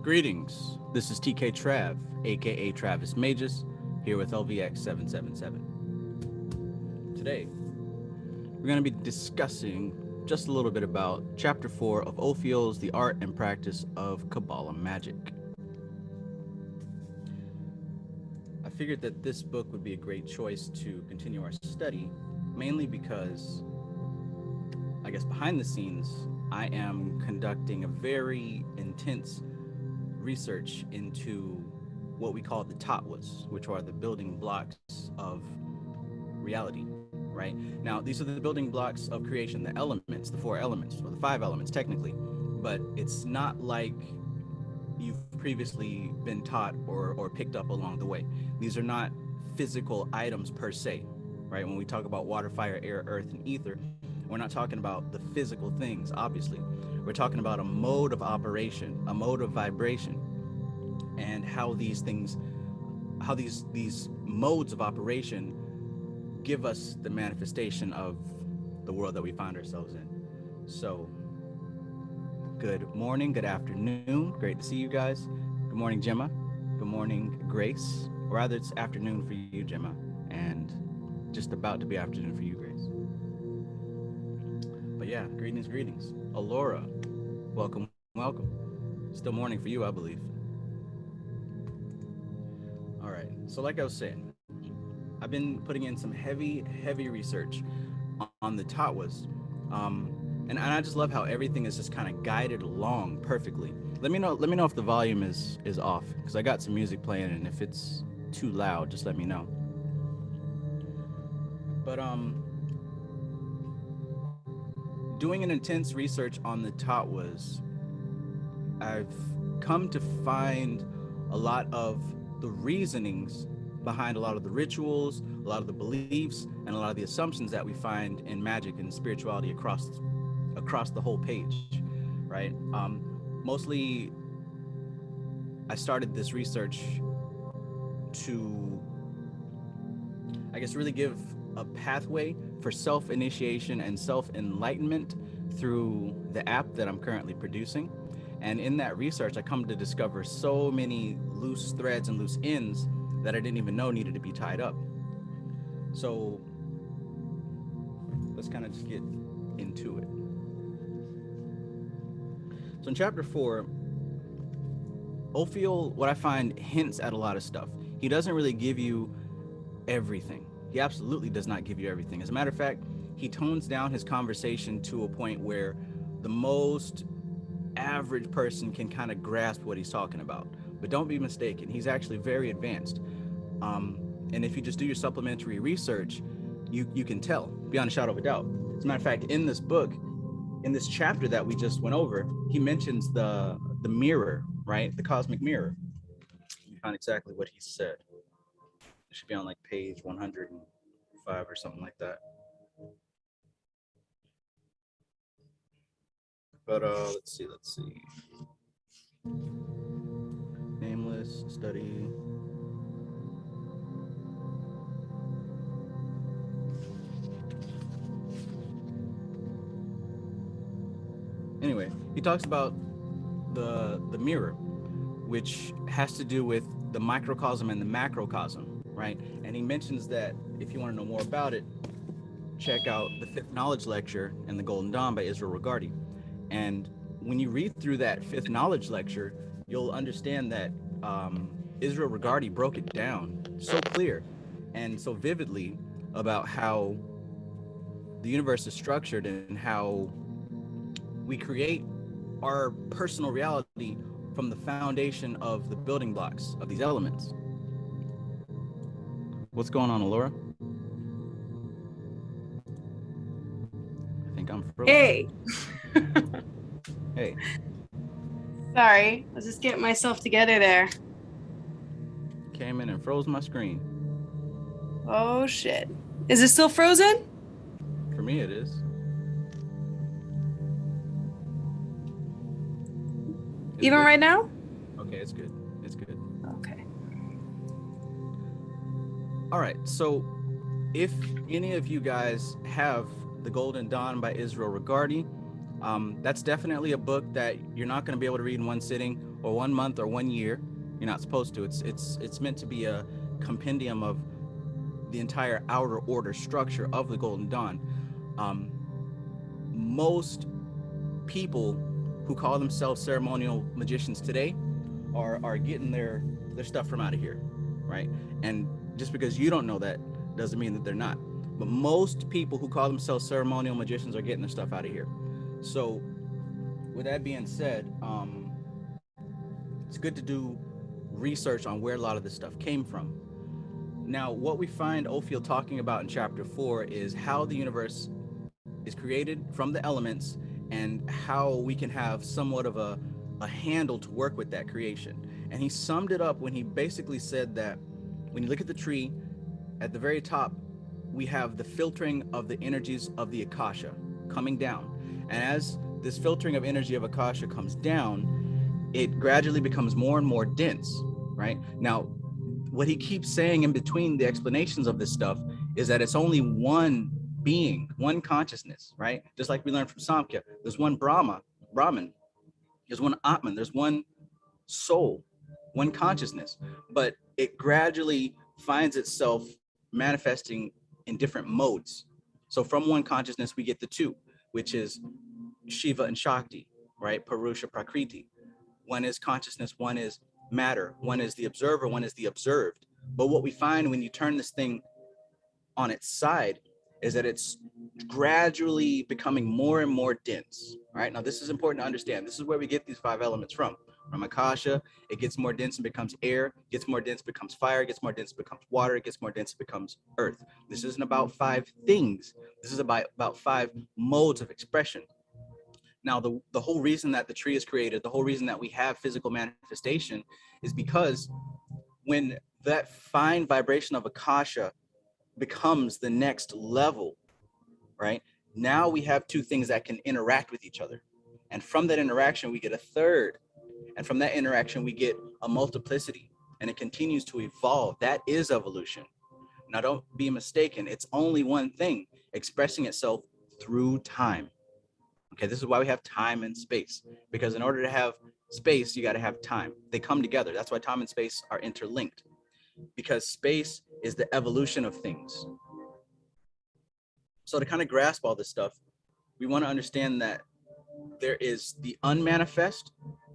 Greetings. This is TK Trav, aka Travis Magus, here with LVX 777. Today, we're going to be discussing just a little bit about Chapter 4 of Ophiels, the Art and Practice of Kabbalah Magic. I figured that this book would be a great choice to continue our study, mainly because, I guess behind the scenes, I am conducting a very intense research into what we call the tattvas, which are the building blocks of reality, right? Now, these are the building blocks of creation, the elements, the 4 elements, or the 5 elements technically, but it's not like you've previously been taught or picked up along the way. These are not physical items per se, right? When we talk about water, fire, air, earth, and ether, we're not talking about the physical things, obviously. We're talking about a mode of operation, a mode of vibration, and how these things, how these modes of operation give us the manifestation of the world that we find ourselves in. So, good morning, good afternoon. Great to see you guys. Good morning, Gemma. Good morning, Grace. Or rather, it's afternoon for you, Gemma, and just about to be afternoon for you, Grace. But yeah, greetings. Alora, welcome. Still morning for you, I believe. All right, so like I was saying, I've been putting in some heavy research on the tattvas, and I just love how everything is just kind of guided along perfectly. Let me know if the volume is off, because I got some music playing, and if it's too loud, just let me know. But doing an intense research on the tattvas, I've come to find a lot of the reasonings behind a lot of the rituals, a lot of the beliefs, and a lot of the assumptions that we find in magic and spirituality across the whole page, right? Mostly, I started this research to, I guess, really give a pathway for self-initiation and self-enlightenment through the app that I'm currently producing. And in that research, I come to discover so many loose threads and loose ends that I didn't even know needed to be tied up. So let's kind of just get into it. So in chapter 4, Ophiel, what I find, hints at a lot of stuff. He doesn't really give you everything. He absolutely does not give you everything. As a matter of fact, he tones down his conversation to a point where the most average person can kind of grasp what he's talking about. But don't be mistaken, he's actually very advanced. And if you just do your supplementary research, you can tell beyond a shadow of a doubt. As a matter of fact, in this book, in this chapter that we just went over, he mentions the mirror, right? The cosmic mirror. Let me find exactly what he said. It should be on like page 105 or something like that. But let's see. Nameless study. Anyway, he talks about the mirror, which has to do with the microcosm and the macrocosm, right? And he mentions that if you want to know more about it, check out the 5th Knowledge Lecture and the Golden Dawn by Israel Regardie. And when you read through that 5th Knowledge Lecture, you'll understand that Israel Regardie broke it down so clear and so vividly about how the universe is structured and how we create our personal reality from the foundation of the building blocks of these elements. What's going on, Alora? I think I'm frozen. Hey. Hey. Sorry, I was just getting myself together there. Came in and froze my screen. Oh shit. Is it still frozen? For me, it is. Even right now? Okay, it's good. All right, so if any of you guys have The Golden Dawn by Israel Regardie, that's definitely a book that you're not going to be able to read in one sitting or 1 month or 1 year. You're not supposed to. It's meant to be a compendium of the entire outer order structure of the Golden Dawn. Um, most people who call themselves ceremonial magicians today are getting their stuff from out of here, right? And just because you don't know that doesn't mean that they're not. But most people who call themselves ceremonial magicians are getting their stuff out of here. So, with that being said, it's good to do research on where a lot of this stuff came from. Now, what we find Ophiel talking about in chapter 4 is how the universe is created from the elements and how we can have somewhat of a handle to work with that creation. And he summed it up when he basically said that when you look at the tree, at the very top, we have the filtering of the energies of the Akasha coming down. And as this filtering of energy of Akasha comes down, it gradually becomes more and more dense, right? Now, what he keeps saying in between the explanations of this stuff is that it's only one being, one consciousness, right? Just like we learned from Samkhya, there's one Brahman, there's one Atman, there's one soul, one consciousness, but it gradually finds itself manifesting in different modes. So from one consciousness, we get the two, which is Shiva and Shakti, right? Purusha, Prakriti. One is consciousness, one is matter, one is the observer, one is the observed. But what we find when you turn this thing on its side is that it's gradually becoming more and more dense. Right now, this is important to understand. This is where we get these 5 elements from. From Akasha, it gets more dense and becomes air, gets more dense, becomes fire, gets more dense, becomes water, it gets more dense, becomes earth. This isn't about 5 things. This is about 5 modes of expression. Now, the whole reason that the tree is created, the whole reason that we have physical manifestation is because when that fine vibration of Akasha becomes the next level, right? Now we have 2 things that can interact with each other. And from that interaction, we get a third. And from that interaction, we get a multiplicity. And it continues to evolve. That is evolution. Now, don't be mistaken. It's only one thing expressing itself through time. Okay, this is why we have time and space. Because in order to have space, you got to have time. They come together. That's why time and space are interlinked. Because space is the evolution of things. So to kind of grasp all this stuff, we want to understand that there is the unmanifest,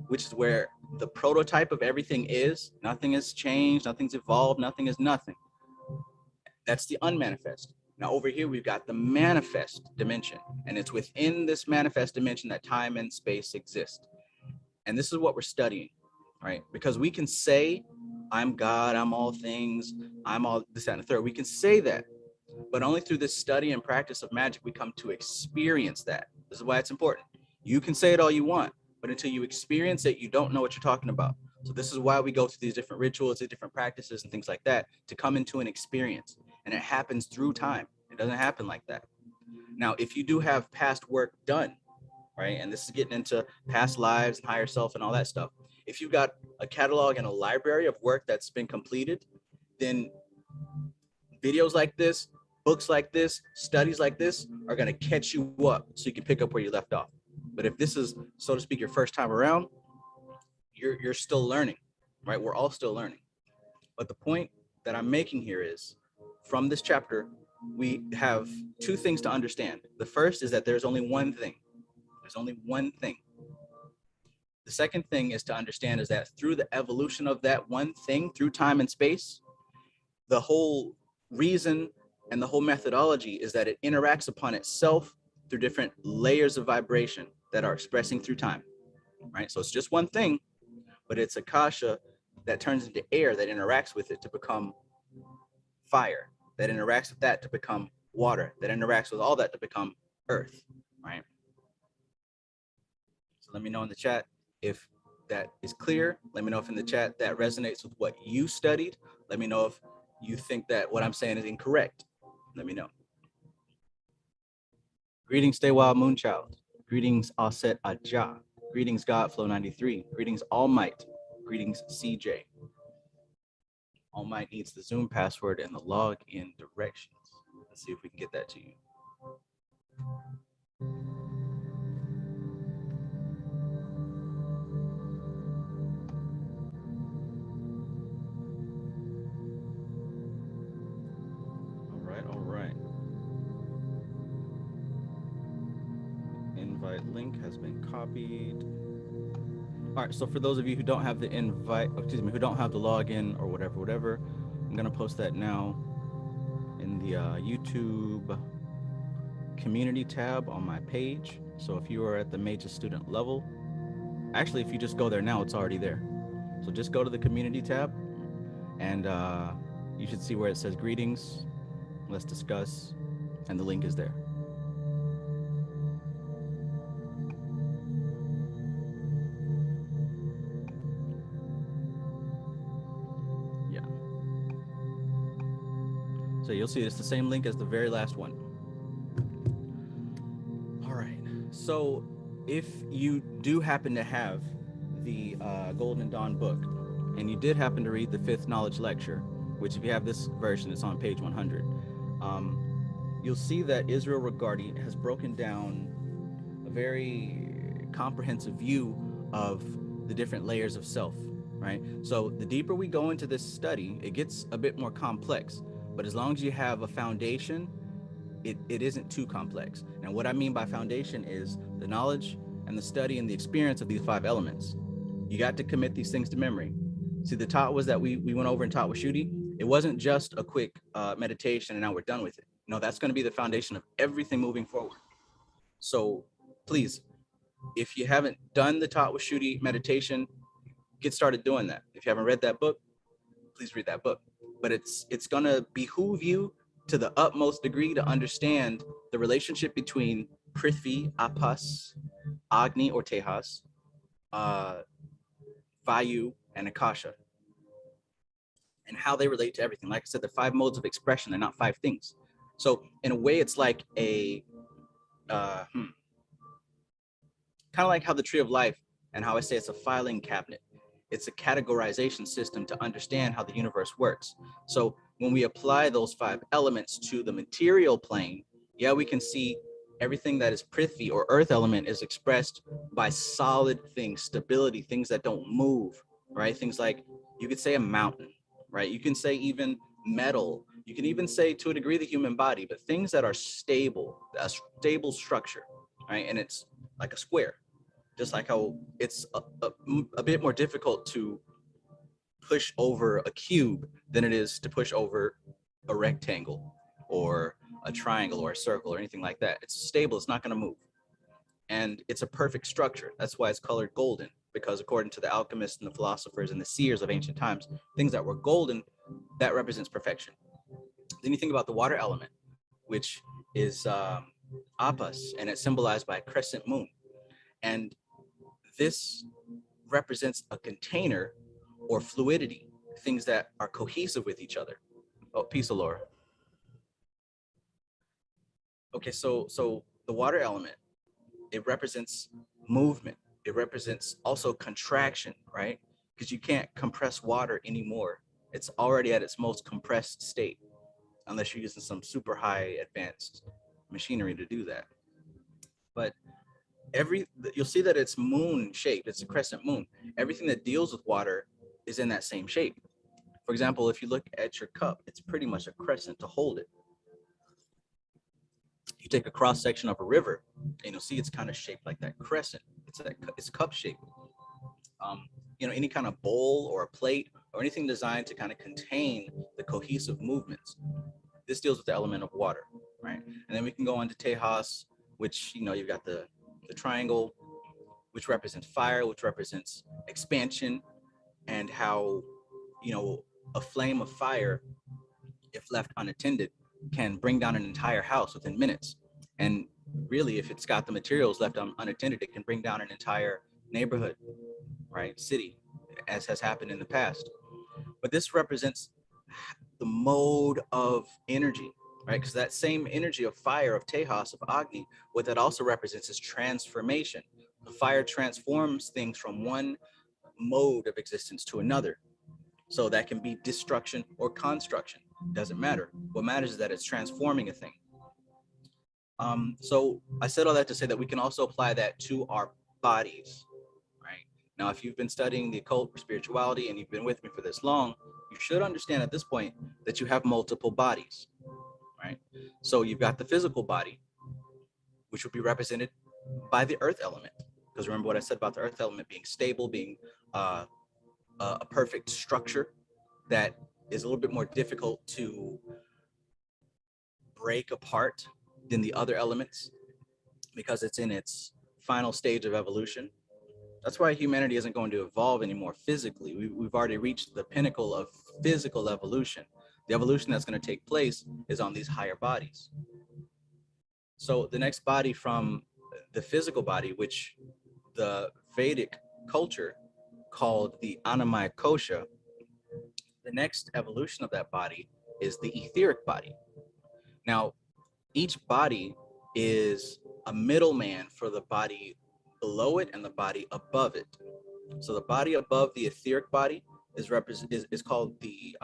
which is where the prototype of everything is. Nothing has changed, nothing's evolved, nothing is nothing. That's the unmanifest. Now over here, we've got the manifest dimension, and it's within this manifest dimension that time and space exist. And this is what we're studying, right? Because we can say, I'm God, I'm all things, I'm all this, that, and the third. We can say that, but only through this study and practice of magic, we come to experience that. This is why it's important. You can say it all you want, but until you experience it, you don't know what you're talking about. So this is why we go through these different rituals, these different practices and things like that to come into an experience. And it happens through time. It doesn't happen like that. Now, if you do have past work done, right, and this is getting into past lives and higher self and all that stuff, if you've got a catalog and a library of work that's been completed, then videos like this, books like this, studies like this are going to catch you up so you can pick up where you left off. But if this is, so to speak, your first time around, you're still learning, right? We're all still learning. But the point that I'm making here is from this chapter, we have 2 things to understand. The first is that there's only one thing. There's only one thing. The second thing is to understand is that through the evolution of that one thing, through time and space, the whole reason and the whole methodology is that it interacts upon itself through different layers of vibration that are expressing through time, right? So it's just one thing, but it's Akasha that turns into air that interacts with it to become fire, that interacts with that to become water, that interacts with all that to become earth, right? So let me know in the chat if that is clear. Let me know if in the chat that resonates with what you studied. Let me know if you think that what I'm saying is incorrect. Let me know. Greetings, Stay Wild Moonchild. Greetings, Aset Aja. Greetings, Godflow 93. Greetings, All Might. Greetings, CJ. All Might needs the Zoom password and the login directions. Let's see if we can get that to you. All right. Invite link has been copied. All right, so for those of you who don't have the who don't have the login or whatever, I'm gonna post that now in the YouTube community tab on my page. So if you are at the major student level, actually, if you just go there now, it's already there. So just go to the community tab, and you should see where it says greetings, let's discuss, and the link is there. Yeah. So you'll see it's the same link as the very last one. All right. So if you do happen to have the Golden Dawn book, and you did happen to read the fifth knowledge lecture, which if you have this version, it's on page 100, you'll see that Israel Regardie has broken down a very comprehensive view of the different layers of self, right? So the deeper we go into this study, it gets a bit more complex, but as long as you have a foundation, it isn't too complex. And what I mean by foundation is the knowledge and the study and the experience of these 5 elements. You got to commit these things to memory. See, the taught was that we went over and taught with Shudi. It wasn't just a quick meditation and now we're done with it. No, that's going to be the foundation of everything moving forward. So please, if you haven't done the taught with Shudi meditation, get started doing that. If you haven't read that book, please read that book. But it's going to behoove you to the utmost degree to understand the relationship between Prithvi, Apas, Agni or Tehas, Vayu, and Akasha, and how they relate to everything. Like I said, the 5 modes of expression, they're not 5 things. So in a way, it's like a kind of like how the tree of life and how I say it's a filing cabinet. It's a categorization system to understand how the universe works. So when we apply those 5 elements to the material plane, yeah, we can see everything that is prithvi or earth element is expressed by solid things, stability, things that don't move, right? Things like, you could say a mountain, right? You can say even metal. You can even say to a degree the human body, but things that are stable, a stable structure, right? And it's like a square. Just like how it's a bit more difficult to push over a cube than it is to push over a rectangle or a triangle or a circle or anything like that. It's stable, it's not going to move. And it's a perfect structure. That's why it's colored golden, because according to the alchemists and the philosophers and the seers of ancient times, things that were golden, that represents perfection. Then you think about the water element, which is apas, and it's symbolized by a crescent moon. And this represents a container or fluidity, things that are cohesive with each other. Oh, peace, Alora. Okay, so the water element, it represents movement. It represents also contraction, right? Because you can't compress water anymore. It's already at its most compressed state, unless you're using some super high advanced machinery to do that. But you'll see that it's moon shaped. It's a crescent moon. Everything that deals with water is in that same shape. For example, if you look at your cup, it's pretty much a crescent to hold it. You take a cross section of a river, and you'll see it's kind of shaped like that crescent. It's cup shaped. Any kind of bowl or a plate or anything designed to kind of contain the cohesive movements. This deals with the element of water, right? And then we can go on to Tejas, which you've got the triangle, which represents fire, which represents expansion, and how a flame of fire, if left unattended, can bring down an entire house within minutes. And really, if it's got the materials left unattended, it can bring down an entire neighborhood, right? City, as has happened in the past. But this represents the mode of energy, right? Because that same energy of fire, of Tejas, of Agni, what that also represents is transformation. The fire transforms things from one mode of existence to another. So that can be destruction or construction. Doesn't matter. What matters is that it's transforming a thing. So I said all that to say that we can also apply that to our bodies, right? Now, if you've been studying the occult or spirituality and you've been with me for this long, you should understand at this point that you have multiple bodies, right? So you've got the physical body, which would be represented by the earth element. Because remember what I said about the earth element being stable, being a perfect structure that is a little bit more difficult to break apart than the other elements because it's in its final stage of evolution. That's why humanity isn't going to evolve anymore physically. We've already reached the pinnacle of physical evolution. The evolution that's going to take place is on these higher bodies. So the next body from the physical body, which the Vedic culture called the Annamaya Kosha, the next evolution of that body is the etheric body. Now, each body is a middleman for the body below it and the body above it. So the body above the etheric body is called the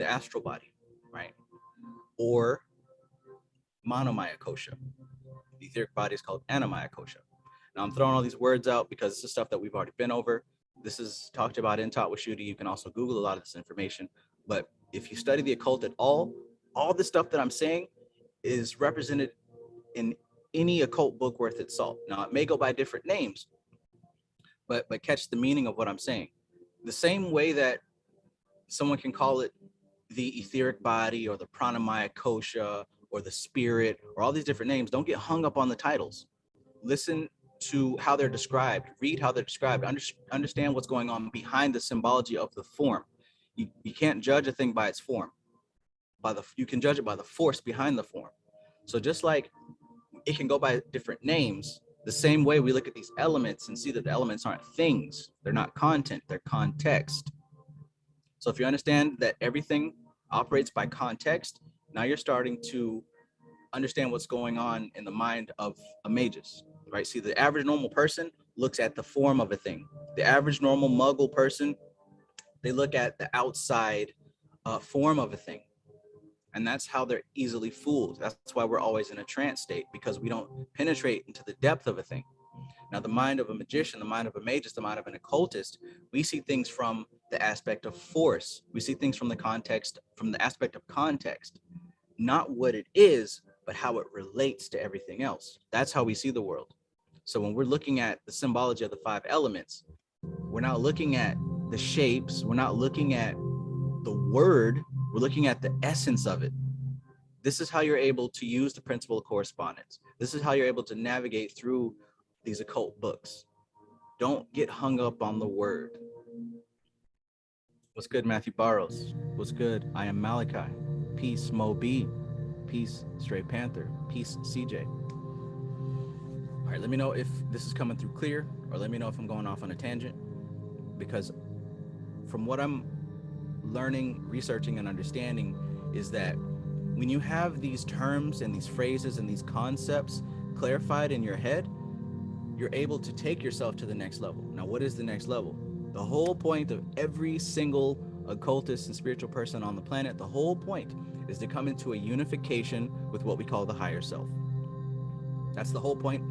astral body, right? Or Manomaya Kosha. The etheric body is called Annamaya Kosha. Now I'm throwing all these words out because this is stuff that we've already been over. This is talked about in Taught with Shooty. You can also Google a lot of this information. But if you study the occult at all the stuff that I'm saying is represented in any occult book worth its salt. Now it may go by different names, but catch the meaning of what I'm saying. The same way that someone can call it the etheric body or the pranamaya kosha or the spirit or all these different names, don't get hung up on the titles. Listen to how they're described, read how they're described, understand what's going on behind the symbology of the form. You can't judge a thing by its form. You can judge it by the force behind the form. So just like it can go by different names, the same way we look at these elements and see that the elements aren't things, they're not content, they're context. So if you understand that everything operates by context, now you're starting to understand what's going on in the mind of a magus, right? See, the average normal person looks at the form of a thing. The average normal muggle person, they look at the outside form of a thing. And that's how they're easily fooled. That's why we're always in a trance state, because we don't penetrate into the depth of a thing. Now, the mind of a magician, the mind of a magus, the mind of an occultist, we see things from the aspect of force. We see things from the aspect of context, not what it is, but how it relates to everything else. That's how we see the world. So when we're looking at the symbology of the 5 elements, we're not looking at the shapes. We're not looking at the word. We're looking at the essence of it. This is how you're able to use the principle of correspondence. This is how you're able to navigate through these occult books. Don't get hung up on the word. What's good, Matthew Barrows? What's good? I am Malachi. Peace, Mo B. Peace, Stray Panther. Peace, CJ. All right, let me know if this is coming through clear, or let me know if I'm going off on a tangent, because from what I'm learning, researching, and understanding is that when you have these terms and these phrases and these concepts clarified in your head, you're able to take yourself to the next level. Now, what is the next level? The whole point of every single occultist and spiritual person on the planet, the whole point is to come into a unification with what we call the higher self. That's the whole point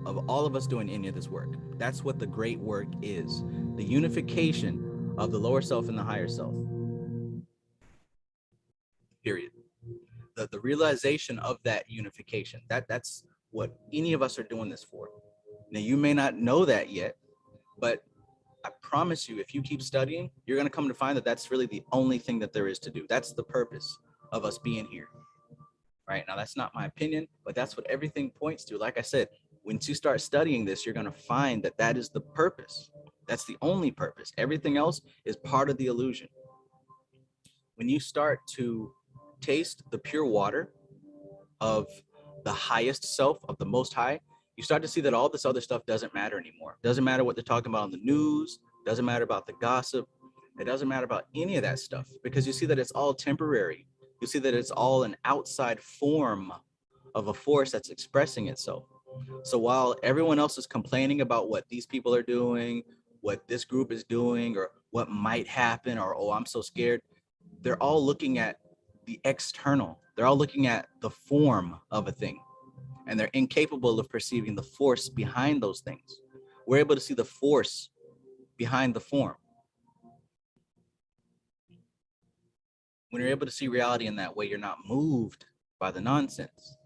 of all of us doing any of this work. That's what the great work is. The unification of the lower self and the higher self. Period. The realization of that unification, that's what any of us are doing this for. Now, you may not know that yet, but I promise you, if you keep studying, you're going to come to find that that's really the only thing that there is to do. That's the purpose of us being here. Right now, that's not my opinion, but that's what everything points to. Like I said, once you start studying this, you're going to find that that is the purpose. That's the only purpose. Everything else is part of the illusion. When you start to taste the pure water of the highest self, of the most high, you start to see that all this other stuff doesn't matter anymore. Doesn't matter what they're talking about on the news, doesn't matter about the gossip, it doesn't matter about any of that stuff, because you see that it's all temporary. You see that it's all an outside form of a force that's expressing itself. So while everyone else is complaining about what these people are doing, what this group is doing, or what might happen, or, oh, I'm so scared. They're all looking at the external. They're all looking at the form of a thing, and they're incapable of perceiving the force behind those things. We're able to see the force behind the form. When you're able to see reality in that way, you're not moved by the nonsense.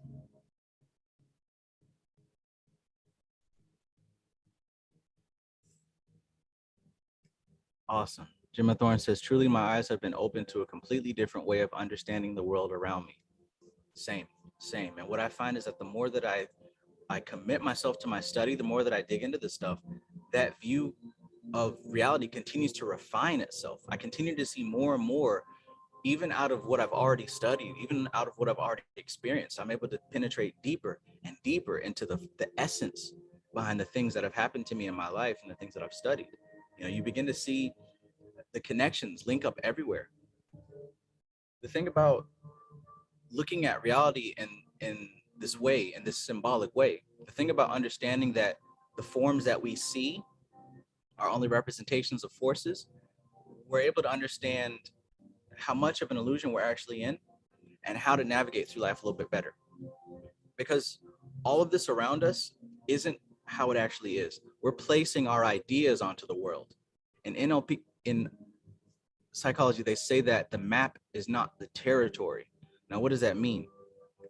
Awesome. Jim Thorne says, truly, my eyes have been opened to a completely different way of understanding the world around me. Same. And what I find is that the more that I commit myself to my study, the more that I dig into this stuff, that view of reality continues to refine itself. I continue to see more and more, even out of what I've already studied, even out of what I've already experienced. I'm able to penetrate deeper and deeper into the essence behind the things that have happened to me in my life and the things that I've studied. You know, you begin to see the connections link up everywhere. The thing about looking at reality in this way, in this symbolic way, the thing about understanding that the forms that we see are only representations of forces, we're able to understand how much of an illusion we're actually in and how to navigate through life a little bit better. Because all of this around us isn't how it actually is. We're placing our ideas onto the world. And in psychology, they say that the map is not the territory. Now, what does that mean?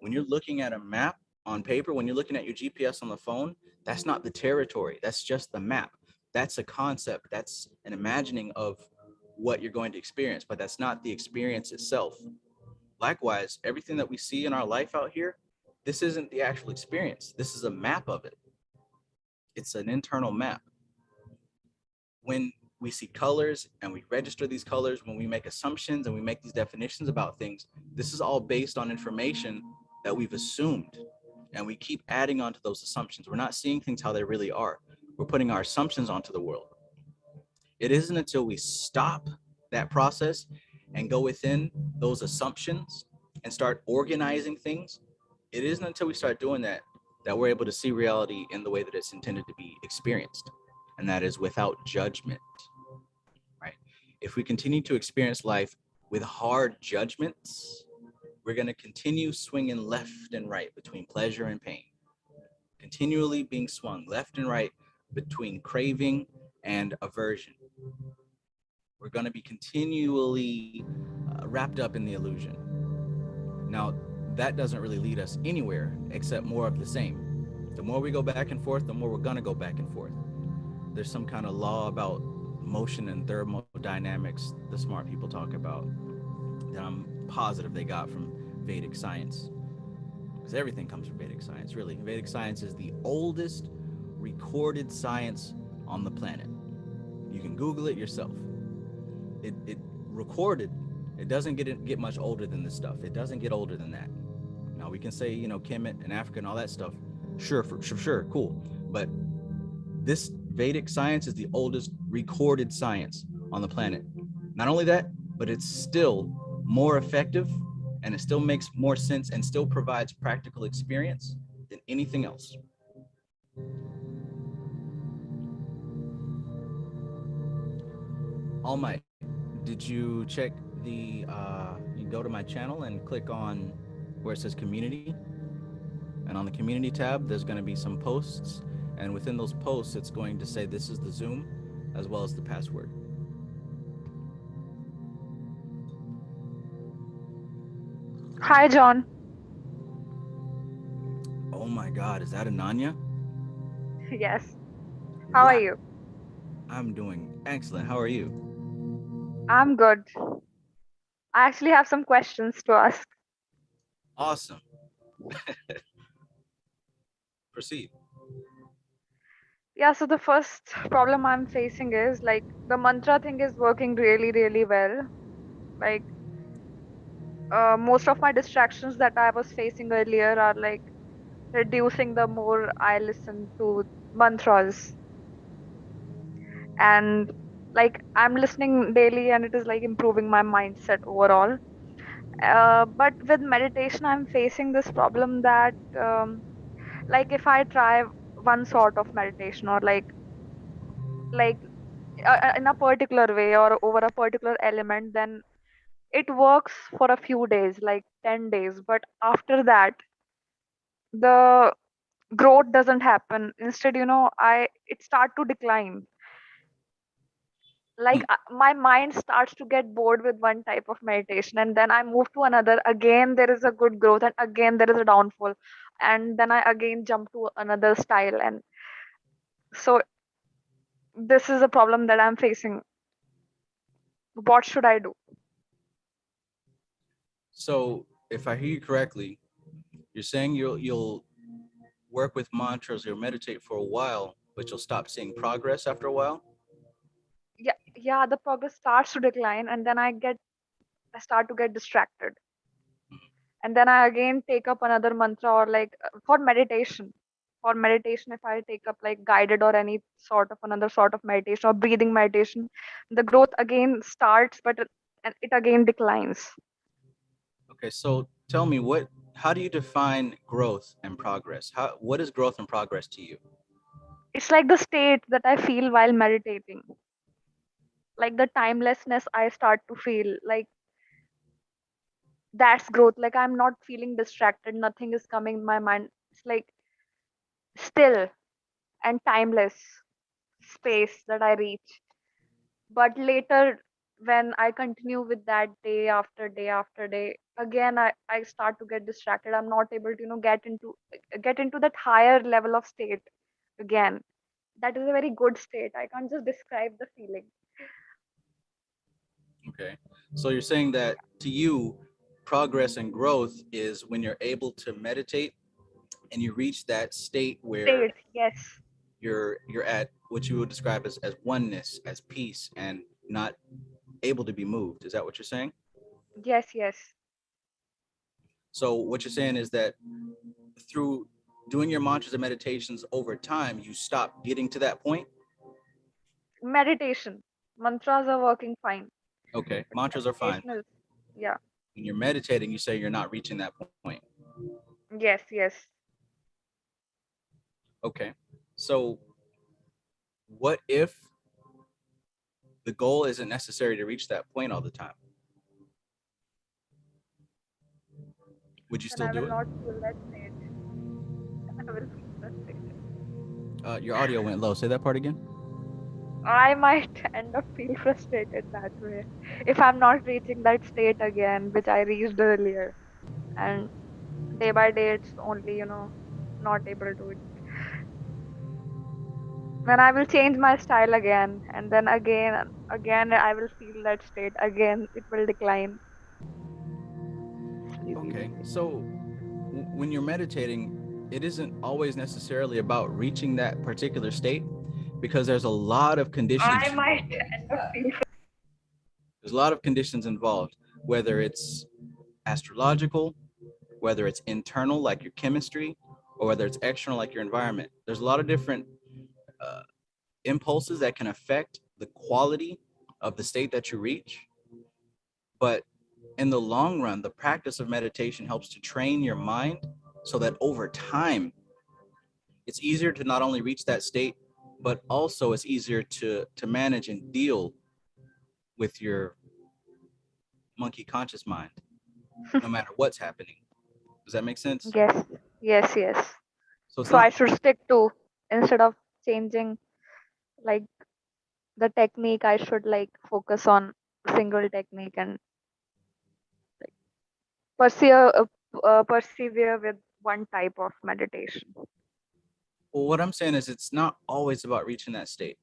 When you're looking at a map on paper, when you're looking at your GPS on the phone, that's not the territory. That's just the map. That's a concept. That's an imagining of what you're going to experience, but that's not the experience itself. Likewise, everything that we see in our life out here, this isn't the actual experience. This is a map of it. It's an internal map. When we see colors and we register these colors, when we make assumptions and we make these definitions about things, this is all based on information that we've assumed, and we keep adding on to those assumptions. We're not seeing things how they really are. We're putting our assumptions onto the world. It isn't until we stop that process and go within those assumptions and start organizing things, it isn't until we start doing that that we're able to see reality in the way that it's intended to be experienced, and that is without judgment, right? If we continue to experience life with hard judgments, we're going to continue swinging left and right between pleasure and pain, continually being swung left and right between craving and aversion. We're going to be continually wrapped up in the illusion. Now, that doesn't really lead us anywhere except more of the same. The more we go back and forth, the more we're going to go back and forth. There's some kind of law about motion and thermodynamics the smart people talk about that I'm positive they got from Vedic science, because everything comes from Vedic science, really. Vedic science is the oldest recorded science on the planet. You can Google it yourself. It recorded. It doesn't get much older than this stuff. It doesn't get older than that. Now we can say, you know, Kemet and Africa and all that stuff. Sure, sure, cool. But this Vedic science is the oldest recorded science on the planet. Not only that, but it's still more effective, and it still makes more sense and still provides practical experience than anything else. All Might, did you check the, you go to my channel and click on where it says community, and on the community tab, there's going to be some posts, and within those posts, it's going to say this is the Zoom, as well as the password. Hi, John. Oh my God, is that Ananya? Yes. How are you? I'm doing excellent. How are you? I'm good. I actually have some questions to ask. Awesome. Proceed. Yeah, so the first problem I'm facing is like the mantra thing is working really, really well. Like, most of my distractions that I was facing earlier are like reducing the more I listen to mantras. And like I'm listening daily and it is like improving my mindset overall. But with meditation, I'm facing this problem that like if I try one sort of meditation or like in a particular way or over a particular element, then it works for a few days, like 10 days. But after that, the growth doesn't happen. Instead, I it start to decline. Like Hmm. my mind starts to get bored with one type of meditation, and then I move to another. Again, there is a good growth, and again there is a downfall, and then I again jump to another style. And so this is a problem that I'm facing. What should I do? So if I hear you correctly, you're saying you'll work with mantras, you'll meditate for a while, but you'll stop seeing progress after a while. Yeah, the progress starts to decline, and then I start to get distracted, and then I again take up another mantra, or like for meditation, if I take up like guided or any sort of another sort of meditation or breathing meditation, the growth again starts, but and it again declines. Okay, so tell me how do you define growth and progress? What is growth and progress to you? It's like the state that I feel while meditating, like the timelessness I start to feel, like that's growth. Like I'm not feeling distracted, nothing is coming in my mind. It's like still and timeless space that I reach. But later, when I continue with that day after day after day, again I start to get distracted. I'm not able to get into that higher level of state again. That is a very good state. I can't just describe the feeling. Okay, so you're saying that to you, progress and growth is when you're able to meditate and you reach that state where State, yes. you're at what you would describe as oneness, as peace, and not able to be moved. Is that what you're saying? Yes, yes. So what you're saying is that through doing your mantras and meditations over time, you stop getting to that point. Meditation. Mantras are working fine. Okay, But mantras are fine. meditation is, yeah. When you're meditating, you say you're not reaching that point. Yes, yes. Okay, so what if the goal isn't necessary to reach that point all the time? Would you Then still I do will it? not feel that state. I will feel frustrated. Your audio went low. Say that part again. I might end up feel frustrated that way if I'm not reaching that state again, which I reached earlier. And day by day, it's only, not able to. Then I will change my style again, and then again, and again, I will feel that state again. It will decline. Sleepy Okay, state. so when you're meditating, it isn't always necessarily about reaching that particular state because there's a lot of conditions I might involved. end up feeling. There's a lot of conditions involved, whether it's astrological, whether it's internal, like your chemistry, or whether it's external, like your environment. There's a lot of different uh, impulses that can affect the quality of the state that you reach. But in the long run, the practice of meditation helps to train your mind so that over time, it's easier to not only reach that state, but also it's easier to manage and deal with your monkey conscious mind, no matter what's happening. Does that make sense? Yes, yes, yes. So it's So I not. should stick to, instead of changing like the technique, I should like focus on single technique and like persevere with one type of meditation. Well, what I'm saying is it's not always about reaching that state.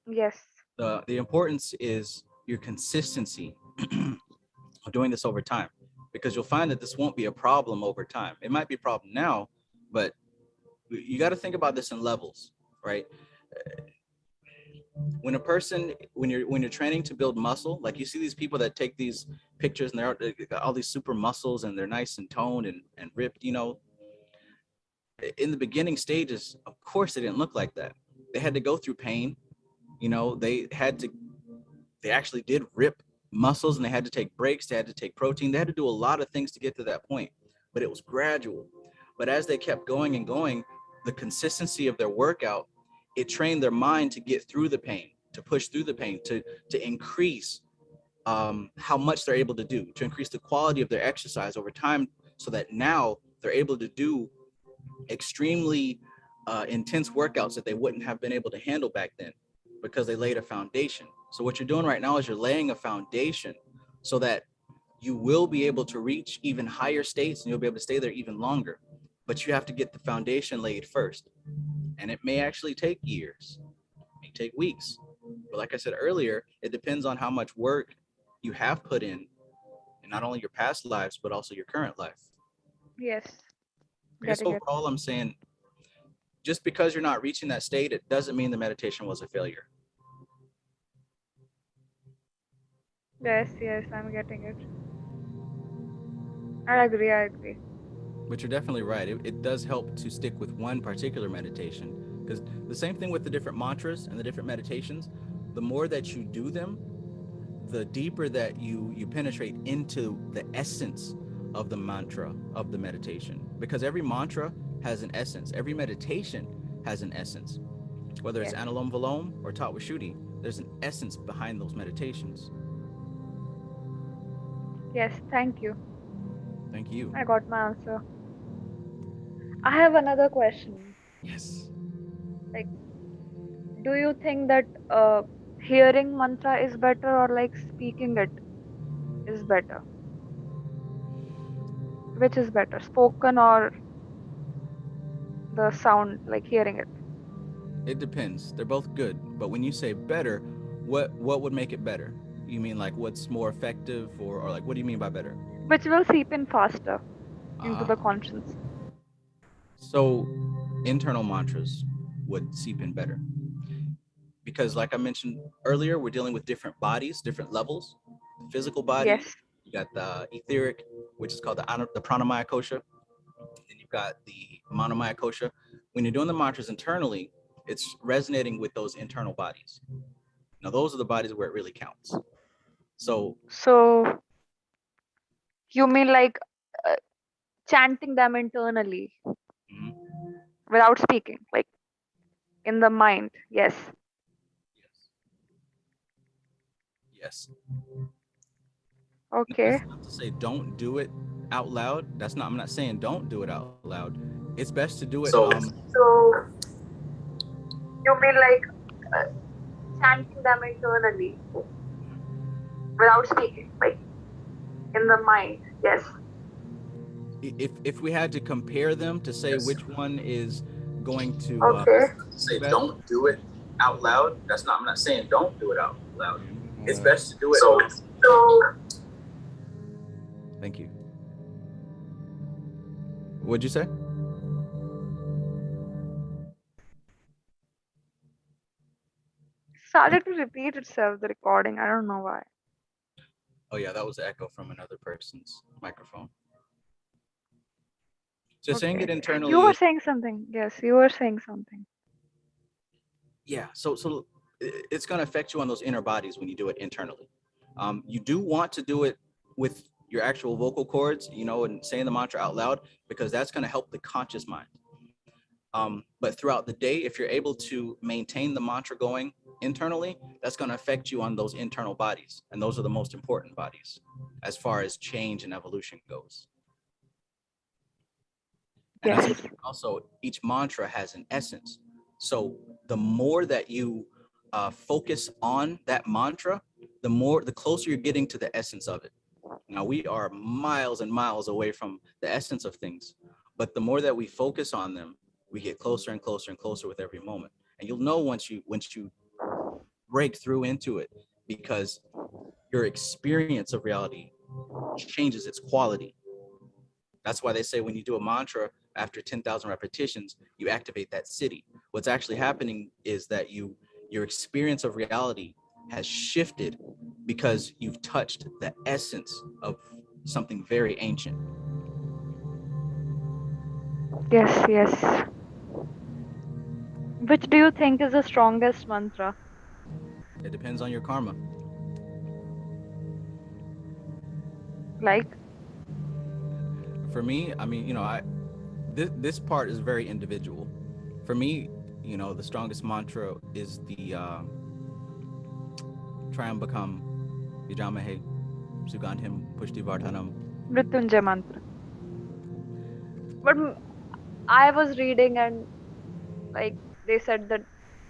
Yes. The importance is your consistency of doing this over time, because you'll find that this won't be a problem over time. It might be a problem now, but you got to think about this in levels, right? When a person, when you're training to build muscle, like you see these people that take these pictures and they got all these super muscles and they're nice and toned and ripped, in the beginning stages, of course they didn't look like that. They had to go through pain. They actually did rip muscles, and they had to take breaks. They had to take protein. They had to do a lot of things to get to that point, but it was gradual. But as they kept going and going, the consistency of their workout, it trained their mind to get through the pain, to push through the pain, to increase how much they're able to do, to increase the quality of their exercise over time, so that now they're able to do extremely intense workouts that they wouldn't have been able to handle back then, because they laid a foundation. So what you're doing right now is you're laying a foundation so that you will be able to reach even higher states and you'll be able to stay there even longer. But you have to get the foundation laid first. And it may actually take years, it may take weeks. But like I said earlier, it depends on how much work you have put in not only your past lives, but also your current life. Yes. I guess Getting it. overall, I'm saying just because you're not reaching that state, it doesn't mean the meditation was a failure. Yes, yes, I'm getting it. I agree, I agree. But you're definitely right. It does help to stick with one particular meditation, because the same thing with the different mantras and the different meditations, the more that you do them, the deeper that you penetrate into the essence of the mantra of the meditation, because every mantra has an essence. Every meditation has an essence, whether it's Yes. Anulom Vilom or Tat Vishuddhi, there's an essence behind those meditations. Yes, thank you. Thank you. I got my answer. I have another question. Yes. Like, do you think that hearing mantra is better, or like speaking it is better? Which is better, spoken or the sound, like hearing it? It depends. They're both good, but when you say better, what would make it better? You mean like what's more effective, or like what do you mean by better? Which will seep in faster into Ah, the conscience? so internal mantras would seep in better, because like I mentioned earlier, we're dealing with different bodies, different levels. The physical body, Yes. you got the etheric, which is called the pranamaya kosha. Then you've got the manomaya kosha. When you're doing the mantras internally, it's resonating with those internal bodies. Now those are the bodies where it really counts. So So you mean like uh, chanting them internally mhm, without speaking, like in the mind? Yes. yes, yes. No, Okay. that's not to say don't do it out loud. That's not. I'm not saying don't do it out loud. It's best to do it. So you mean like uh, chanting them internally without speaking, like in the mind? Yes. If we had to compare them to say which one is going to Okay. say don't do it out loud. That's not. I'm not saying don't do it out loud. It's best to do it. So Thank you. What'd you say? started to repeat itself, the recording. I don't know why. Oh yeah, that was an echo from another person's microphone. So saying it Okay. You internally were is, saying something. Yes, you were saying something. yeah. So it's going to affect you on those inner bodies when you do it internally. You do want to do it with your actual vocal cords, and saying the mantra out loud, because that's going to help the conscious mind. But throughout the day, if you're able to maintain the mantra going internally, that's going to affect you on those internal bodies. And those are the most important bodies as far as change and evolution goes. And Yes. also each mantra has an essence. So the more that you focus on that mantra, the closer you're getting to the essence of it. Now we are miles and miles away from the essence of things, but the more that we focus on them, we get closer and closer and closer with every moment. And you'll know once you break through into it, because your experience of reality changes its quality. That's why they say when you do a mantra after 10,000 repetitions, you activate that city. What's actually happening is that your experience of reality has shifted because you've touched the essence of something very ancient. Yes, yes. Which do you think is the strongest mantra? It depends on your karma. Like, For me, I mean, this part is very individual. For me, the strongest mantra is the Triambakam, Vijamahe, Sugandhim, Pushtivardhanam. Mrityunjay mantra. But I was reading and like they said that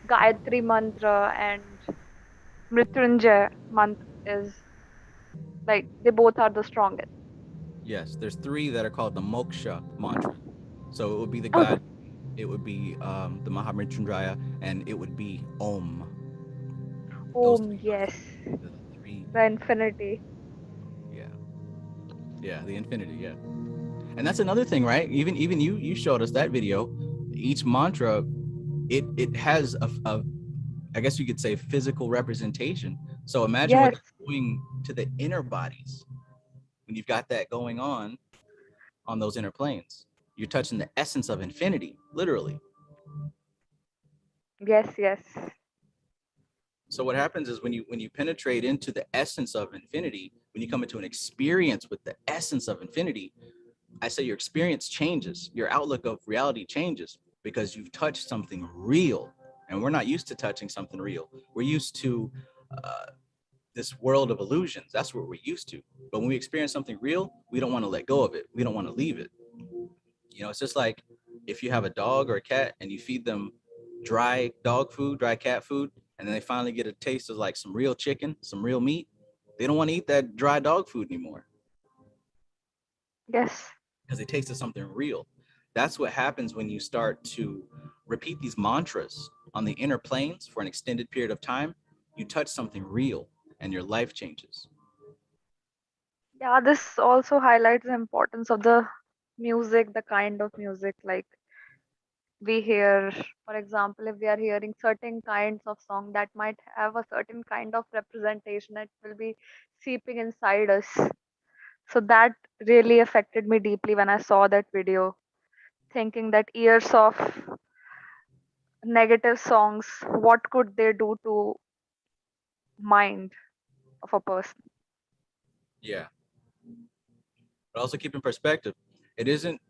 Gayatri mantra and Mrityunjay mantra is like they both are the strongest. Yes, there's three that are called the moksha mantra. So it would be the Oh, God, it would be the Mahamrityunjaya, and it would be Om. Those three are yes, the three. the infinity. Yeah, yeah, the infinity. Yeah, and that's another thing, right? Even you showed us that video. Each mantra, it has a I guess you could say physical representation. So imagine what Yes, that's doing to the inner bodies when you've got that going on those inner planes. You're touching the essence of infinity, literally. yes, yes, So what happens is when you penetrate into the essence of infinity, when you come into an experience with the essence of infinity, I say your experience changes, your outlook of reality changes because you've touched something real, and we're not used to touching something real. We're used to this world of illusions. That's what we're used to. But when we experience something real, we don't want to let go of it. We don't want to leave it. It's just like if you have a dog or a cat and you feed them dry dog food, dry cat food, and then they finally get a taste of like some real chicken, some real meat, they don't want to eat that dry dog food anymore yes. because they tasted something real. That's what happens when you start to repeat these mantras on the inner planes for an extended period of time. You touch something real and your life changes. Yeah, this also highlights the importance of the music, the kind of music like we hear. For example, if we are hearing certain kinds of song that might have a certain kind of representation that will be seeping inside us. So that really affected me deeply when I saw that video, thinking that years of negative songs, what could they do to mind of a person? Yeah. But also keep in perspective, it isn't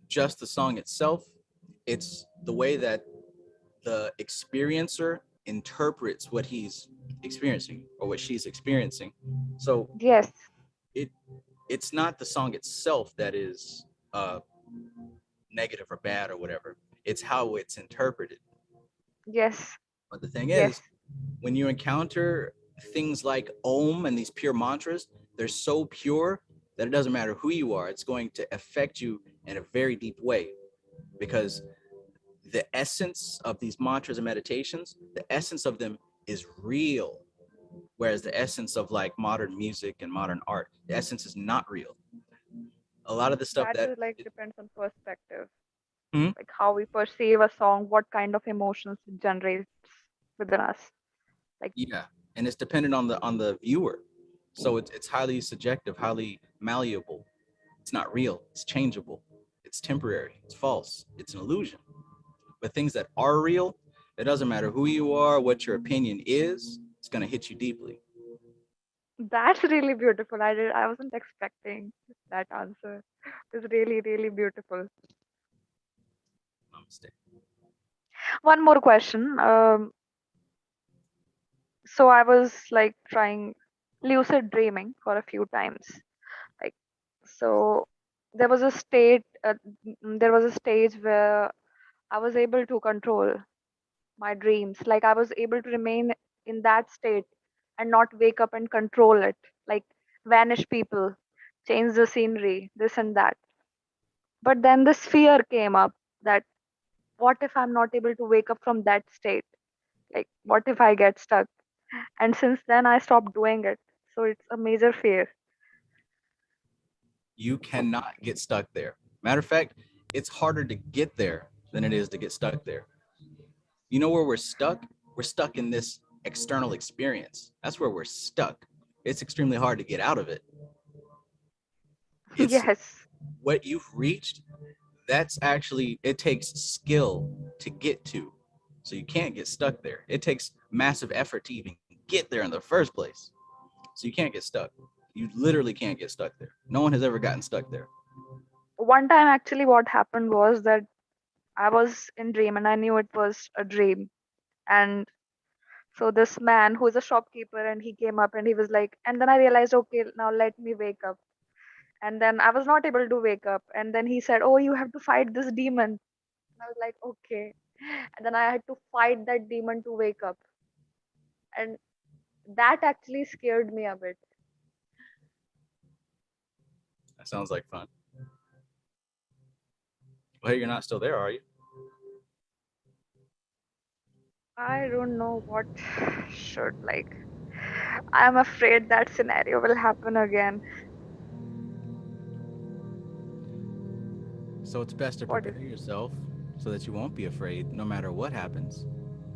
just the song itself, it's the way that the experiencer interprets what he's experiencing or what she's experiencing. So Yes, it it's not the song itself that is negative or bad or whatever. It's how it's interpreted. yes, But the thing yes. is, when you encounter things like Om and these pure mantras, they're so pure that it doesn't matter who you are. It's going to affect you in a very deep way because the essence of these mantras and meditations, the essence of them is real. Whereas the essence of like modern music and modern art, the essence is not real. A lot of the stuff That that, is like depends on perspective, hmm? like how we perceive a song, what kind of emotions it generates within us. Like, Yeah, and it's dependent on the viewer. So it's highly subjective, highly malleable. It's not real. It's changeable. It's temporary. It's false. It's an illusion. But things that are real, it doesn't matter who you are, what your opinion is. It's gonna hit you deeply. that's really beautiful. I wasn't expecting that answer. It's really, really beautiful. Namaste. One more question. So I was like trying lucid dreaming for a few times. Like, so there was a there was a stage where I was able to control my dreams. Like I was able to remain in that state and not wake up and control it. Like vanish people, change the scenery, this and that. But then this fear came up that what if I'm not able to wake up from that state? Like what if I get stuck? And since then I stopped doing it. So it's a major fear. You cannot get stuck there. Matter of fact, it's harder to get there than it is to get stuck there. You know where we're stuck? We're stuck in this external experience. That's where we're stuck. It's extremely hard to get out of it. It's Yes, what you've reached. That's actually, it takes skill to get to. So you can't get stuck there. It takes massive effort to even get there in the first place. So you can't get stuck. You literally can't get stuck there. No one has ever gotten stuck there. one time actually what happened was that I was in dream and I knew it was a dream. And So this man who is a shopkeeper, and he came up and he was like, and then I realized, okay, now let me wake up. And then I was not able to wake up. And then he said, oh, you have to fight this demon. And I was like, okay. And then I had to fight that demon to wake up. And that actually scared me a bit. That sounds like fun. Well, hey, you're not still there, are you? I don't know what should like. I'm afraid that scenario will happen again. So it's best to What is prepare yourself so that you won't be afraid no matter what happens.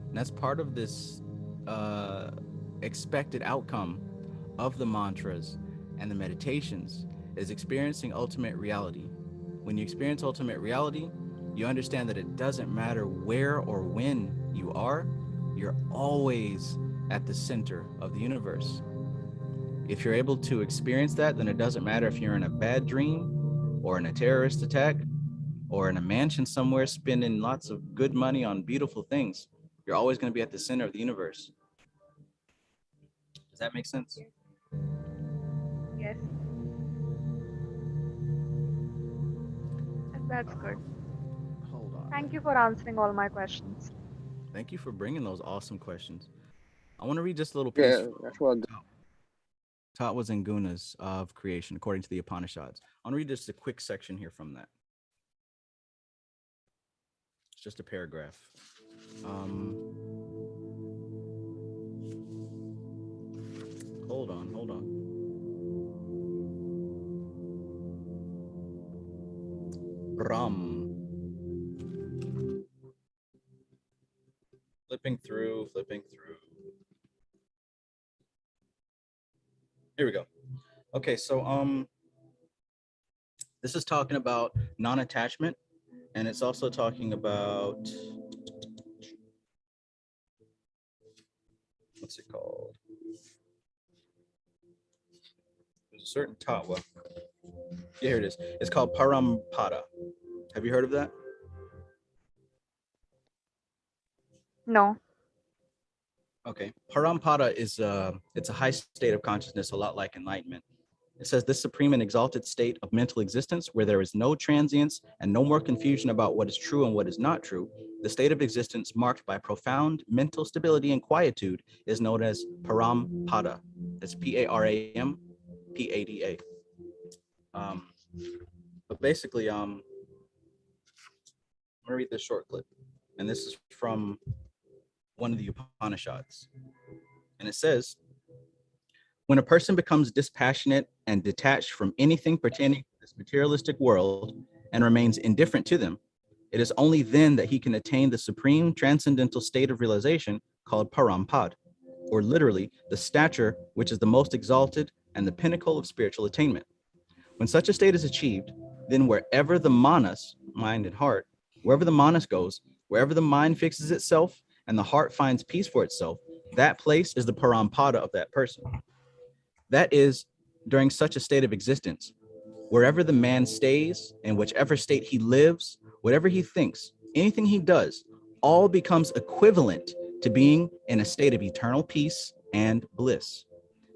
And that's part of this uh, expected outcome of the mantras and the meditations is experiencing ultimate reality. When you experience ultimate reality, you understand that it doesn't matter where or when you are, you're always at the center of the universe. If you're able to experience that, then it doesn't matter if you're in a bad dream or in a terrorist attack or in a mansion somewhere spending lots of good money on beautiful things. You're always going to be at the center of the universe. Does that make sense? Yes. Yes, that's good. Hold Thank you on. for answering all my questions. Thank you for bringing those awesome questions. I want to read just a little piece Yeah, from that's what. Tatwas and Gunas of creation, according to the Upanishads. I want to read just a quick section here from that. It's just a paragraph. Hold on, hold on. Ram. Flipping through. Here we go. Okay, so this is talking about non-attachment, and it's also talking about what's it called? There's a certain tatwa. Yeah, here it is. It's called parampada. Have you heard of that? No. Okay. Parampada is it's a high state of consciousness, a lot like enlightenment. It says this supreme and exalted state of mental existence where there is no transience and no more confusion about what is true and what is not true. The state of existence marked by profound mental stability and quietude is known as parampada. It's Parampada. Um, but basically, I'm gonna read this short clip, and this is from one of the Upanishads, and it says, when a person becomes dispassionate and detached from anything pertaining to this materialistic world and remains indifferent to them, it is only then that he can attain the supreme transcendental state of realization called parampad, or literally the stature which is the most exalted and the pinnacle of spiritual attainment. When such a state is achieved, then wherever the manas, mind and heart, wherever the manas goes, wherever the mind fixes itself and the heart finds peace for itself, that place is the parampada of that person. That is, during such a state of existence, wherever the man stays, in whichever state he lives, whatever he thinks, anything he does, all becomes equivalent to being in a state of eternal peace and bliss.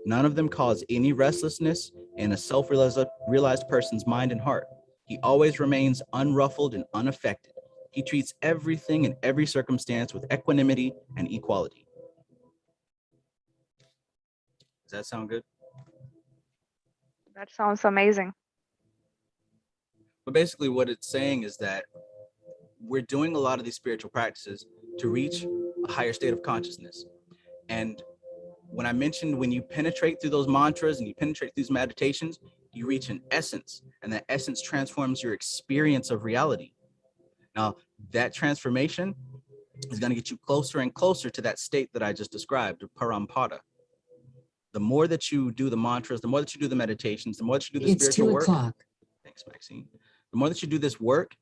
None of them cause any restlessness in a self-realized person's mind and heart. He always remains unruffled and unaffected. He treats everything and every circumstance with equanimity and equality. Does that sound good? That sounds amazing. But basically what it's saying is that we're doing a lot of these spiritual practices to reach a higher state of consciousness. And when I mentioned when you penetrate through those mantras and you penetrate through these meditations, you reach an essence, and that essence transforms your experience of reality. Now, that transformation is going to get you closer and closer to that state that I just described, parampada. The more that you do the mantras, the more that you do the meditations, the more that you do the spiritual work. It's 2 o'clock. Thanks, Maxine. The more that you do this work,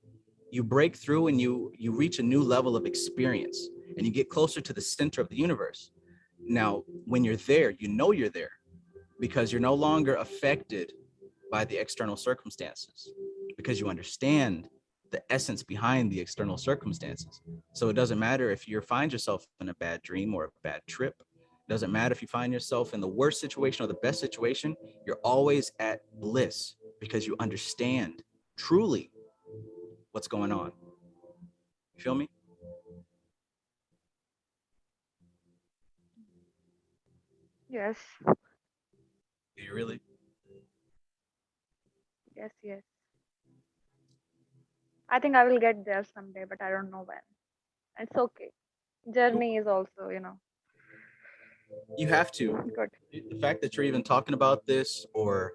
you break through and you reach a new level of experience, and you get closer to the center of the universe. Now, when you're there, you know you're there because you're no longer affected by the external circumstances, because you understand the essence behind the external circumstances. So it doesn't matter if you find yourself in a bad dream or a bad trip. It doesn't matter if you find yourself in the worst situation or the best situation. You're always at bliss because you understand truly what's going on. You feel me? Yes. Do you really? Yes, yes. I think I will get there someday, but I don't know when. It's okay. Journey is also, You have to. good. The fact that you're even talking about this or,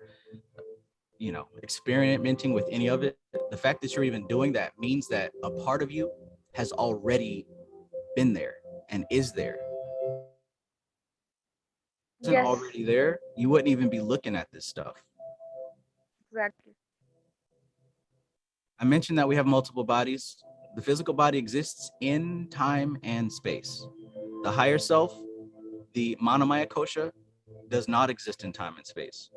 experimenting with any of it, the fact that you're even doing that means that a part of you has already been there and is there. If it wasn't Yes, already there, you wouldn't even be looking at this stuff. exactly. I mentioned that we have multiple bodies. The physical body exists in time and space. The higher self, the manomaya kosha, does not exist in time and space.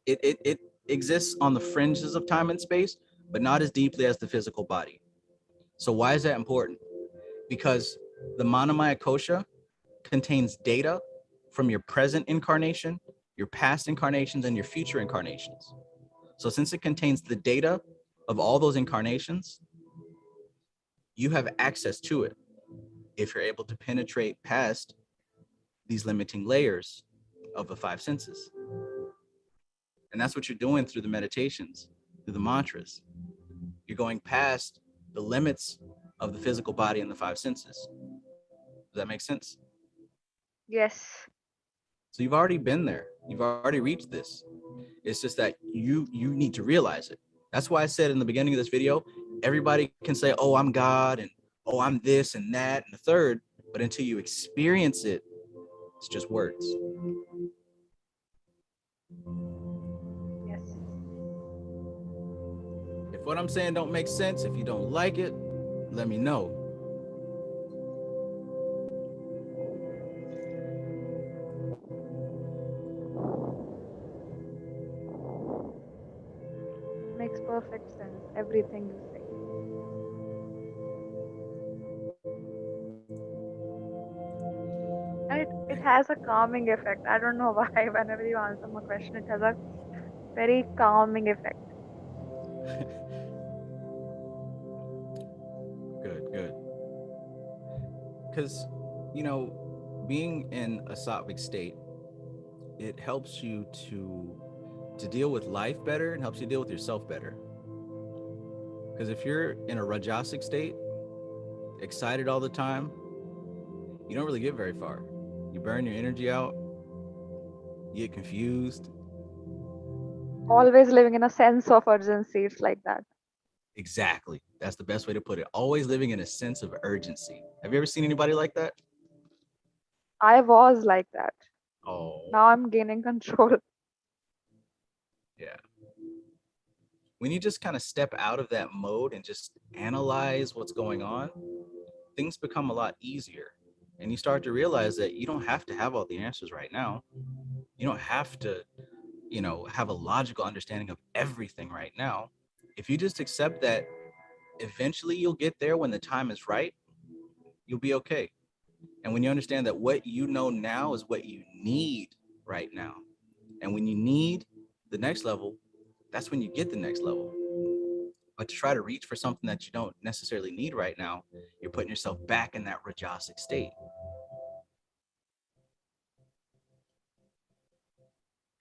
It exists on the fringes of time and space, but not as deeply as the physical body. So why is that important? Because the manomaya kosha contains data from your present incarnation, your past incarnations, and your future incarnations. So since it contains the data of all those incarnations, you have access to it if you're able to penetrate past these limiting layers of the five senses. And that's what you're doing through the meditations, through the mantras. You're going past the limits of the physical body and the five senses. Does that make sense? Yes. So you've already been there. You've already reached this. It's just that you need to realize it. That's why I said in the beginning of this video, everybody can say, oh, I'm God, and oh, I'm this and that and the third, but until you experience it, it's just words. Yes. If what I'm saying don't make sense, if you don't like it, let me know. Makes perfect sense. Everything you say. And it has a calming effect. I don't know why. Whenever you answer my question, it has a very calming effect. Good, good. Because, being in a sattvic state, it helps you to deal with life better and helps you deal with yourself better. Because if you're in a rajasic state, excited all the time, you don't really get very far. You burn your energy out, you get confused. Always living in a sense of urgency. It's like that. Exactly. That's the best way to put it. Always living in a sense of urgency. Have you ever seen anybody like that? I was like that. Oh, Now I'm gaining control. yeah. When you just kind of step out of that mode and just analyze what's going on, things become a lot easier. And you start to realize that you don't have to have all the answers right now. You don't have to, have a logical understanding of everything right now. If you just accept that eventually you'll get there when the time is right, you'll be okay. And when you understand that what you know now is what you need right now, and when you need the next level, that's when you get the next level. But to try to reach for something that you don't necessarily need right now, you're putting yourself back in that rajasic state.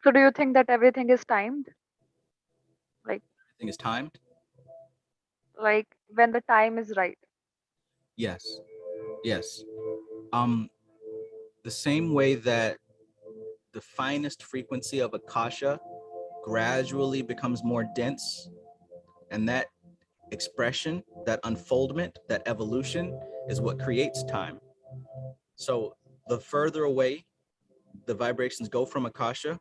So do you think that everything is timed? Like Everything is timed. like when the time is right. Yes, yes. Um, the same way that the finest frequency of akasha gradually becomes more dense, and that expression, that unfoldment, that evolution is what creates time. So the further away the vibrations go from akasha,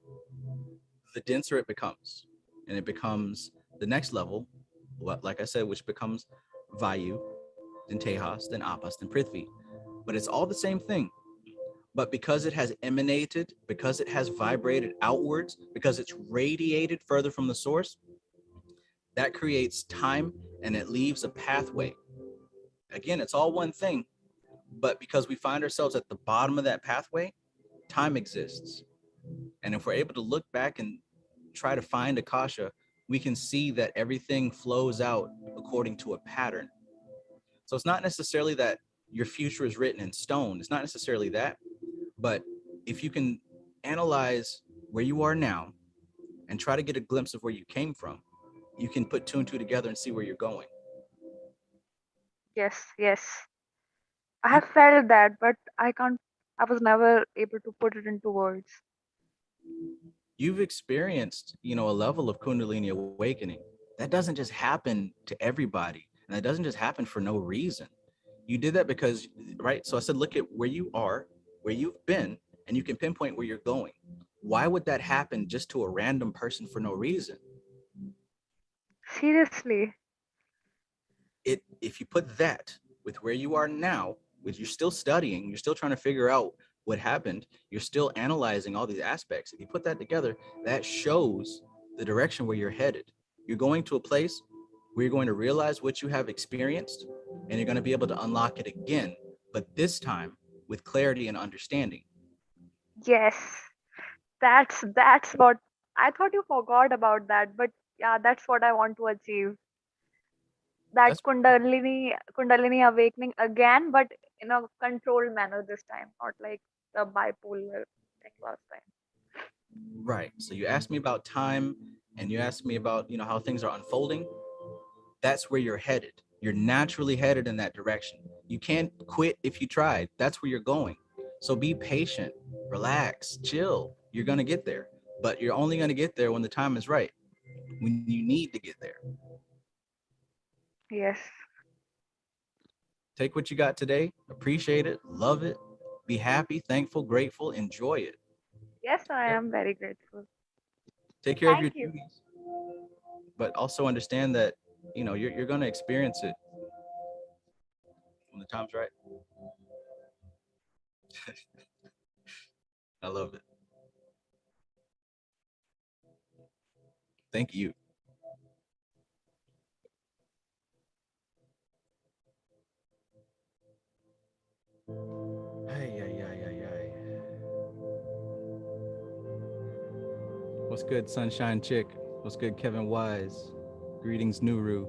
the denser it becomes, and it becomes the next level, what, like I said, which becomes vayu, then tehas, then apas, then prithvi. But it's all the same thing. But because it has emanated, because it has vibrated outwards, because it's radiated further from the source, that creates time and it leaves a pathway. Again, it's all one thing, but because we find ourselves at the bottom of that pathway, time exists. And if we're able to look back and try to find Akasha, we can see that everything flows out according to a pattern. So it's not necessarily that your future is written in stone. It's not necessarily that. But if you can analyze where you are now and try to get a glimpse of where you came from, you can put two and two together and see where you're going. Yes, yes. I have felt that, but I was never able to put it into words. You've experienced, a level of Kundalini awakening. That doesn't just happen to everybody. And that doesn't just happen for no reason. You did that because, right? So I said, look at where you are, where you've been, and you can pinpoint where you're going. Why would that happen just to a random person for no reason? Seriously. If you put that with where you are now, with you're still studying, you're still trying to figure out what happened, you're still analyzing all these aspects. If you put that together, that shows the direction where you're headed. You're going to a place where you're going to realize what you have experienced, and you're going to be able to unlock it again, but this time with clarity and understanding. Yes. That's what I thought you forgot about that, but yeah, that's what I want to achieve. That That's Kundalini awakening again, but in a controlled manner this time, not like the bipolar thing last time. right. So you asked me about time, and you asked me about, how things are unfolding. That's where you're headed. You're naturally headed in that direction. You can't quit if you tried. That's where you're going. So be patient, relax, chill. You're going to get there, but you're only going to get there when the time is right, when you need to get there. Yes. Take what you got today, appreciate it, love it, be happy, thankful, grateful, enjoy it. Yes, I Okay? am very grateful. Take care of your Thank you. duties, but also understand that, you're going to experience it when the time's right. I love it. Thank you. Ay, ay, ay, ay, ay. What's good, Sunshine Chick? What's good, Kevin Wise? Greetings, Nuru.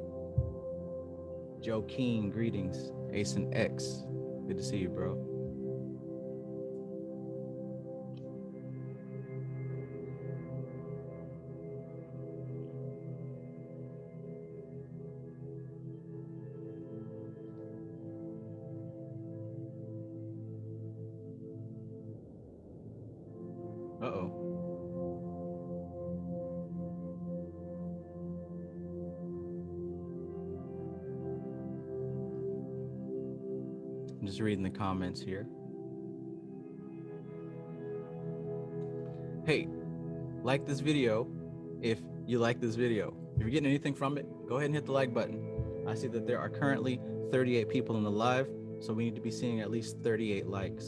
Joe Keen, greetings. Ace and X. Good to see you, bro. Uh-oh. I'm just reading the comments here. Hey, like this video if you like this video. If you're getting anything from it, go ahead and hit the like button. I see that there are currently 38 people in the live, so we need to be seeing at least 38 likes.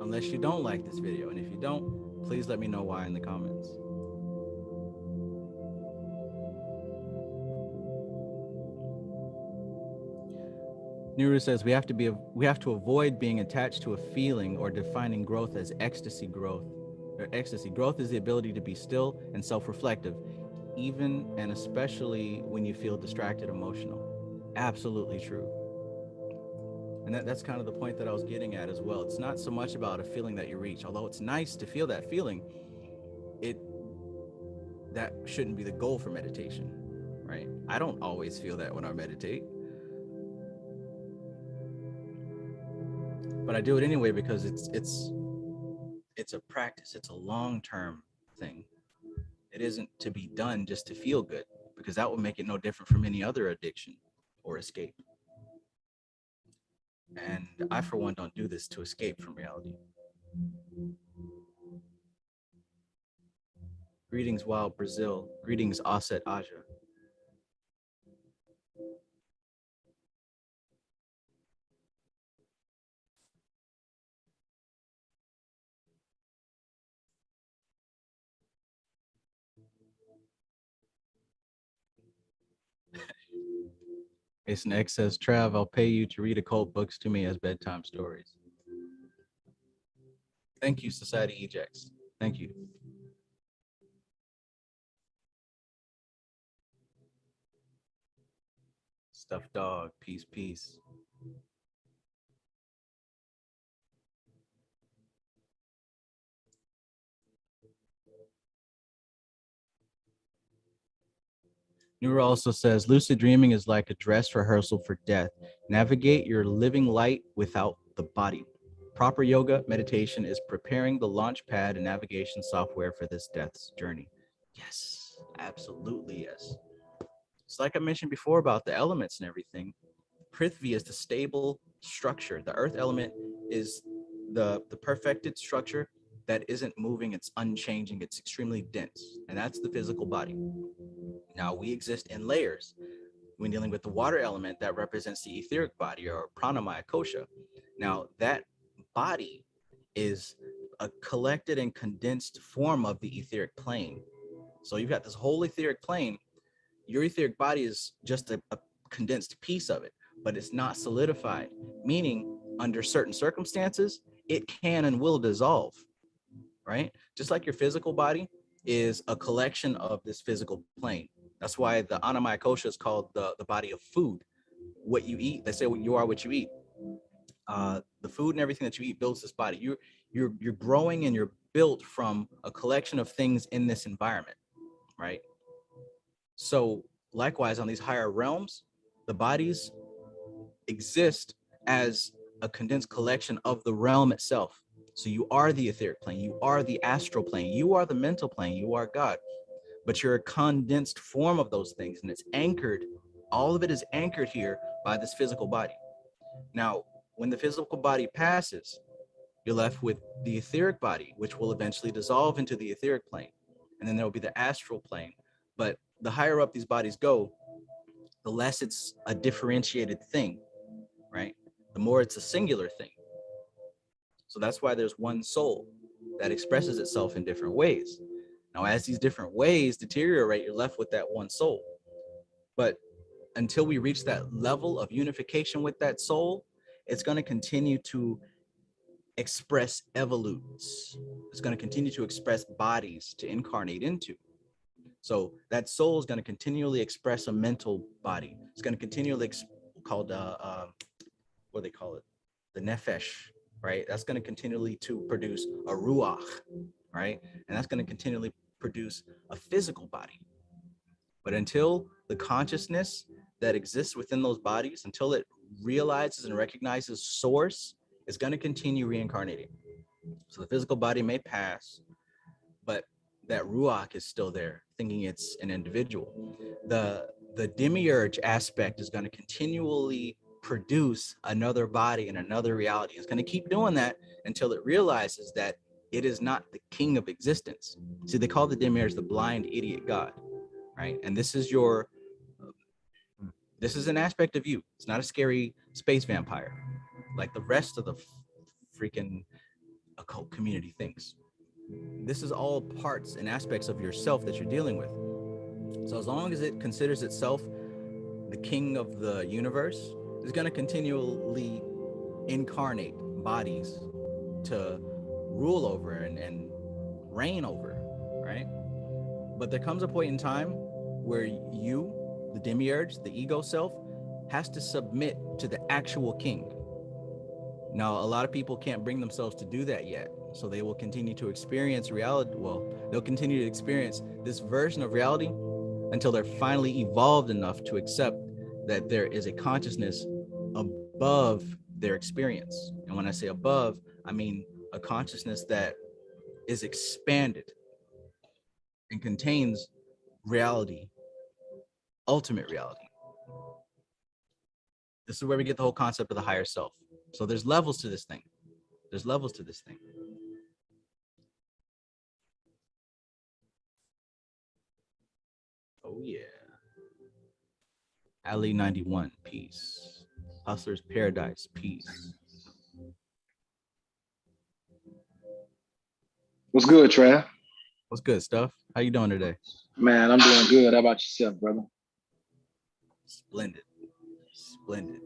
Unless you don't like this video, and if you don't, please let me know why in the comments. Nuru says we have to avoid being attached to a feeling or defining growth as ecstasy growth. Or ecstasy. Growth is the ability to be still and self-reflective, even and especially when you feel distracted, emotional. Absolutely true. And that's kind of the point that I was getting at as well. It's not so much about a feeling that you reach, although it's nice to feel that feeling. That shouldn't be the goal for meditation, right? I don't always feel that when I meditate, but I do it anyway because it's a practice. It's a long-term thing. It isn't to be done just to feel good, because that would make it no different from any other addiction or escape. And I, for one, don't do this to escape from reality. Greetings, Wild Brazil. Greetings, Aset Aja. It's an excess Trav. I'll pay you to read occult books to me as bedtime stories. Thank you, Society Ejects. Thank you. Stuffed dog. Peace, peace. Nura also says, lucid dreaming is like a dress rehearsal for death. Navigate your living light without the body. Proper yoga meditation is preparing the launch pad and navigation software for this death's journey. Yes, absolutely yes. It's like I mentioned before about the elements and everything. Prithvi is the stable structure. The earth element is the perfected structure that isn't moving, it's unchanging, it's extremely dense, and that's the physical body. Now we exist in layers. When dealing with the water element, that represents the etheric body or pranamaya kosha. Now that body is a collected and condensed form of the etheric plane. So you've got this whole etheric plane. Your etheric body is just a condensed piece of it, but it's not solidified, meaning under certain circumstances, it can and will dissolve, right? Just like your physical body is a collection of this physical plane. That's why the Annamaya Kosha is called the body of food. What you eat, they say you are what you eat. The food and everything that you eat builds this body. You're growing and you're built from a collection of things in this environment, right? So likewise, on these higher realms, the bodies exist as a condensed collection of the realm itself. So you are the etheric plane, you are the astral plane, you are the mental plane, you are God, but you're a condensed form of those things, and it's anchored, all of it is anchored here by this physical body. Now, when the physical body passes, you're left with the etheric body, which will eventually dissolve into the etheric plane. And then there will be the astral plane. But the higher up these bodies go, the less it's a differentiated thing, right? The more it's a singular thing. So that's why there's one soul that expresses itself in different ways. Now, as these different ways deteriorate, you're left with that one soul. But until we reach that level of unification with that soul, it's going to continue to express evolutes. It's going to continue to express bodies to incarnate into. So that soul is going to continually express a mental body. It's going to continually called what do they call it? The nefesh, right? That's going to continually to produce a ruach, right? And that's going to continually produce a physical body. But until the consciousness that exists within those bodies, until it realizes and recognizes source, is going to continue reincarnating. So the physical body may pass, but that ruach is still there, thinking it's an individual. The demiurge aspect is going to continually produce another body and another reality. It's going to keep doing that until it realizes that it is not the king of existence. See, they call the demiurge the blind idiot god, right? And this is an aspect of you. It's not a scary space vampire like the rest of the freaking occult community thinks. This is all parts and aspects of yourself that you're dealing with. So as long as it considers itself the king of the universe, it's going to continually incarnate bodies to rule over and reign over, right? But there comes a point in time where you, the demiurge, the ego self, has to submit to the actual king. Now, a lot of people can't bring themselves to do that yet. So they will continue to experience reality. Well, they'll continue to experience this version of reality until they're finally evolved enough to accept that there is a consciousness above their experience. And when I say above, I mean a consciousness that is expanded and contains reality, ultimate reality. This is where we get the whole concept of the higher self. So there's levels to this thing. There's levels to this thing. Oh yeah. Ali 91, peace. Hustler's Paradise, peace. What's good, Trav? What's good, stuff? How you doing today? Man, I'm doing good. How about yourself, brother? Splendid. Splendid.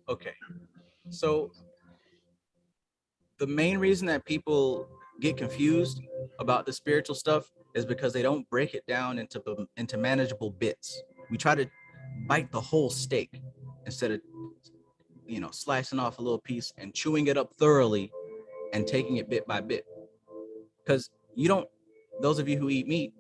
Okay. So the main reason that people get confused about the spiritual stuff is because they don't break it down into manageable bits. We try to bite the whole steak instead of, you know, slicing off a little piece and chewing it up thoroughly and taking it bit by bit. Because you don't, those of you who eat meat,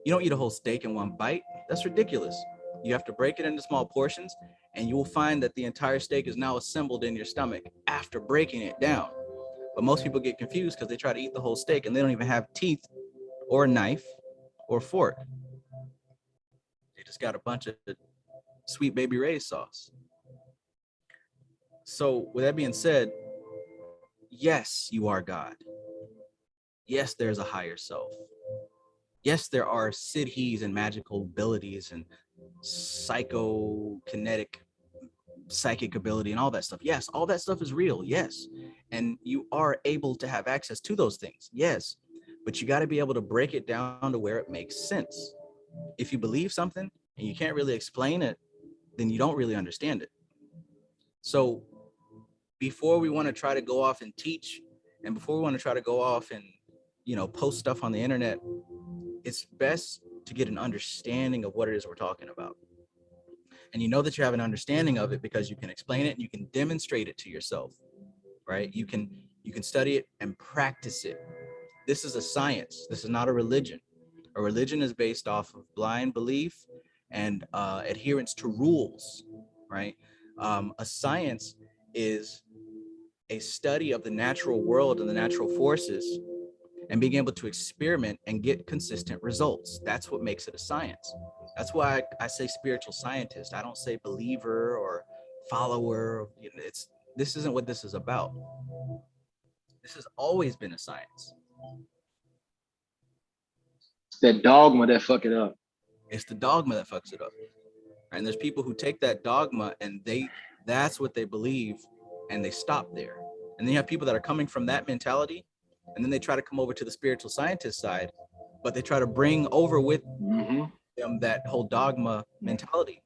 you don't eat a whole steak in one bite. That's ridiculous. You have to break it into small portions, and you will find that the entire steak is now assembled in your stomach after breaking it down. But most people get confused because they try to eat the whole steak and they don't even have teeth or a knife or a fork. They just got a bunch of sweet baby Ray's sauce. So with that being said, yes, you are God. Yes, there's a higher self. Yes, there are siddhis and magical abilities and psychokinetic psychic ability and all that stuff. Yes, all that stuff is real. Yes. And you are able to have access to those things. Yes. But you got to be able to break it down to where it makes sense. If you believe something and you can't really explain it, then you don't really understand it. So before we want to try to go off and teach, and before we want to try to go off and, you know, post stuff on the internet, it's best to get an understanding of what it is we're talking about. And you know that you have an understanding of it because you can explain it and you can demonstrate it to yourself, right? You can study it and practice it. This is a science. This is not a religion. A religion is based off of blind belief and adherence to rules, right? A science is a study of the natural world and the natural forces and being able to experiment and get consistent results. That's what makes it a science. That's why I say spiritual scientist. I don't say believer or follower. This isn't what this is about. This has always been a science. It's that dogma that fuck it up. It's the dogma that fucks it up. And there's people who take that dogma and that's what they believe and they stop there. And then you have people that are coming from that mentality and then they try to come over to the spiritual scientist side, but they try to bring over with them that whole dogma mentality.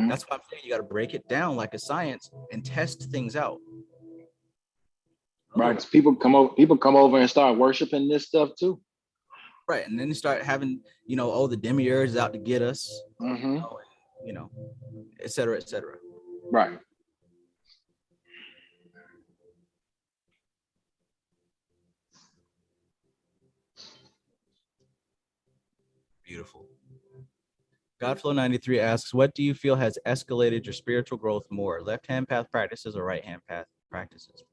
That's why I'm saying you got to break it down like a science and test things out. Right, because people come over and start worshiping this stuff too. Right, and then you start having, you know, oh, the demiurge is out to get us, you know, et cetera, et cetera. Right. Beautiful. Godflow 93 asks, what do you feel has escalated your spiritual growth more, left-hand path practices or right-hand path practices?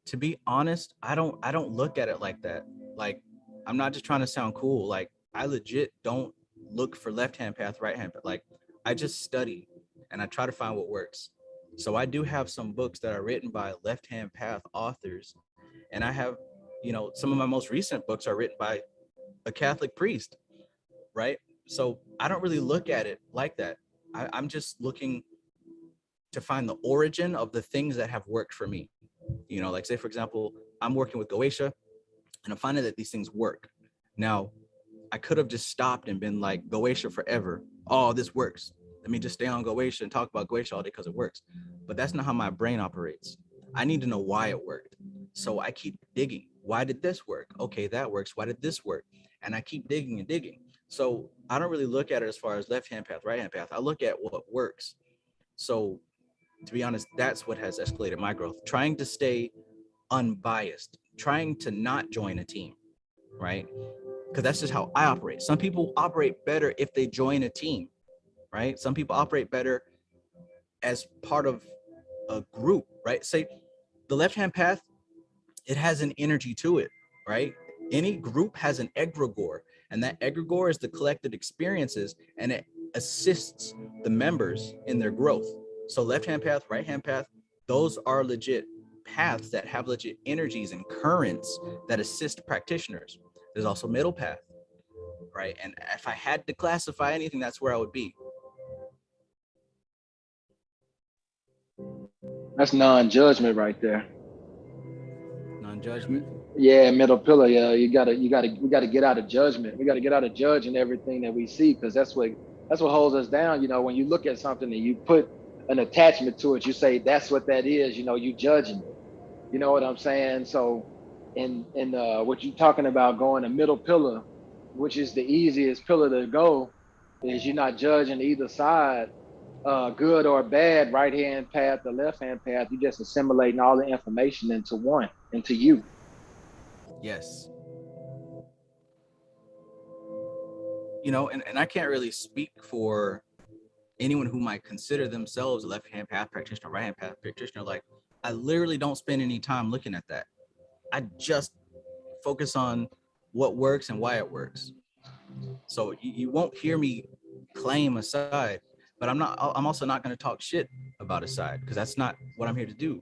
To be honest, I don't look at it like that. Like, I'm not just trying to sound cool. Like, I legit don't look for left-hand path, right-hand path. Like, I just study and I try to find what works. So I do have some books that are written by left-hand path authors, and I have, you know, some of my most recent books are written by a Catholic priest, right? So I don't really look at it like that. I'm just looking to find the origin of the things that have worked for me. You know, like say, for example, I'm working with Goetia and I'm finding that these things work. Now, I could have just stopped and been like, Goetia forever. Oh, this works. Let me just stay on Goetia and talk about Goetia all day because it works. But that's not how my brain operates. I need to know why it worked. So I keep digging. Why did this work? Okay, that works. Why did this work? And I keep digging and digging. So I don't really look at it as far as left-hand path, right-hand path. I look at what works. So to be honest, that's what has escalated my growth. Trying to stay unbiased, trying to not join a team, right? Because that's just how I operate. Some people operate better if they join a team, right? Some people operate better as part of a group, right? Say the left-hand path, it has an energy to it, right? Any group has an egregor, and that egregor is the collected experiences, and it assists the members in their growth. So left-hand path, right-hand path, those are legit paths that have legit energies and currents that assist practitioners. There's also middle path, right? And if I had to classify anything, that's where I would be. That's non-judgment right there. Non-judgment. Yeah, middle pillar. Yeah, we gotta get out of judgment. We gotta get out of judging everything that we see, because that's what holds us down. You know, when you look at something and you put an attachment to it, you say that's what that is. You know, you judging it. You know what I'm saying? So, in what you're talking about, going a middle pillar, which is the easiest pillar to go, is you're not judging either side, good or bad, right hand path, the left hand path. You're just assimilating all the information into one, into you. Yes. You know, and I can't really speak for anyone who might consider themselves a left-hand path practitioner, right-hand path practitioner. Like, I literally don't spend any time looking at that. I just focus on what works and why it works. So you won't hear me claim a side, but I'm also not going to talk shit about a side, because that's not what I'm here to do.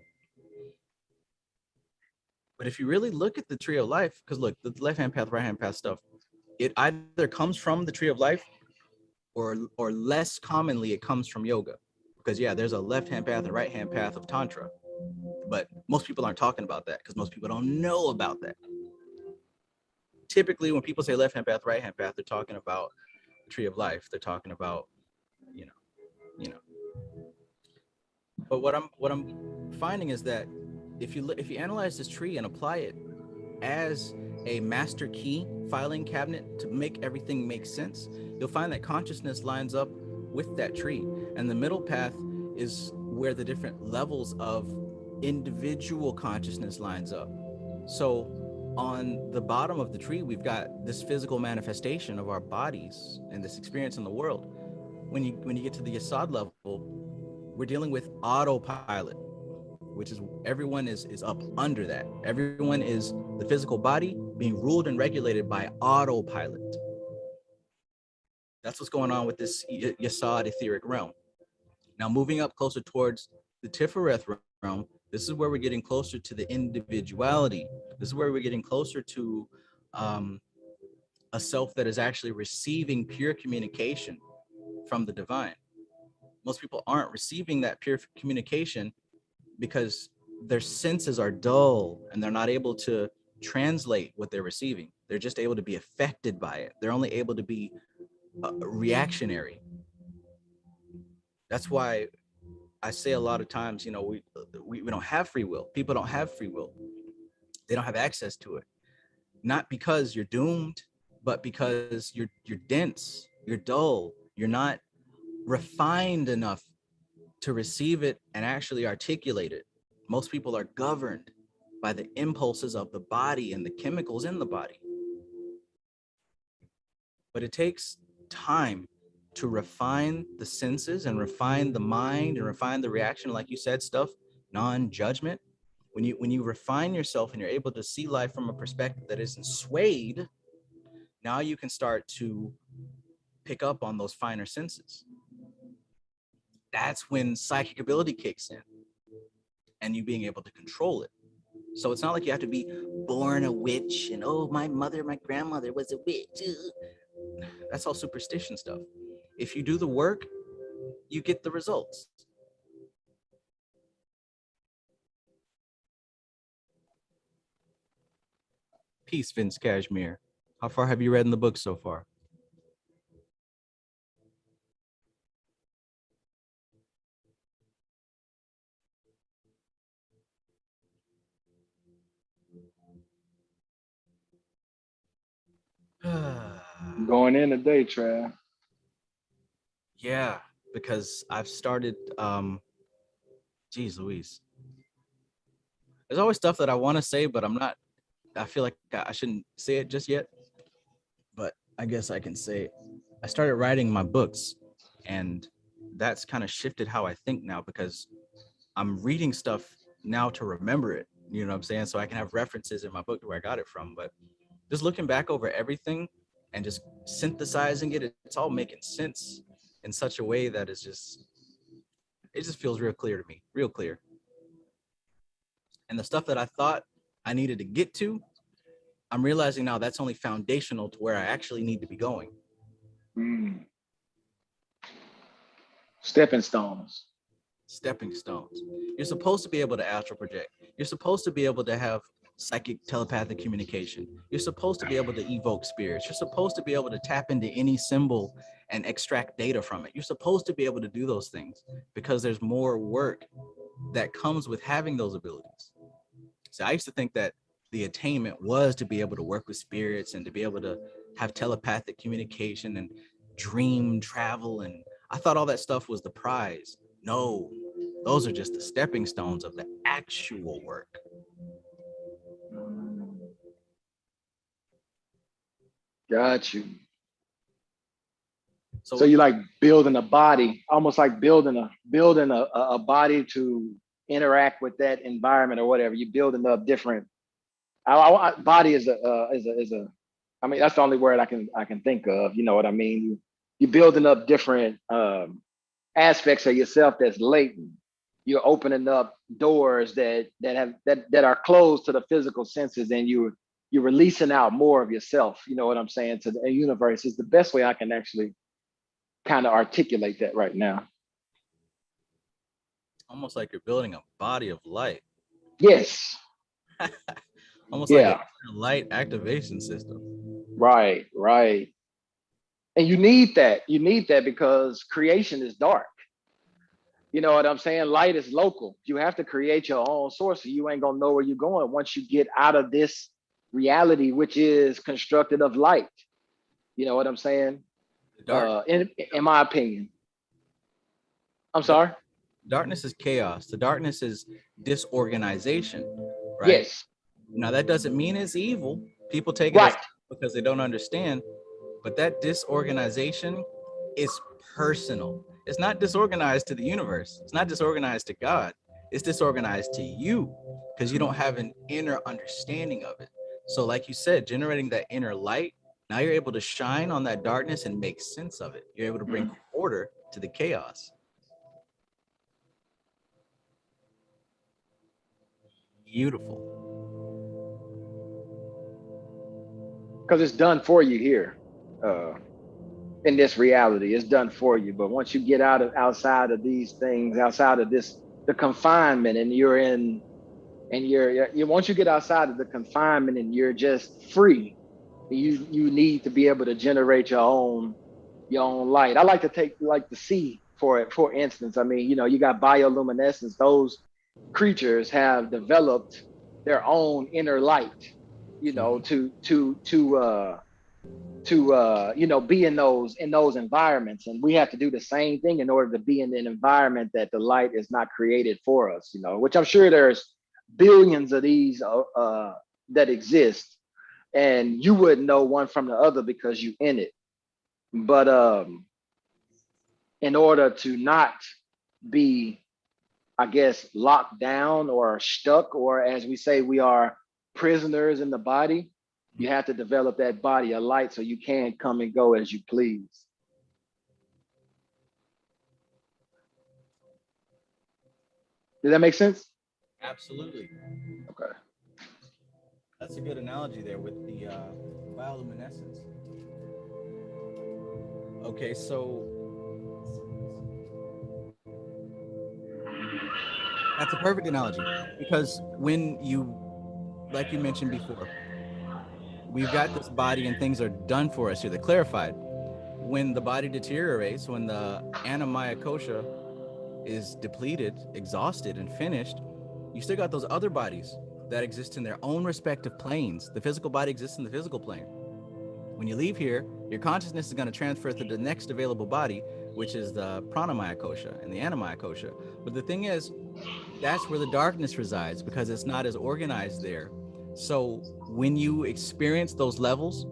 But if you really look at the tree of life, because look, the left-hand path, right-hand path stuff, it either comes from the tree of life, or less commonly it comes from yoga. Because yeah, there's a left-hand path and right-hand path of tantra, but most people aren't talking about that because most people don't know about that. Typically when people say left-hand path, right-hand path, they're talking about the tree of life. They're talking about, you know. But what I'm finding is that if you analyze this tree and apply it as a master key filing cabinet to make everything make sense, you'll find that consciousness lines up with that tree. And the middle path is where the different levels of individual consciousness lines up. So on the bottom of the tree, we've got this physical manifestation of our bodies and this experience in the world. When you get to the Yasod level, we're dealing with autopilot, which is everyone is up under that. Everyone is the physical body being ruled and regulated by autopilot. That's what's going on with this Yasod etheric realm. Now, moving up closer towards the Tifereth realm, this is where we're getting closer to the individuality. This is where we're getting closer to a self that is actually receiving pure communication from the divine. Most people aren't receiving that pure communication because their senses are dull and they're not able to translate what they're receiving. They're just able to be affected by it. They're only able to be reactionary. That's why I say a lot of times, you know, we don't have free will. People don't have free will. They don't have access to it. Not because you're doomed, but because you're dense, you're dull, you're not refined enough to receive it and actually articulate it. Most people are governed by the impulses of the body and the chemicals in the body. But it takes time to refine the senses and refine the mind and refine the reaction, like you said, stuff, non-judgment. When you refine yourself and you're able to see life from a perspective that isn't swayed, now you can start to pick up on those finer senses. That's when psychic ability kicks in and you being able to control it. So it's not like you have to be born a witch and, oh, my grandmother was a witch. That's all superstition stuff. If you do the work, you get the results. Peace, Vince Cashmere. How far have you read in the book so far? Going in today, Trav. Yeah, because I've started, geez Louise. There's always stuff that I want to say, but I feel like I shouldn't say it just yet. But I guess I can say it. I started writing my books, and that's kind of shifted how I think now, because I'm reading stuff now to remember it. You know what I'm saying? So I can have references in my book to where I got it from. But just looking back over everything and just synthesizing it, it's all making sense in such a way that it just feels real clear to me, real clear. And the stuff that I thought I needed to get to, I'm realizing now that's only foundational to where I actually need to be going. Stepping stones. stepping stones. You're supposed to be able to astral project. You're supposed to be able to have psychic telepathic communication. You're supposed to be able to evoke spirits. You're supposed to be able to tap into any symbol and extract data from it. You're supposed to be able to do those things because there's more work that comes with having those abilities. So I used to think that the attainment was to be able to work with spirits and to be able to have telepathic communication and dream travel. And I thought all that stuff was the prize. No, those are just the stepping stones of the actual work. Got you. So So you like building a body, almost like building a body to interact with that environment or whatever. You're building up different. Body is a. I mean, that's the only word I can think of. You know what I mean? You're building up different aspects of yourself that's latent. You're opening up doors that are closed to the physical senses, and you're releasing out more of yourself. You know what I'm saying? To the universe is the best way I can actually kind of articulate that right now. almost like you're building a body of light. Yes. Almost like Yeah. a light activation system. Right. And you need that. You need that because creation is dark. You know what I'm saying? Light is local. You have to create your own source. So you ain't gonna know where you're going once you get out of this reality, which is constructed of light. You know what I'm saying? In my opinion. I'm sorry? Darkness is chaos. The darkness is disorganization, right? Yes. Now that doesn't mean it's evil. People take it as because they don't understand. But that disorganization is personal. It's not disorganized to the universe. It's not disorganized to God. It's disorganized to you because you don't have an inner understanding of it. So like you said, generating that inner light, now you're able to shine on that darkness and make sense of it. You're able to bring order to the chaos. Beautiful. Because it's done for you here. In this reality, it's done for you. But once you get outside of these things, outside of the confinement, and you're once you get outside of the confinement and you're just free, you need to be able to generate your own light. I like to take like the sea for instance. I mean, you got bioluminescence. Those creatures have developed their own inner light, to be in those environments, and we have to do the same thing in order to be in an environment that the light is not created for us, which I'm sure there's billions of these that exist, and you wouldn't know one from the other because you in it. But in order to not be, I guess, locked down or stuck, or as we say, we are prisoners in the body, you have to develop that body of light so you can come and go as you please. Does that make sense? Absolutely. Okay. That's a good analogy there with the bioluminescence. Okay, so that's a perfect analogy because when you, like you mentioned before, we've got this body and things are done for us here. They're clarified. When the body deteriorates, when the anamaya kosha is depleted, exhausted, and finished, you still got those other bodies that exist in their own respective planes. The physical body exists in the physical plane. When you leave here, your consciousness is going to transfer to the next available body, which is the pranamaya kosha and the anamaya kosha. But the thing is, that's where the darkness resides because it's not as organized there. So when you experience those levels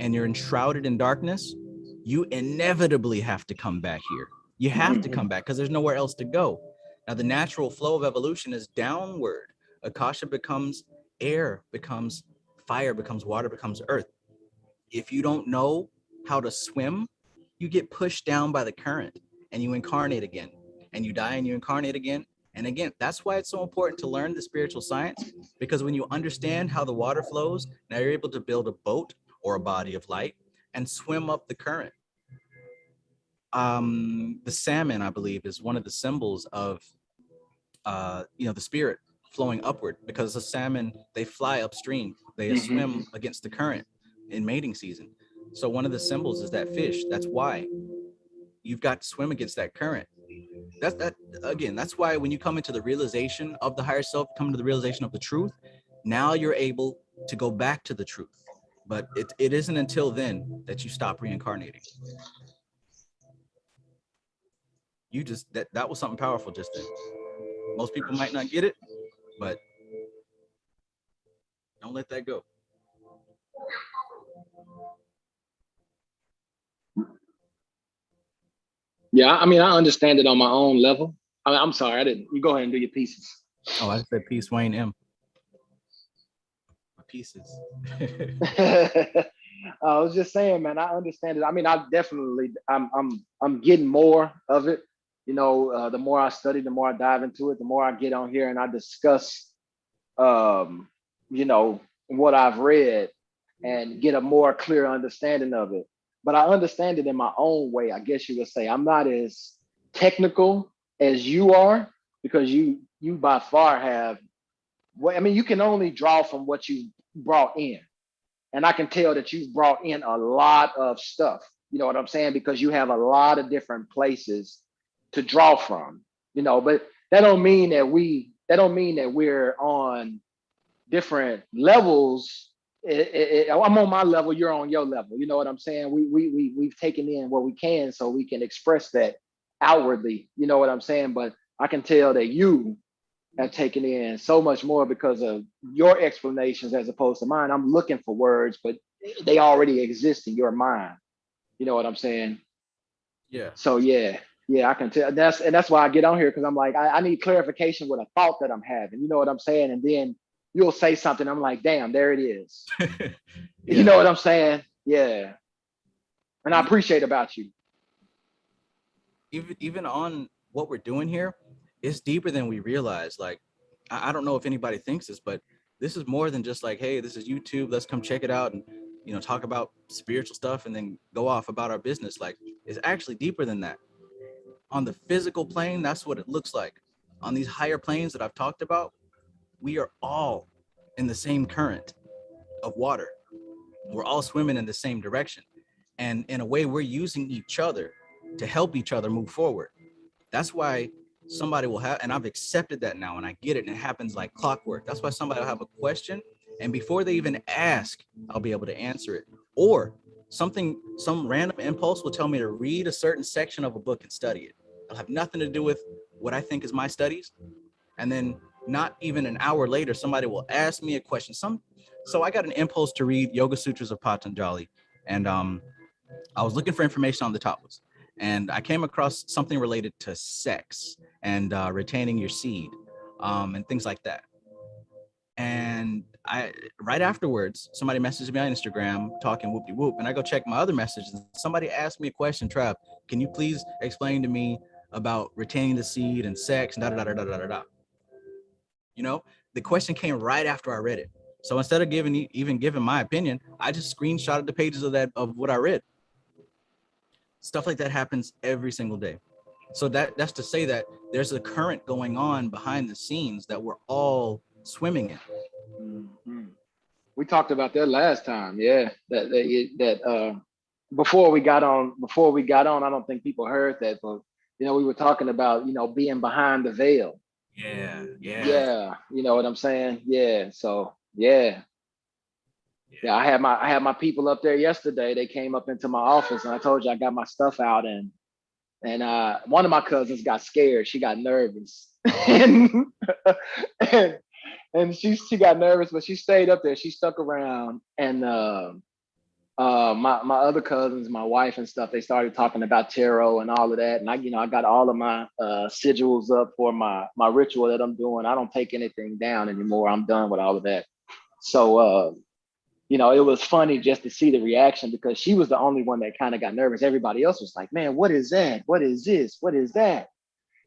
and you're enshrouded in darkness, you inevitably have to come back here. You have to come back because there's nowhere else to go. Now, the natural flow of evolution is downward. Akasha becomes air, becomes fire, becomes water, becomes earth. If you don't know how to swim, you get pushed down by the current and you incarnate again, and you die and you incarnate again. And again, that's why it's so important to learn the spiritual science, because when you understand how the water flows, now you're able to build a boat or a body of light and swim up the current. The salmon, I believe, is one of the symbols of the spirit flowing upward, because the salmon, they fly upstream, they swim against the current in mating season. So one of the symbols is that fish. That's why you've got to swim against that current. That's why when you come into the realization of the higher self, come to the realization of the truth, now you're able to go back to the truth. But it isn't until then that you stop reincarnating. You just that was something powerful just then. Most people might not get it, but don't let that go. Yeah, I mean, I understand it on my own level. I'm sorry, I didn't. You go ahead and do your pieces. Oh, I said peace, Wayne M. My pieces. I was just saying, man, I understand it. I mean, I'm getting more of it. You know, the more I study, the more I dive into it, the more I get on here and I discuss, you know, what I've read and get a more clear understanding of it. But I understand it in my own way, I guess you would say. I'm not as technical as you are, because you by far have, well, I mean, you can only draw from what you brought in. And I can tell that you've brought in a lot of stuff. You know what I'm saying? Because you have a lot of different places to draw from, you know, but that don't mean that we're on different levels. I'm on my level, you're on your level. You know what I'm saying? We've taken in what we can so we can express that outwardly. You know what I'm saying? But I can tell that you have taken in so much more because of your explanations as opposed to mine. I'm looking for words, but they already exist in your mind. You know what I'm saying? Yeah. So yeah, I can tell. That's why I get on here, because I'm like, I need clarification with a thought that I'm having. You know what I'm saying? And then you'll say something. I'm like, damn, there it is. Yeah. You know what I'm saying? Yeah. And I appreciate about you. Even on what we're doing here, it's deeper than we realize. Like, I don't know if anybody thinks this, but this is more than just like, hey, this is YouTube, let's come check it out and talk about spiritual stuff and then go off about our business. Like, it's actually deeper than that. On the physical plane, that's what it looks like. On these higher planes that I've talked about, we are all in the same current of water. We're all swimming in the same direction. And in a way, we're using each other to help each other move forward. That's why somebody will have, and I've accepted that now, and I get it, and it happens like clockwork. That's why somebody will have a question, and before they even ask, I'll be able to answer it. Or some random impulse will tell me to read a certain section of a book and study it. It'll have nothing to do with what I think is my studies. And then not even an hour later, somebody will ask me a question. So I got an impulse to read Yoga Sutras of Patanjali, and I was looking for information on the tapas, and I came across something related to sex and retaining your seed, and things like that. And right afterwards, somebody messaged me on Instagram talking whoop de whoop, and I go check my other messages. Somebody asked me a question, Trav, can you please explain to me about retaining the seed and sex and da da da da da da da. The question came right after I read it. So instead of giving my opinion, I just screenshotted the pages of what I read. Stuff like that happens every single day. So that's to say that there's a current going on behind the scenes that we're all swimming in. Mm-hmm. We talked about that last time. Yeah, that before we got on, I don't think people heard that, but we were talking about being behind the veil. Yeah. You know what I'm saying? Yeah. So yeah. I had my people up there yesterday. They came up into my office, and I told you I got my stuff out, and one of my cousins got scared. She got nervous, and she got nervous, but she stayed up there. She stuck around, and my other cousins, my wife and stuff, they started talking about tarot and all of that. And I got all of my sigils up for my ritual that I'm doing. I don't take anything down anymore. I'm done with all of that. So it was funny just to see the reaction, because she was the only one that kind of got nervous. Everybody else was like, man, what is that? What is this? What is that?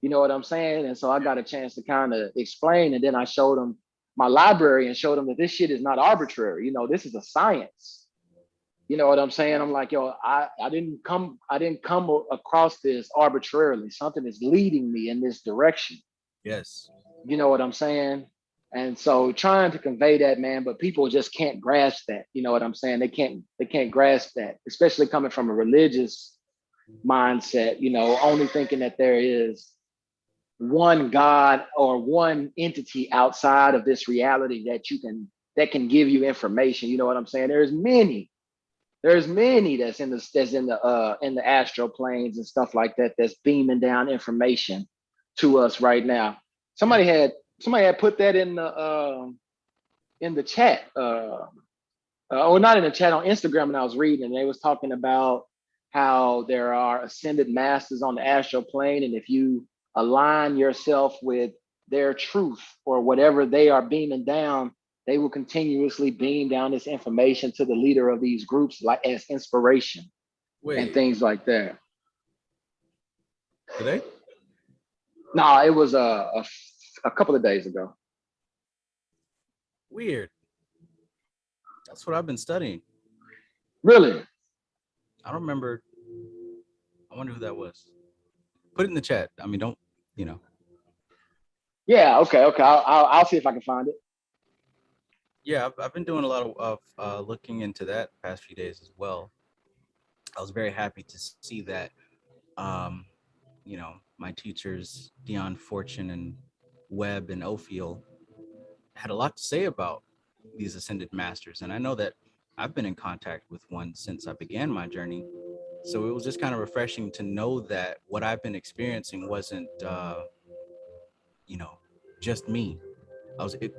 You know what I'm saying? And so I got a chance to kind of explain. And then I showed them my library and showed them that this shit is not arbitrary. This is a science. You know what I'm saying? I'm like, yo, I didn't come across this arbitrarily. Something is leading me in this direction. Yes. You know what I'm saying? And so trying to convey that, man, but people just can't grasp that. You know what I'm saying? They can't grasp that, especially coming from a religious mindset, you know, only thinking that there is one God or one entity outside of this reality that can give you information. You know what I'm saying? There's many that's in the astral planes and stuff like that that's beaming down information to us right now. Somebody had put that in the chat, or not in the chat, on Instagram, and I was reading, and they was talking about how there are ascended masters on the astral plane, and if you align yourself with their truth or whatever they are beaming down, they will continuously beam down this information to the leader of these groups, like as inspiration. And things like that. Today? No, it was a couple of days ago. Weird. That's what I've been studying. Really? I don't remember. I wonder who that was. Put it in the chat. I mean, don't, you know. Yeah, okay. I'll see if I can find it. Yeah, I've been doing a lot of looking into that past few days as well. I was very happy to see that, you know, my teachers, Dion Fortune and Webb and Ophiel, had a lot to say about these ascended masters. And I know that I've been in contact with one since I began my journey. So it was just kind of refreshing to know that what I've been experiencing wasn't, you know, just me.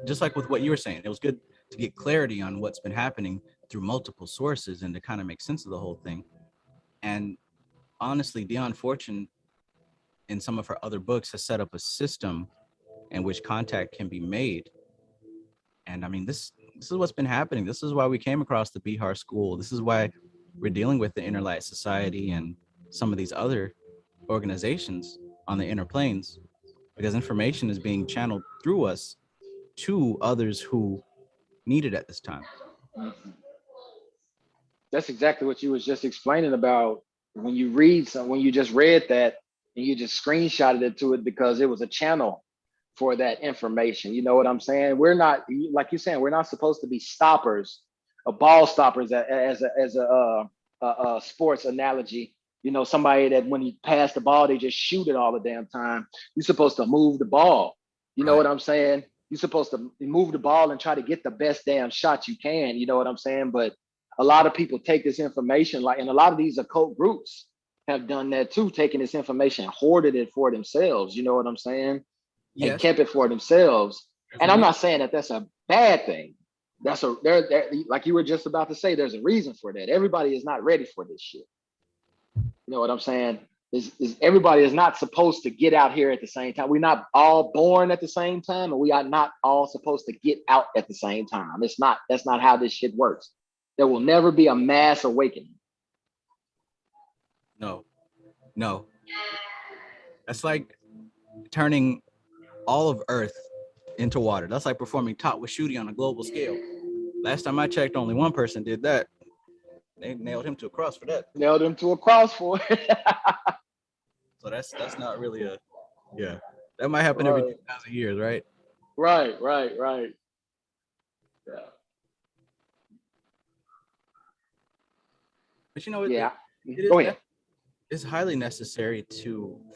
Just like with what you were saying, it was good to get clarity on what's been happening through multiple sources and to kind of make sense of the whole thing. And honestly, Dion Fortune, in some of her other books, has set up a system in which contact can be made. And I mean, this is what's been happening. This is why we came across the Bihar school. This is why we're dealing with the Inner Light Society and some of these other organizations on the inner planes, because information is being channeled through us to others who need it at this time. That's exactly what you was just explaining about when you just read that and you just screenshotted it to it, because it was a channel for that information. You know what I'm saying? We're not, like you're saying, we're not supposed to be stoppers, ball stoppers, as a sports analogy. You know, somebody that when you pass the ball, they just shoot it all the damn time. You're supposed to move the ball. You know what I'm saying? You're supposed to move the ball and try to get the best damn shot you can. You know what I'm saying? But a lot of people take this information, and a lot of these occult groups have done that too, taking this information, hoarded it for themselves. You know what I'm saying? Yes. And kept it for themselves. And I'm not saying that that's a bad thing. There, like you were just about to say, there's a reason for that. Everybody is not ready for this shit. You know what I'm saying? Everybody is not supposed to get out here at the same time. We're not all born at the same time, and we are not all supposed to get out at the same time. That's not how this shit works. There will never be a mass awakening. No. That's like turning all of Earth into water. That's like performing Tatwa Shuddhi on a global scale. Last time I checked, only one person did that. They nailed him to a cross for that. Nailed him to a cross for it. So that's not really that might happen every 2,000 years, right? Right. Yeah. But you know, it's highly necessary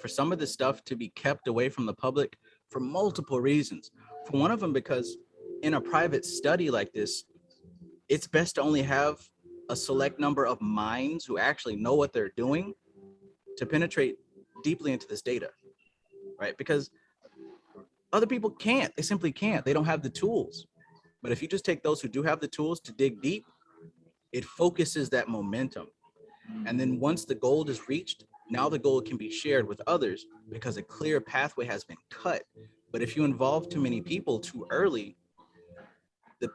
for some of this stuff to be kept away from the public for multiple reasons. For one of them, because in a private study like this, it's best to only have a select number of minds who actually know what they're doing to penetrate deeply into this data, right? Because other people can't. They simply can't. They don't have the tools. But if you just take those who do have the tools to dig deep, it focuses that momentum. And then once the goal is reached, now the goal can be shared with others because a clear pathway has been cut. But if you involve too many people too early, the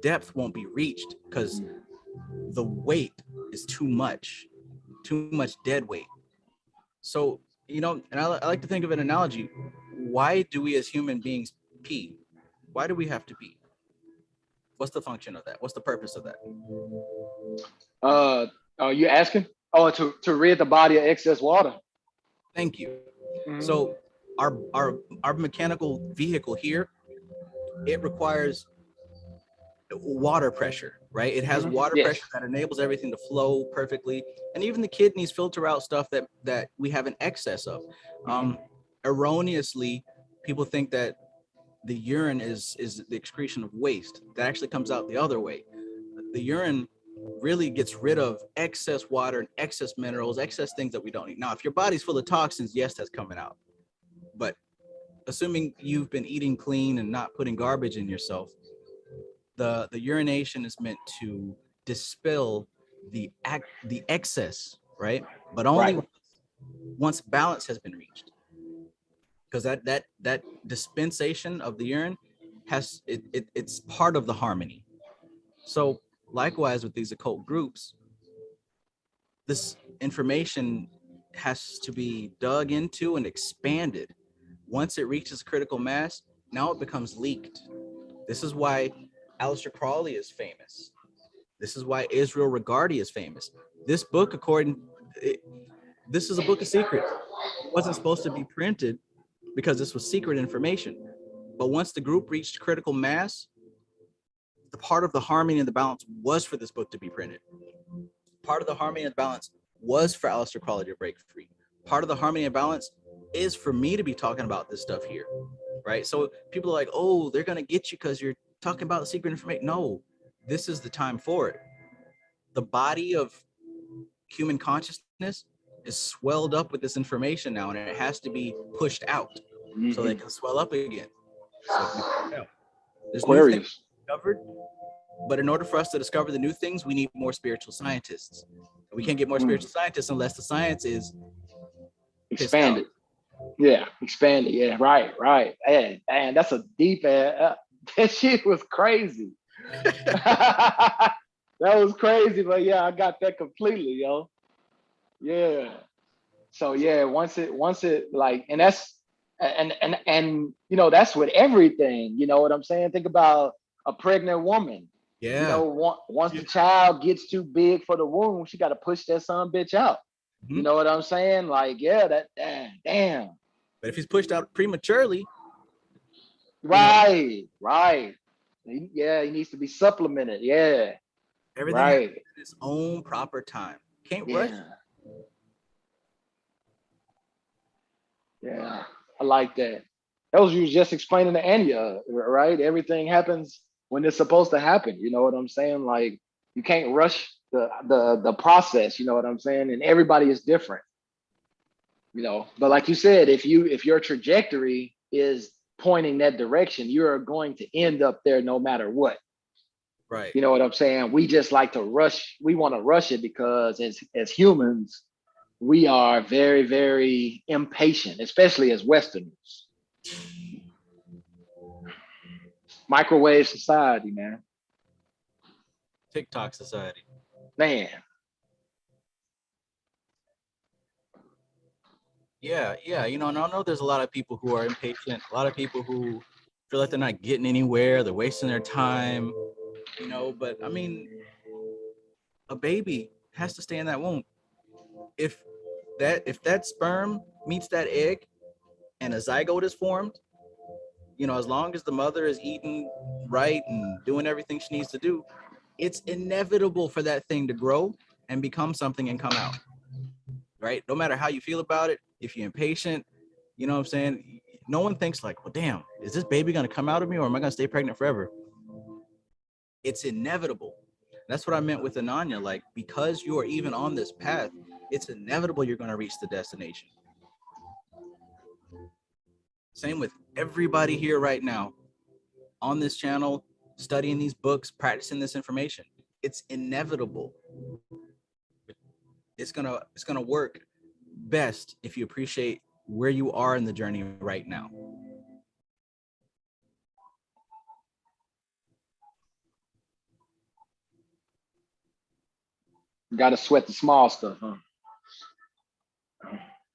depth won't be reached because the weight is too much dead weight. So, you know, and I like to think of an analogy. Why do we as human beings pee? Why do we have to pee? What's the function of that? What's the purpose of that? Are you asking? Oh, to rid the body of excess water. Thank you. Mhm. So our mechanical vehicle here, it requires water pressure, right? It has water Yes. pressure that enables everything to flow perfectly, and even the kidneys filter out stuff that we have an excess of. Erroneously, people think that the urine is the excretion of waste. That actually comes out the other way. The urine really gets rid of excess water and excess minerals, excess things that we don't need. Now, if your body's full of toxins, yes, that's coming out. But assuming you've been eating clean and not putting garbage in yourself, the urination is meant to dispel the excess, right? But only once balance has been reached, because that dispensation of the urine it's part of the harmony. So likewise with these occult groups, this information has to be dug into and expanded. Once it reaches critical mass, now it becomes leaked. This is why Aleister Crowley is famous. This is why Israel Regardie is famous. This book, this is a book of secrets. It wasn't supposed to be printed because this was secret information. But once the group reached critical mass, the part of the harmony and the balance was for this book to be printed. Part of the harmony and balance was for Aleister Crowley to break free. Part of the harmony and balance is for me to be talking about this stuff here, right? So people are like, oh, they're going to get you because you're talking about the secret information. No, this is the time for it. The body of human consciousness is swelled up with this information now, and it has to be pushed out so they can swell up again. So there's new things discovered, but in order for us to discover the new things, we need more spiritual scientists. We can't get more spiritual scientists unless the science is expanded. Yeah, expanded. Yeah, right. And that's a deep that shit was crazy. That was crazy, but yeah, I got that completely, yo. Yeah. So yeah, once it like, and that's and you know, that's with everything. You know what I'm saying? Think about a pregnant woman. Yeah. You know, once the child gets too big for the womb, she got to push that son bitch out. You know what I'm saying? Like, yeah, that damn. But if he's pushed out prematurely, right. Yeah, he needs to be supplemented. Yeah. Everything happens in its own proper time. Can't rush. Yeah, I like that. That was you just explaining to Anya, right? Everything happens when it's supposed to happen. You know what I'm saying? Like you can't rush the process. You know what I'm saying? And everybody is different. You know, but like you said, if your trajectory is pointing that direction, you're going to end up there no matter what. Right. You know what I'm saying? We just like to rush. We want to rush it because as humans, we are very, very impatient, especially as Westerners. Microwave society, man. TikTok society. Man. Yeah. You know, and I know there's a lot of people who are impatient, a lot of people who feel like they're not getting anywhere, they're wasting their time, you know, but I mean, a baby has to stay in that womb. If that sperm meets that egg and a zygote is formed, you know, as long as the mother is eating right and doing everything she needs to do, it's inevitable for that thing to grow and become something and come out. Right? No matter how you feel about it, if you're impatient, you know what I'm saying? No one thinks like, well, damn, is this baby going to come out of me or am I going to stay pregnant forever? It's inevitable. That's what I meant with Ananya. Like, because you are even on this path, it's inevitable you're going to reach the destination. Same with everybody here right now on this channel, studying these books, practicing this information. It's inevitable. It's gonna work best if you appreciate where you are in the journey right now. Gotta sweat the small stuff, huh?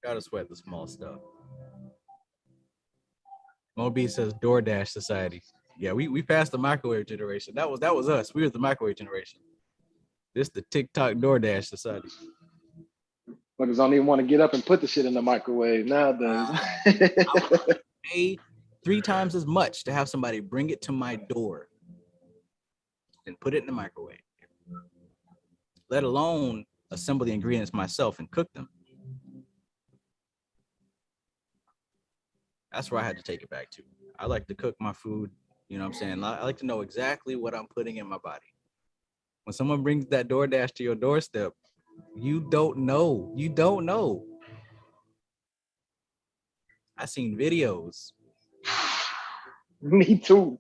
Gotta sweat the small stuff. Moby says DoorDash society. Yeah, we passed the microwave generation. That was us. We were the microwave generation. This the TikTok DoorDash society. Motherfuckers don't even want to get up and put the shit in the microwave nowadays. Pay 3 times as much to have somebody bring it to my door and put it in the microwave, let alone assemble the ingredients myself and cook them. That's where I had to take it back to. I like to cook my food. You know what I'm saying? I like to know exactly what I'm putting in my body. When someone brings that DoorDash to your doorstep, you don't know. You don't know. I seen videos. Me too.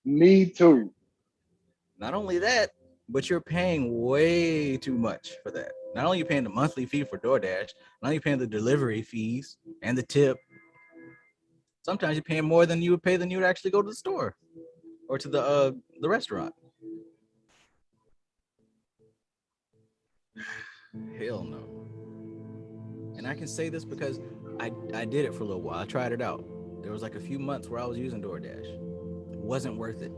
Me too. Not only that, but you're paying way too much for that. Not only are you paying the monthly fee for DoorDash, not only are you paying the delivery fees and the tip, sometimes you're paying more than you would pay than you would actually go to the store or to the restaurant. Hell no. And I can say this because I did it for a little while. I tried it out. There was like a few months where I was using DoorDash. It wasn't worth it.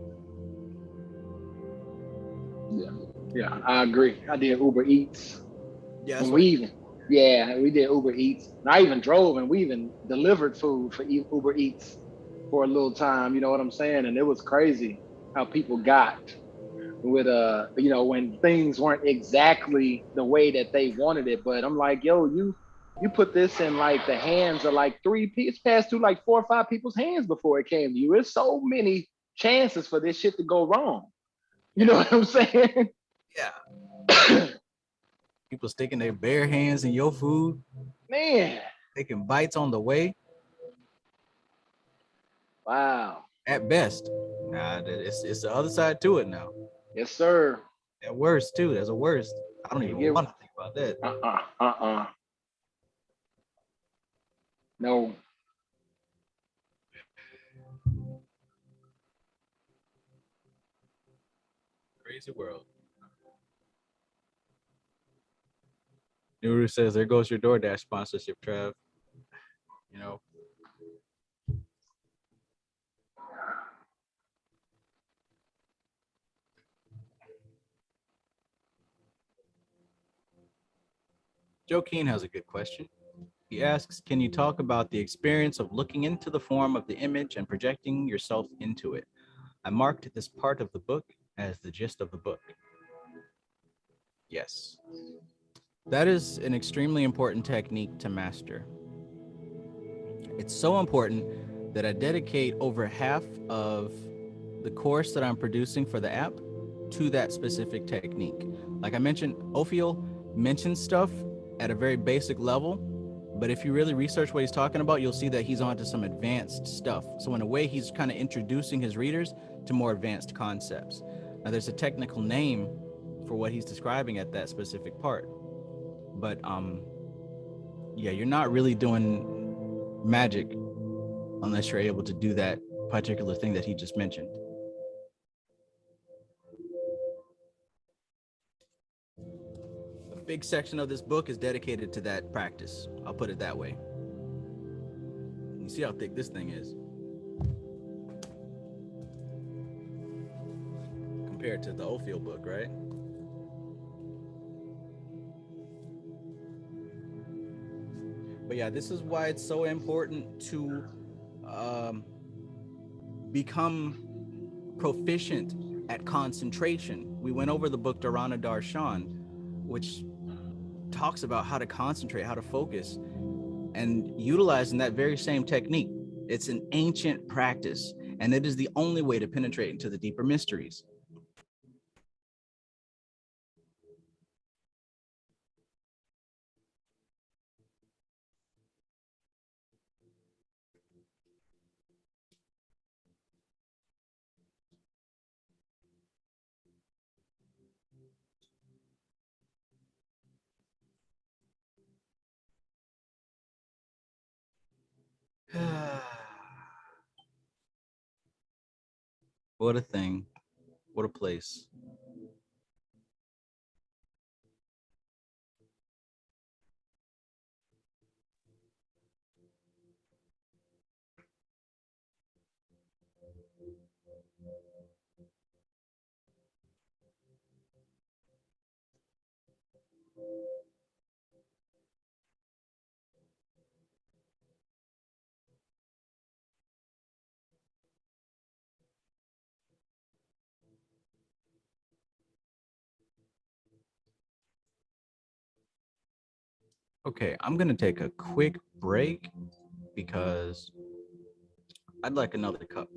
Yeah, I agree. I did Uber Eats. Yeah, And we did Uber Eats. And I even drove and we even delivered food for Uber Eats for a little time. You know what I'm saying? And it was crazy how people got with when things weren't exactly the way that they wanted it. But I'm like, yo, you put this in like the hands of like 3 people. It's passed through like 4 or 5 people's hands before it came to you. There's so many chances for this shit to go wrong. You know what I'm saying? Yeah. People sticking their bare hands in your food. Man. Taking bites on the way. Wow. At best. Nah, it's the other side to it now. Yes, sir. At worst, too. There's a worst. I don't even want to think about that. No. Crazy world. Nuru says, there goes your DoorDash sponsorship, Trav. You know. Joe Keen has a good question. He asks, can you talk about the experience of looking into the form of the image and projecting yourself into it? I marked this part of the book as the gist of the book. Yes. That is an extremely important technique to master. It's so important that I dedicate over half of the course that I'm producing for the app to that specific technique. Like I mentioned, Ophiel mentions stuff at a very basic level, but if you really research what he's talking about, you'll see that he's onto some advanced stuff. So in a way, he's kind of introducing his readers to more advanced concepts. Now, there's a technical name for what he's describing at that specific part, but yeah, you're not really doing magic unless you're able to do that particular thing that he just mentioned. A big section of this book is dedicated to that practice. I'll put it that way. You see how thick this thing is compared to the Ophiel book, right? But yeah, this is why it's so important to become proficient at concentration. We went over the book Dharana Darshan, which talks about how to concentrate, how to focus, and utilizing that very same technique. It's an ancient practice, and it is the only way to penetrate into the deeper mysteries. What a thing. What a place. Okay, I'm gonna take a quick break because I'd like another cup.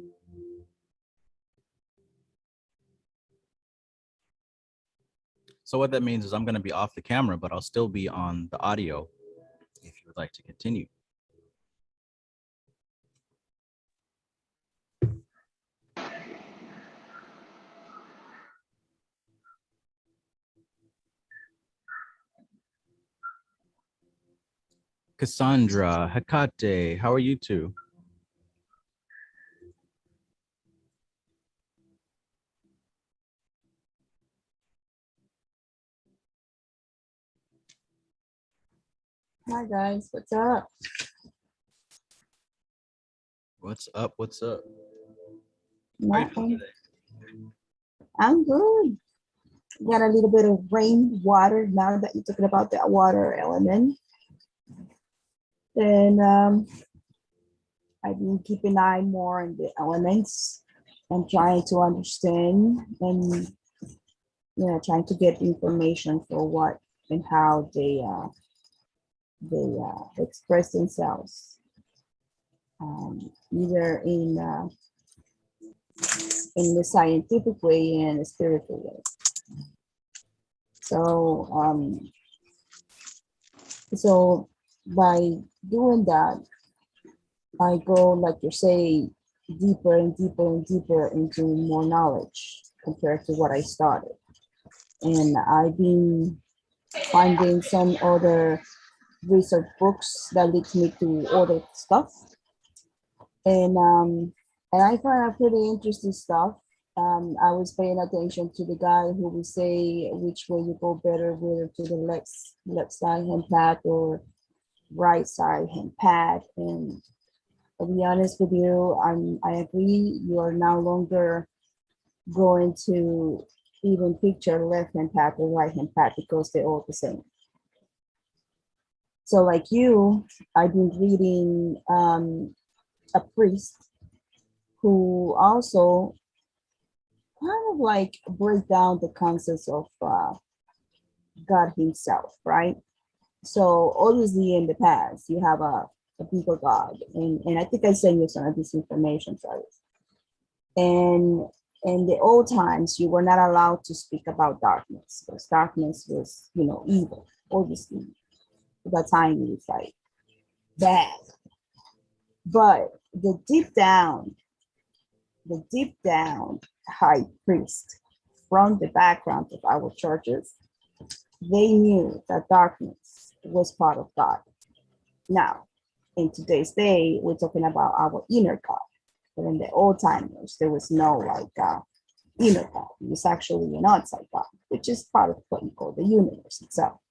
So what that means is I'm gonna be off the camera, but I'll still be on the audio if you would like to continue. Cassandra, Hekate, how are you two? Hi guys, what's up? What's up? What's up? How are you feeling Nothing. today? I'm good. Got a little bit of rain water now that you're talking about that water element. And I've been keeping an eye more on the elements and trying to understand and trying to get information for what and how they express themselves, either in the scientific way and the spiritual way. So by doing that, I go, like you say, deeper and deeper and deeper into more knowledge compared to what I started. And I've been finding some other research books that leads me to other stuff. And I find pretty interesting stuff. I was paying attention to the guy who would say which way you go better, whether to the left side hand path or right side hand path. And to be honest with you, I agree. You are no longer going to even picture left hand path or right hand path because they're all the same. So like you, I've been reading a priest who also kind of like break down the concepts of God himself, right? So obviously in the past, you have a bigger God. And I think I sent you some of this information, sorry. And in the old times, you were not allowed to speak about darkness because darkness was, evil, obviously. At that time, it was like bad. But the deep down high priest from the background of our churches, they knew that darkness was part of God. Now, in today's day, we're talking about our inner God. But in the old timers, there was no inner God. It was actually an outside God, which is part of what we call the universe itself.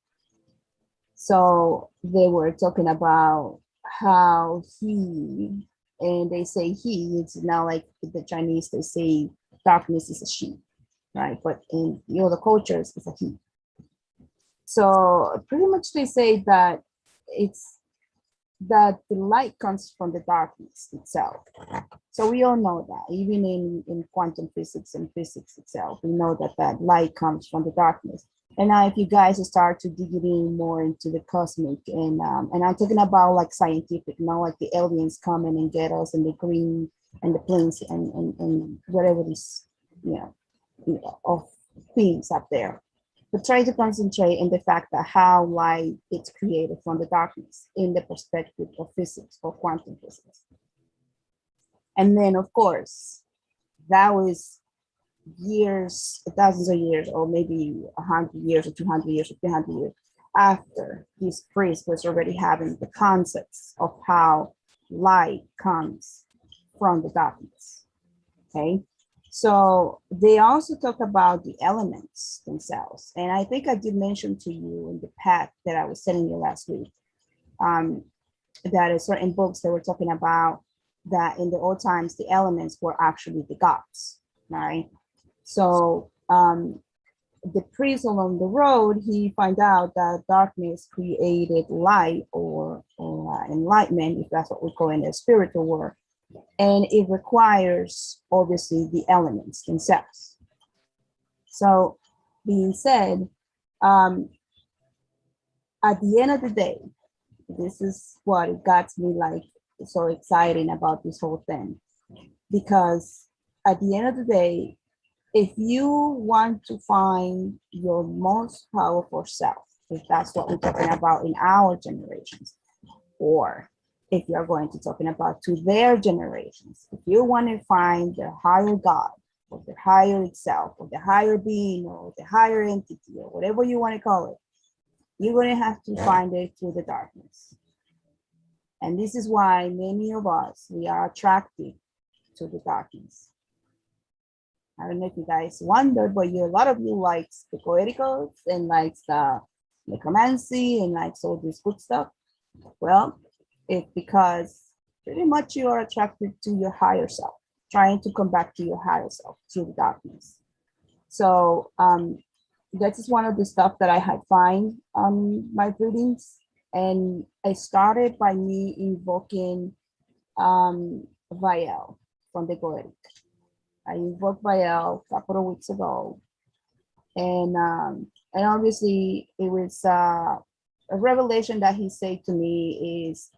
So they were talking about how he, and they say he, it's now like the Chinese, they say darkness is a she, right? But in the other cultures, it's a he. So pretty much they say that that the light comes from the darkness itself. So we all know that, even in quantum physics and physics itself, we know that light comes from the darkness. And now if you guys start to dig in more into the cosmic, and I'm talking about like scientific, not like the aliens coming and get us and the green and the planes and whatever this, of things up there. But try to concentrate in the fact that how light is created from the darkness in the perspective of physics or quantum physics. And then, of course, that was years, thousands of years, or maybe 100 years or 200 years or 300 years after this priest was already having the concepts of how light comes from the darkness. Okay. So they also talk about the elements themselves. And I think I did mention to you in the path that I was telling you last week, that in certain books they were talking about that in the old times, the elements were actually the gods, right? So the priest along the road, he find out that darkness created light or enlightenment, if that's what we call in the spiritual world. And it requires, obviously, the elements themselves. So being said, at the end of the day, this is what it got me like so exciting about this whole thing. Because at the end of the day, if you want to find your most powerful self, if that's what we're talking about in our generations, or if you're going to talking about to their generations, if you want to find the higher God, or the higher itself, or the higher being, or the higher entity, or whatever you want to call it, you're going to have to find it through the darkness. And this is why many of us, we are attracted to the darkness. I don't know if you guys wonder, but a lot of you likes the poeticals and likes the necromancy and likes all this good stuff. Well, it's because pretty much you are attracted to your higher self, trying to come back to your higher self through the darkness. So that is one of the stuff that I had find on my readings. And I started by me invoking Vael from the Goetic. I invoked Vael a couple of weeks ago. And obviously it was a revelation that he said to me is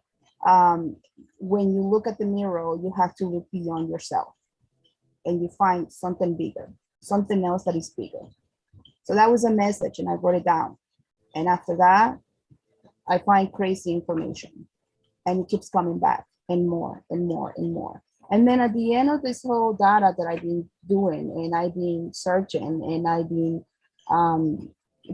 when you look at the mirror, you have to look beyond yourself and you find something bigger, something else that is bigger. So that was a message and I wrote it down. And after that, I find crazy information and it keeps coming back and more and more and more. And then at the end of this whole data that I've been doing and I've been searching and I've been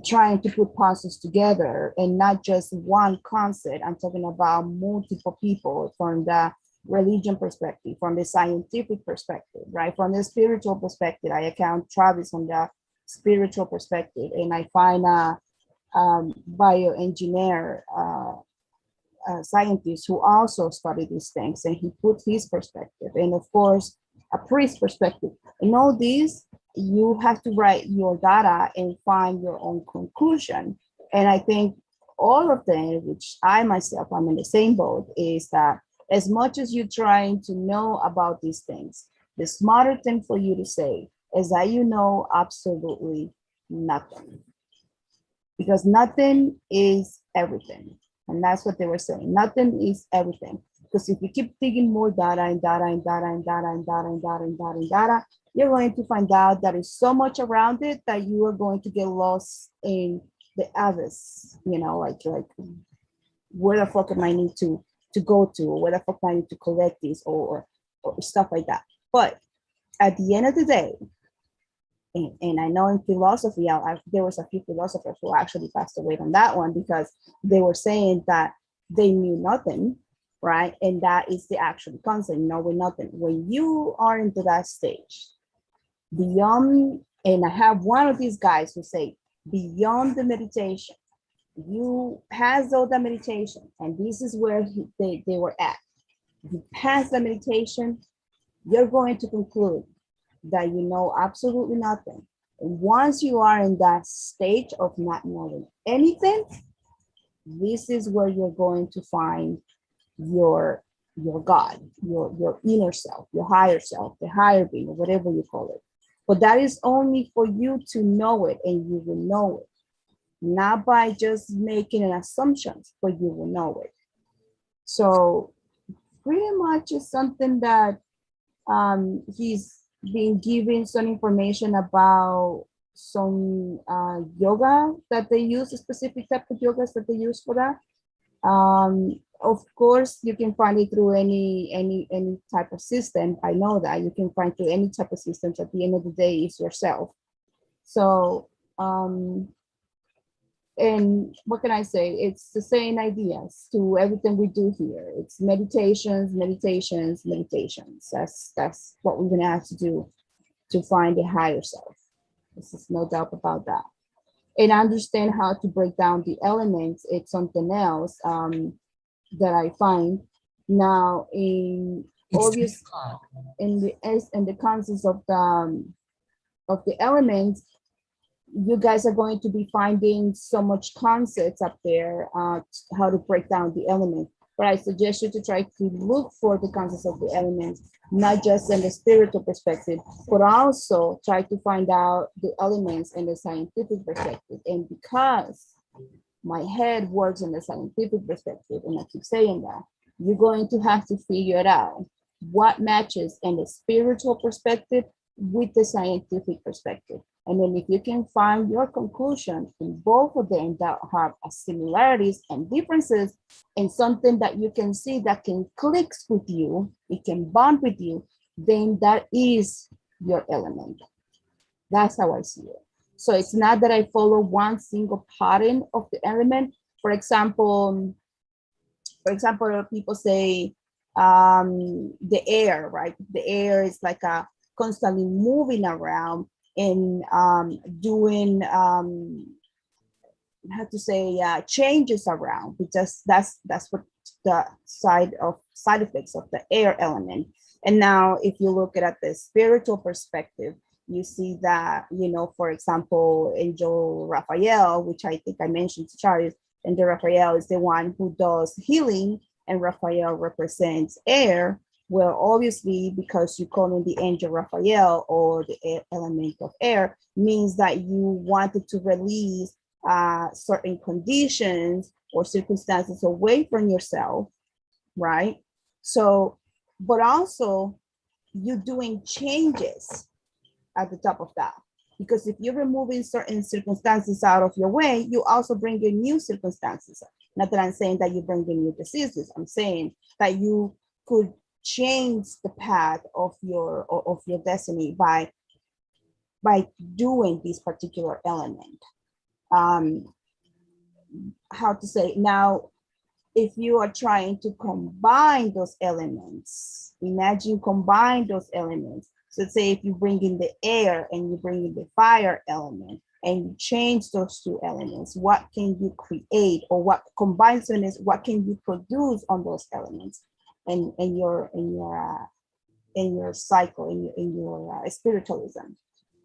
trying to put puzzles together and not just one concept, I'm talking about multiple people from the religion perspective, from the scientific perspective, right? From the spiritual perspective, I account Travis from the spiritual perspective and I find a bioengineer scientist who also studied these things and he put his perspective and of course a priest perspective. And all these, you have to write your data and find your own conclusion. And I think all of them, which I myself, I'm in the same boat, is that as much as you're trying to know about these things, the smarter thing for you to say is that you know absolutely nothing. Because nothing is everything. And that's what they were saying. Nothing is everything. Because if you keep digging more data and data and data and data and data and data and data and data, you're going to find out that there's so much around it that you are going to get lost in the others, you know, like where the fuck am I need to go to, or where the fuck I need to collect this or stuff like that. But at the end of the day, and I know in philosophy, there was a few philosophers who actually passed away on that one because they were saying that they knew nothing, right? And that is the actual concept, knowing nothing. When you are into that stage, beyond, and I have one of these guys who say, beyond the meditation, you pass all the meditation, and this is where they were at. You pass the meditation, you're going to conclude that you know absolutely nothing. And once you are in that stage of not knowing anything, this is where you're going to find your God, your inner self, your higher self, the higher being, or whatever you call it. But that is only for you to know it, and you will know it. Not by just making an assumptions, but you will know it. So pretty much is something that he's been given some information about some yoga that they use, a specific type of yogas that they use for that. Of course, you can find it through any type of system. I know that you can find through any type of systems. At the end of the day, it's yourself. So, and what can I say? It's the same ideas to everything we do here. It's meditations, meditations, meditations. That's what we're gonna have to do to find a higher self. This is no doubt about that. And understand how to break down the elements. It's something else that I find now in obvious in the concepts of the elements. You guys are going to be finding so much concepts up there, how to break down the elements. But I suggest you to try to look for the concepts of the elements, not just in the spiritual perspective, but also try to find out the elements in the scientific perspective. And because my head works in the scientific perspective, and I keep saying that, you're going to have to figure it out what matches in the spiritual perspective with the scientific perspective. And then if you can find your conclusion in both of them that have similarities and differences, and something that you can see that can click with you, it can bond with you, then that is your element. That's how I see it. So it's not that I follow one single pattern of the element. For example, people say the air, right? The air is like a constantly moving around and doing how to say changes around, because that's what the side effects of the air element. And now if you look at the spiritual perspective, you see that, you know, for example, Angel Raphael, which I think I mentioned to Charles, Angel Raphael is the one who does healing, and Raphael represents air. Well, obviously, because you call him the Angel Raphael, or the element of air, means that you wanted to release certain conditions or circumstances away from yourself, right? So, but also you doing changes at the top of that. Because if you're removing certain circumstances out of your way, you also bring in new circumstances. Not that I'm saying that you bring in new diseases. I'm saying that you could change the path of your destiny by doing this particular element. How to say now, if you are trying to combine those elements, imagine combine those elements. So say if you bring in the air and you bring in the fire element and you change those two elements, what can you create, or what combines elements, what can you produce on those elements in your cycle, in your spiritualism,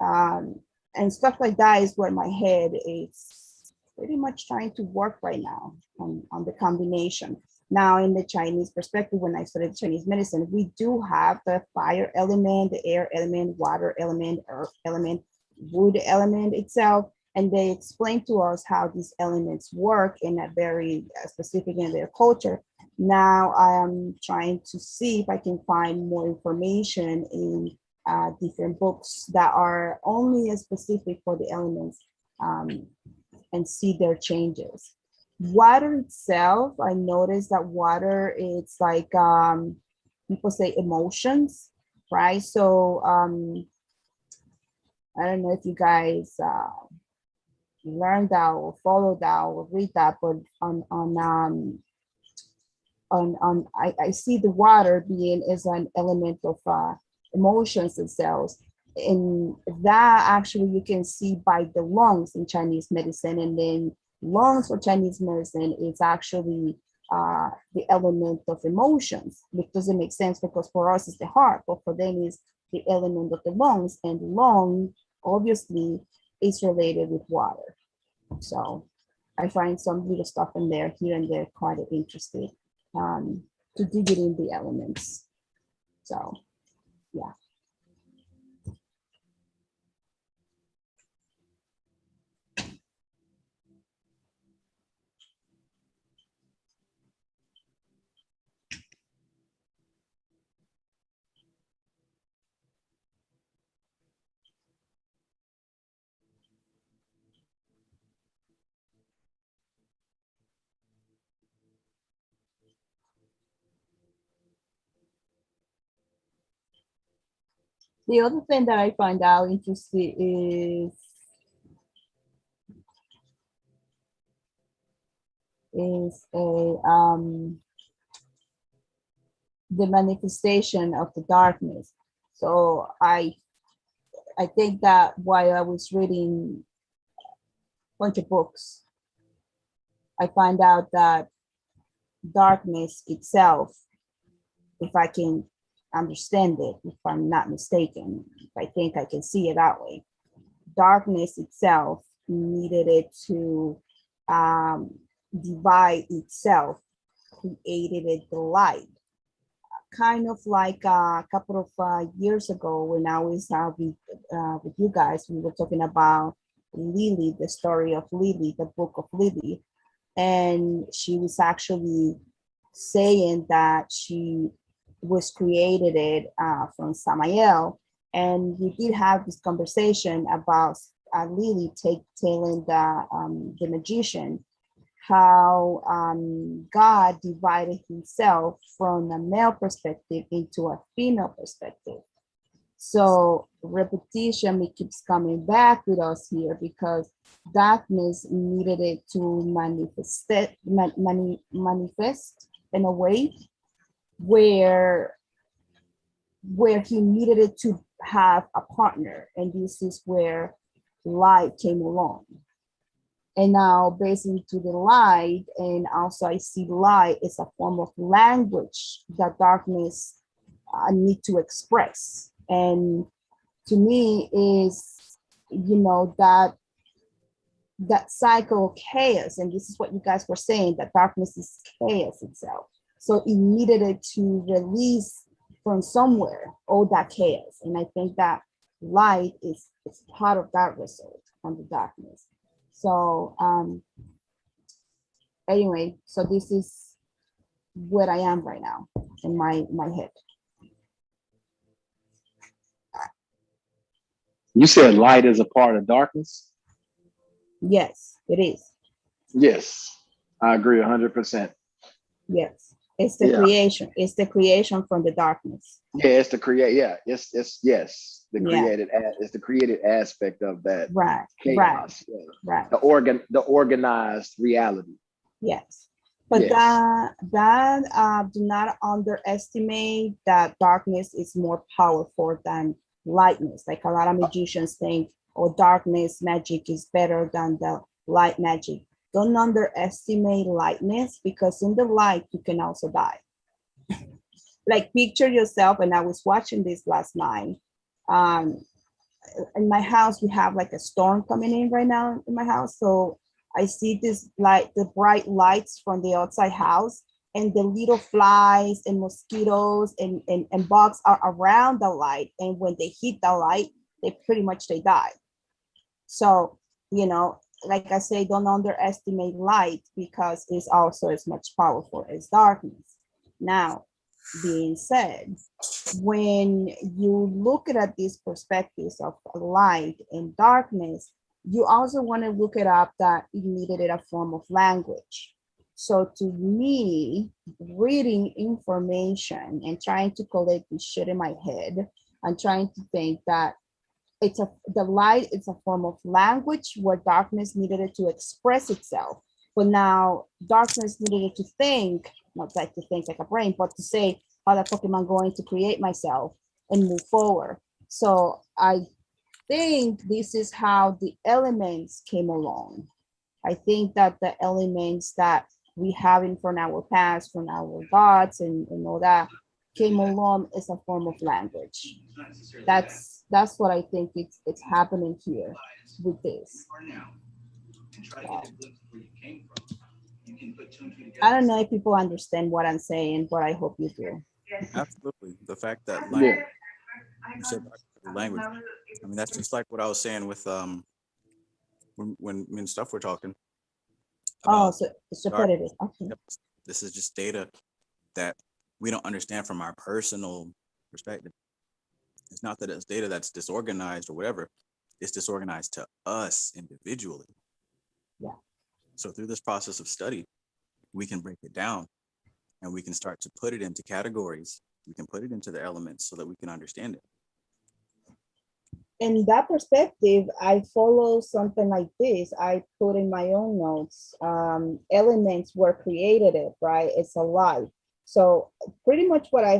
and stuff like that is where my head is pretty much trying to work right now on the combination. Now, in the Chinese perspective, when I studied Chinese medicine, we do have the fire element, the air element, water element, earth element, wood element itself, and they explain to us how these elements work in a very specific in their culture. Now I am trying to see if I can find more information in different books that are only specific for the elements, and see their changes. Water itself, I noticed that water, it's like people say emotions, right? So I don't know if you guys learned that or follow that or read that, but I see the water being as an element of emotions themselves. And that actually you can see by the lungs in Chinese medicine. And then lungs for Chinese medicine is actually the element of emotions, which doesn't make sense because for us it's the heart, but for them is the element of the lungs, and lung obviously is related with water. So I find some little stuff in there, here and there, quite interesting to dig it in the elements. So yeah. The other thing that I find out interesting is the manifestation of the darkness. So I think that while I was reading a bunch of books, I find out that darkness itself, if I can understand it, if I'm not mistaken, if I think I can see it that way, darkness itself needed it to divide itself, created it the light. Kind of like a couple of years ago when I was with you guys, we were talking about Lily, the story of Lily, the book of Lily. And she was actually saying that she was created it from Samael. And we did have this conversation about Lily telling the magician how God divided himself from a male perspective into a female perspective. So repetition, it keeps coming back with us here because darkness needed it to manifest in a way where he needed it to have a partner, and this is where light came along. And now based into the light, and also I see light as a form of language that darkness need to express. And to me is, you know, that cycle of chaos, and this is what you guys were saying, that darkness is chaos itself. So it needed it to release from somewhere all that chaos. And I think that light is part of that result from the darkness. So anyway, so this is where I am right now in my head. You said light is a part of darkness? Yes, it is. Yes, I agree 100%. Yes, it's the creation. It's the creation from the darkness. Yeah, it's the create. Yeah, it's yes, the created. It's the created aspect of that. Right. Chaos. Right. Yeah. Right. The organized reality. Yes, but yes. that do not underestimate that darkness is more powerful than lightness. Like a lot of magicians think, oh, darkness magic is better than the light magic. Don't underestimate lightness, because in the light you can also die. Like picture yourself, and I was watching this last night. In my house, we have like a storm coming in right now in my house. So I see this light, the bright lights from the outside house, and the little flies and mosquitoes and bugs are around the light. And when they hit the light, they die. So, you know, like I say, don't underestimate light, because it's also as much powerful as darkness. Now, being said, when you look at these perspectives of light and darkness, you also want to look it up that it needed a form of language. So to me, reading information and trying to collect this shit in my head, I'm trying to think that the light is a form of language where darkness needed it to express itself. But now darkness needed it to think, not like to think like a brain, but to say, how the fuck am I going to create myself and move forward? So I think this is how the elements came along. I think that the elements that we have in from our past, from our gods and all that, came along as a form of language. That's what I think it's happening here with this. Wow. I don't know if people understand what I'm saying, but I hope you do. Absolutely. The fact that language, you said language. I mean, that's just like what I was saying with when me and stuff we're talking. Oh, so it's repetitive. Okay. This is just data that we don't understand from our personal perspective. It's not that it's data that's disorganized or whatever. It's disorganized to us individually. Yeah. So through this process of study, we can break it down and we can start to put it into categories. We can put it into the elements so that we can understand it. In that perspective, I follow something like this. I put in my own notes, elements were created, right? It's a lie. So pretty much what I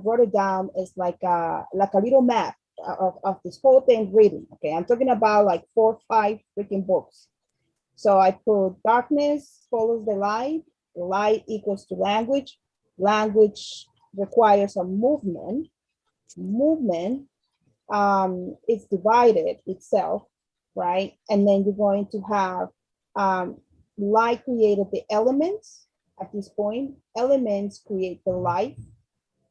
wrote it down is like a little map of this whole thing written. Okay, I'm talking about like 4 or 5 freaking books. So I put darkness follows the light equals to language. Language requires a movement. It's divided itself, right? And then you're going to have light created the elements. At this point, elements create the life.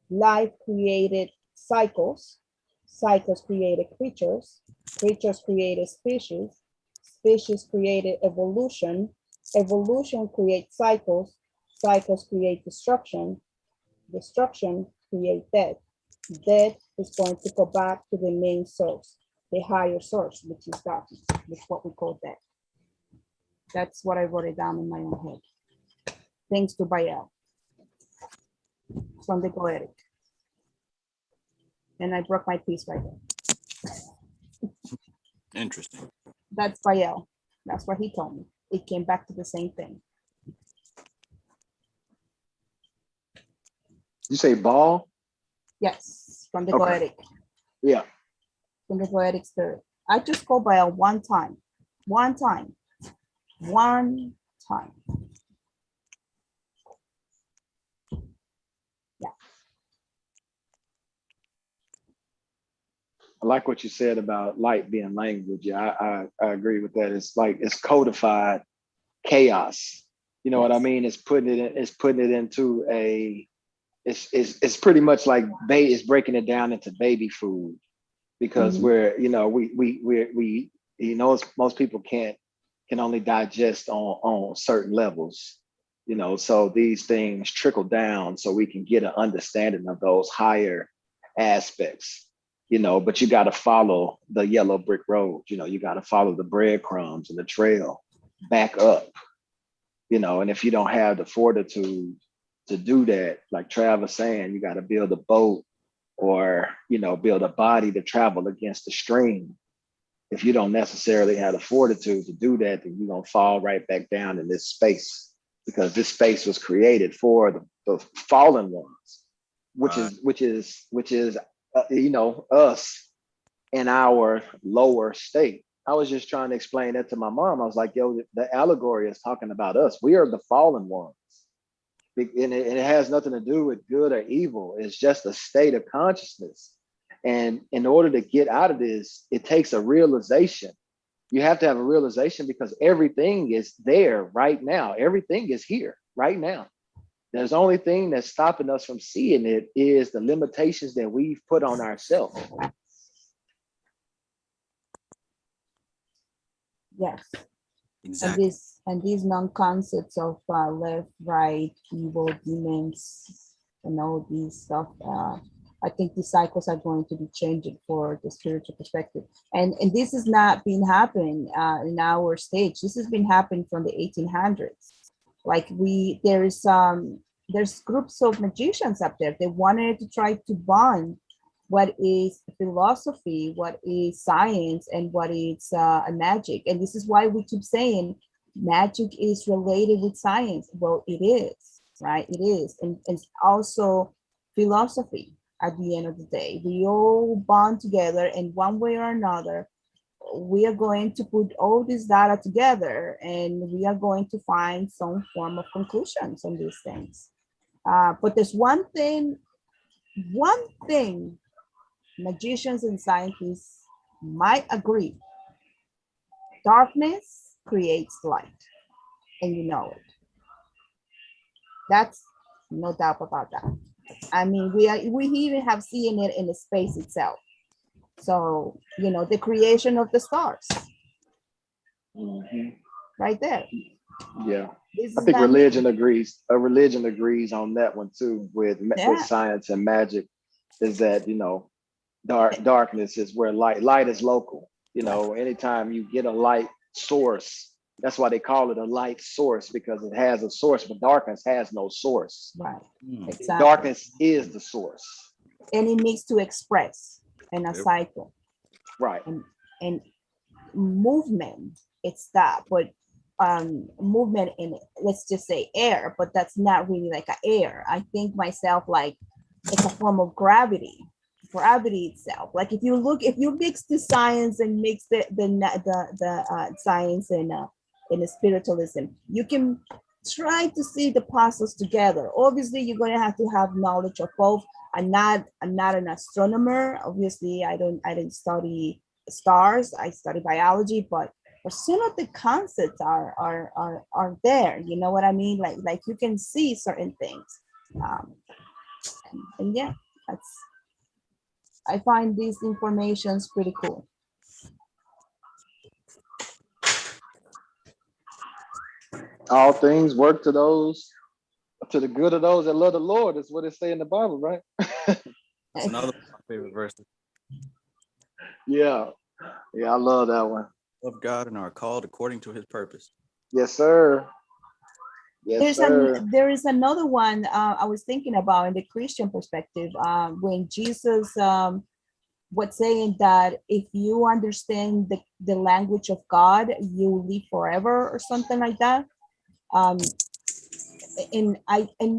Life created cycles. Cycles created creatures. Creatures created species. Species created evolution. Evolution creates cycles. Cycles create destruction. Destruction creates death. Death is going to go back to the main source, the higher source, which is darkness, which is what we call death. That's what I wrote it down in my own head. Thanks to Bayel from the Goetic. And I broke my piece right there. Interesting. That's Bayel. That's what he told me. It came back to the same thing. You say ball? Yes, from the Okay. Goetic. Yeah. From the Goetic spirit. I just called Bayel one time. One time. One time. Yeah. I like what you said about light being language. Yeah, I agree with that. It's like it's codified chaos. You know what I mean? It's putting it into a it's pretty much like it's breaking it down into baby food, because we're, you know, we you know, most people can only digest on certain levels, you know, so these things trickle down so we can get an understanding of those higher aspects, you know, but you got to follow the yellow brick road, you know, you got to follow the breadcrumbs and the trail back up, you know, and if you don't have the fortitude to do that, like Trav was saying, you got to build a boat or, you know, build a body to travel against the stream. If you don't necessarily have the fortitude to do that, then you're going to fall right back down in this space, because this space was created for the fallen ones, which is you know, us in our lower state. I was just trying to explain that to my mom. I was like, yo, the allegory is talking about us. We are the fallen ones. And it has nothing to do with good or evil. It's just a state of consciousness. And in order to get out of this, it takes a realization. You have to have a realization, because everything is there right now. Everything is here right now. There's the only thing that's stopping us from seeing it is the limitations that we've put on ourselves. Yes. Exactly. And these non-concepts of left, right, evil, demons, and all these stuff, I think the cycles are going to be changing for the spiritual perspective. And this has not been happening in our stage. This has been happening from the 1800s. Like there's groups of magicians up there. They wanted to try to bond what is philosophy, what is science, and what is a magic. And this is why we keep saying magic is related with science. Well, it is, right? It is. And it's also philosophy at the end of the day. We all bond together, and one way or another, we are going to put all this data together, and we are going to find some form of conclusions on these things. But there's one thing magicians and scientists might agree. Darkness creates light, and you know it. That's no doubt about that. I mean, we even have seen it in the space itself. So, you know, the creation of the stars, right there. Yeah. I think religion agrees. Religion agrees on that one too, with science and magic, is that, you know, darkness is where light is local. You know, anytime you get a light source, that's why they call it a light source, because it has a source, but darkness has no source. Right. Exactly. Darkness is the source. And it needs to express in a cycle. Right. And movement, it's that, but movement in, let's just say air, but that's not really like an air. I think myself like it's a form of gravity itself. Like if you mix the science and mix the science and the spiritualism, you can try to see the puzzles together. Obviously, you're going to have knowledge of both. I'm not an astronomer. Obviously, I didn't study stars. I study biology, but some of the concepts are there. You know what I mean? Like you can see certain things. And yeah, I find these informations pretty cool. All things work to the good of those that love the Lord. That's what it say in the Bible, right? That's another one of my favorite verses. Yeah. Yeah, I love that one. Love God and are called according to his purpose. Yes, sir. Yes, sir. There is another one I was thinking about in the Christian perspective, when Jesus was saying that if you understand the language of God, you live forever or something like that. And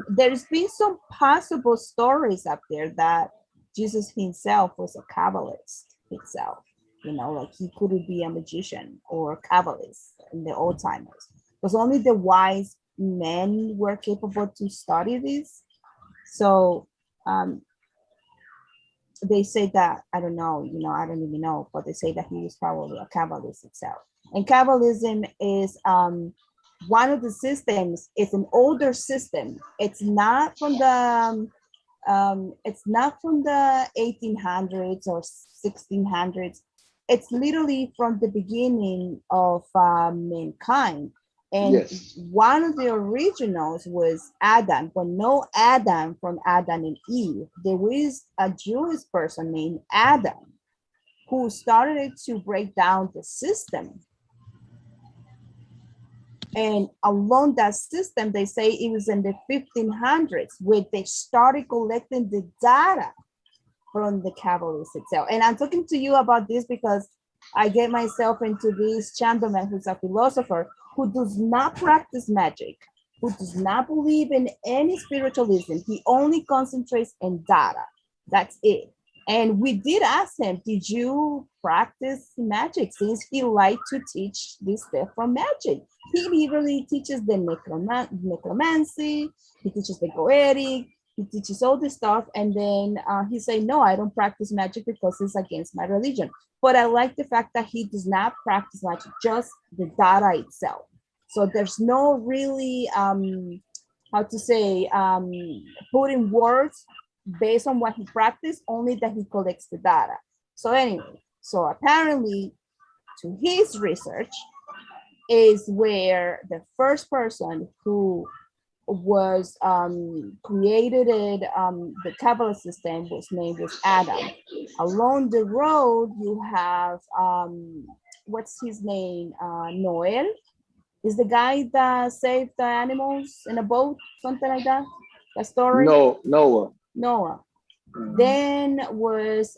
there's been some possible stories up there that Jesus himself was a Kabbalist himself, like he couldn't be a magician or a Kabbalist in the old timers, because only the wise men were capable to study this. So they say that, I don't know, I don't even know, but they say that he was probably a Kabbalist itself. And Kabbalism is one of the systems. It's an older system. It's not from the 1800s or 1600s. It's literally from the beginning of mankind. And Yes. one of the originals was Adam, but no Adam from Adam and Eve. There was a Jewish person named Adam who started to break down the system. And along that system, they say it was in the 1500s where they started collecting the data from the Kabbalists itself. And I'm talking to you about this because I get myself into this gentleman who's a philosopher who does not practice magic, who does not believe in any spiritualism. He only concentrates in data. That's it. And we did ask him, did you practice magic? Since he liked to teach this stuff from magic. He really teaches the necromancy, he teaches the goetic, he teaches all this stuff. And then he said, no, I don't practice magic because it's against my religion. But I like the fact that he does not practice magic, just the data itself. So there's no really, putting words based on what he practiced, only that he collects the data. So anyway, so apparently to his research is where the first person who was created the Kabbalah system was Adam. Along the road, you have, what's his name? Noel is the guy that saved the animals in a boat, something like that. The story? No, Noah. Then was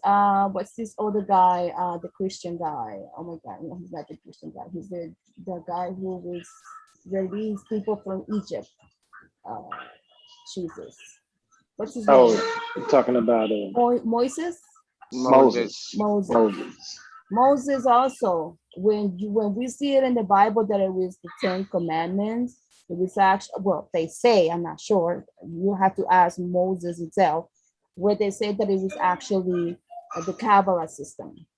what's this other guy, the Christian guy? Oh my God, no, he's not the Christian guy. He's the guy who was released people from Egypt. Jesus, what's his name? You're talking about Moses. Moses also. When we see it in the Bible that it was the 10 Commandments, it was actually, well, they say, I'm not sure. You have to ask Moses itself, where they say that it was actually the Kabbalah system.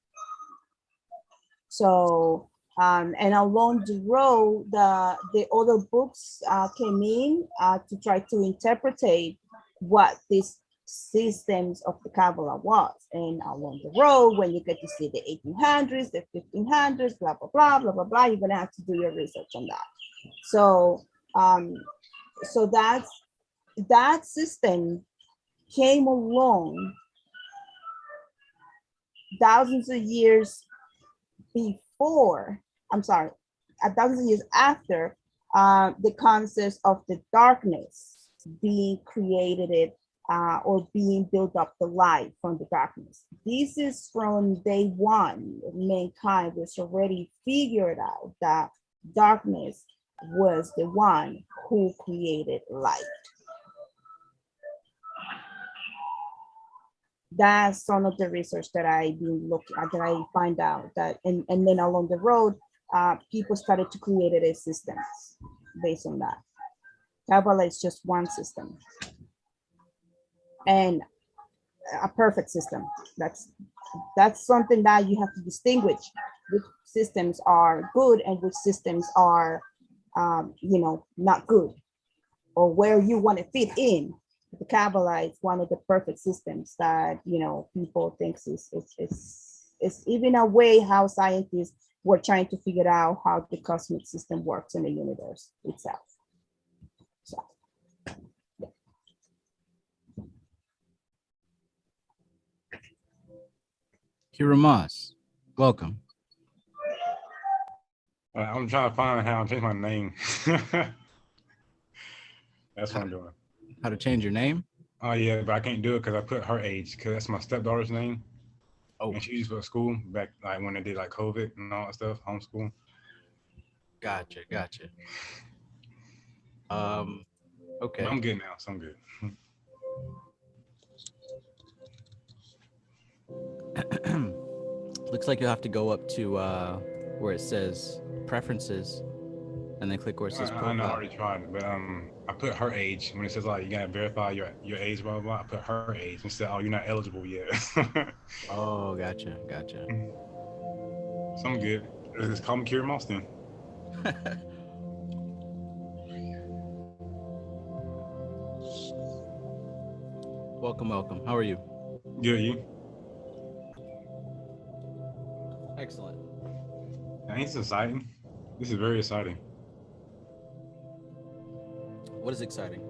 So, and along the road, the other books came in to try to interpret what these systems of the Kabbalah was. And along the road, when you get to see the 1800s, the 1500s, blah, blah, blah, blah, blah, blah, you're going to have to do your research on that. So, so that system came along thousands of years before, thousands of years after the concept of the darkness being created or being built up the light from the darkness. This is from day one. Mankind was already figured out that darkness was the one who created light. That's some of the research that I've been looking at, that I find out that, and then along the road, people started to create a systems based on that. Kabbalah is just one system and a perfect system. That's something that you have to distinguish which systems are good and which systems are, not good, or where you want to fit in. The Kabbalah is one of the perfect systems that people think is even a way how scientists we're trying to figure out how the cosmic system works in the universe itself. So, yeah. Kira Moss, welcome. I'm trying to find how to change my name. That's what I'm doing. How to change your name? Oh yeah, but I can't do it because I put her age, because that's my stepdaughter's name. Oh, And she used to go to school back like when they did like COVID and all that stuff, homeschool. gotcha. Okay. But I'm good now, so I'm good. Looks like you'll have to go up to where it says preferences and then click where it says profile. I know, I already tried it, but I put her age when it says like you gotta verify your age, blah blah blah. I put her age and said, oh, you're not eligible yet. Oh, gotcha. So I'm good. Just call me Kira Moss then. Welcome. How are you? Good, you? Excellent. Ain't this exciting? This is very exciting. What is exciting?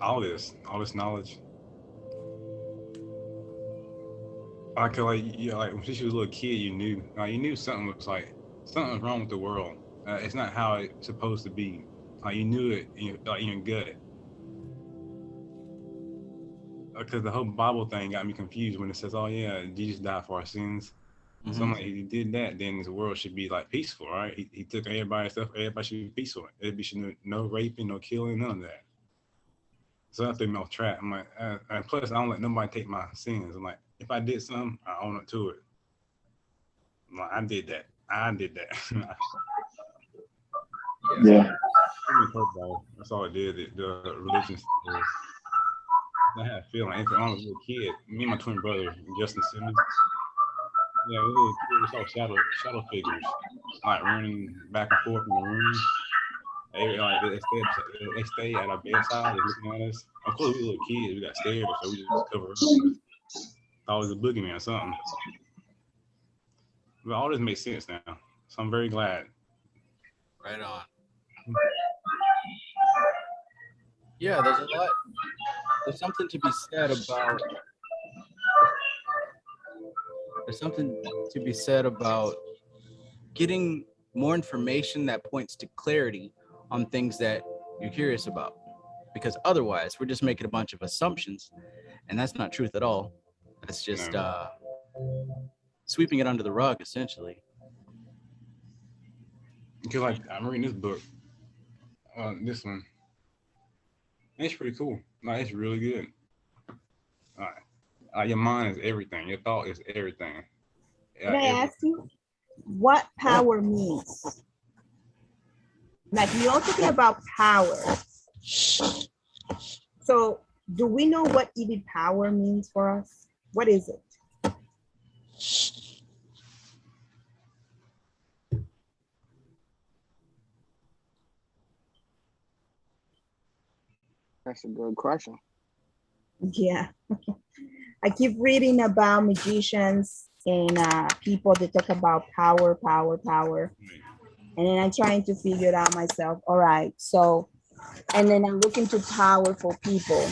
All this knowledge. I could like when she was a little kid, you knew something was wrong with the world. It's not how it's supposed to be. You knew it in your gut. Because the whole Bible thing got me confused when it says, "Oh yeah, Jesus died for our sins." Mm-hmm. So I'm like, if he did that, then the world should be like peaceful, right? He took everybody's stuff. Everybody should be peaceful. Everybody should no raping, no killing, none of that. So that threw me off track. I'm like, and plus I don't let nobody take my sins. I'm like, if I did something, I own up to it. I'm like, I did that. Yeah. That's all it did. The religion. I had a feeling. When I was a little kid, me and my twin brother, Justin Simmons. Yeah, we saw shadow figures like running back and forth in the room. They stay at our bedside, looking at us. Of course, we were little kids. We got scared, so we just covered up. Thought it was a boogeyman or something. But all this makes sense now, so I'm very glad. Right on. Yeah, there's a lot. There's something to be said about. There's something to be said about getting more information that points to clarity on things that you're curious about, because otherwise we're just making a bunch of assumptions, and that's not truth at all. That's just sweeping it under the rug, essentially. Because like I'm reading this book, this one. It's pretty cool. Like, it's really good. Your mind is everything. Your thought is everything. Can I ask you what power means? Like, you're talking about power. So do we know what even power means for us? What is it? That's a good question. Yeah. I keep reading about magicians and people that talk about power. And then I'm trying to figure it out myself. All right. So, and then I'm looking to powerful people,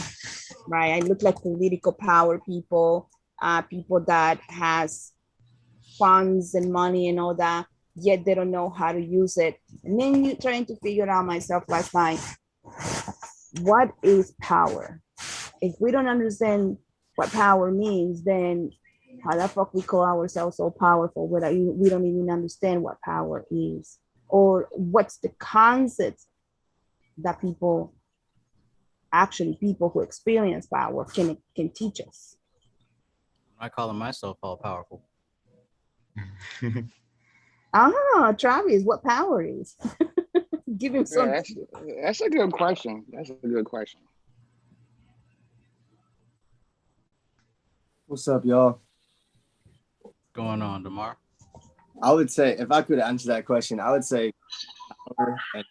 right? I look like political power people, people that has funds and money and all that, yet they don't know how to use it. And then you're trying to figure it out myself last night. What is power? If we don't understand what power means, then how the fuck we call ourselves so powerful without we don't even understand what power is, or what's the concept that people who experience power can teach us. I call myself all powerful. Travis, what power is? Give him some. That's a good question. What's up, y'all? What's going on, Damar? I would say, if I could answer that question, I would say power and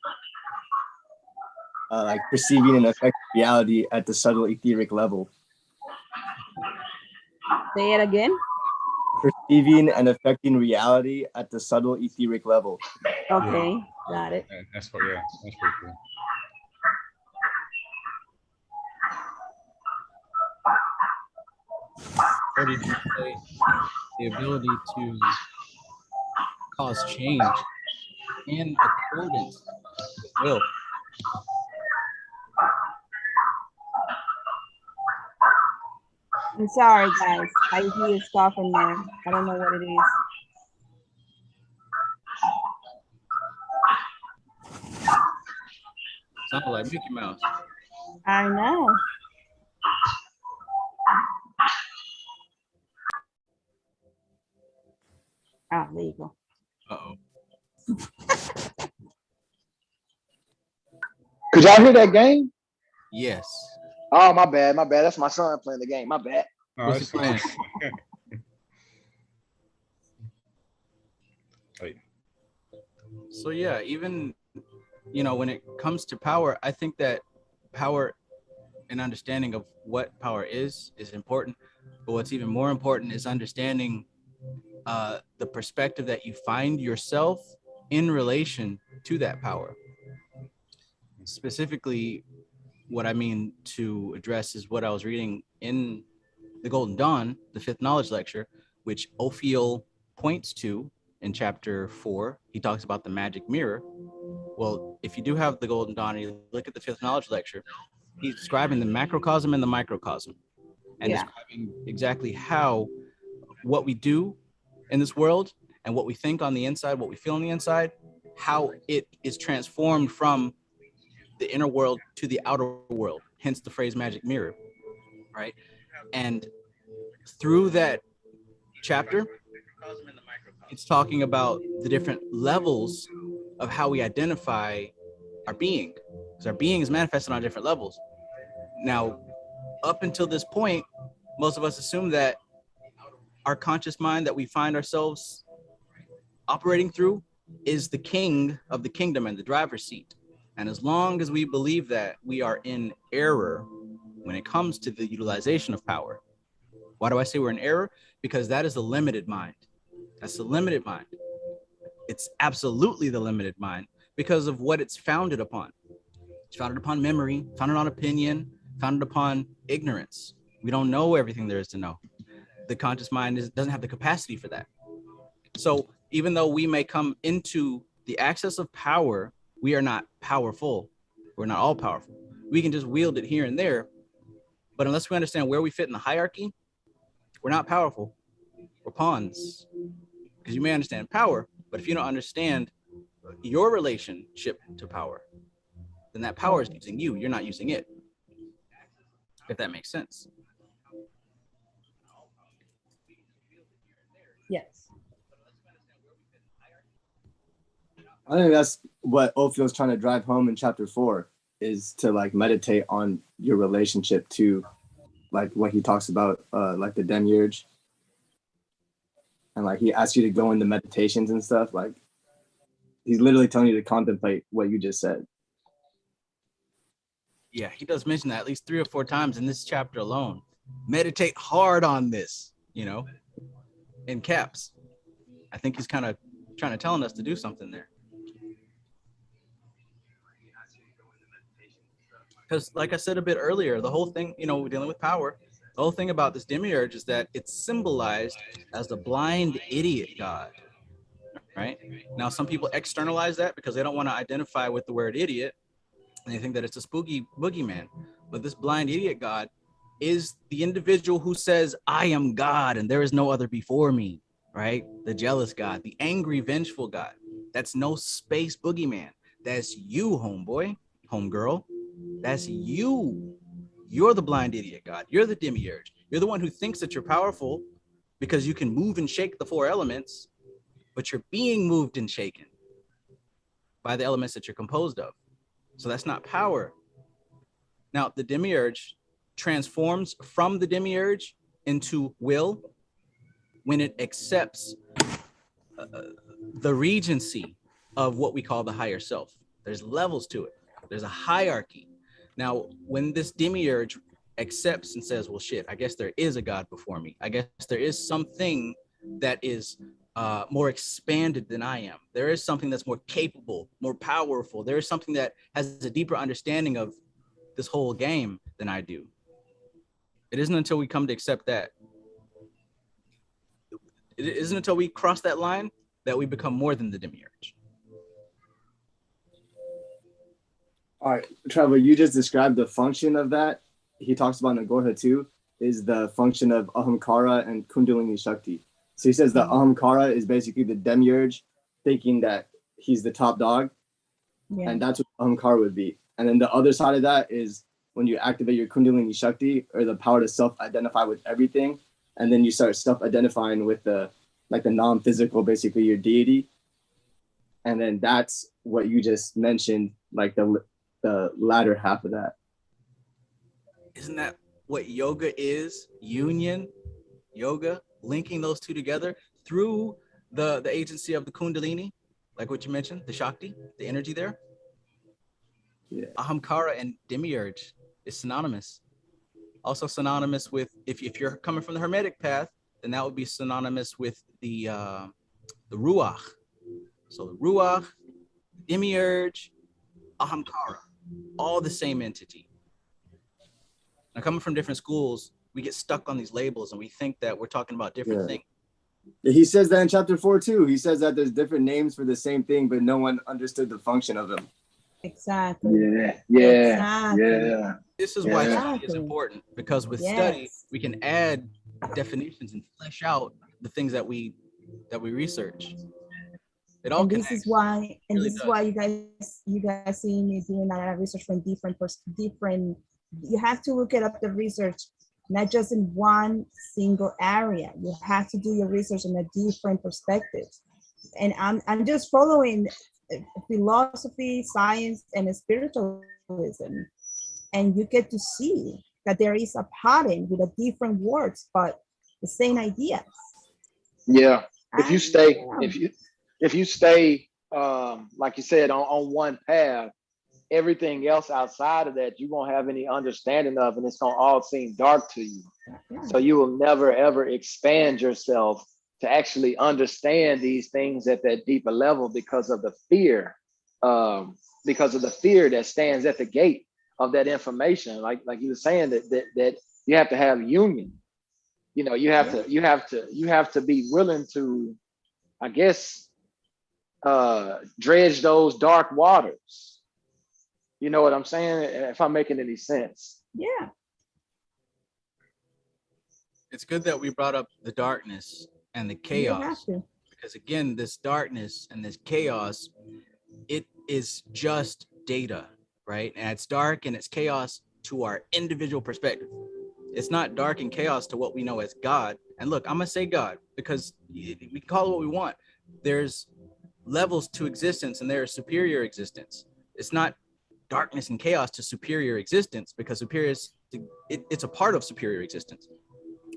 like perceiving and affecting reality at the subtle etheric level. Say it again. perceiving and affecting reality at the subtle etheric level. Okay, got it. That's for that's pretty cool. What did you say? The ability to cause change in accordance with will. I'm sorry, guys. I hear stuff in there. I don't know what it is. Sounded like Mickey Mouse. I know. Ah, there you go. Uh-oh. Could y'all hear that game? Yes. Oh, my bad. My bad. That's my son playing the game. My bad. Oh, What's that's he playing? Wait. So yeah, even, you know, when it comes to power, I think that power and understanding of what power is important. But what's even more important is understanding the perspective that you find yourself in relation to that power. Specifically, what I mean to address is what I was reading in the Golden Dawn, the fifth knowledge lecture, which Ophiel points to in chapter 4. He talks about the magic mirror. Well, if you do have the Golden Dawn and you look at the fifth knowledge lecture, he's describing the macrocosm and the microcosm, and describing exactly how what we do in this world and what we think on the inside, what we feel on the inside, how it is transformed from the inner world to the outer world, hence the phrase magic mirror, right? And through that chapter, it's talking about the different levels of how we identify our being, because our being is manifested on different levels. Now, up until this point, most of us assume that our conscious mind that we find ourselves operating through is the king of the kingdom and the driver's seat. And as long as we believe that, we are in error when it comes to the utilization of power. Why do I say we're in error? Because that is the limited mind. That's the limited mind. It's absolutely the limited mind because of what it's founded upon. It's founded upon memory, founded on opinion, founded upon ignorance. We don't know everything there is to know. The conscious mind doesn't have the capacity for that. So even though we may come into the access of power, we are not powerful. We're not all powerful. We can just wield it here and there. But unless we understand where we fit in the hierarchy, we're not powerful. We're pawns. Because you may understand power, but if you don't understand your relationship to power, then that power is using you. You're not using it. If that makes sense. Yes. I think that's what Ophiel's trying to drive home in chapter 4, is to like meditate on your relationship to like what he talks about, like the demiurge. And like he asks you to go into meditations and stuff. Like he's literally telling you to contemplate what you just said. Yeah, he does mention that at least 3 or 4 times in this chapter alone. Meditate hard on this, you know, in caps. I think he's kind of trying to tell us to do something there. Because like I said a bit earlier, the whole thing, you know, we're dealing with power. The whole thing about this demiurge is that it's symbolized as the blind idiot god, right? Now, some people externalize that because they don't want to identify with the word idiot. And they think that it's a spooky boogeyman. But this blind idiot god is the individual who says, I am God and there is no other before me, right? The jealous god, the angry, vengeful god. That's no space boogeyman. That's you, homeboy, homegirl. That's you. You're the blind idiot god. You're the demiurge. You're the one who thinks that you're powerful because you can move and shake the 4 elements, but you're being moved and shaken by the elements that you're composed of. So that's not power. Now, the demiurge transforms from the demiurge into will when it accepts the regency of what we call the higher self. There's levels to it. There's a hierarchy. Now, when this demiurge accepts and says, well, shit, I guess there is a God before me. I guess there is something that is more expanded than I am. There is something that's more capable, more powerful. There is something that has a deeper understanding of this whole game than I do. It isn't until we come to accept that. It isn't until we cross that line that we become more than the demiurge. All right, Trevor, you just described the function of that. He talks about Nagorha too, is the function of Ahamkara and Kundalini Shakti. So he says the Ahamkara is basically the demiurge thinking that he's the top dog. Yeah. And that's what Ahamkara would be. And then the other side of that is when you activate your Kundalini Shakti, or the power to self-identify with everything. And then you start self-identifying with the non-physical, basically your deity. And then that's what you just mentioned, like the latter half of that. Isn't that what yoga is? Union, yoga, linking those two together through the agency of the Kundalini, like what you mentioned, the Shakti, the energy there. Yeah. Ahamkara and demiurge is synonymous. Also synonymous with, if you're coming from the Hermetic path, then that would be synonymous with the Ruach. So the Ruach, demiurge, Ahamkara, all the same entity. Now, coming from different schools, we get stuck on these labels and we think that we're talking about different things. He says that in chapter 4 too. He says that there's different names for the same thing, but no one understood the function of them. Exactly. Yeah. This is why study is important, because with study we can add definitions and flesh out the things that we research. It all connects. This is why you guys see me doing a lot of research from different. You have to look up the research, not just in one single area. You have to do your research in a different perspective. And I'm just following philosophy, science, and spiritualism. And you get to see that there is a pattern with a different words, but the same ideas. Yeah. If you stay, like you said, on one path, everything else outside of that, you won't have any understanding of, and it's going to all seem dark to you. Yeah. So you will never, ever expand yourself to actually understand these things at that deeper level because of the fear that stands at the gate of that information. Like you were saying, that you have to have union. You know, you have to be willing to, I guess, dredge those dark waters. You know what I'm saying? If I'm making any sense. Yeah. It's good that we brought up the darkness and the chaos, because again, this darkness and this chaos, it is just data, right? And it's dark and it's chaos to our individual perspective. It's not dark and chaos to what we know as God. And look, I'm gonna say God because we call it what we want. There's levels to existence and there's superior existence. It's not darkness and chaos to superior existence, because superior it's a part of superior existence,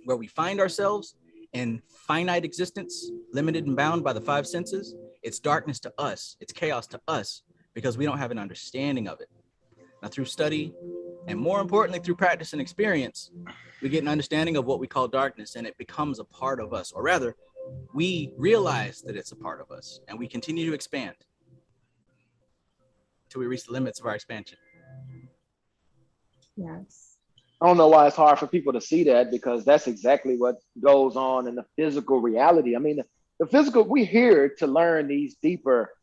where we find ourselves in finite existence, limited and bound by the five senses. It's darkness to us, it's chaos to us, because we don't have an understanding of it. Now, through study, and more importantly, through practice and experience, we get an understanding of what we call darkness, and it becomes a part of us, or rather, we realize that it's a part of us, and we continue to expand until we reach the limits of our expansion. Yes. I don't know why it's hard for people to see that, because that's exactly what goes on in the physical reality. I mean, the physical, we're here to learn these deeper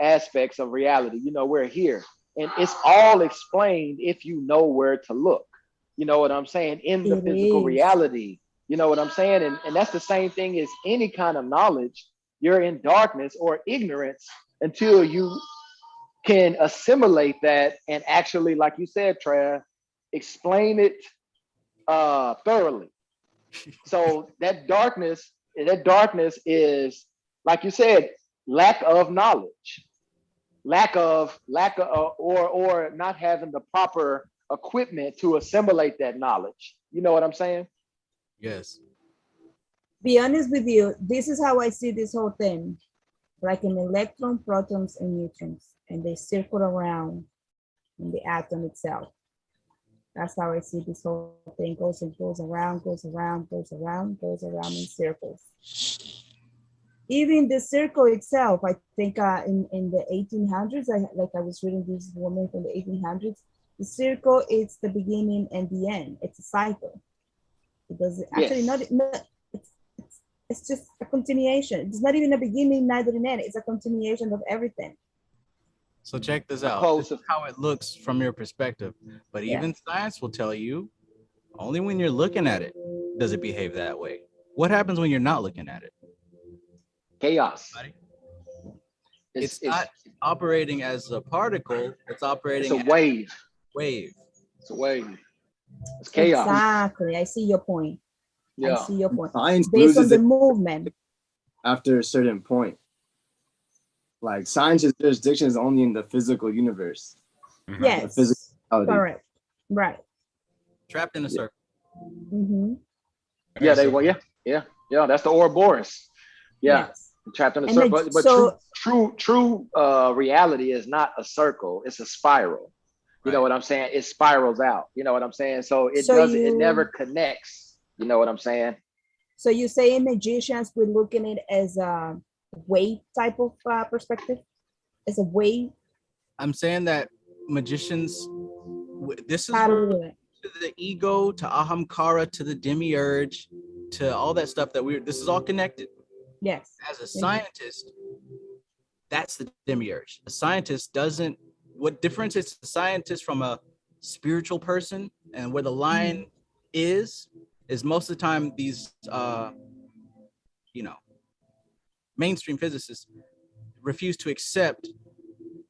aspects of reality. You know, we're here, and it's all explained if you know where to look. You know what I'm saying? In the physical reality. You know what I'm saying? And that's the same thing as any kind of knowledge. You're in darkness or ignorance until you can assimilate that and actually, like you said, Trav, explain it thoroughly. So that darkness is, like you said, lack of knowledge, or not having the proper equipment to assimilate that knowledge. You know what I'm saying? Yes. Be honest with you, this is how I see this whole thing. Like an electron, protons, and neutrons, and they circle around in the atom itself. That's how I see this whole thing goes and goes around, goes around, goes around, goes around in circles. Even the circle itself, I think in the 1800s, I was reading this woman from the 1800s, the circle is the beginning and the end. It's a cycle. It does actually Yes. it's just a continuation. It's not even a beginning, neither an end. It's a continuation of everything. So check this out. Opposed This is to- how it looks from your perspective. But Yeah. even science will tell you only when you're looking at it does it behave that way. What happens when you're not looking at it? Chaos. It's not operating as a particle, it's operating It's a as wave. a wave. It's a wave. It's chaos. Exactly. I see your point. I Yeah. see your point. Science Based on loses the it movement. after a certain point. Like science's jurisdiction is only in the physical universe. Yes. physicality. Correct. Right. Trapped in a circle. Mm-hmm. Yeah, yeah. That's the Ouroboros. Yeah. Yes. Trapped in a And circle. then- But so- true reality is not a circle, it's a spiral. You know what I'm saying? It spirals out. You know what I'm saying? So it it never connects. You know what I'm saying? So you say in magicians, we're looking at it as a wave type of perspective? As a wave? I'm saying that magicians, this is How where do it? to the ego, to ahamkara, to the demiurge, to all that stuff that this is all connected. Yes. As a scientist, that's the demiurge. A scientist doesn't, what differentiates the scientist from a spiritual person and where the line is most of the time these, mainstream physicists refuse to accept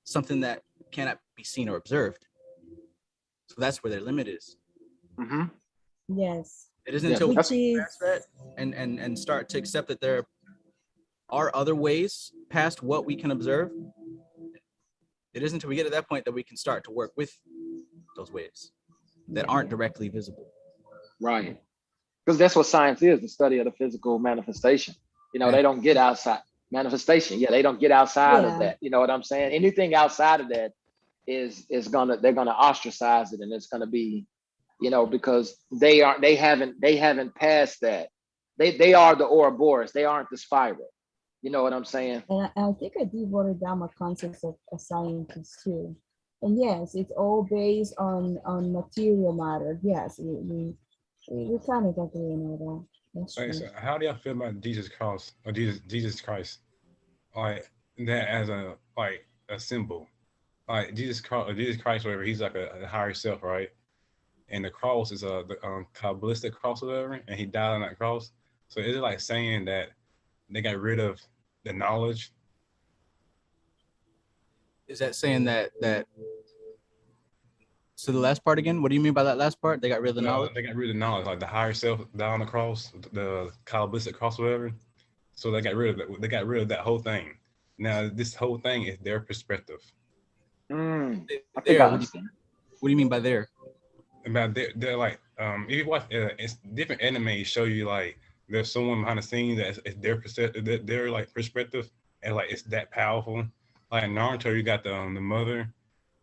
something that cannot be seen or observed. So that's where their limit is. Mm-hmm. Yes. It isn't until we Which get is past that and start to accept that there are other ways past what we can observe. It isn't until we get to that point that we can start to work with those waves that aren't directly visible. Right. Because that's what science is, the study of the physical manifestation. You know, they don't get outside manifestation. Yeah, they don't get outside of that. You know what I'm saying? Anything outside of that they're gonna ostracize it, and it's gonna be, because they haven't passed that. They are the Ouroboros, they aren't the spiral. You know what I'm saying? And I think I did wrote down my concepts of a scientist too. And yes, it's all based on material matter. Yes, we kind of agree on that. That's true. So how do y'all feel about Jesus Christ or Jesus Christ, like that as a symbol, like Jesus Christ, whatever, he's like a higher self, right? And the cross is the Kabbalistic cross, or whatever, and he died on that cross. So is it like saying that they got rid of the knowledge? Is that saying that so the last part again? What do you mean by that last part? They got rid of the knowledge? They got rid of the knowledge, like the higher self died on the cross, the Kabbalistic cross, or whatever. So they got rid of that. They got rid of that whole thing. Now this whole thing is their perspective. I think I understand. What do you mean by there? About they're like, if you watch, it's different anime show you like there's someone behind the scenes that it's their perspective, their like perspective, and like it's that powerful. Like in Naruto, you got the mother,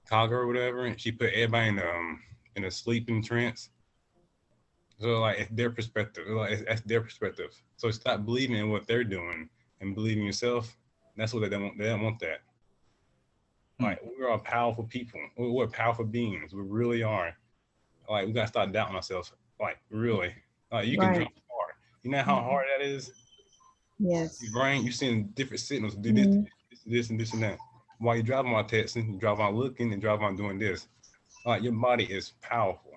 Kaga or whatever, and she put everybody in a sleeping trance. So like it's their perspective, that's their perspective. So stop believing in what they're doing and believe in yourself. That's what they don't want. They don't want that. Like we're all powerful people. We're powerful beings. We really are. Like we gotta start doubting ourselves. Like really. Like you can jump hard. You know how hard that is? Yes. Your brain, you're seeing different signals. Do this and this and that. While you're driving on texting, you drive on looking, and drive on doing this. Like your body is powerful.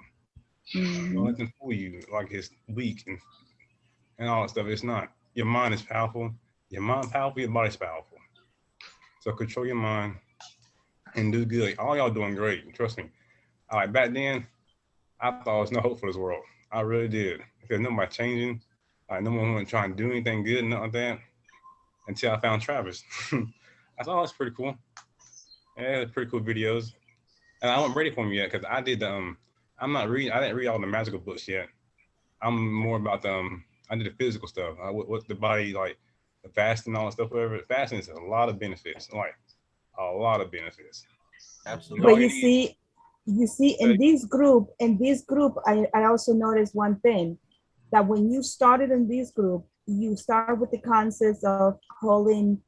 Don't let them fool you like it's weak and all that stuff. It's not. Your mind is powerful. Your mind powerful, your body's powerful. So control your mind and do good. All y'all doing great. Trust me. Like back then, I thought there was no hope for this world. I really did. Because nobody changing. Like no one wasn't trying to do anything good, nothing like that. Until I found Travis. I thought that's pretty cool. Yeah, pretty cool videos. And I wasn't ready for them yet because I did I didn't read all the magical books yet. I'm more about I did the physical stuff. What the body, like the fasting, all that stuff, whatever. Fasting is a lot of benefits. Like a lot of benefits. Absolutely. But you see, you see, in this group, I also noticed one thing, that when you started in this group, you start with the concepts of calling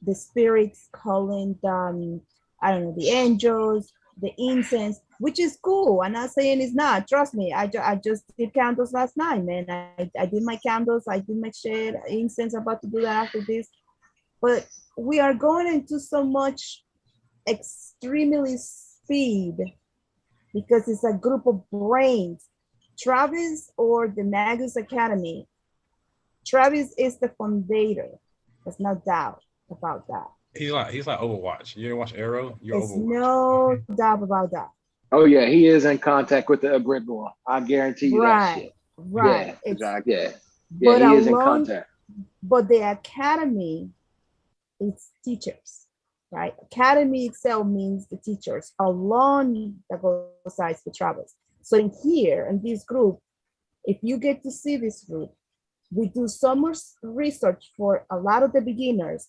the spirits, calling the, I don't know, the angels, the incense, which is cool. I'm not saying it's not. Trust me, I just did candles last night, man. I did my candles, I did my shit, incense, about to do that after this. But we are going into so much extremely speed because it's a group of brains. Travis or the Magus Academy, Travis is the fundator. There's no doubt about that. He's like Overwatch. You ever watch Arrow? You're There's Overwatch. no doubt about that. Oh yeah, he is in contact with the egregor. I guarantee you that shit. Right. Yeah, exactly. Yeah, but he is in contact. But the academy is teachers, right? Academy itself means the teachers alone that goes besides the Travis. So in here, in this group, if you get to see this group, we do so much research for a lot of the beginners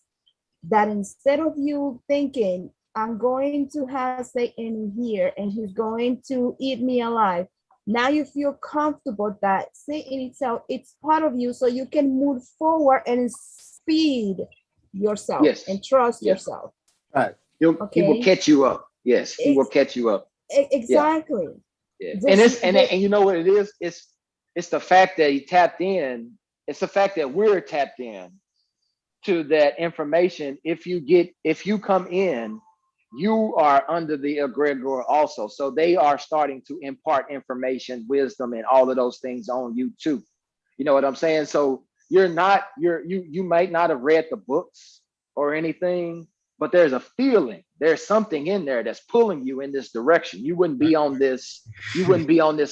that instead of you thinking, I'm going to have Satan here and he's going to eat me alive, now you feel comfortable that Satan itself, it's part of you, so you can move forward and speed yourself and trust yourself. Right. He will catch you up. Yes, he will catch you up. Exactly. Yeah. And you know what it is? It's the fact that he tapped in. It's the fact that we're tapped in to that information. If you come in, you are under the egregor also. So they are starting to impart information, wisdom, and all of those things on you too. You know what I'm saying? So you might not have read the books or anything, but there's a feeling, there's something in there that's pulling you in this direction. You wouldn't be on this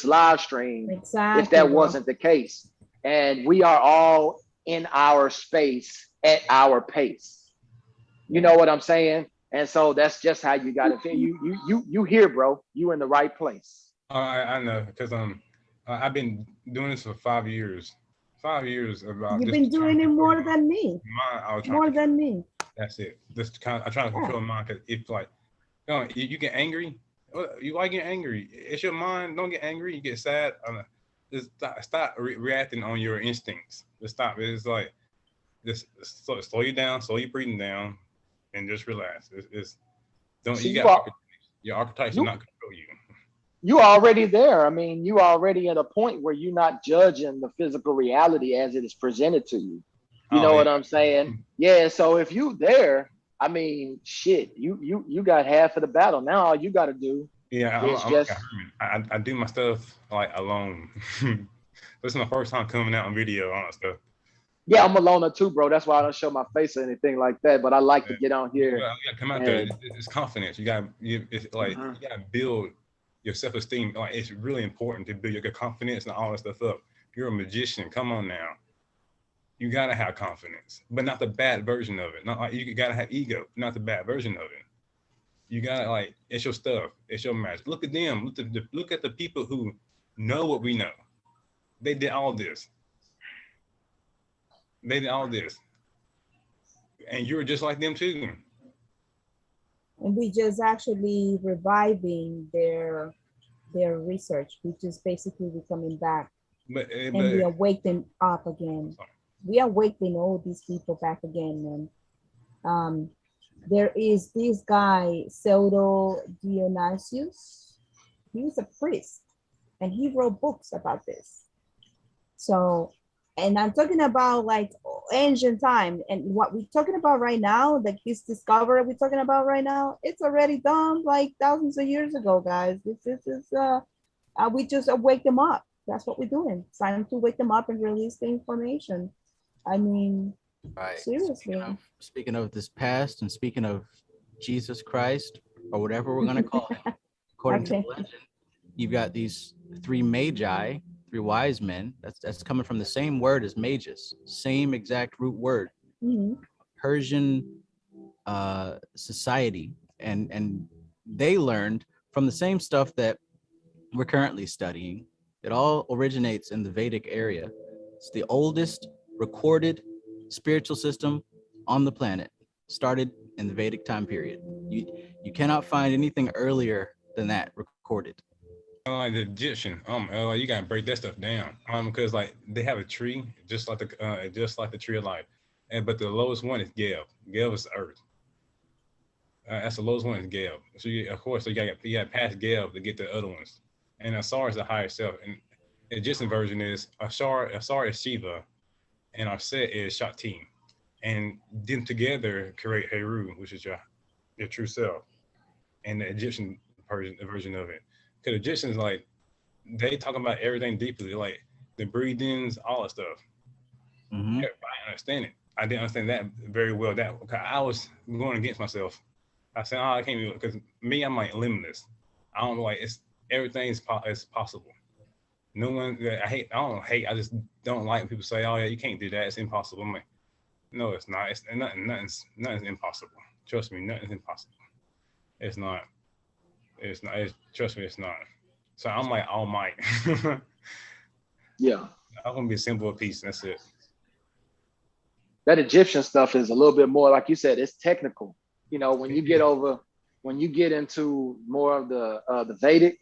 live stream if that wasn't the case. And we are all in our space at our pace. You know what I'm saying? And so that's just how you got to feel. You here, bro. You in the right place. I know, because I've been doing this for 5 years. 5 years about. You've been doing it more than me. More than me. That's it. I try to control mine, because if like, you get angry. You like getting angry. It's your mind. Don't get angry. You get sad. Just stop reacting on your instincts. Just stop. It's like, just slow you down, slow your breathing down, and just relax. Your archetypes will not control you. You already there. I mean, you already at a point where you're not judging the physical reality as it is presented to you. You know what I'm saying? Yeah. So if you there, I mean, shit, you got half of the battle. Now all you got to do. Yeah, I'm like a hermit. I do my stuff like alone. This is my first time coming out on video, all that stuff. Yeah, I'm a loner too, bro. That's why I don't show my face or anything like that. But I like to get on here. You gotta come out there. It's confidence. You gotta build your self-esteem. Like, it's really important to build your confidence and all that stuff up. You're a magician. Come on now. You gotta have confidence, but not the bad version of it. Not like, you gotta have ego, not the bad version of it. You gotta, like, it's your stuff. It's your magic. Look at them. Look at the people who know what we know. They did all this. And you're just like them too. And we just actually reviving their research, which is basically we coming back. And we awake them up again. We awaken all these people back again. And there is this guy, Pseudo Dionysius. He was a priest and he wrote books about this. So, and I'm talking about like ancient time, and what we're talking about right now, like this discovery we're talking about right now, it's already done like thousands of years ago, guys. This is we just wake them up. That's what we're doing. It's time to wake them up and release the information. I mean, seriously. Speaking of this past, and speaking of Jesus Christ, or whatever we're gonna call him, according to the legend, you've got these three magi, three wise men. That's coming from the same word as magus, same exact root word. Persian society, and they learned from the same stuff that we're currently studying. It all originates in the Vedic area. It's the oldest recorded spiritual system on the planet. Started in the Vedic time period. You cannot find anything earlier than that recorded. recorded. Like the Egyptian, you gotta break that stuff down. Because like they have a tree, just like the tree of life, but the lowest one is Geb. Geb is the earth. That's the lowest one is Geb. So of course, you got past Geb to get the other ones. And Asar is the higher self. And the Egyptian version is Asar is Shiva, and Aset is Shakti, and them together create Heru, which is your true self. And the Egyptian version of it. Because Egyptians, like, they talk about everything deeply, like the breathings, all that stuff. Mm-hmm. I understand it. I didn't understand that very well. That I was going against myself. I said, I can't do it, because me, I'm like limitless. I don't like everything is possible. No one, I just don't like when people say, oh yeah, you can't do that, it's impossible. I'm like, no, it's not. It's nothing's impossible. Trust me, nothing's impossible. It's not. Trust me, it's not. So I'm like all might. Yeah. I'm gonna be a symbol of peace, and that's it. That Egyptian stuff is a little bit more, like you said, it's technical. You know, when you get into more of the Vedic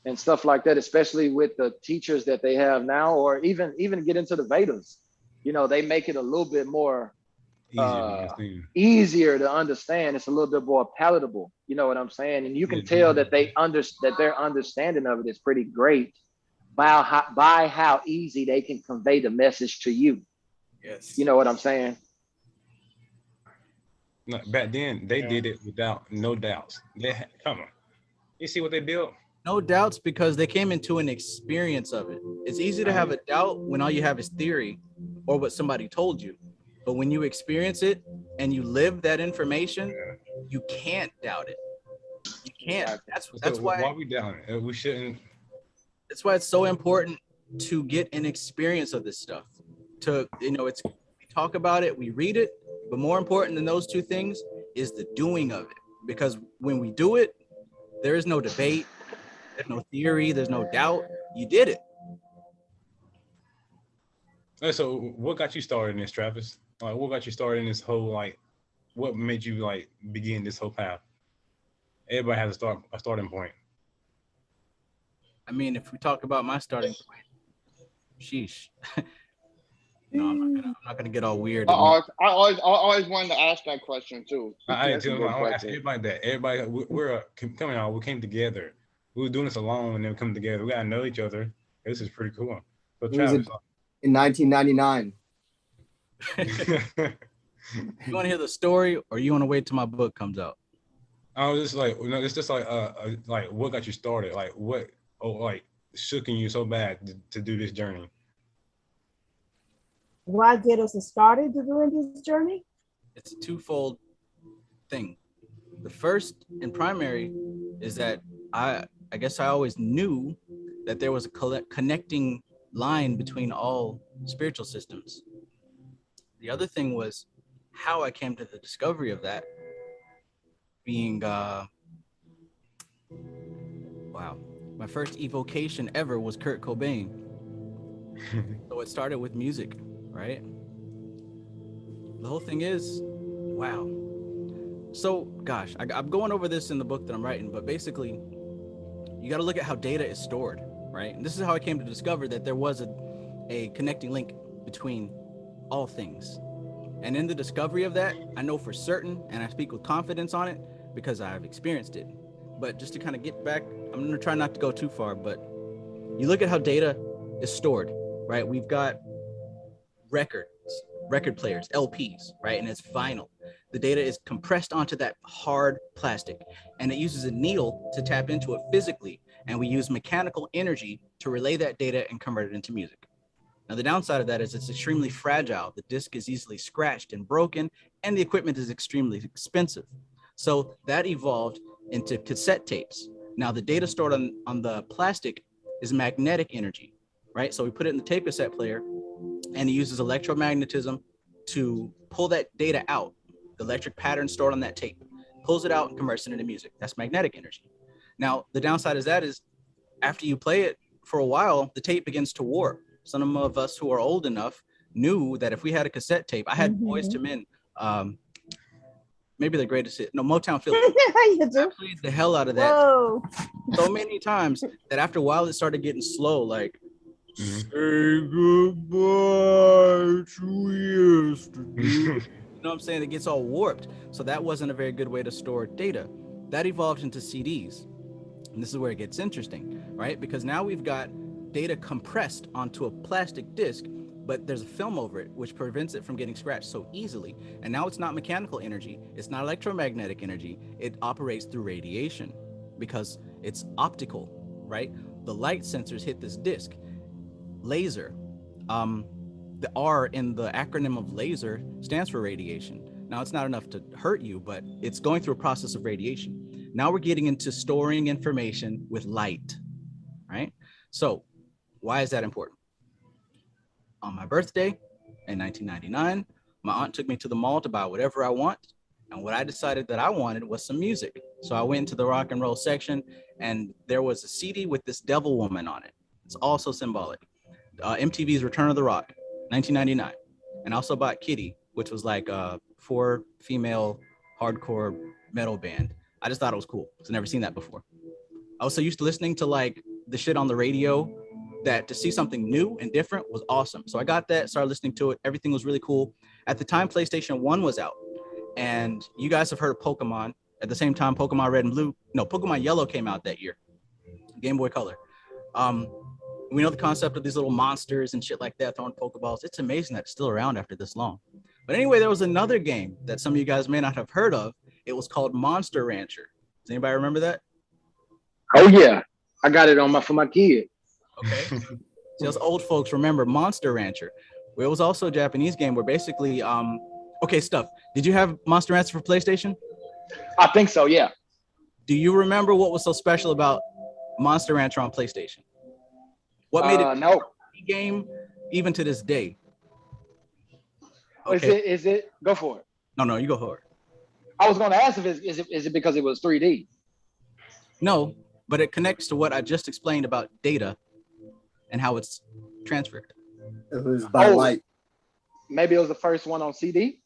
and stuff like that, especially with the teachers that they have now, or even get into the Vedas, you know, they make it a little bit more easier to understand. It's a little bit more palatable. You know what I'm saying? And you can tell that their understanding of it is pretty great by how easy they can convey the message to you. Yes. You know what I'm saying? No, back then they did it without no doubts. Come on, you see what they built? No doubts, because they came into an experience of it. It's easy to have a doubt when all you have is theory or what somebody told you. But when you experience it and you live that information, you can't doubt it. You can't. That's why we down it? We shouldn't. That's why it's so important to get an experience of this stuff. We talk about it, we read it, but more important than those two things is the doing of it. Because when we do it, there is no debate, there's no theory, there's no doubt. You did it. So what got you started in this, Travis? Like, what got you started in this whole, like, what made you like begin this whole path? Everybody has a starting point. I mean, if we talk about my starting point, sheesh. No, I'm not gonna get all weird. I always wanted to ask that question too. I ask everybody that. Everybody, we're coming out. We came together. We were doing this alone, and then we come together. We gotta know each other. This is pretty cool. So Travis, in 1999. You want to hear the story, or you want to wait till my book comes out? I was just like, it's just like what got you started? Like what? Shooking you so bad to do this journey? What get us started to doing this journey? It's a twofold thing. The first and primary is that I guess I always knew that there was a connecting line between all spiritual systems. The other thing was how I came to the discovery of that being, my first evocation ever was Kurt Cobain. So it started with music, right? The whole thing is, wow. So, gosh, I'm going over this in the book that I'm writing, but basically, you got to look at how data is stored, right? And this is how I came to discover that there was a connecting link between all things. And in the discovery of that, I know for certain, and I speak with confidence on it because I've experienced it. But just to kind of get back, I'm going to try not to go too far, but you look at how data is stored, right? We've got record players, LPs, right? And it's vinyl. The data is compressed onto that hard plastic, and it uses a needle to tap into it physically. And we use mechanical energy to relay that data and convert it into music. Now, the downside of that is it's extremely fragile. The disc is easily scratched and broken, and the equipment is extremely expensive. So that evolved into cassette tapes. Now, the data stored on the plastic is magnetic energy, right? So we put it in the tape cassette player, and it uses electromagnetism to pull that data out. The electric pattern stored on that tape pulls it out and converts it into music. That's magnetic energy. Now, the downside is after you play it for a while, the tape begins to warp. Some of us who are old enough knew that if we had a cassette tape, I had Boyz II Men, maybe the greatest hit. No, Motown Philly. You I do? played the hell out of that Whoa. so many times that after a while it started getting slow. Like, Mhm. say goodbye to yesterday. You know what I'm saying? It gets all warped. So that wasn't a very good way to store data. That evolved into CDs. And this is where it gets interesting, right? Because now we've got data compressed onto a plastic disc, but there's a film over it, which prevents it from getting scratched so easily. And now it's not mechanical energy. It's not electromagnetic energy. It operates through radiation because it's optical, right? The light sensors hit this disc. Laser. The R in the acronym of laser stands for radiation. Now, it's not enough to hurt you, but it's going through a process of radiation. Now we're getting into storing information with light, right? So why is that important? On my birthday in 1999, my aunt took me to the mall to buy whatever I want. And what I decided that I wanted was some music. So I went into the rock and roll section and there was a CD with this devil woman on it. It's also symbolic. MTV's Return of the Rock, 1999. And I also bought Kitty, which was like a 4 female hardcore metal band. I just thought it was cool because I've never seen that before. I was so used to listening to like the shit on the radio that to see something new and different was awesome. So I got that, started listening to it. Everything was really cool. At the time, PlayStation 1 was out. And you guys have heard of Pokemon. At the same time, Pokemon Red and Blue, no, Pokemon Yellow came out that year. Game Boy Color. We know the concept of these little monsters and shit like that throwing Pokeballs. It's amazing that it's still around after this long. But anyway, there was another game that some of you guys may not have heard of. It was called Monster Rancher. Does anybody remember that? Oh yeah, I got it on for my kid. Okay. See, those old folks remember Monster Rancher. Well, it was also a Japanese game where basically, okay, stuff. Did you have Monster Rancher for PlayStation? I think so, yeah. Do you remember what was so special about Monster Rancher on PlayStation? What made it no a game even to this day? Okay. Is it go for it? No, you go for it. I was going to ask if is it because it was 3D? No, but it connects to what I just explained about data and how it's transferred. It was by light. Maybe it was the first one on CD?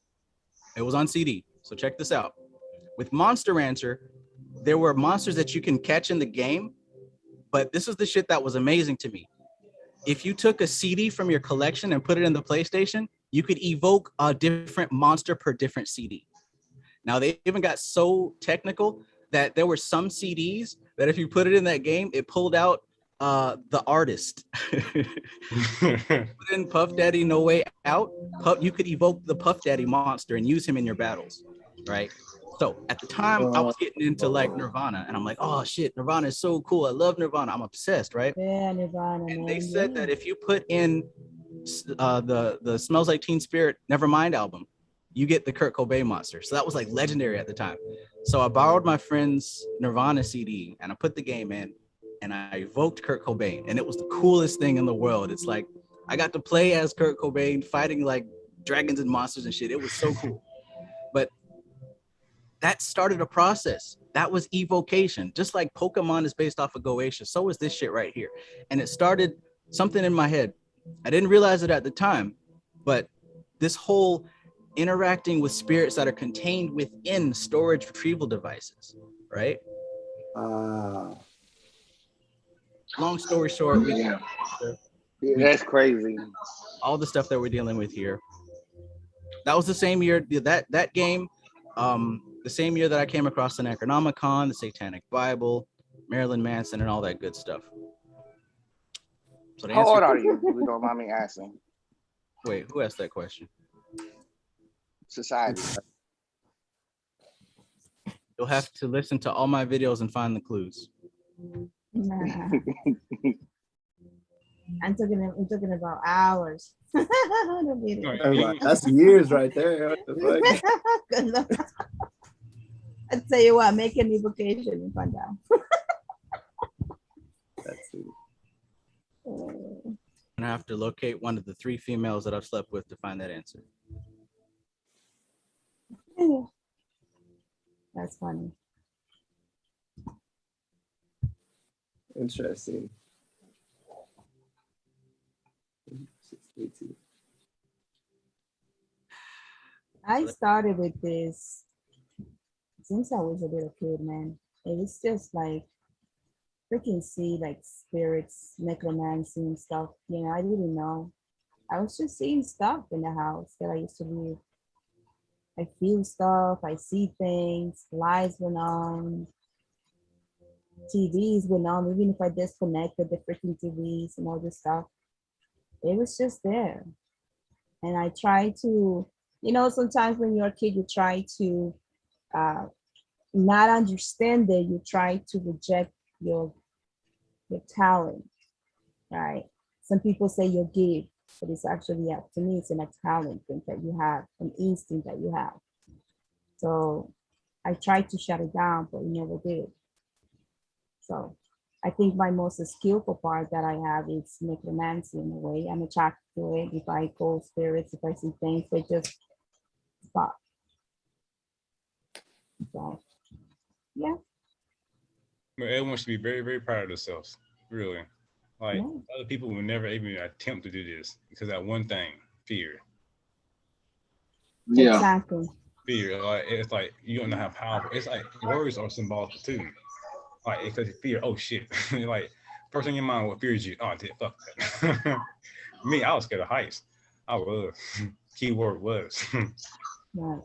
It was on CD. So check this out. With Monster Rancher, there were monsters that you can catch in the game, but this is the shit that was amazing to me. If you took a CD from your collection and put it in the PlayStation, you could evoke a different monster per different CD. Now, they even got so technical that there were some CDs that if you put it in that game, it pulled out the artist. Put in Puff Daddy No Way Out, you could evoke the Puff Daddy monster and use him in your battles, right? So at the time, I was getting into like Nirvana, and I'm like, oh shit, Nirvana is so cool. I love Nirvana. I'm obsessed, right? Yeah, Nirvana. And they said that if you put in the Smells Like Teen Spirit Nevermind album, you get the Kurt Cobain monster. So that was like legendary at the time. So I borrowed my friend's Nirvana CD and I put the game in and I evoked Kurt Cobain, and it was the coolest thing in the world. It's like I got to play as Kurt Cobain fighting like dragons and monsters and shit. It was so cool. But that started a process. That was evocation. Just like Pokemon is based off of Goetia, so is this shit right here. And it started something in my head. I didn't realize it at the time, but this whole interacting with spirits that are contained within storage retrieval devices, right? Long story short, that's crazy. All the stuff that we're dealing with here. That was the same year that game. The same year that I came across the Necronomicon, the Satanic Bible, Marilyn Manson, and all that good stuff. So how old are you? If you don't mind me asking. Wait, who asked that question? Society. You'll have to listen to all my videos and find the clues. I'm talking about hours. That's years right there. I tell you what, make an evocation and find out. That's it. I'm gonna have to locate one of the 3 females that I've slept with to find that answer. That's funny. Interesting. I started with this since I was a little kid, man. It was just like freaking see like spirits, necromancy and stuff. You know, I didn't know. I was just seeing stuff in the house that I used to live. I feel stuff, I see things, lights went on, TVs went on, even if I disconnected the freaking TVs and all this stuff. It was just there. And I try to, sometimes when you're a kid, you try to uh, not understand it, you try to reject your your talent, right? Some people say your gift, but it's actually, to me, it's a talent thing that you have, an instinct that you have. So I tried to shut it down, but never did. So I think my most skillful part that I have is necromancy in a way. I'm attracted to it. If I call spirits, if I see things, they just stop. So yeah. But everyone should be very, very proud of themselves. Really. Like other people will never even attempt to do this because that one thing, fear. Yeah. Exactly. Fear. Like it's like you don't know how powerful. It's like words are symbolic too. Like because fear. Oh shit! Like first thing in your mind, what fears you? Oh, fuck that. Me, I was scared of heights. I was. Keyword was. Right.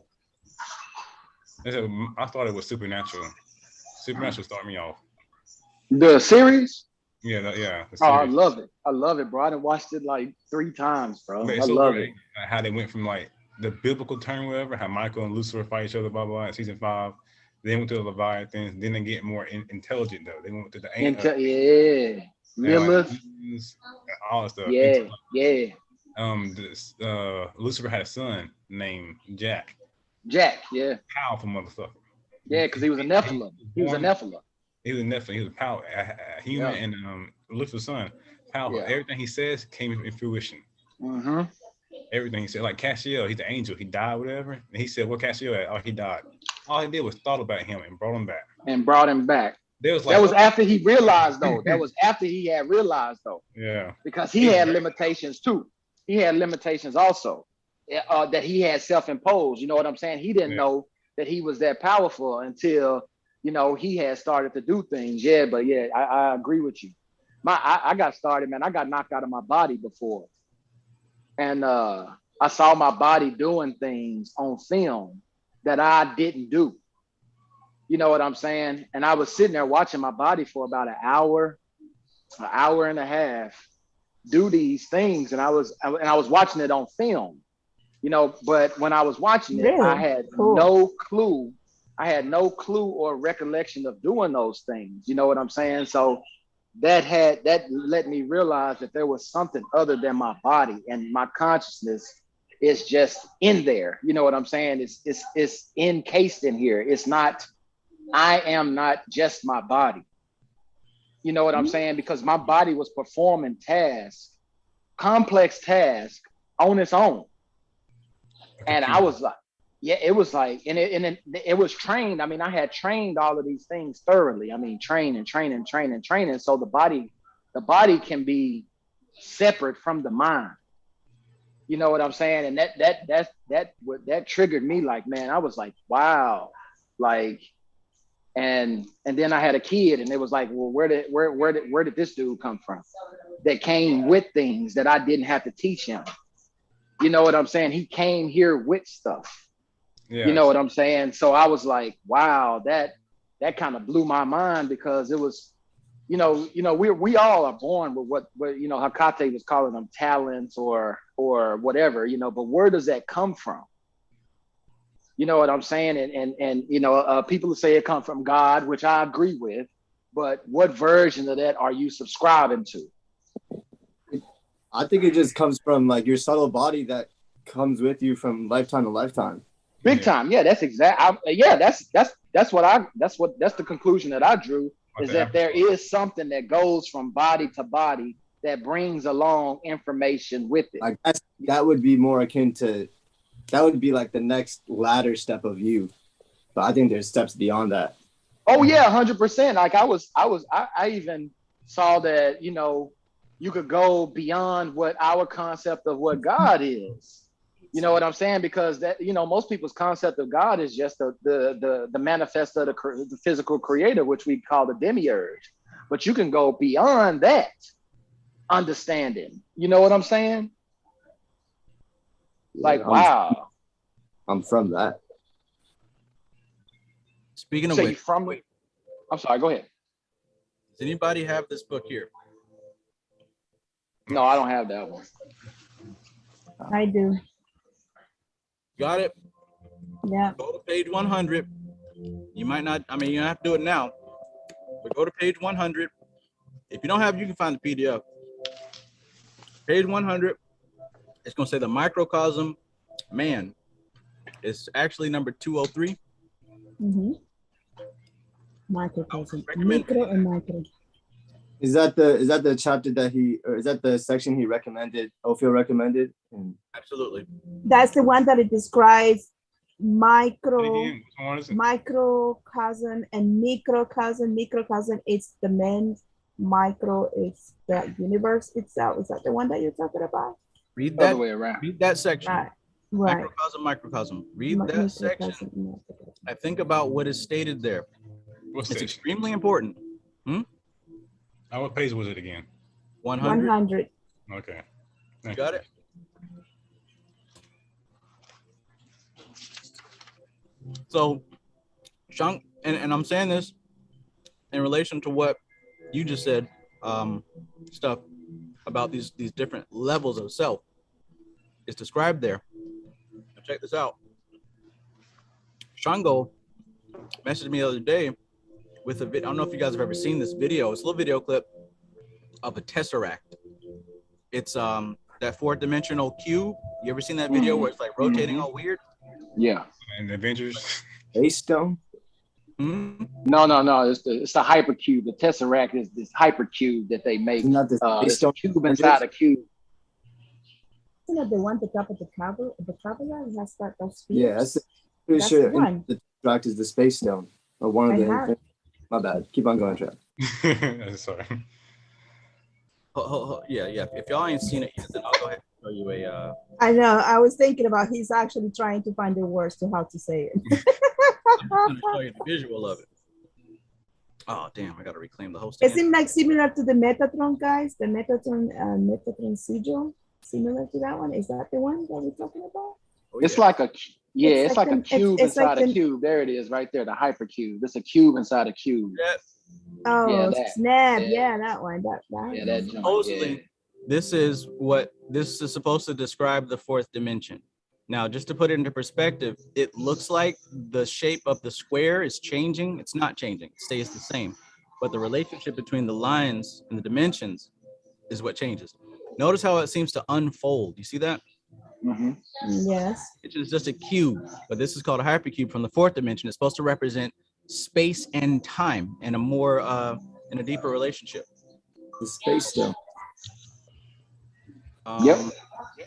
I thought it was supernatural. Supernatural started me off. The series? Yeah, yeah. Oh, I love it. I love it, bro. I done watched it like 3 times, bro. I love it. How they went from like the biblical term, whatever, how Michael and Lucifer fight each other, blah, blah, in season 5. They went to the Leviathans. Then they get more intelligent, though. They went to the yeah. Lilith. Like, all that stuff. Yeah. Lucifer had a son named Jack. Jack, yeah. Powerful motherfucker. Yeah, because he was a Nephilim. He was a Nephilim. He was a Nephilim. He was a power, a human, and Lucifer's son. Powerful. Yeah. Everything he says came in fruition. Mm-hmm. Everything he said, like Castiel, he's the angel. He died, whatever. And he said, "What Castiel at?" Oh, he died. All he did was thought about him and brought him back. That was after he realized, though. That was after he had realized, though. Yeah. Because he had limitations too. He had limitations also that he had self-imposed. You know what I'm saying? He didn't know that he was that powerful until, he had started to do things. Yeah, but yeah, I agree with you. I got started, man. I got knocked out of my body before. And I saw my body doing things on film that I didn't do. You know what I'm saying? And I was sitting there watching my body for about an hour and a half do these things. And I was watching it on film, but when I was watching it, I had no clue. I had no clue or recollection of doing those things. You know what I'm saying? So that let me realize that there was something other than my body, and my consciousness is just in there. You know what I'm saying? It's encased in here. It's not, I am not just my body. You know what I'm saying? Because my body was performing tasks, complex tasks on its own. And I was like, yeah, it was like, and it was trained. I mean, I had trained all of these things thoroughly. I mean, training. So the body can be separate from the mind. You know what I'm saying? And that triggered me. Like, man, I was like, wow, like, and then I had a kid, and it was like, well, where did this dude come from? That came with things that I didn't have to teach him. You know what I'm saying? He came here with stuff. Yes. You know what I'm saying? So I was like, wow, that kind of blew my mind, because it was, we all are born with what Hakate was calling them talents or whatever, but where does that come from? You know what I'm saying? And people say it comes from God, which I agree with, but what version of that are you subscribing to? I think it just comes from like your subtle body that comes with you from lifetime to lifetime. Big time. Yeah, that's exact. That's the conclusion that I drew, is that there is something that goes from body to body that brings along information with it. I guess that would be more akin to, that would be like the next ladder step of you. But I think there's steps beyond that. Oh yeah, 100%. Like I even saw that, you could go beyond what our concept of what God is. You know what I'm saying? Because that, you know, most people's concept of God is just the manifest of the physical creator, which we call the demiurge. But you can go beyond that understanding. You know what I'm saying? Like, wow. I'm from that. Speaking of So which, you from? I'm sorry. Go ahead. does anybody have this book here? No, I don't have that one. I do. Got it? Yeah. Go to page 100. You might not, I mean, you don't have to do it now, but go to page 100. If you don't have it, you can find the PDF. Page 100, it's going to say the microcosm man. It's actually number 203. Mm-hmm. Microcosm. recommend- Micro and micro. Is that the chapter that is that the section he recommended, Ophiel recommended? Absolutely. That's the one that it describes micro, Again, which one is it? microcosm and microcosm. Microcosm is the man. Micro is the universe itself. Is that the one that you're talking about? Read Other that. way around. Read that section. Right. Right. Microcosm. Read that section. Microcosm. I think about what is stated there. What's It's that? extremely important. What page was it again? 100. 100. Okay. You got it? So, Sean, and I'm saying this in relation to what you just said, stuff about these different levels of self. It's described there. Now check this out. Shango messaged me the other day with a video. I don't know if you guys have ever seen this video. It's a little video clip of a tesseract. It's that fourth dimensional cube. You ever seen that video where it's like rotating all weird? Yeah. And Avengers. Base stone. Mm-hmm. No. It's the hypercube. The tesseract is this hypercube that they make. Isn't that the base It's a stone? cube inside a cube. Isn't that the one at the top of the kabbalah? The kabbalah has that those Yeah, spheres? that's pretty That's sure the one. the tract is the space stone or one of I the. have- My bad. Keep on going, Trav. Sorry. Yeah. If y'all ain't seen it yet, then I'll go ahead and show you a. I know. I was thinking about he's actually trying to find the words to how to say it. I'm going to show you the visual of it. Oh, damn. I got to reclaim the host. Is it like similar to the Metatron guys? The Metatron sigil? Similar to that one? Is that the one that we're talking about? Oh, It's yeah. like a It's like like a an- cube it's like inside a an- cube. There it is, right there, the hypercube. It's a cube inside a cube. Oh, Yeah, that. snap. Yeah. Yeah, that one. That Yeah, that joint. Supposedly, Yeah. this is supposed to describe the fourth dimension. Now, just to put it into perspective, it looks like the shape of the square is changing. It's not changing. It stays the same. But the relationship between the lines and the dimensions is what changes. Notice how it seems to unfold. You see that? Mhm. Yes. It's just a cube, but this is called a hypercube from the fourth dimension. It's supposed to represent space and time in a more in a deeper relationship. The space stone. Yep.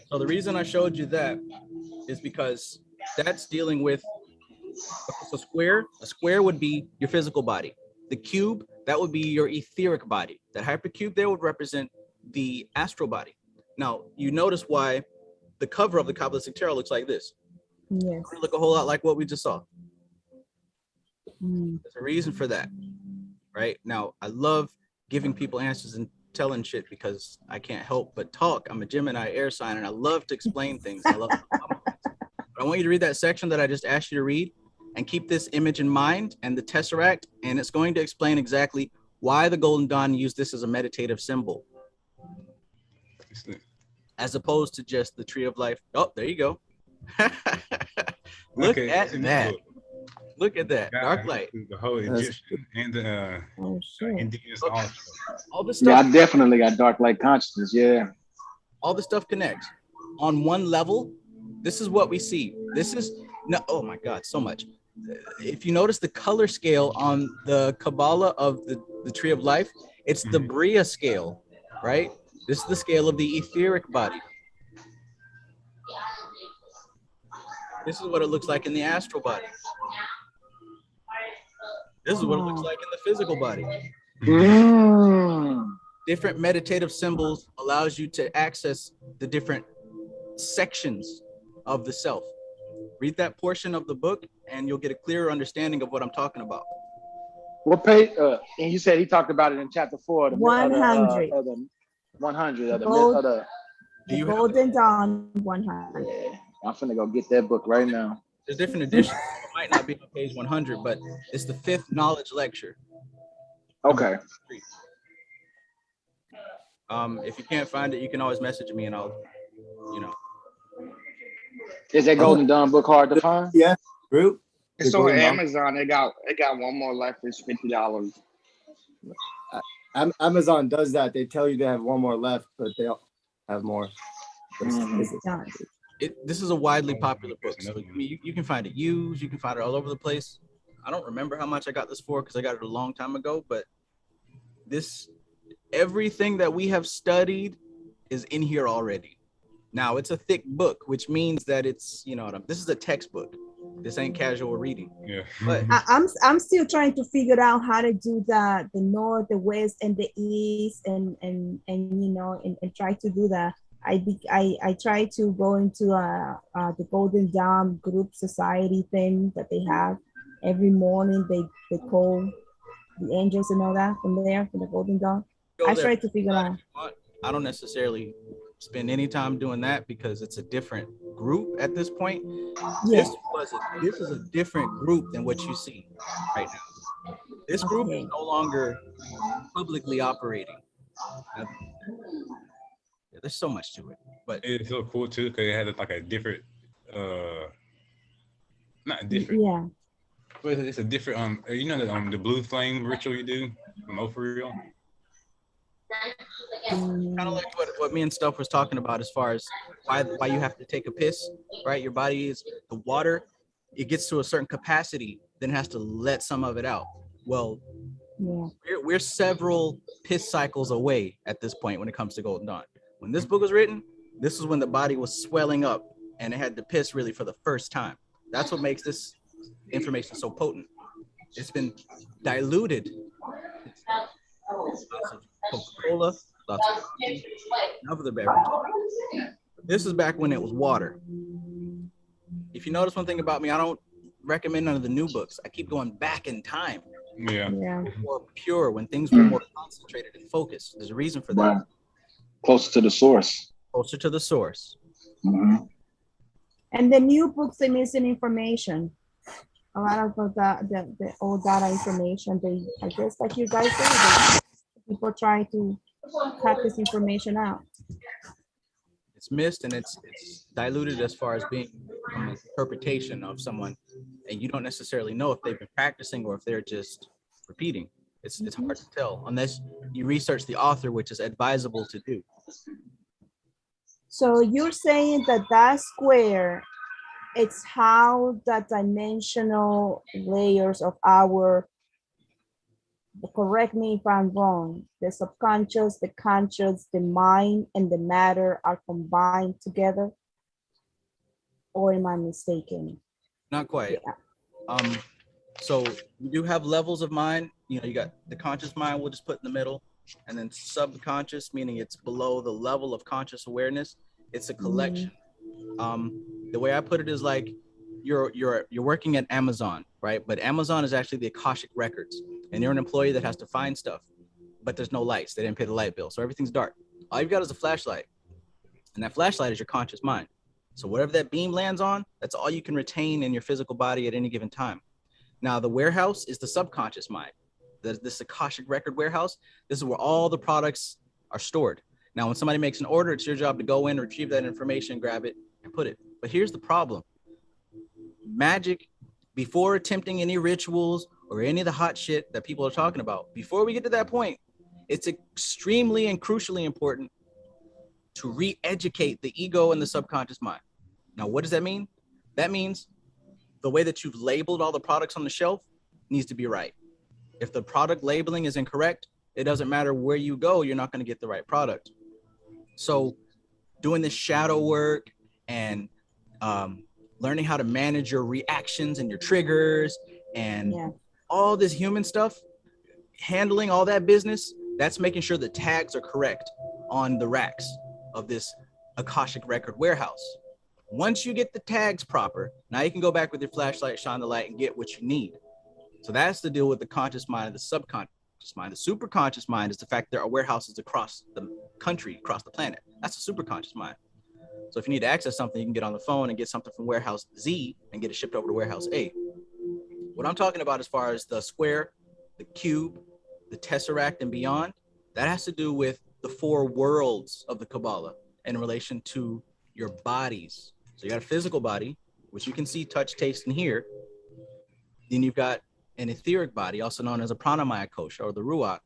So the reason I showed you that is because that's dealing with a square. A square would be your physical body. The cube, that would be your etheric body. That hypercube there would represent the astral body. Now, you notice why the cover of the Kabbalistic Tarot looks like this. Yes. It look a whole lot like what we just saw. Mm. There's a reason for that, right? Now, I love giving people answers and telling shit because I can't help but talk. I'm a Gemini air sign, and I love to explain things. I love. But I want you to read that section that I just asked you to read, and keep this image in mind and the tesseract, and it's going to explain exactly why the Golden Dawn used this as a meditative symbol, as opposed to just the Tree of Life. Oh, there you go. Look at that. Look at that. Dark light. The whole Egyptian and the Oh, shit. indigenous Okay. also. All this Yeah, stuff. I definitely got dark light consciousness. Yeah. All the stuff connects on one level. This is what we see. This is no. Oh my God, so much. If you notice the color scale on the Kabbalah of the Tree of Life, it's the Bria scale, right? This is the scale of the etheric body. This is what it looks like in the astral body. This is what it looks like in the physical body. Different meditative symbols allows you to access the different sections of the self. Read that portion of the book and you'll get a clearer understanding of what I'm talking about. What page? And you said he talked about it in chapter 4 of the 100. of the 100 of the Gold- of the. Do you The have Golden Dawn 100. Yeah, I'm finna go get that book right now. there's different editions. It might not be on page 100, but it's the 5th knowledge lecture. Okay. If you can't find it, you can always message me and I'll, you know. Is that Golden Dawn book hard to find? Yeah, group. It's on Amazon. It got one more left. It's $50. Amazon does that. They tell you they have one more left, but they have more. This is a widely popular book, so you can find it used, you can find it all over the place. I don't remember how much I got this for because I got it a long time ago, but everything that we have studied is in here already. Now it's a thick book, which means that it's, you know, this is a textbook. This ain't casual reading. Yeah. But I'm still trying to figure out how to do the north, the west, and the east, and you know, and try to do that. I try to go into the Golden Dawn group society thing that they have every morning. They call the angels and all that from the Golden Dawn. I try to figure out. I don't necessarily spend any time doing that because it's a different group at this point. Yeah. This is a different group than what you see right now. This group is no longer publicly operating. There's so much to it, but it's so cool too because it had like a different, not different. Yeah. But it's a different. You know the blue flame ritual you do from Ophiels. Kind of like what me and Stuff was talking about as far as why you have to take a piss, right? Your body is the water. It gets to a certain capacity, then it has to let some of it out. Well, yeah. we're several piss cycles away at this point when it comes to Golden Dawn. When this book was written, this is when the body was swelling up and it had to piss really for the first time. That's what makes this information so potent. It's been diluted. Lots of Coca-Cola, lots of other beverages. This is back when it was water. If you notice one thing about me, I don't recommend none of the new books. I keep going back in time. Yeah. More pure, when things were more concentrated and focused. There's a reason for that. Right. Closer to the source. Closer to the source. Mm-hmm. And the new books, they missing information. A lot of the old data information, I guess like you guys said, people try to cut this information out. It's missed and it's diluted as far as being an interpretation of someone, and you don't necessarily know if they've been practicing or if they're just repeating. It's hard to tell unless you research the author, which is advisable to do. So you're saying that square, it's how the dimensional layers of correct me if I'm wrong, the subconscious, the conscious, the mind, and the matter are combined together? Or am I mistaken? Not quite. Yeah. So you do have levels of mind. You know, you got the conscious mind, we'll just put in the middle, and then subconscious, meaning it's below the level of conscious awareness. It's a collection. The way I put it is like you're working at Amazon, right? But Amazon is actually the Akashic records, and you're an employee that has to find stuff, but there's no lights. They didn't pay the light bill, so everything's dark. All you've got is a flashlight, and that flashlight is your conscious mind. So whatever that beam lands on, that's all you can retain in your physical body at any given time. Now the warehouse is the subconscious mind. This Akashic record warehouse, this is where all the products are stored. Now, when somebody makes an order, it's your job to go in, retrieve that information, grab it, and put it. But here's the problem. Magic, before attempting any rituals or any of the hot shit that people are talking about, before we get to that point, it's extremely and crucially important to re-educate the ego and the subconscious mind. Now, what does that mean? That means the way that you've labeled all the products on the shelf needs to be right. If the product labeling is incorrect, it doesn't matter where you go, you're not going to get the right product. So doing this shadow work and learning how to manage your reactions and your triggers and all this human stuff, handling all that business, that's making sure the tags are correct on the racks of this Akashic record warehouse. Once you get the tags proper, now you can go back with your flashlight, shine the light, and get what you need. So that's the deal with the conscious mind and the subconscious mind. The superconscious mind is the fact there are warehouses across the country, across the planet. That's the superconscious mind. So if you need to access something, you can get on the phone and get something from warehouse Z and get it shipped over to warehouse A. What I'm talking about as far as the square, the cube, the tesseract, and beyond, that has to do with the 4 worlds of the Kabbalah in relation to your bodies. So you got a physical body, which you can see, touch, taste, and hear. Then you've got an etheric body, also known as a pranamaya kosha, or the ruach.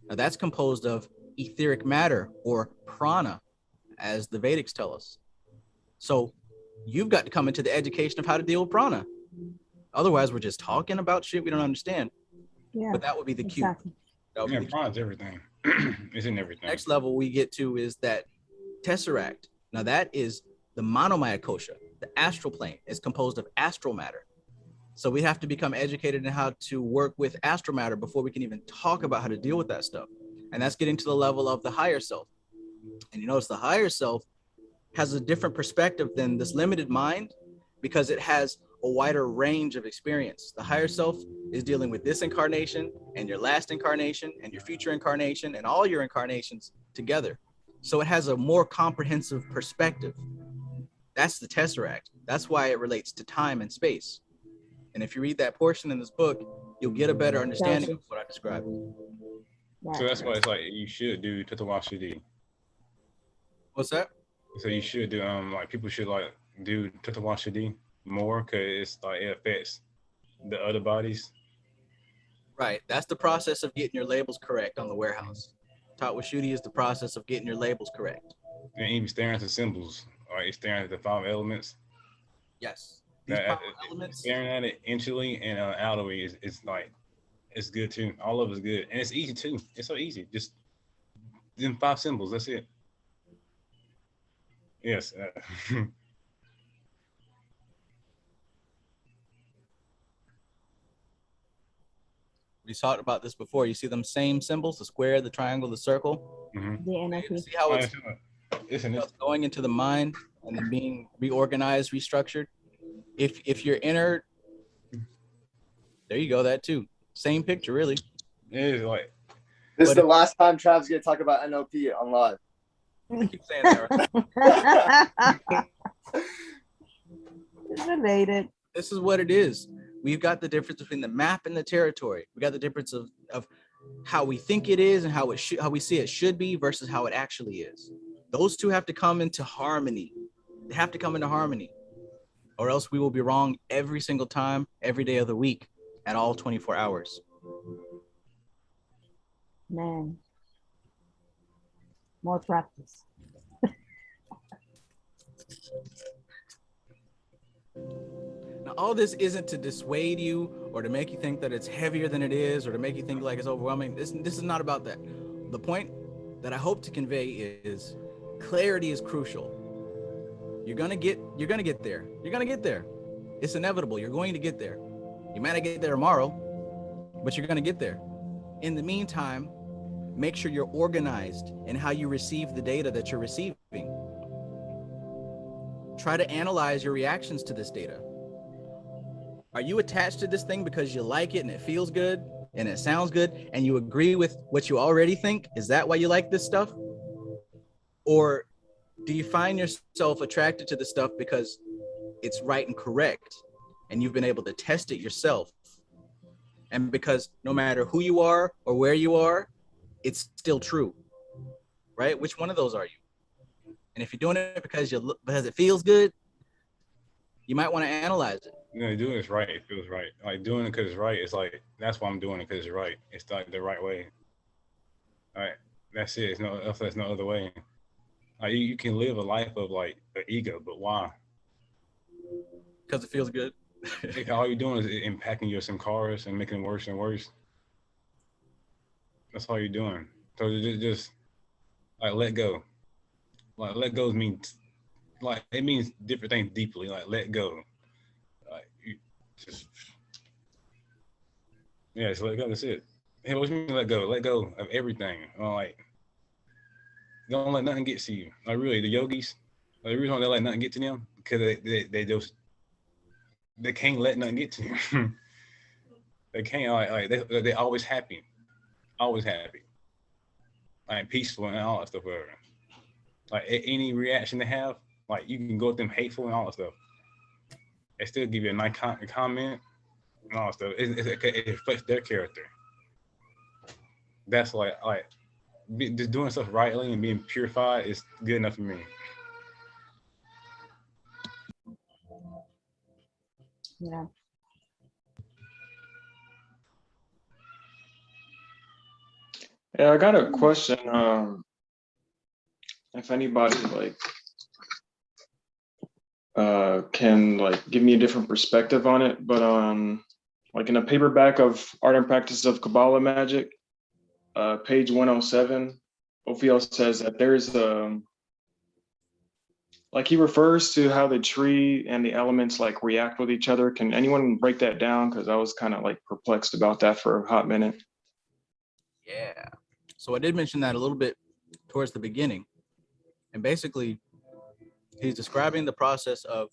Now that's composed of etheric matter, or prana, as the Vedics tell us. So you've got to come into the education of how to deal with prana. Otherwise, we're just talking about shit we don't understand. Yeah, but that would be the cube. exactly. Yeah, prana's everything. It's in everything. Next level we get to is that tesseract. Now that is the monomaya kosha. The astral plane is composed of astral matter. So we have to become educated in how to work with astral matter before we can even talk about how to deal with that stuff. And that's getting to the level of the higher self. And you notice the higher self has a different perspective than this limited mind because it has a wider range of experience. The higher self is dealing with this incarnation and your last incarnation and your future incarnation and all your incarnations together. So it has a more comprehensive perspective. That's the tesseract. That's why it relates to time and space. And if you read that portion in this book, you'll get a better understanding of what I described. So that's why it's like you should do Tatawashidi. What's that? So you should do like people should like do Tatawashidi more because it's like it affects the other bodies. Right. That's the process of getting your labels correct on the warehouse. Tatwashudi is the process of getting your labels correct. And even staring at the symbols, or staring at the 5 elements. Yes. These 5 elements. Staring at it initially and outwardly is like, it's good too. All of it's good. And it's easy too. It's so easy. Just them 5 symbols. That's it. Yes. We talked about this before. You see them same symbols, the square, the triangle, the circle. Mm-hmm. The energy. See how it's going into the mind and then being reorganized, restructured. If you're inner, there you go, that too. Same picture, really. It is like. This is the last time Trav's gonna talk about NLP on live. I keep saying that, right? It's related. This is what it is. We've got the difference between the map and the territory. We got the difference of how we think it is and how we see it should be versus how it actually is. Those two have to come into harmony. They have to come into harmony, or else we will be wrong every single time, every day of the week, at all 24 hours. Man, more practice. Now, all this isn't to dissuade you or to make you think that it's heavier than it is or to make you think like it's overwhelming. This is not about that. The point that I hope to convey is clarity is crucial. You're gonna get there. You're gonna get there. It's inevitable. You're going to get there. You might not get there tomorrow, but you're gonna get there. In the meantime, make sure you're organized in how you receive the data that you're receiving. Try to analyze your reactions to this data. Are you attached to this thing because you like it and it feels good and it sounds good and you agree with what you already think? Is that why you like this stuff? Or do you find yourself attracted to the stuff because it's right and correct and you've been able to test it yourself? And because no matter who you are or where you are, it's still true, right? Which one of those are you? And if you're doing it because it feels good, you might want to analyze it. You know, doing it's right. It feels right. Like doing it because it's right. It's like, that's why I'm doing it because it's right. It's like the right way. All right. That's it. There's no other way. Like you can live a life of like an ego, but why? Because it feels good. All you're doing is impacting your cars and making it worse and worse. That's all you're doing. So just like let go. Like let go means like it means different things deeply. Like let go. Like you just just let go. That's it. Hey, what do you mean let go? Let go of everything. Like don't let nothing get to you. Like really, the yogis, The reason why they let nothing get to them because they can't let nothing get to them. They can't they're always happy, like peaceful and all that stuff. Whatever. Like any reaction they have, like you can go with them hateful and all that stuff. They still give you a nice comment and all that stuff. It reflects their character. That's just doing stuff rightly and being purified is good enough for me. Yeah. Yeah, I got a question. If anybody can give me a different perspective on it, but in a paperback of Art and Practice of Kabbalah Magic, page 107, Ophiels says that there's he refers to how the tree and the elements react with each other. Can anyone break that down? Because I was kind of perplexed about that for a hot minute. Yeah. So I did mention that a little bit towards the beginning. And basically, he's describing the process of,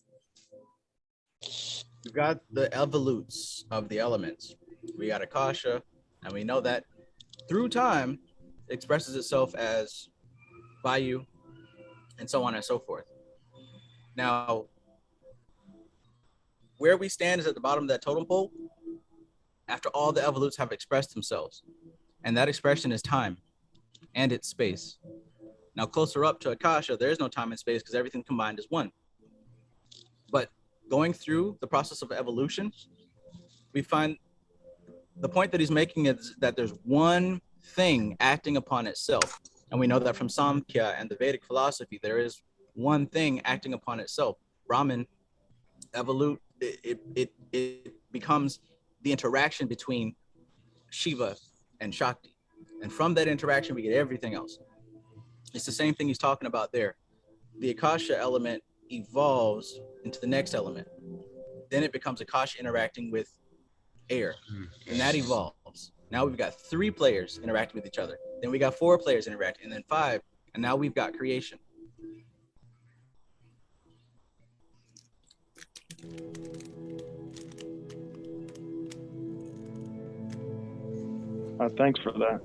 we've got the evolutes of the elements. We got Akasha, and we know that through time, it expresses itself as Vayu, and so on and so forth. Now, where we stand is at the bottom of that totem pole after all the evolutes have expressed themselves. And that expression is time and its space. Now, closer up to Akasha, there is no time and space because everything combined is one. But going through the process of evolution, we find the point that he's making is that there's one thing acting upon itself. And we know that from Samkhya and the Vedic philosophy, there is one thing acting upon itself. Brahman, evolute, it becomes the interaction between Shiva and Shakti. And from that interaction, we get everything else. It's the same thing he's talking about there. The Akasha element evolves into the next element. Then it becomes Akasha interacting with air, and that evolves. Now we've got 3 players interacting with each other. Then we got 4 players interacting, and then 5, and now we've got creation. Thanks for that.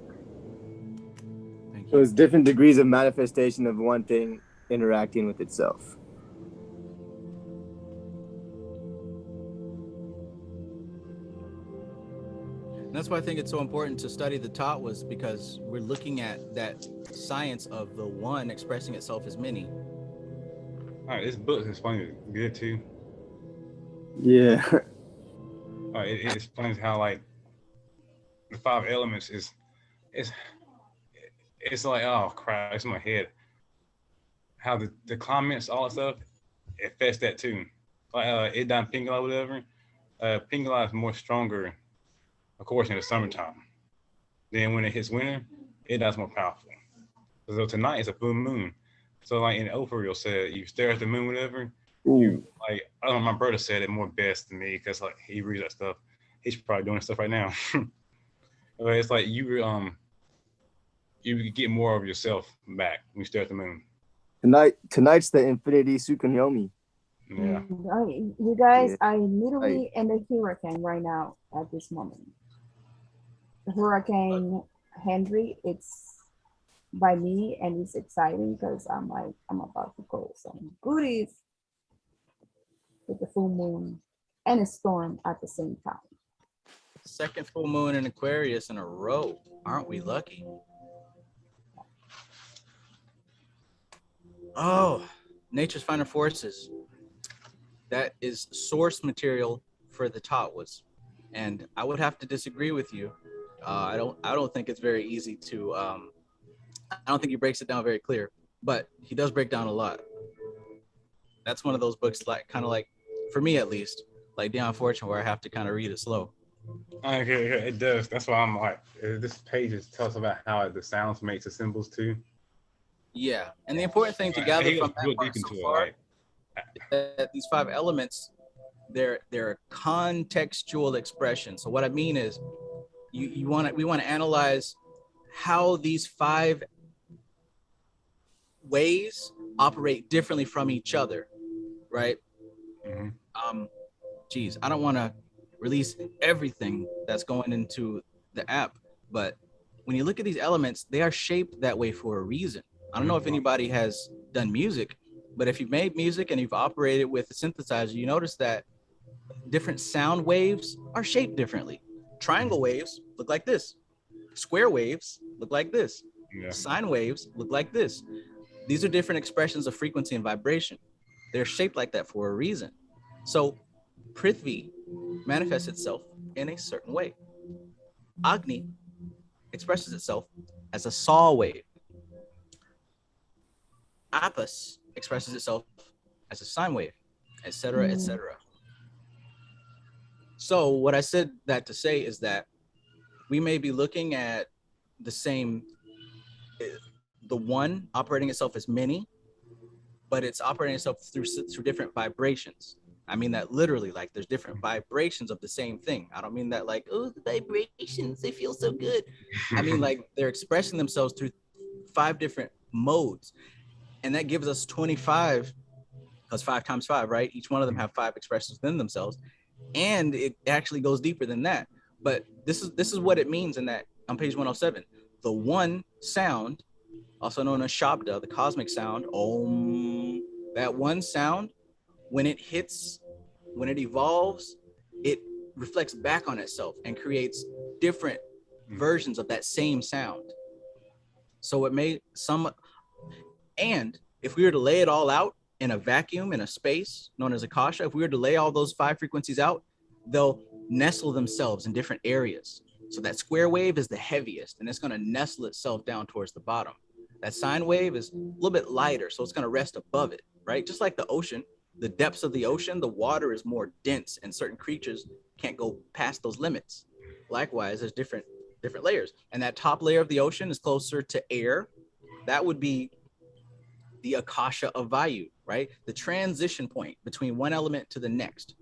So it's different degrees of manifestation of one thing interacting with itself. And that's why I think it's so important to study the Tattvas, because we're looking at that science of the one expressing itself as many. All right, this book is funny, good too. Yeah. It explains how the 5 elements it's oh crap, it's in my head. How the comments, all that stuff, it affects that too. Idam Pingala, whatever. Pingala is more stronger, of course, in the summertime. Then when it hits winter, Idam's more powerful. So tonight is a full moon. So in Ophiels said, you stare at the moon, whatever. You I don't know, my brother said it more best to me because he reads that stuff. He's probably doing stuff right now. But it's you get more of yourself back when you stare at the moon. Tonight's the Infinity Tsukuyomi. Yeah. You guys, I'm literally in a hurricane right now at this moment. Hurricane Henry, it's by me, and it's exciting because I'm about to go some goodies with the full moon and a storm at the same time. Second full moon in Aquarius in a row. Aren't we lucky? Oh, nature's finer forces. That is source material for the Tattvas. And I would have to disagree with you. I don't think it's very easy to I don't think he breaks it down very clear, but he does break down a lot. That's one of those books kind of for me at least, like Beyond Fortune, where I have to kind of read it slow. Okay, it does. That's why I'm this page tells about how the sounds makes the symbols too. Yeah, and the important thing to gather from that part so far is that these 5 elements, they're a contextual expression. So what I mean is, we want to analyze how these 5 ways operate differently from each other, right? Mm-hmm. Geez, I don't want to release everything that's going into the app, but when you look at these elements, they are shaped that way for a reason. I don't know if anybody has done music, but if you've made music and you've operated with a synthesizer, you notice that different sound waves are shaped differently. Triangle waves look like this. Square waves look like this. Yeah. Sine waves look like this. These are different expressions of frequency and vibration. They're shaped like that for a reason. So Prithvi manifests itself in a certain way. Agni expresses itself as a saw wave. Apis expresses itself as a sine wave, etc., etc. So what I said that to say is that we may be looking at the same, the one operating itself as many, but it's operating itself through different vibrations. I mean that literally, like there's different vibrations of the same thing. I don't mean that like, oh, the vibrations, they feel so good. I mean like they're expressing themselves through 5 different modes. And that gives us 25, because 5 times 5, right? Each one of them have 5 expressions within themselves. And it actually goes deeper than that. But this is what it means in that on page 107. The one sound, also known as Shabda, the cosmic sound, Om, that one sound, when it hits, when it evolves, it reflects back on itself and creates different versions of that same sound. So it made some, and if we were to lay it all out in a vacuum, in a space known as Akasha, if we were to lay all those 5 frequencies out, they'll nestle themselves in different areas. So that square wave is the heaviest, and it's going to nestle itself down towards the bottom. That sine wave is a little bit lighter, so it's going to rest above it, right? Just like the ocean, the depths of the ocean, the water is more dense, and certain creatures can't go past those limits. Likewise, there's different layers, and that top layer of the ocean is closer to air. That would be the Akasha of Vayu, right? The transition point between one element to the next.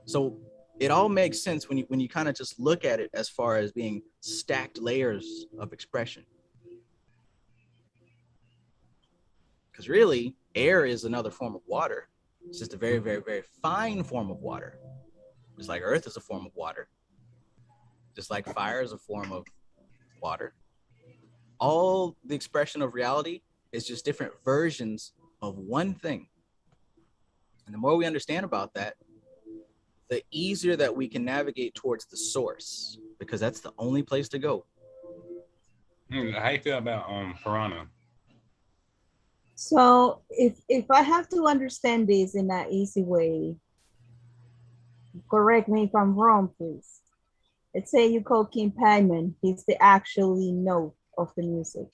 So it all makes sense when you kind of just look at it as far as being stacked layers of expression. Because really, air is another form of water. It's just a very, very, very fine form of water. Just like earth is a form of water. Just like fire is a form of water. All the expression of reality is just different versions of one thing. And the more we understand about that, the easier that we can navigate towards the source, because that's the only place to go. How you feel about Piranha? So if I have to understand this in an easy way, correct me if I'm wrong, please. Let's say you call Companion, he's the actually note of the music.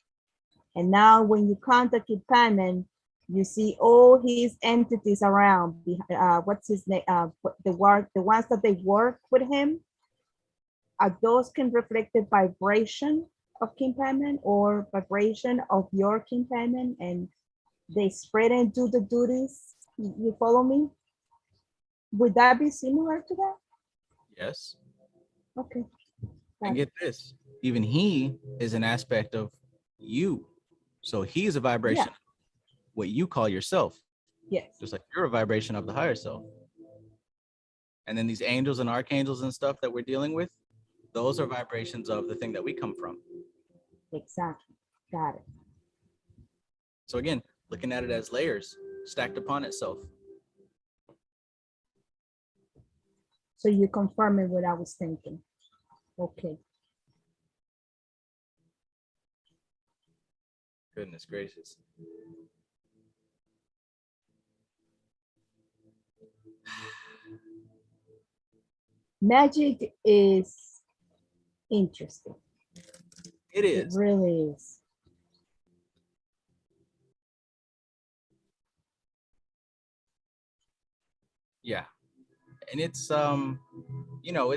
And now when you contact Companion, you see all his entities around. What's his name? The ones that they work with him. Are those can reflect the vibration of Companion or vibration of your Companion, and they spread and do the duties? You follow me? Would that be similar to that? Yes. Okay. And get this, even he is an aspect of you. So he's a vibration, what you call yourself. Yes. Just like you're a vibration of the higher self. And then these angels and archangels and stuff that we're dealing with, those are vibrations of the thing that we come from. Exactly. Got it. So again, looking at it as layers stacked upon itself. So you confirming what I was thinking. Okay. Goodness gracious. Magic is interesting. It is. It really is. Yeah. And it's you know,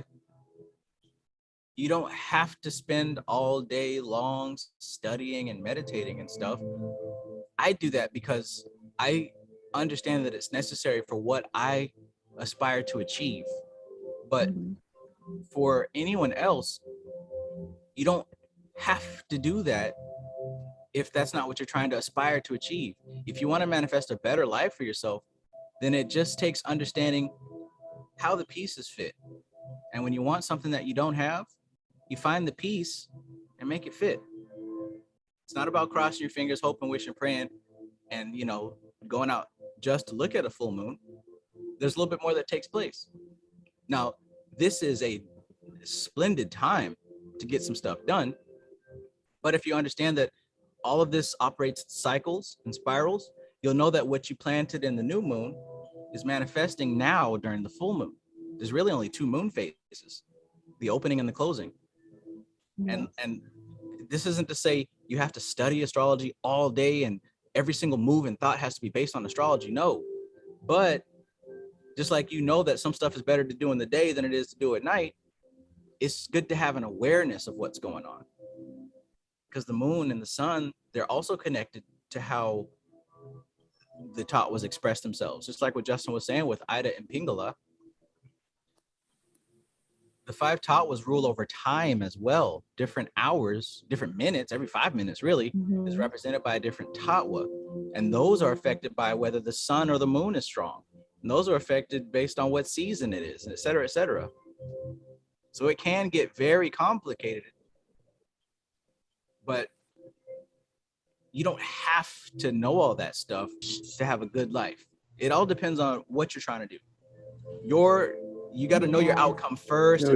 you don't have to spend all day long studying and meditating and stuff. I do that because I understand that it's necessary for what I aspire to achieve. But for anyone else, you don't have to do that if that's not what you're trying to aspire to achieve. If you want to manifest a better life for yourself, then it just takes understanding how the pieces fit. And when you want something that you don't have, you find the piece and make it fit. It's not about crossing your fingers, hoping, wishing, praying, and going out just to look at a full moon. There's a little bit more that takes place. Now, this is a splendid time to get some stuff done. But if you understand that all of this operates in cycles and spirals, you'll know that what you planted in the new moon is manifesting now during the full moon. There's really only 2 moon phases, the opening and the closing. And this isn't to say you have to study astrology all day and every single move and thought has to be based on astrology. No, but just like that some stuff is better to do in the day than it is to do at night, it's good to have an awareness of what's going on. Because the moon and the sun, they're also connected to how the Tot was expressed themselves. Just like what Justin was saying with Ida and Pingala. The 5 Tot was rule over time as well. Different hours, different minutes, every 5 minutes really, is represented by a different Tatwa. And those are affected by whether the sun or the moon is strong. And those are affected based on what season it is, et cetera, et cetera. So it can get very complicated. But you don't have to know all that stuff to have a good life. It all depends on what you're trying to do. You got to know your outcome first.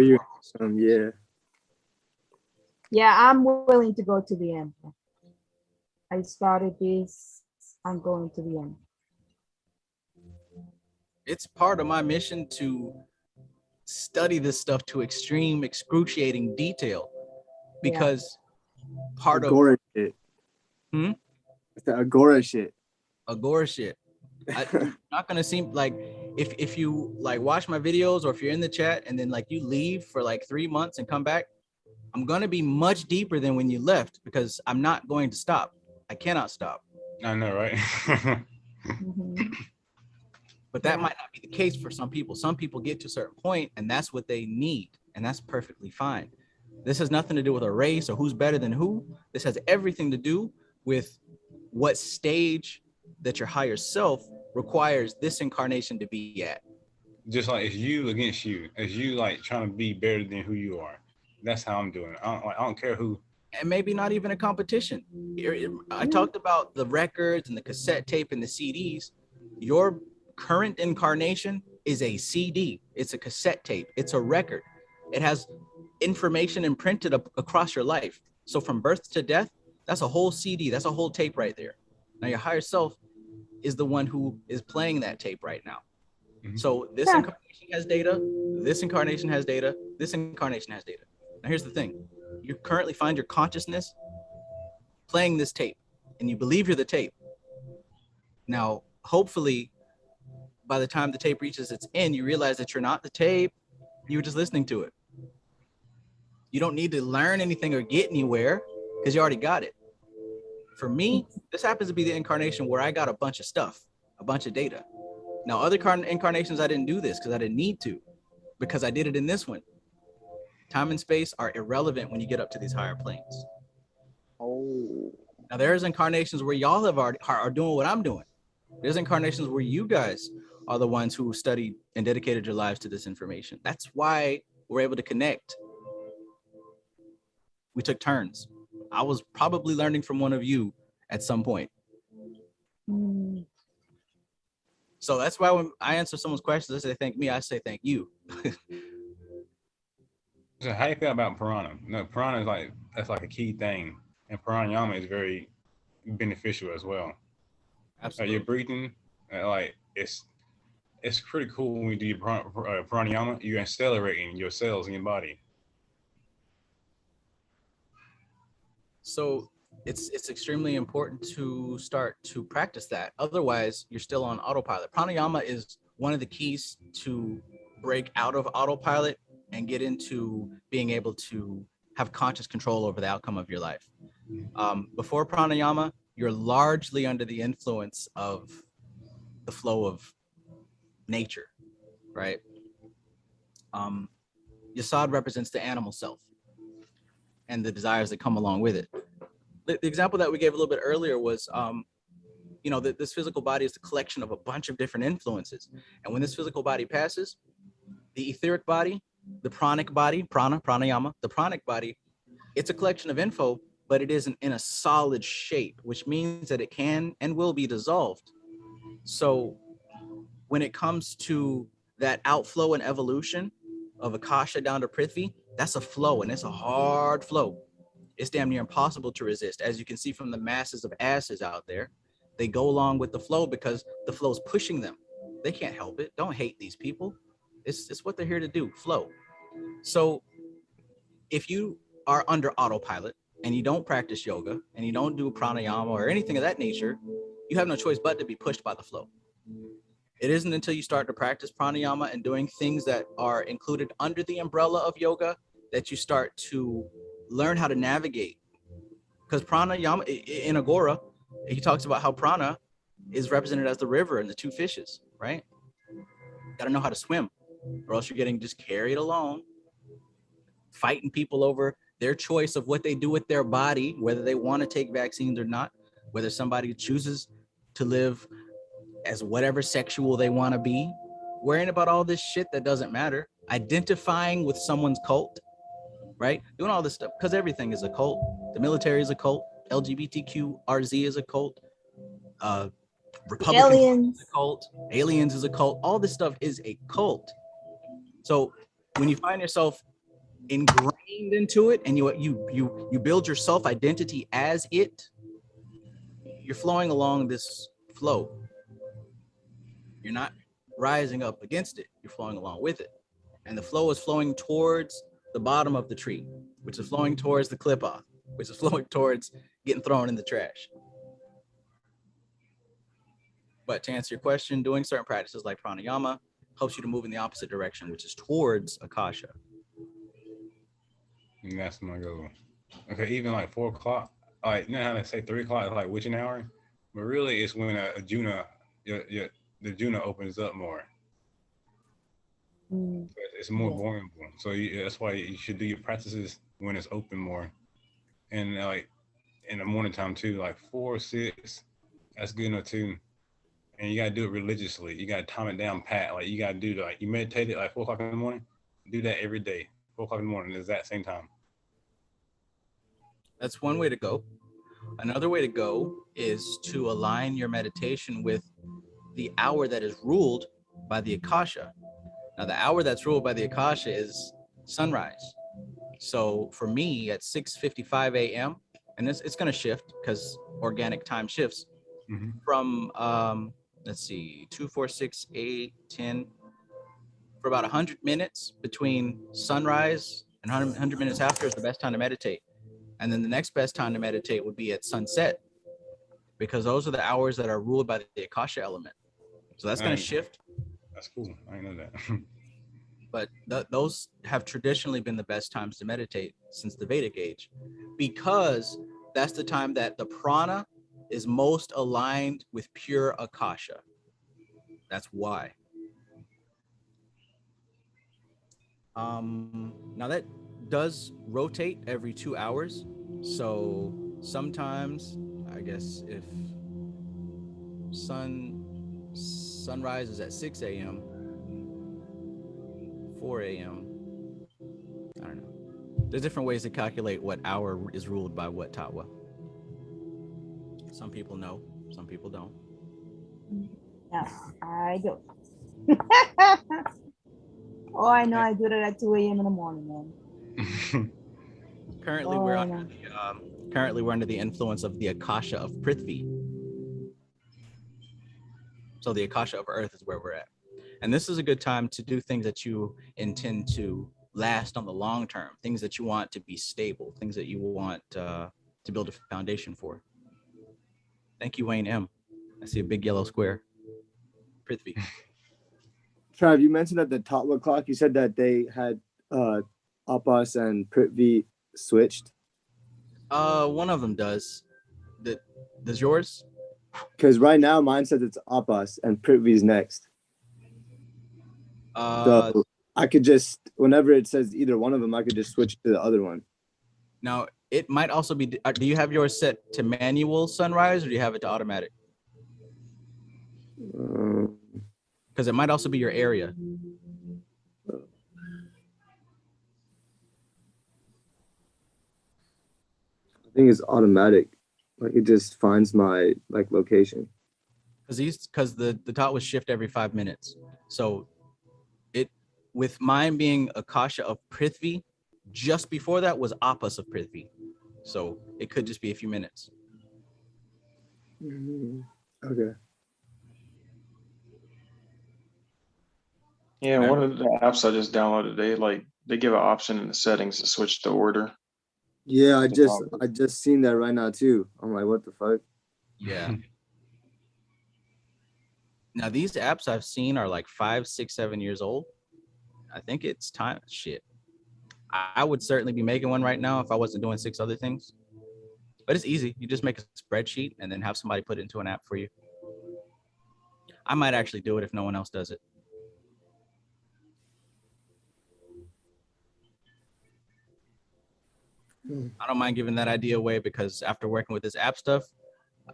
Yeah, I'm willing to go to the end. I started this, I'm going to the end. It's part of my mission to study this stuff to extreme, excruciating detail, because part Agora of shit. It's the Agora shit. Agora shit. I'm not gonna seem like if you like watch my videos or if you're in the chat and then like you leave for like 3 months and come back, I'm gonna be much deeper than when you left because I'm not going to stop. I cannot stop. I know, right? But that might not be the case for some people. Some people get to a certain point and that's what they need, and that's perfectly fine. This has nothing to do with a race or who's better than who. This has everything to do with what stage that your higher self requires this incarnation to be at. Just like it's you against you, it's you like trying to be better than who you are. That's how I'm doing it. I don't care who. And maybe not even a competition. I talked about the records and the cassette tape and the CDs. Your current incarnation is a CD. It's a cassette tape. It's a record. It has information imprinted across your life. So from birth to death, that's a whole CD. That's a whole tape right there. Now your higher self is the one who is playing that tape right now. So this incarnation has data. This incarnation has data. This incarnation has data. Now here's the thing. You currently find your consciousness playing this tape and you believe you're the tape. Now, hopefully by the time the tape reaches its end, you realize that you're not the tape. You were just listening to it. You don't need to learn anything or get anywhere because you already got it. For me, this happens to be the incarnation where I got a bunch of stuff, a bunch of data. Now, other incarnations, I didn't do this because I didn't need to, because I did it in this one. Time and space are irrelevant when you get up to these higher planes. Now, there's incarnations where y'all are doing what I'm doing. There's incarnations where you guys are the ones who studied and dedicated your lives to this information. That's why we're able to connect. We took turns. I was probably learning from one of you at some point. So that's why when I answer someone's questions, they say thank me, I say thank you. So how do you feel about Purana? No, Purana is that's like a key thing. And pranayama is very beneficial as well. Absolutely. Your breathing, it's pretty cool when we do your pranayama. You're accelerating your cells in your body. So it's extremely important to start to practice that. Otherwise, you're still on autopilot. Pranayama is one of the keys to break out of autopilot and get into being able to have conscious control over the outcome of your life. Before pranayama, you're largely under the influence of the flow of nature, right? Yasad represents the animal self and the desires that come along with it. the example that we gave a little bit earlier was, you know, that this physical body is the collection of a bunch of different influences. And when this physical body passes, the etheric body, the pranic body, pranayama, the pranic body, it's a collection of info, but it isn't in a solid shape, which means that it can and will be dissolved. So when it comes to that outflow and evolution of Akasha down to Prithvi, that's a flow, and it's a hard flow. It's damn near impossible to resist. As you can see from the masses of asses out there, they go along with the flow because the flow's pushing them. They can't help it. Don't hate these people. It's what they're here to do, flow. So if you are under autopilot and you don't practice yoga and you don't do pranayama or anything of that nature, you have no choice but to be pushed by the flow. It isn't until you start to practice pranayama and doing things that are included under the umbrella of yoga that you start to learn how to navigate. Because pranayama, in Agora, he talks about how prana is represented as the river and the two fishes, right? Got to know how to swim, or else you're getting just carried along, fighting people over their choice of what they do with their body, whether they want to take vaccines or not, whether somebody chooses to live as whatever sexual they want to be, worrying about all this shit that doesn't matter, identifying with someone's cult, right? Doing all this stuff because everything is a cult. The military is a cult. LGBTQRZ is a cult. Republican Aliens. is a cult. Aliens is a cult. All this stuff is a cult. So when you find yourself ingrained into it and you build your self-identity as it, you're flowing along this flow. You're not rising up against it. You're flowing along with it. And the flow is flowing towards the bottom of the tree, which is flowing towards the clip-off, which is flowing towards getting thrown in the trash. But to answer your question, doing certain practices like pranayama helps you to move in the opposite direction, which is towards Akasha. And that's my goal. Okay, even like 4 o'clock, like, you know how they say 3 o'clock is like witching hour? But really it's when a Juna, the Juna opens up more. It's more vulnerable. So that's why you should do your practices when it's open more. And like in the morning time too, like 4 or 6, that's good enough too. And you gotta do it religiously. You gotta time it down pat. Like you gotta do like you meditate at like 4 o'clock in the morning. Do that every day. 4 o'clock in the morning is that same time. That's one way to go. Another way to go is to align your meditation with the hour that is ruled by the Akasha. Now, the hour that's ruled by the Akasha is sunrise. So for me at 6:55 a.m., and it's going to shift because organic time shifts from, let's see, 2, 4, 6, 8, 10, for about 100 minutes between sunrise and 100 minutes after is the best time to meditate. And then the next best time to meditate would be at sunset, because those are the hours that are ruled by the Akasha element. So that's going to shift. That's cool. I know that. But those have traditionally been the best times to meditate since the Vedic age, because that's the time that the prana is most aligned with pure Akasha. That's why. Now that does rotate every 2 hours. So sometimes, I guess, if sunrise is at 6 a.m., 4 a.m., I don't know. There's different ways to calculate what hour is ruled by what tattva. Some people know, some people don't. No, I don't. Oh, I know. I do that at 2 a.m. in the morning, man. Currently, we're under the influence of the Akasha of Prithvi. So the Akasha of Earth is where we're at. And this is a good time to do things that you intend to last on the long term, things that you want to be stable, things that you want to build a foundation for. Thank you, Wayne M. I see a big yellow square. Prithvi. Trav, you mentioned at the Tatwa clock, you said that they had Apas and Prithvi switched. One of them does. Does yours? Because right now mine says it's Apas and Prithvi's next. So I could just, whenever it says either one of them, I could just switch to the other one. Now, It might also be, do you have yours set to manual sunrise or do you have it to automatic? Because it might also be your area. I think it's automatic. Like it just finds my like location. Because the dot was shift every 5 minutes. So it, with mine being Akasha of Prithvi, just before that was Appas of Prithvi. So it could just be a few minutes. Okay. Yeah, one of the apps I just downloaded, they give an option in the settings to switch the order. Yeah, I just seen that right now too. I'm like, what the fuck? Yeah. Now these apps I've seen are like 5, 6, 7 years old. I think it's time. Shit. I would certainly be making one right now if I wasn't doing 6 other things. But it's easy. You just make a spreadsheet and then have somebody put it into an app for you. I might actually do it if no one else does it. I don't mind giving that idea away because after working with this app stuff,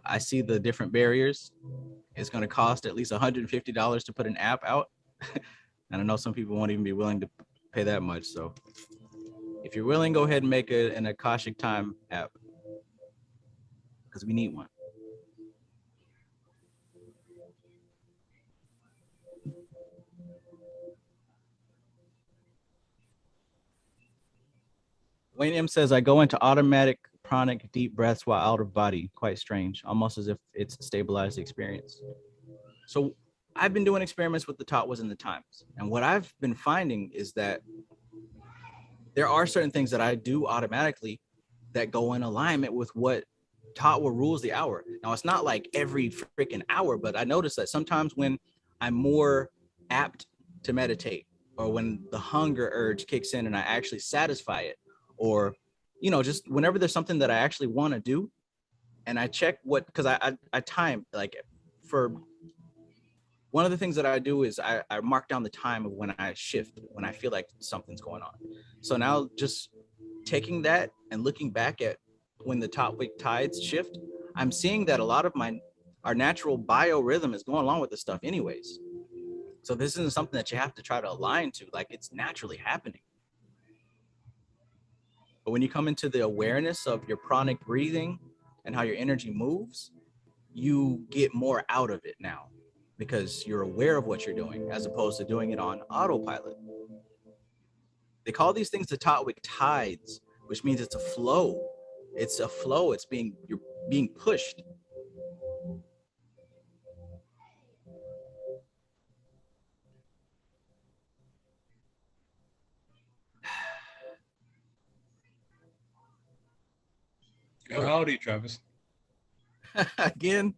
I see the different barriers. It's going to cost at least $150 to put an app out. And I know some people won't even be willing to pay that much. So if you're willing, go ahead and make an Akashic Time app because we need one. Wayne M says, I go into automatic pranic deep breaths while out of body. Quite strange, almost as if it's a stabilized experience. So I've been doing experiments with the Tatwas and the times. And what I've been finding is that there are certain things that I do automatically that go in alignment with what Tatwa rules the hour. Now, it's not like every freaking hour, but I notice that sometimes when I'm more apt to meditate, or when the hunger urge kicks in and I actually satisfy it, or, you know, just whenever there's something that I actually want to do, and I check what, because I time, like, for one of the things that I do is I mark down the time of when I shift, when I feel like something's going on. So now just taking that and looking back at when the top week tides shift, I'm seeing that a lot of our natural biorhythm is going along with this stuff anyways. So this isn't something that you have to try to align to, like it's naturally happening. But when you come into the awareness of your pranic breathing and how your energy moves, you get more out of it now because you're aware of what you're doing as opposed to doing it on autopilot. They call these things the Tatwic tides, which means it's a flow. It's a flow. You're being pushed. How old are you, Travis? Again?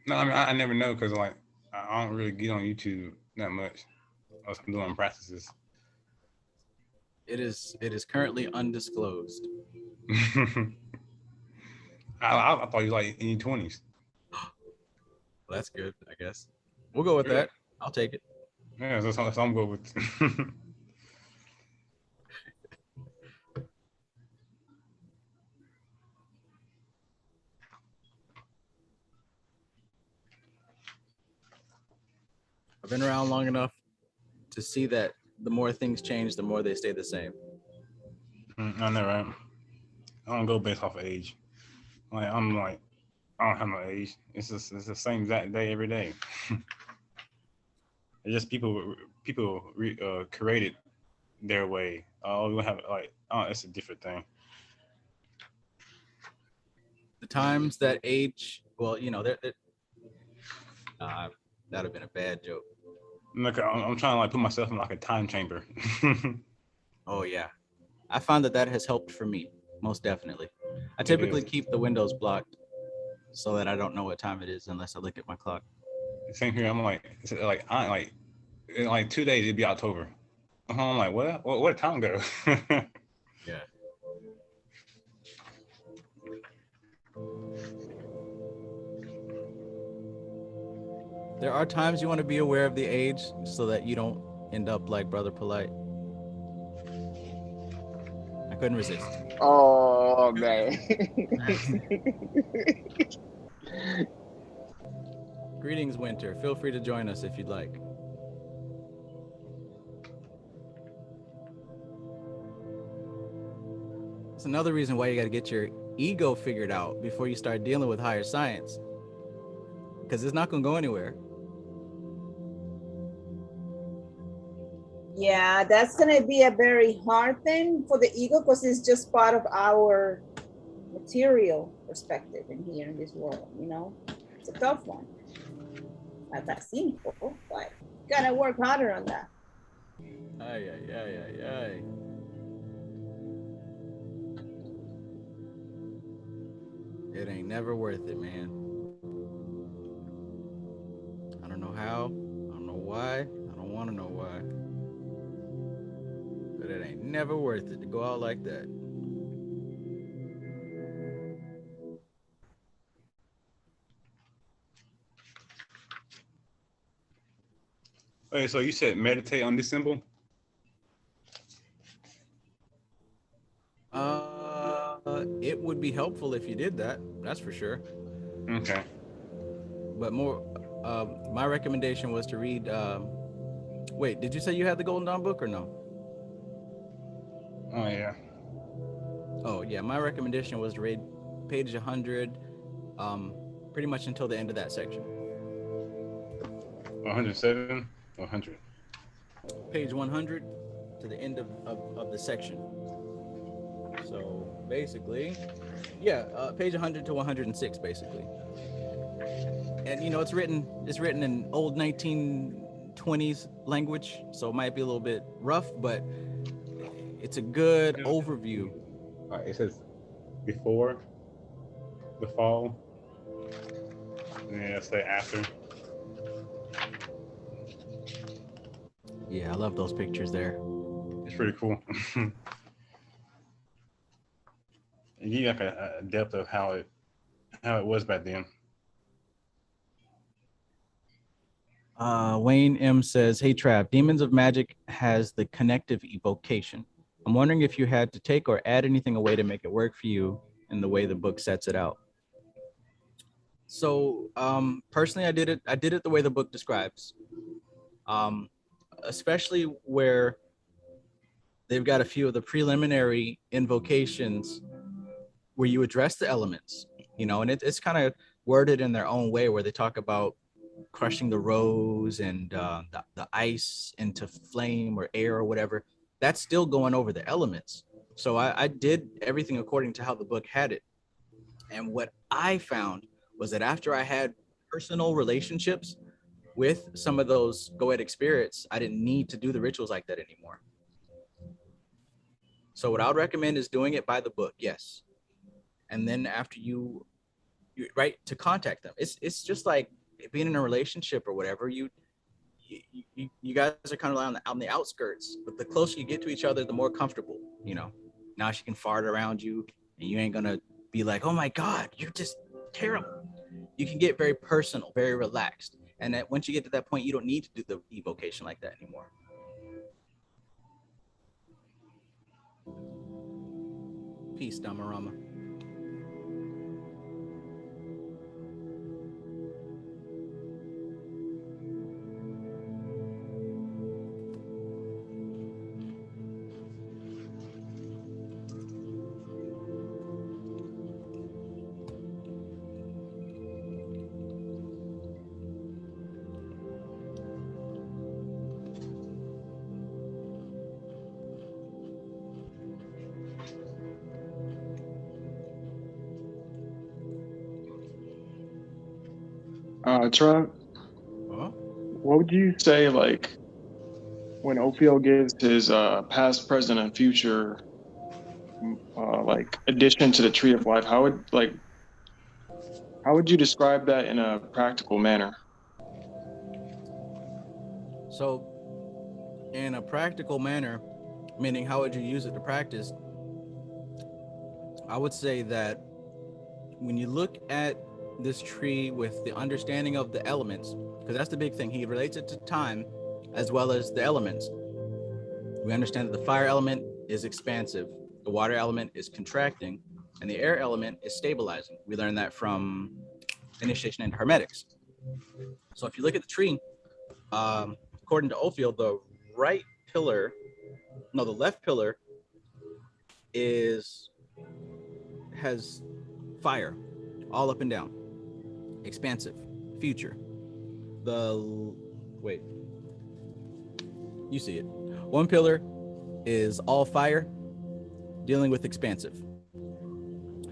No, I mean, I never know because like I don't really get on YouTube that much. I'm doing practices. It is currently undisclosed. I thought you were like in your 20s. Well, that's good, I guess. We'll go with that. I'll take it. Yeah, that's all I'm going with. I've been around long enough to see that the more things change, the more they stay the same. I know, right? I don't go based off of age. I don't have no age. It's the same exact day every day. It's just people created their way. We have it's a different thing. The times that age, well, you know, that'd have been a bad joke. Look, I'm trying to like put myself in like a time chamber. Oh yeah, I found that has helped for me most definitely. I typically keep the windows blocked so that I don't know what time it is unless I look at my clock. Same here. I'm like in like 2 days it'd be October. I'm like, where'd time go? Yeah. There are times you want to be aware of the age so that you don't end up like Brother Polite. Like Couldn't resist. Oh man. Greetings, Winter. Feel free to join us if you'd like. It's another reason why you got to get your ego figured out before you start dealing with higher science, because it's not going to go anywhere. Yeah, that's gonna be a very hard thing for the ego because it's just part of our material perspective in here in this world, you know. It's a tough one. Not that simple, but gotta work harder on that. Ay, ay, ay, ay, ay. It ain't never worth it, man. I don't know how. I don't know why. I don't want to know why. But it ain't never worth it to go out like that. Okay, so you said meditate on this symbol? It would be helpful if you did that. That's for sure. Okay. But more, my recommendation was to read. Wait, did you say you had the Golden Dawn book or no? Oh yeah. Oh yeah, my recommendation was to read page 100, pretty much until the end of that section. 107 or 100? Page 100 to the end of the section. So basically, yeah, page 100 to 106 basically. And you know, it's written in old 1920s language, so it might be a little bit rough, but it's a good overview. All right, it says before the fall, and then it'll say after. Yeah, I love those pictures there. It's pretty cool. It gives you like a depth of how it was back then. Wayne M says, "Hey Trav, Demons of Magic has the connective evocation. I'm wondering if you had to take or add anything away to make it work for you in the way the book sets it out." So personally, I did it the way the book describes, especially where they've got a few of the preliminary invocations where you address the elements, you know, and it's kind of worded in their own way where they talk about crushing the rose and the ice into flame or air or whatever. That's still going over the elements. So I did everything according to how the book had it. And what I found was that after I had personal relationships with some of those goetic spirits, I didn't need to do the rituals like that anymore. So what I would recommend is doing it by the book, yes. And then after you right, to contact them. It's just like being in a relationship or whatever. You guys are kind of on the outskirts, but the closer you get to each other, the more comfortable, you know. Now she can fart around you and you ain't gonna be like, oh my God, you're just terrible. You can get very personal, very relaxed. And that once you get to that point, you don't need to do the evocation like that anymore. Peace, Damarama. Trev, what would you say, like, when Ophiel gives his past, present, and future, like, addition to the tree of life? How would you describe that in a practical manner? So, in a practical manner, meaning how would you use it to practice? I would say that when you look at this tree with the understanding of the elements, because that's the big thing, he relates it to time as well as the elements. We understand that the fire element is expansive, the water element is contracting, and the air element is stabilizing. We learned that from initiation into hermetics. So if you look at the tree, according to Ophiel, the left pillar has fire all up and down, expansive, future. Wait, you see it. One pillar is all fire, dealing with expansive,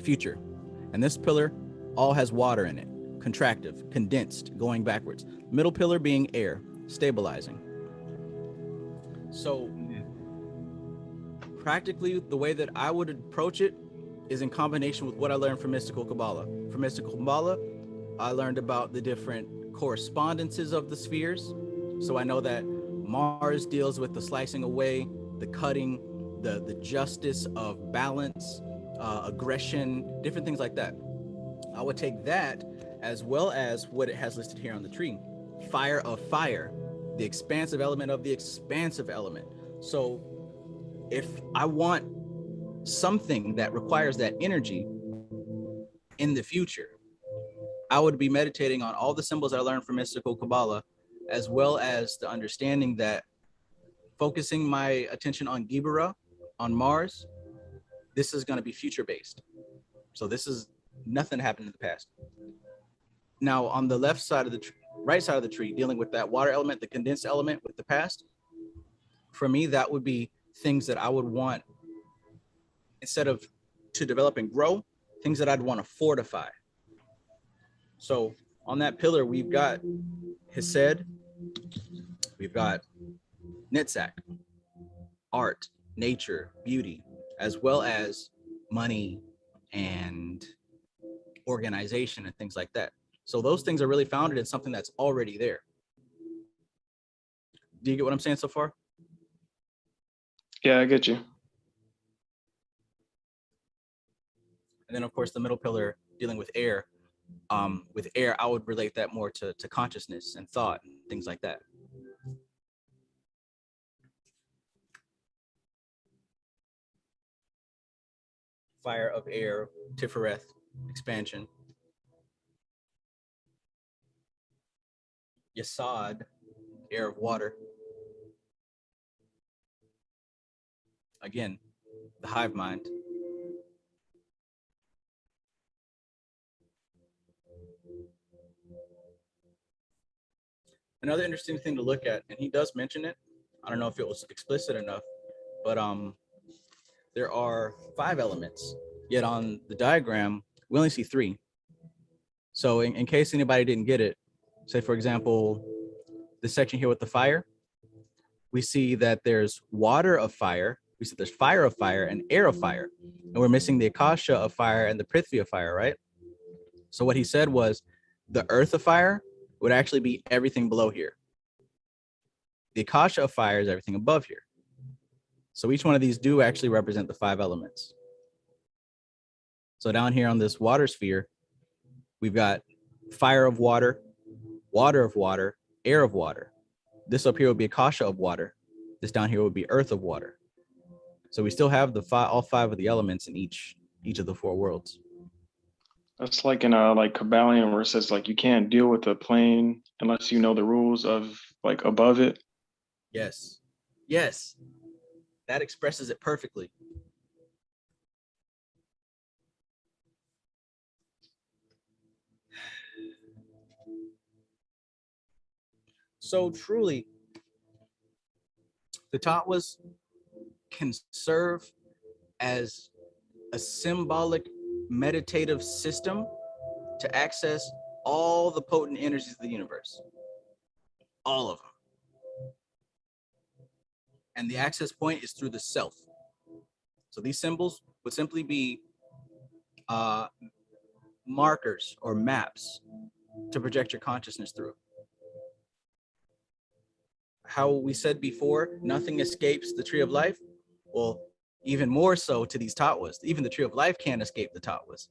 future. And this pillar all has water in it, contractive, condensed, going backwards. Middle pillar being air, stabilizing. So practically the way that I would approach it is in combination with what I learned from mystical Kabbalah. From mystical Kabbalah, I learned about the different correspondences of the spheres. So I know that Mars deals with the slicing away, the cutting, the justice of balance, aggression, different things like that. I would take that as well as what it has listed here on the tree. Fire of fire, the expansive element of the expansive element. So if I want something that requires that energy in the future, I would be meditating on all the symbols I learned from mystical Kabbalah, as well as the understanding that focusing my attention on Gibera, on Mars, this is going to be future based. So this is nothing happened in the past. Now on the left side of the right side of the tree, dealing with that water element, the condensed element with the past, for me, that would be things that I would want, instead of to develop and grow, things that I'd want to fortify. So on that pillar, we've got Hesed, we've got Nitzak, art, nature, beauty, as well as money and organization and things like that. So those things are really founded in something that's already there. Do you get what I'm saying so far? Yeah, I get you. And then of course the middle pillar dealing with air. With air, I would relate that more to consciousness and thought and things like that. Fire of air, Tifereth, expansion. Yesod, air of water. Again, the hive mind. Another interesting thing to look at, and he does mention it, I don't know if it was explicit enough, but there are 5 elements, yet on the diagram, we only see 3. So in case anybody didn't get it, say for example, this section here with the fire, we see that there's water of fire, we see there's fire of fire and air of fire, and we're missing the akasha of fire and the prithvi of fire, right? So what he said was the earth of fire would actually be everything below here. The akasha of fire is everything above here. So each one of these do actually represent the 5 elements. So down here on this water sphere, we've got fire of water, air of water. This up here would be akasha of water. This down here would be earth of water. So we still have the all 5 of the elements in each of the 4 worlds. That's like in like Kabbalion, where it says like you can't deal with a plane unless you know the rules of like above it. Yes. Yes. That expresses it perfectly. So truly, the tattvas can serve as a symbolic meditative system to access all the potent energies of the universe, all of them. And the access point is through the self. So these symbols would simply be markers or maps to project your consciousness through. How we said before, nothing escapes the tree of life. Well, even more so to these tattvas. Even the tree of life can't escape the tattvas.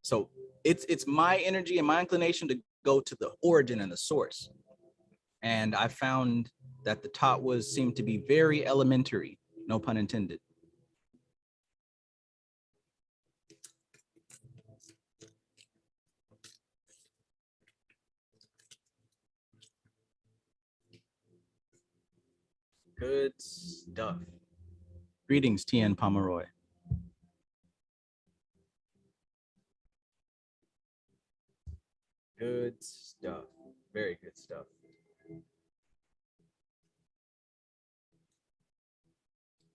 So it's my energy and my inclination to go to the origin and the source. And I found that the tattvas seem to be very elementary, no pun intended. Good stuff. Greetings, Tien Pomeroy. Good stuff. Very good stuff.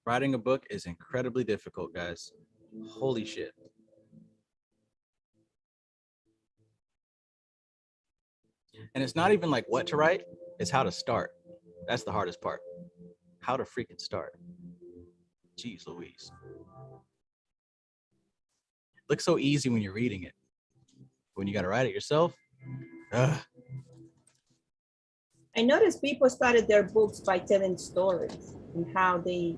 Writing a book is incredibly difficult, guys. Holy shit. And it's not even like what to write, it's how to start. That's the hardest part. How to freaking start. Jeez Louise. Looks so easy when you're reading it. When you got to write it yourself, ugh. I noticed people started their books by telling stories and how they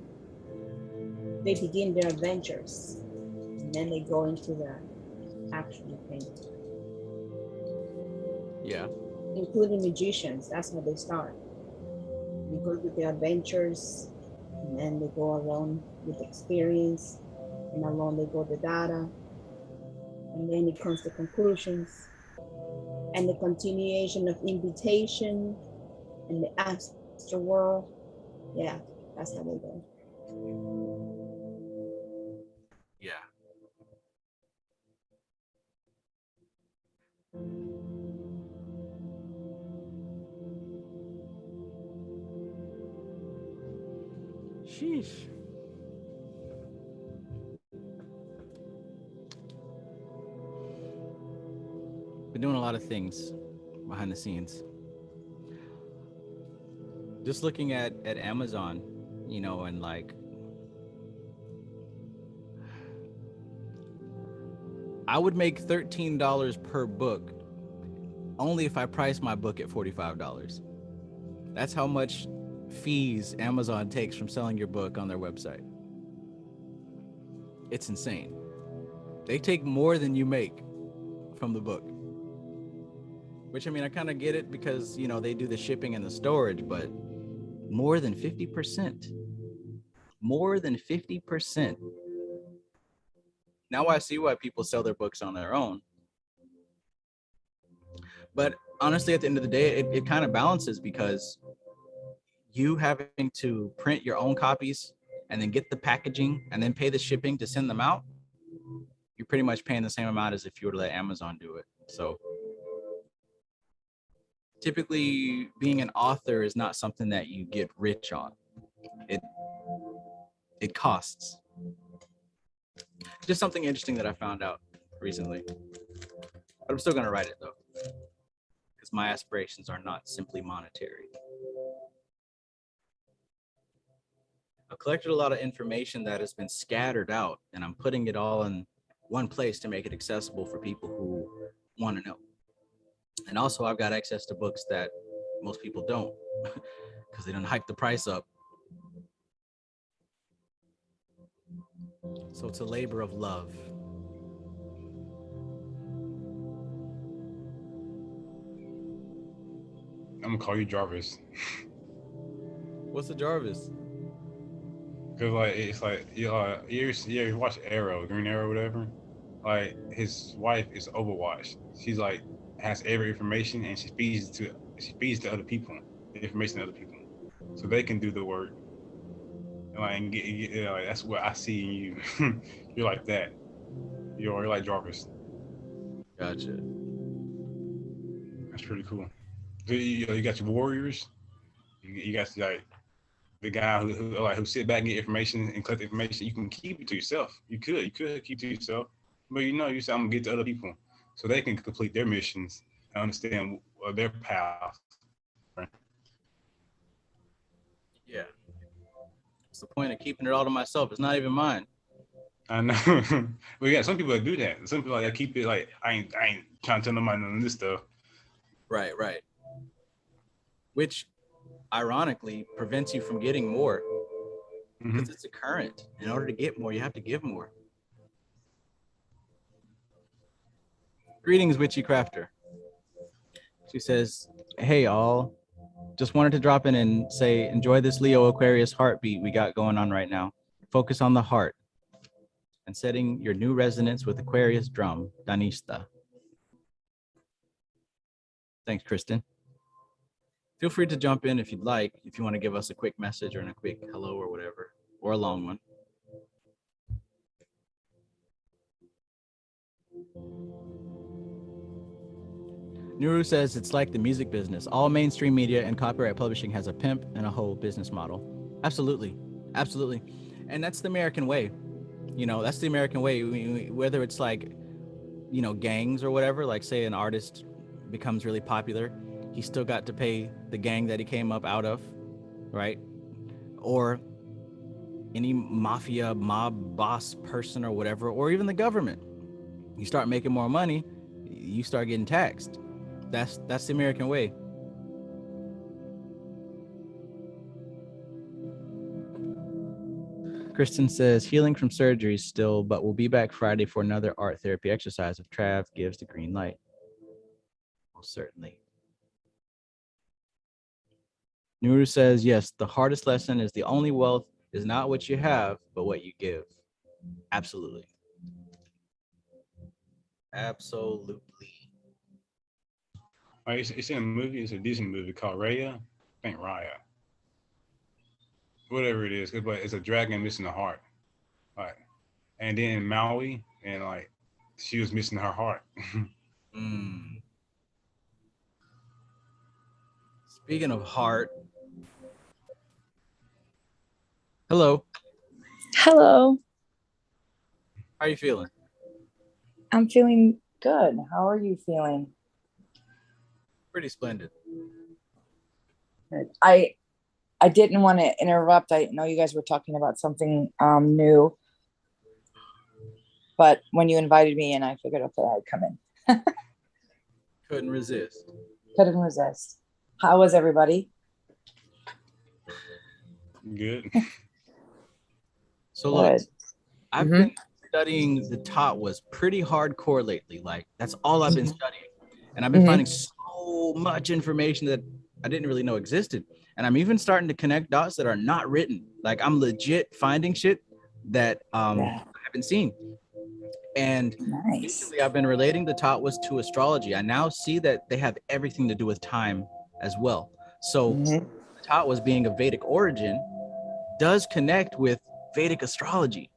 begin their adventures, and then they go into the actual thing. Yeah. Including magicians, that's how they start. They go with their adventures, and then they go along with experience, and along they go the data, and then it comes to conclusions, and the continuation of invitation, and the astral world. Yeah, that's how they go. Yeah. Sheesh. Been doing a lot of things behind the scenes. Just looking at Amazon, you know, and like I would make $13 per book only if I price my book at $45. That's how much fees Amazon takes from selling your book on their website. It's insane. They take more than you make from the book. Which, I mean, I kind of get it because, you know, they do the shipping and the storage, but more than 50%. More than 50%. Now I see why people sell their books on their own. But honestly, at the end of the day, it kind of balances because you having to print your own copies and then get the packaging and then pay the shipping to send them out, you're pretty much paying the same amount as if you were to let Amazon do it. So typically being an author is not something that you get rich on. It costs. Just something interesting that I found out recently. But I'm still gonna write it though, because my aspirations are not simply monetary. I've collected a lot of information that has been scattered out, and I'm putting it all in one place to make it accessible for people who want to know. And also, I've got access to books that most people don't, because they don't hike the price up. So it's a labor of love. I'm gonna call you Jarvis. What's the Jarvis? Cause like it's like you watch Arrow, Green Arrow, whatever. Like his wife is Overwatch. She's like has every information and she feeds to other people the information to other people, so they can do the work. And like that's what I see in you. You're like that. You're like Jarvis. Gotcha. That's pretty cool. So you got your warriors. You got like the guy who sit back and get information and collect information. You can keep it to yourself. You could keep it to yourself, but you say I'm gonna get to other people so they can complete their missions and understand their path. Yeah. What's the point of keeping it all to myself? It's not even mine. I know. But yeah, some people that do that. Some people like keep it like I ain't trying to tell nobody none of this stuff. Right. Which ironically prevents you from getting more, because it's a current. In order to get more, you have to give more. Greetings, Witchy Crafter. She says, hey all, just wanted to drop in and say enjoy this Leo Aquarius heartbeat we got going on right now. Focus on the heart and setting your new resonance with Aquarius drum, Danista. Thanks, Kristen. Feel free to jump in if you'd like, if you want to give us a quick message or a quick hello or whatever, or a long one. Nuru says it's like the music business. All mainstream media and copyright publishing has a pimp and a whole business model. Absolutely. Absolutely. And that's the American way. You know, that's the American way. Whether it's like, you know, gangs or whatever, like say an artist becomes really popular, he still got to pay the gang that he came up out of, right? Or any mafia, mob boss person or whatever, or even the government. You start making more money, you start getting taxed. That's the American way. Kristen says healing from surgery still, but we'll be back Friday for another art therapy exercise if Trav gives the green light. Well, certainly. Nuru says, yes, the hardest lesson is the only wealth is not what you have, but what you give. Absolutely. Absolutely. It's in a movie. It's a Disney movie called Raya. I think Raya. Whatever it is, but it's a dragon missing a heart. Like, and then in Maui, and like she was missing her heart. Speaking of heart. Hello. Hello. How are you feeling? I'm feeling good. How are you feeling? Pretty splendid. Good. I didn't want to interrupt. I know you guys were talking about something new, but when you invited me in, I figured, okay, I'd come in. Couldn't resist. Couldn't resist. How was everybody? Good. So look, Good. I've been studying the Tawas pretty hardcore lately. Like that's all I've been studying. And I've been finding so much information that I didn't really know existed. And I'm even starting to connect dots that are not written. Like I'm legit finding shit that I haven't seen. And recently I've been relating the Tawas to astrology. I now see that they have everything to do with time as well. So the Tawas being of Vedic origin does connect with Vedic astrology.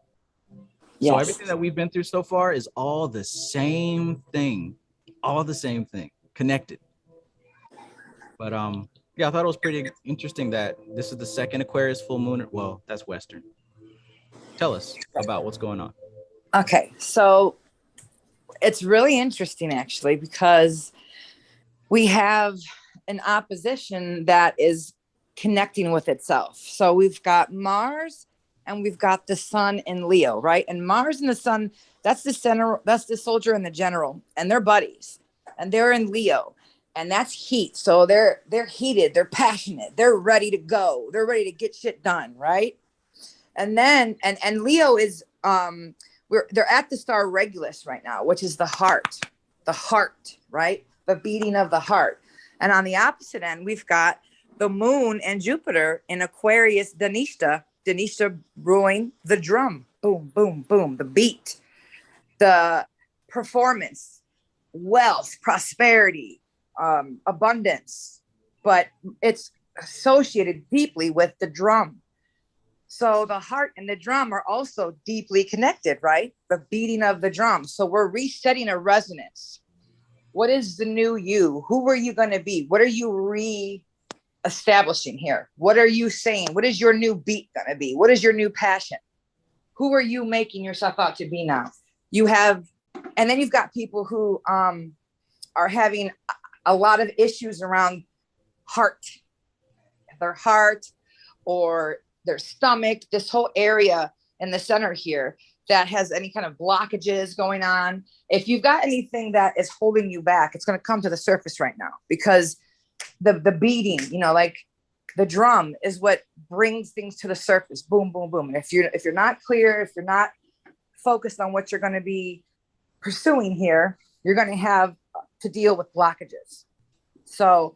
So everything that we've been through so far is all the same thing, connected. But yeah, I thought it was pretty interesting that this is the second Aquarius full moon. Well, that's Western. Tell us about what's going on. Okay, so it's really interesting actually because we have an opposition that is connecting with itself. So we've got Mars and we've got the sun in Leo, right? And Mars and the sun, that's the center, that's the soldier and the general, and they're buddies, and they're in Leo, and that's heat. So they're heated, they're passionate, they're ready to go, they're ready to get shit done, right? And then and Leo is they're at the star Regulus right now, which is the heart, right? The beating of the heart. And on the opposite end, we've got the moon and Jupiter in Aquarius Dhanishta ruling the drum. Boom, boom, boom. The beat, the performance, wealth, prosperity, abundance. But it's associated deeply with the drum. So the heart and the drum are also deeply connected, right? The beating of the drum. So we're resetting a resonance. What is the new you? Who are you going to be? What are you re-establishing here? What are you saying? What is your new beat going to be? What is your new passion? Who are you making yourself out to be now? You have, and then you've got people who are having a lot of issues around their heart or their stomach, this whole area in the center here that has any kind of blockages going on. If you've got anything that is holding you back, it's going to come to the surface right now because the beating, you know, like the drum is what brings things to the surface. Boom, boom, boom. And if you're not clear, if you're not focused on what you're going to be pursuing here, you're going to have to deal with blockages. So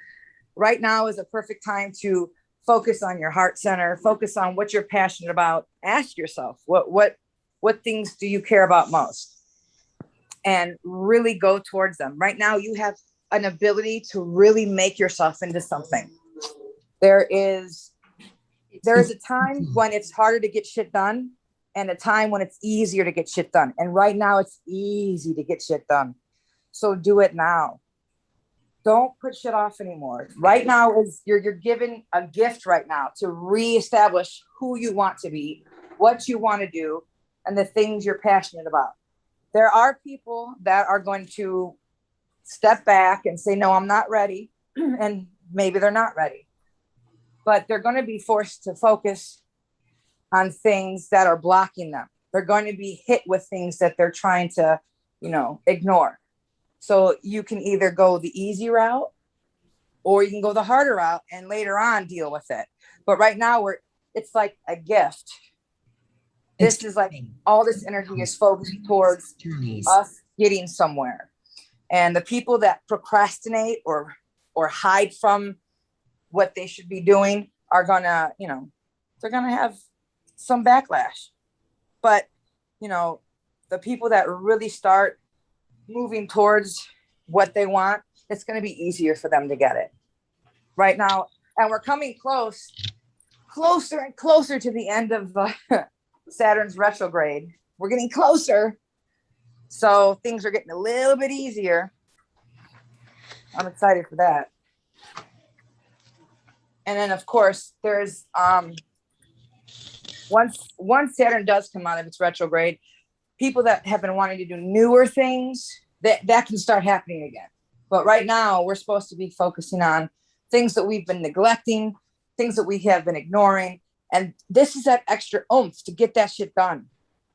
right now is a perfect time to focus on your heart center, focus on what you're passionate about. Ask yourself, what things do you care about most? And really go towards them. Right now, you have an ability to really make yourself into something. There is a time when it's harder to get shit done and a time when it's easier to get shit done. And right now it's easy to get shit done. So do it now. Don't put shit off anymore. Right now is you're given a gift right now to reestablish who you want to be, what you want to do, and the things you're passionate about. There are people that are going to step back and say, no, I'm not ready. And maybe they're not ready, but they're going to be forced to focus on things that are blocking them. They're going to be hit with things that they're trying to, ignore. So you can either go the easy route or you can go the harder route and later on deal with it. But right now it's like a gift. This is like all this energy is focused towards us getting somewhere. And the people that procrastinate or hide from what they should be doing are gonna, they're gonna have some backlash. But, the people that really start moving towards what they want, it's going to be easier for them to get it right now. And we're coming closer and closer to the end of Saturn's retrograde. We're getting closer. So things are getting a little bit easier. I'm excited for that. And then of course there's, once Saturn does come out of its retrograde, people that have been wanting to do newer things, that can start happening again. But right now we're supposed to be focusing on things that we've been neglecting, things that we have been ignoring. And this is that extra oomph to get that shit done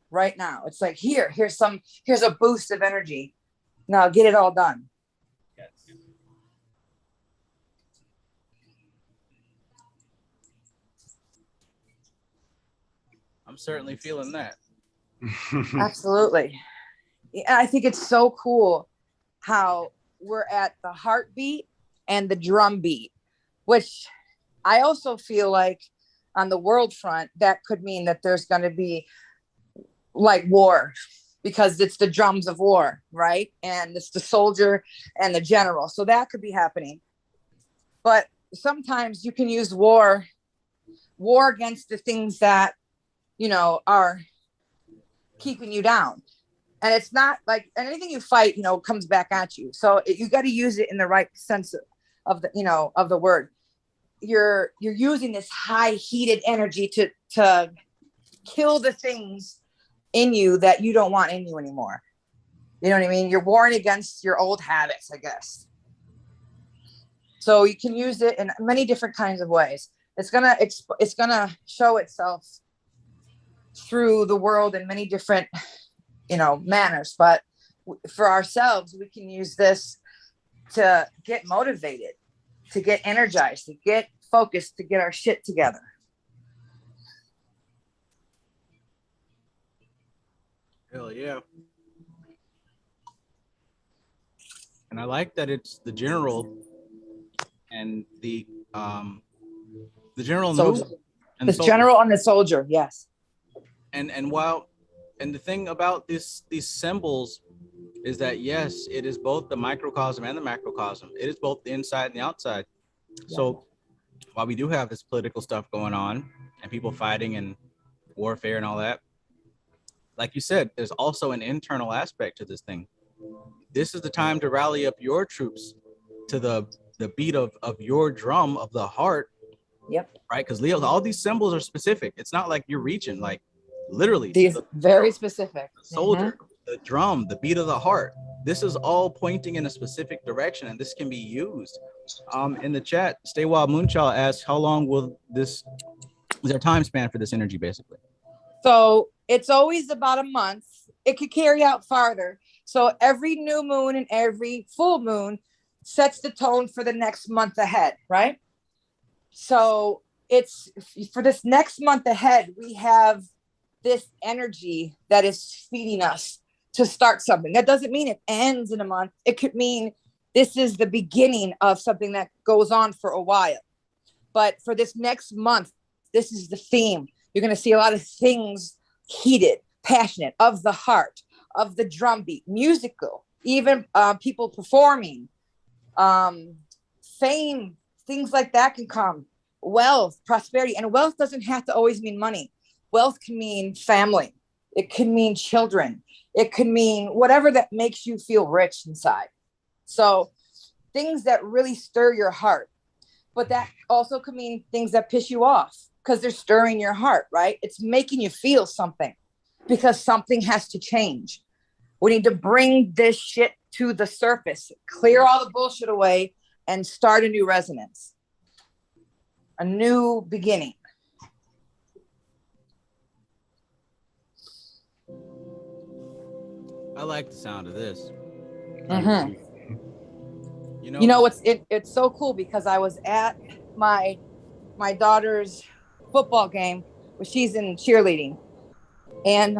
right now. It's like, here's a boost of energy. Now get it all done. Yes. I'm certainly feeling that. Absolutely. Yeah, I think it's so cool how we're at the heartbeat and the drum beat, which I also feel like on the world front, that could mean that there's going to be like war, because it's the drums of war, right? And it's the soldier and the general. So that could be happening. But sometimes you can use war against the things that, are keeping you down. And it's not like anything you fight, comes back at you. So you got to use it in the right sense of the, of the word. You're using this high heated energy to kill the things in you that you don't want in you anymore. You know what I mean? You're warring against your old habits, I guess. So you can use it in many different kinds of ways. It's gonna show itself through the world in many different, manners. But for ourselves, we can use this to get motivated, to get energized, to get focused, to get our shit together. Hell yeah. And I like that it's the general and the general Soldier. and The general and the soldier, yes. And the thing about these symbols is that yes, it is both the microcosm and the macrocosm. It is both the inside and the outside. Yeah. So while we do have this political stuff going on and people fighting and warfare and all that, like you said, there's also an internal aspect to this thing. This is the time to rally up your troops to the beat of your drum of the heart. Yep. Right? Because Leo, all these symbols are specific. It's not like you're reaching, like literally. These very specific. The soldier, the drum, the beat of the heart. This is all pointing in a specific direction, and this can be used. In the chat, Stay Wild Moonchild asks, how long will this, is there time span for this energy, basically? So it's always about a month. It could carry out farther. So every new moon and every full moon sets the tone for the next month ahead, right? So it's for this next month ahead, we have this energy that is feeding us to start something. That doesn't mean it ends in a month. It could mean this is the beginning of something that goes on for a while. But for this next month, this is the theme. You're going to see a lot of things heated, passionate, of the heart, of the drum beat, musical, even people performing, fame, things like that can come. wealth, prosperity. And wealth doesn't have to always mean money. Wealth can mean family. It could mean children. It could mean whatever that makes you feel rich inside. So things that really stir your heart. But that also could mean things that piss you off because they're stirring your heart, right? It's making you feel something because something has to change. We need to bring this shit to the surface, clear all the bullshit away, and start a new resonance, a new beginning. I like the sound of this. Mm-hmm. You know, It's so cool because I was at my daughter's football game where she's in cheerleading, and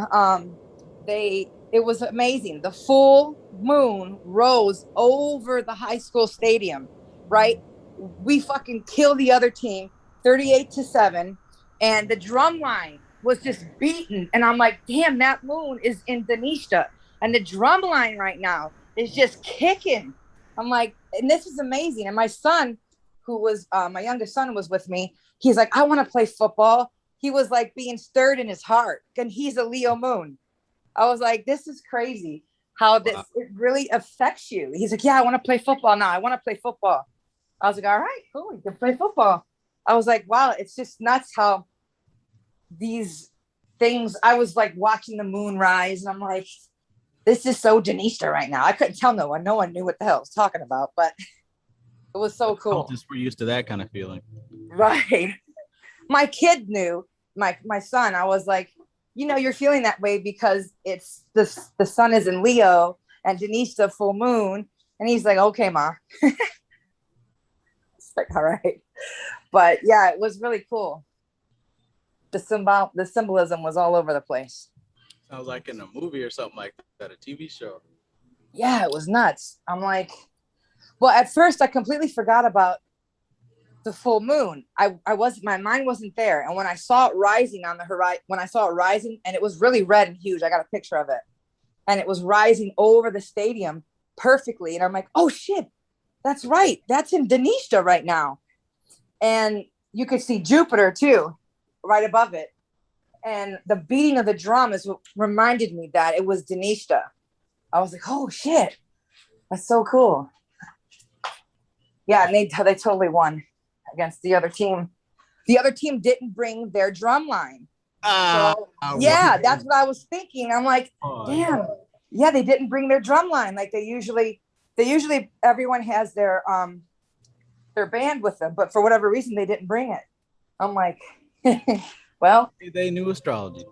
it was amazing. The full moon rose over the high school stadium, right? We fucking killed the other team 38-7, and the drum line was just beaten, and I'm like, damn, that moon is in Denisha, and the drum line right now is just kicking. I'm like, and this is amazing. And my son, who was my youngest son, was with me. He's like, I want to play football. He was like being stirred in his heart, and he's a Leo moon. I was like, this is crazy how this it really affects you. He's like, yeah, I want to play football now. I want to play football. I was like, all right, cool, you can play football. I was like, wow, it's just nuts how these things. I was like watching the moon rise, and I'm like, this is so Denisha right now. I couldn't tell no one. No one knew what the hell I was talking about, but it was so cool. We're used to that kind of feeling. Right. My kid knew, my son. I was like, you're feeling that way because it's the sun is in Leo and Denisha full moon. And he's like, okay, Ma. It's like, all right. But yeah, it was really cool. The symbolism was all over the place. Sounds like in a movie or something like that, a TV show. Yeah, it was nuts. I'm like, well, at first I completely forgot about the full moon. My mind wasn't there. And when I saw it rising on the horizon, and it was really red and huge, I got a picture of it. And it was rising over the stadium perfectly. And I'm like, oh shit, that's right. That's in Denisha right now. And you could see Jupiter too, right above it. And the beating of the drum is what reminded me that it was Denisha. I was like, oh shit, that's so cool. Yeah, and they totally won against the other team. The other team didn't bring their drum line. Yeah, that's what I was thinking. I'm like, damn, yeah, they didn't bring their drum line. Like they usually everyone has their band with them, but for whatever reason they didn't bring it. I'm like, well, they knew astrology.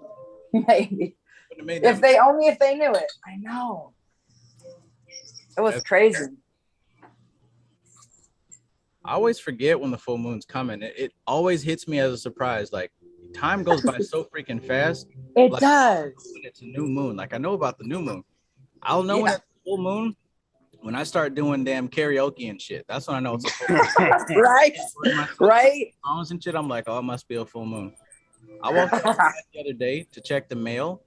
Maybe. If they knew it. I know. It was crazy. I always forget when the full moon's coming. It always hits me as a surprise. Like time goes by so freaking fast. It does. It's a new moon. Like I know about the new moon. I'll know when it's a full moon when I start doing damn karaoke and shit. That's when I know it's a full moon. Right. Songs and shit. I'm like, oh, it must be a full moon. I walked outside the other day to check the mail.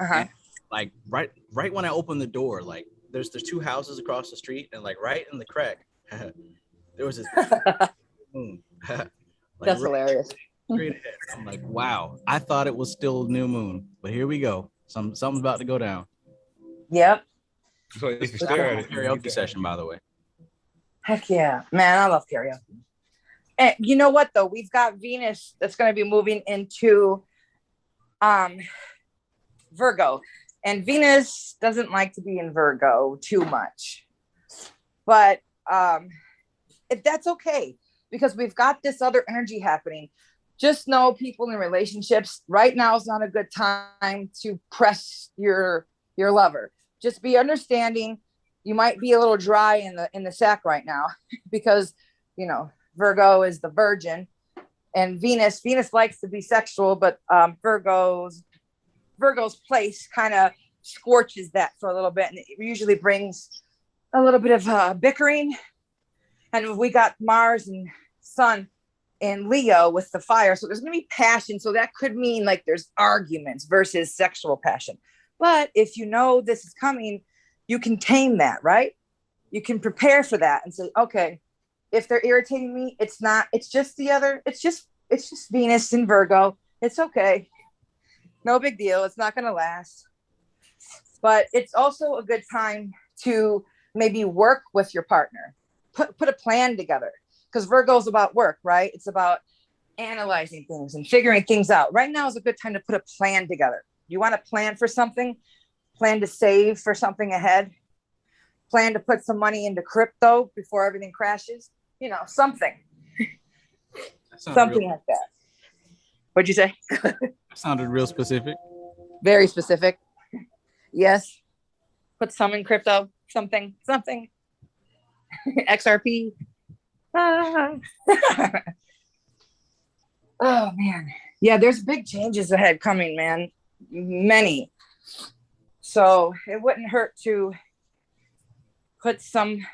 And, like right when I opened the door, like there's two houses across the street, and like right in the crack, there was this moon. Like, that's hilarious. Straight ahead. I'm like, wow. I thought it was still new moon, but here we go. Something's about to go down. Yep. So if you stare at a karaoke session, by the way. Heck yeah, man! I love karaoke. And you know what though? We've got Venus that's going to be moving into Virgo, and Venus doesn't like to be in Virgo too much, but that's okay because we've got this other energy happening. Just know, people in relationships right now is not a good time to press your lover. Just be understanding. You might be a little dry in the sack right now because Virgo is the virgin, and Venus likes to be sexual, but Virgo's place kind of scorches that for a little bit, and it usually brings a little bit of bickering. And we got Mars and Sun in Leo with the fire, so there's going to be passion. So that could mean like there's arguments versus sexual passion. But if you know this is coming, you can tame that, right? You can prepare for that and say, okay, if they're irritating me, it's not, it's just Venus in Virgo. It's okay. No big deal. It's not going to last. But it's also a good time to maybe work with your partner, put a plan together, because Virgo is about work, right? It's about analyzing things and figuring things out. Right now is a good time to put a plan together. You want to plan for something, plan to save for something ahead, plan to put some money into crypto before everything crashes, you know, something like that. What'd you say? That sounded real specific. Very specific. Yes. Put some in crypto, something. XRP. Oh man. Yeah, there's big changes ahead coming, man. Many. So it wouldn't hurt to put some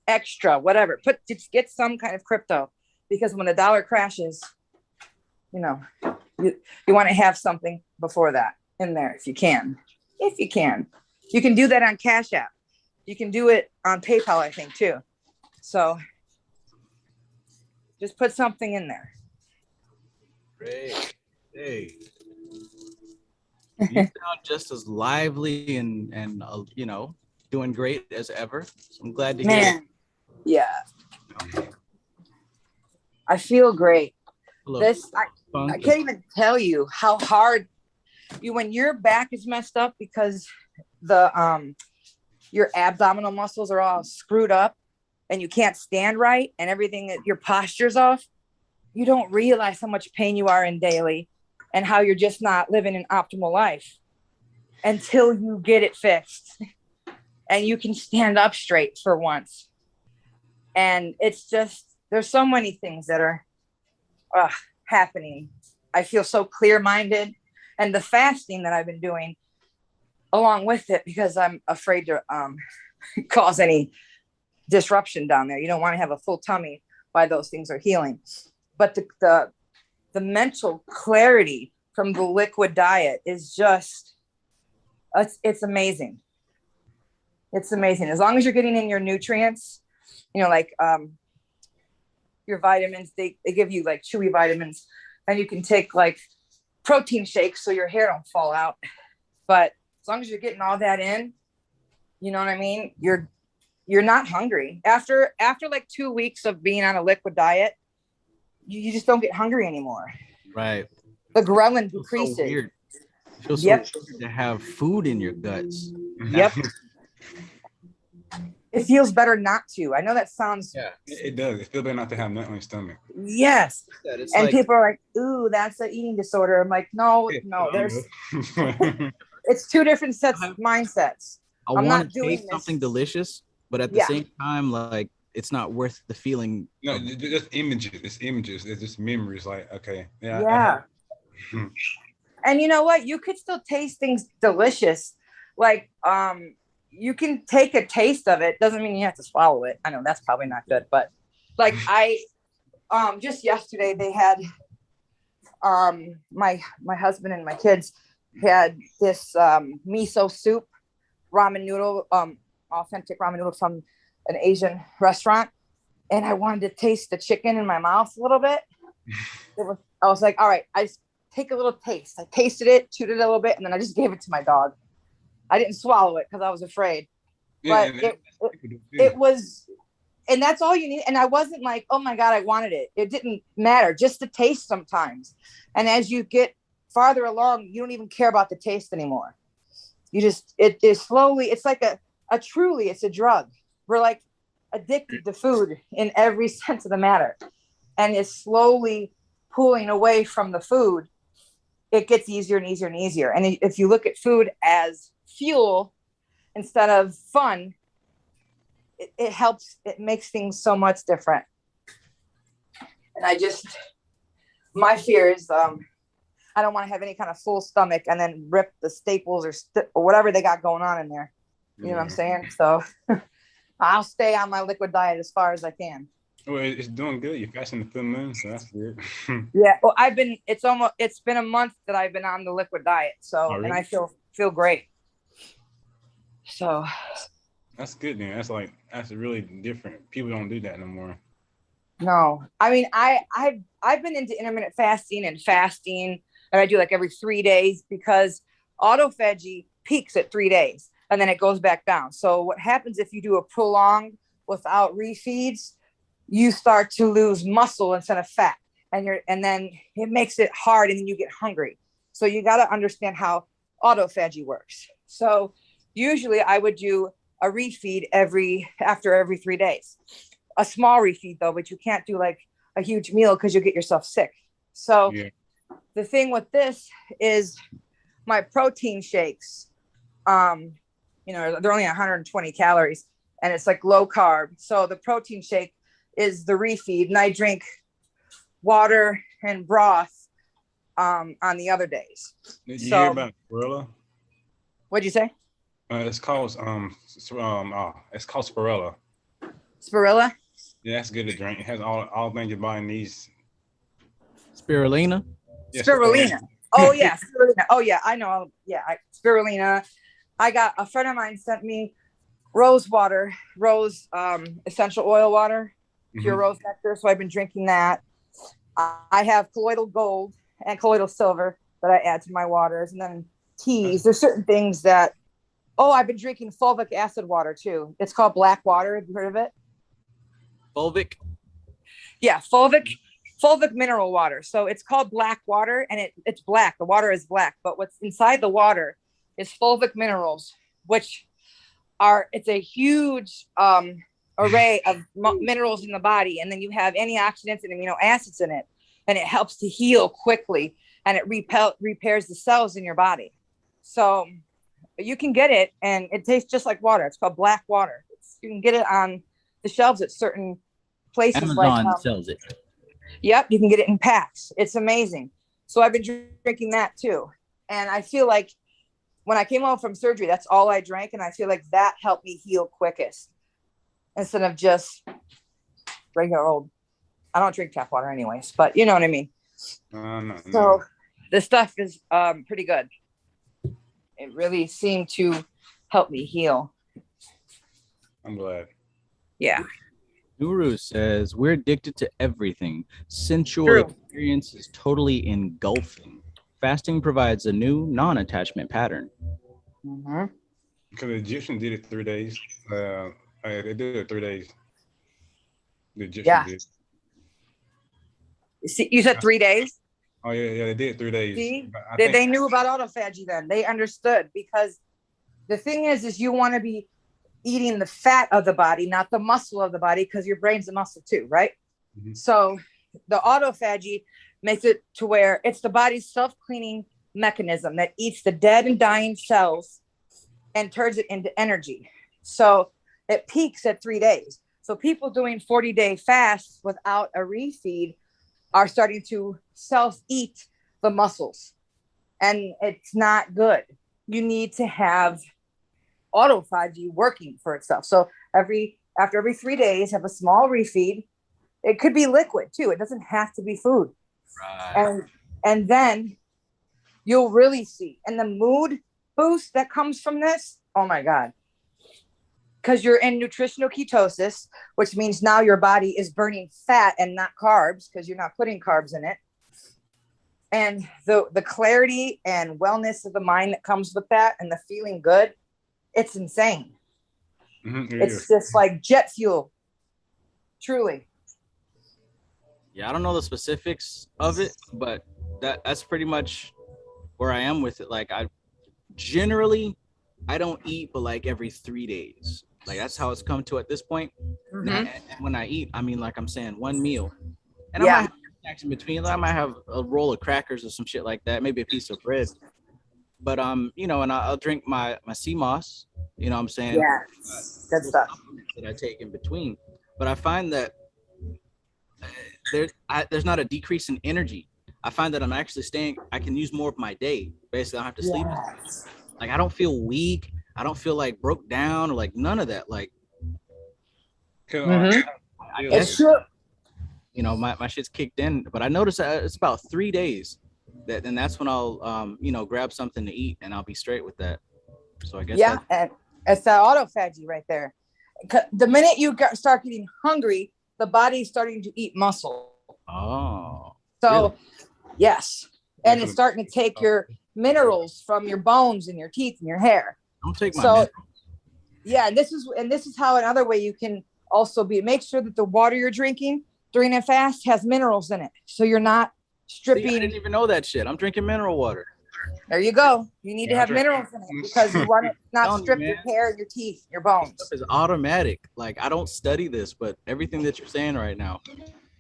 extra, whatever. Just get some kind of crypto, because when the dollar crashes, you know, you want to have something before that in there if you can. You can do that on Cash App. You can do it on PayPal, I think, too. So just put something in there. Great. Hey. You sound just as lively and you know, doing great as ever. So I'm glad to hear it. Yeah. I feel great. I can't even tell you how hard when your back is messed up because your abdominal muscles are all screwed up and you can't stand right and everything, your posture's off. You don't realize how much pain you are in daily and how you're just not living an optimal life until you get it fixed and you can stand up straight for once. And it's just, there's so many things that are happening. I feel so clear-minded, and the fasting that I've been doing along with it, because I'm afraid to cause any disruption down there. You don't want to have a full tummy while those things are healing. But the mental clarity from the liquid diet is just, it's amazing. It's amazing. As long as you're getting in your nutrients, you know, like your vitamins, they give you like chewy vitamins, and you can take like protein shakes so your hair don't fall out. But as long as you're getting all that in, you know what I mean? You're not hungry. After like 2 weeks of being on a liquid diet, you just don't get hungry anymore. Right. The ghrelin decreases. So weird. It feels so weird to have food in your guts. Yep. It feels better not to. I know that sounds. Yeah, it does. It feels better not to have nothing on your stomach. Yes. Yeah, it's and like, people are like, "Ooh, that's an eating disorder." I'm like, no. There's. It's two different sets of mindsets. I'm not doing something delicious, but at the same time, like it's not worth the feeling. No, just images. It's images. It's just memories. Like, okay, yeah. And you know what? You could still taste things delicious, like you can take a taste of it. Doesn't mean you have to swallow it. I know that's probably not good, but like I just yesterday they had my husband and my kids had this miso soup ramen noodle, authentic ramen noodle from an Asian restaurant, and I wanted to taste the chicken in my mouth a little bit. I was like, all right, I just take a little taste. I tasted it, chewed it a little bit, and then I just gave it to my dog. I didn't swallow it because I was afraid, but it was, and that's all you need. And I wasn't like, oh my God, I wanted it. It didn't matter, just the taste sometimes. And as you get farther along, you don't even care about the taste anymore. You just, it is slowly, it's like truly, it's a drug. We're like addicted to food in every sense of the matter. And it's slowly pulling away from the food. It gets easier and easier and easier. And if you look at food as fuel instead of fun, it helps. It makes things so much different. And my fear is I don't want to have any kind of full stomach and then rip the staples or whatever they got going on in there. You know what I'm saying? So I'll stay on my liquid diet as far as I can. Well, it's doing good. You're fasting the full moon, so that's good. Yeah. Well, it's been a month that I've been on the liquid diet. So, and I feel great. So That's good then. That's really different. People don't do that no more. No, I mean, I've been into intermittent fasting and I do like every 3 days because autophagy peaks at 3 days and then it goes back down. So what happens if you do a prolonged without refeeds, you start to lose muscle instead of fat, and then it makes it hard and then you get hungry. So you got to understand how autophagy works. So usually I would do a refeed after every 3 days. A small refeed though, but you can't do like a huge meal because you'll get yourself sick. So Yeah. the thing with this is my protein shakes, they're only 120 calories and it's like low carb. So the protein shake is the refeed, and I drink water and broth on the other days. Did you hear about Spirella? What'd you say? It's called Spirella. Spirella? Yeah, that's good to drink. It has all things your body needs. Spirulina. Yeah, Spirulina. Oh yeah, spirulina. Oh yeah, I know. Yeah, spirulina. I got a friend of mine sent me rose essential oil water, pure rose nectar. So I've been drinking that. I have colloidal gold and colloidal silver that I add to my waters, and then teas. There's certain things that. Oh, I've been drinking fulvic acid water too. It's called black water. Have you heard of it? Fulvic. Yeah, fulvic mineral water. So it's called black water, and it's black. The water is black, but what's inside the water is fulvic minerals, which it's a huge array of minerals in the body, and then you have antioxidants and amino acids in it, and it helps to heal quickly, and it repairs the cells in your body. So you can get it, and it tastes just like water. It's called black water. You can get it on the shelves at certain places. Amazon sells it. Yep, you can get it in packs. It's amazing. So I've been drinking that too. And I feel like when I came home from surgery, that's all I drank. And I feel like that helped me heal quickest instead of just regular old. I don't drink tap water anyways, but you know what I mean? No. So this stuff is pretty good. It really seemed to help me heal. I'm glad. Yeah. Guru says we're addicted to everything. Sensual True. experience is totally engulfing. Fasting provides a new non-attachment pattern. Mm-hmm. Because the Egyptians did it 3 days. They did it 3 days. The Egyptians did. See, you said 3 days? Oh yeah, they did 3 days. See, they knew about autophagy then. They understood, because the thing is you want to be eating the fat of the body, not the muscle of the body, because your brain's a muscle too, right? Mm-hmm. So the autophagy makes it to where it's the body's self-cleaning mechanism that eats the dead and dying cells and turns it into energy. So it peaks at 3 days. So people doing 40-day fasts without a refeed are starting to self-eat the muscles, and it's not good. You need to have autophagy working for itself. So after every 3 days, have a small refeed. It could be liquid too. It doesn't have to be food. Right. And then you'll really see. And the mood boost that comes from this, oh my God. Because you're in nutritional ketosis, which means now your body is burning fat and not carbs, because you're not putting carbs in it. And the clarity and wellness of the mind that comes with that, and the feeling good, it's insane. Mm-hmm, it's just like jet fuel. Truly. Yeah, I don't know the specifics of it, but that's pretty much where I am with it. Like, I don't eat but like every 3 days. Like, that's how it's come to at this point. Mm-hmm. And when I eat, I mean, like I'm saying, one meal. And I might have snacks in between. I might have a roll of crackers or some shit like that, maybe a piece of bread. But and I'll drink my sea moss, you know what I'm saying? Yeah, good stuff that I take in between. But I find that there's not a decrease in energy. I find that I'm actually I can use more of my day. Basically, I don't have to sleep. Like, I don't feel weak. I don't feel like broke down or like none of that. Like, I guess, my shit's kicked in. But I noticed it's about 3 days. Then that's when I'll grab something to eat and I'll be straight with that. So I guess It's that autophagy right there. The minute you start getting hungry, the body's starting to eat muscle. Oh. So, really? yes. And it's starting to take your minerals from your bones and your teeth and your hair. Don't take my So, minerals. yeah, and this is how another way you can also make sure that the water you're drinking during a fast has minerals in it. So you're not stripping. See, I didn't even know that shit. I'm drinking mineral water. There you go. You need to have minerals in it because you want to not strip your hair, your teeth, your bones. This stuff is automatic. Like, I don't study this, but everything that you're saying right now,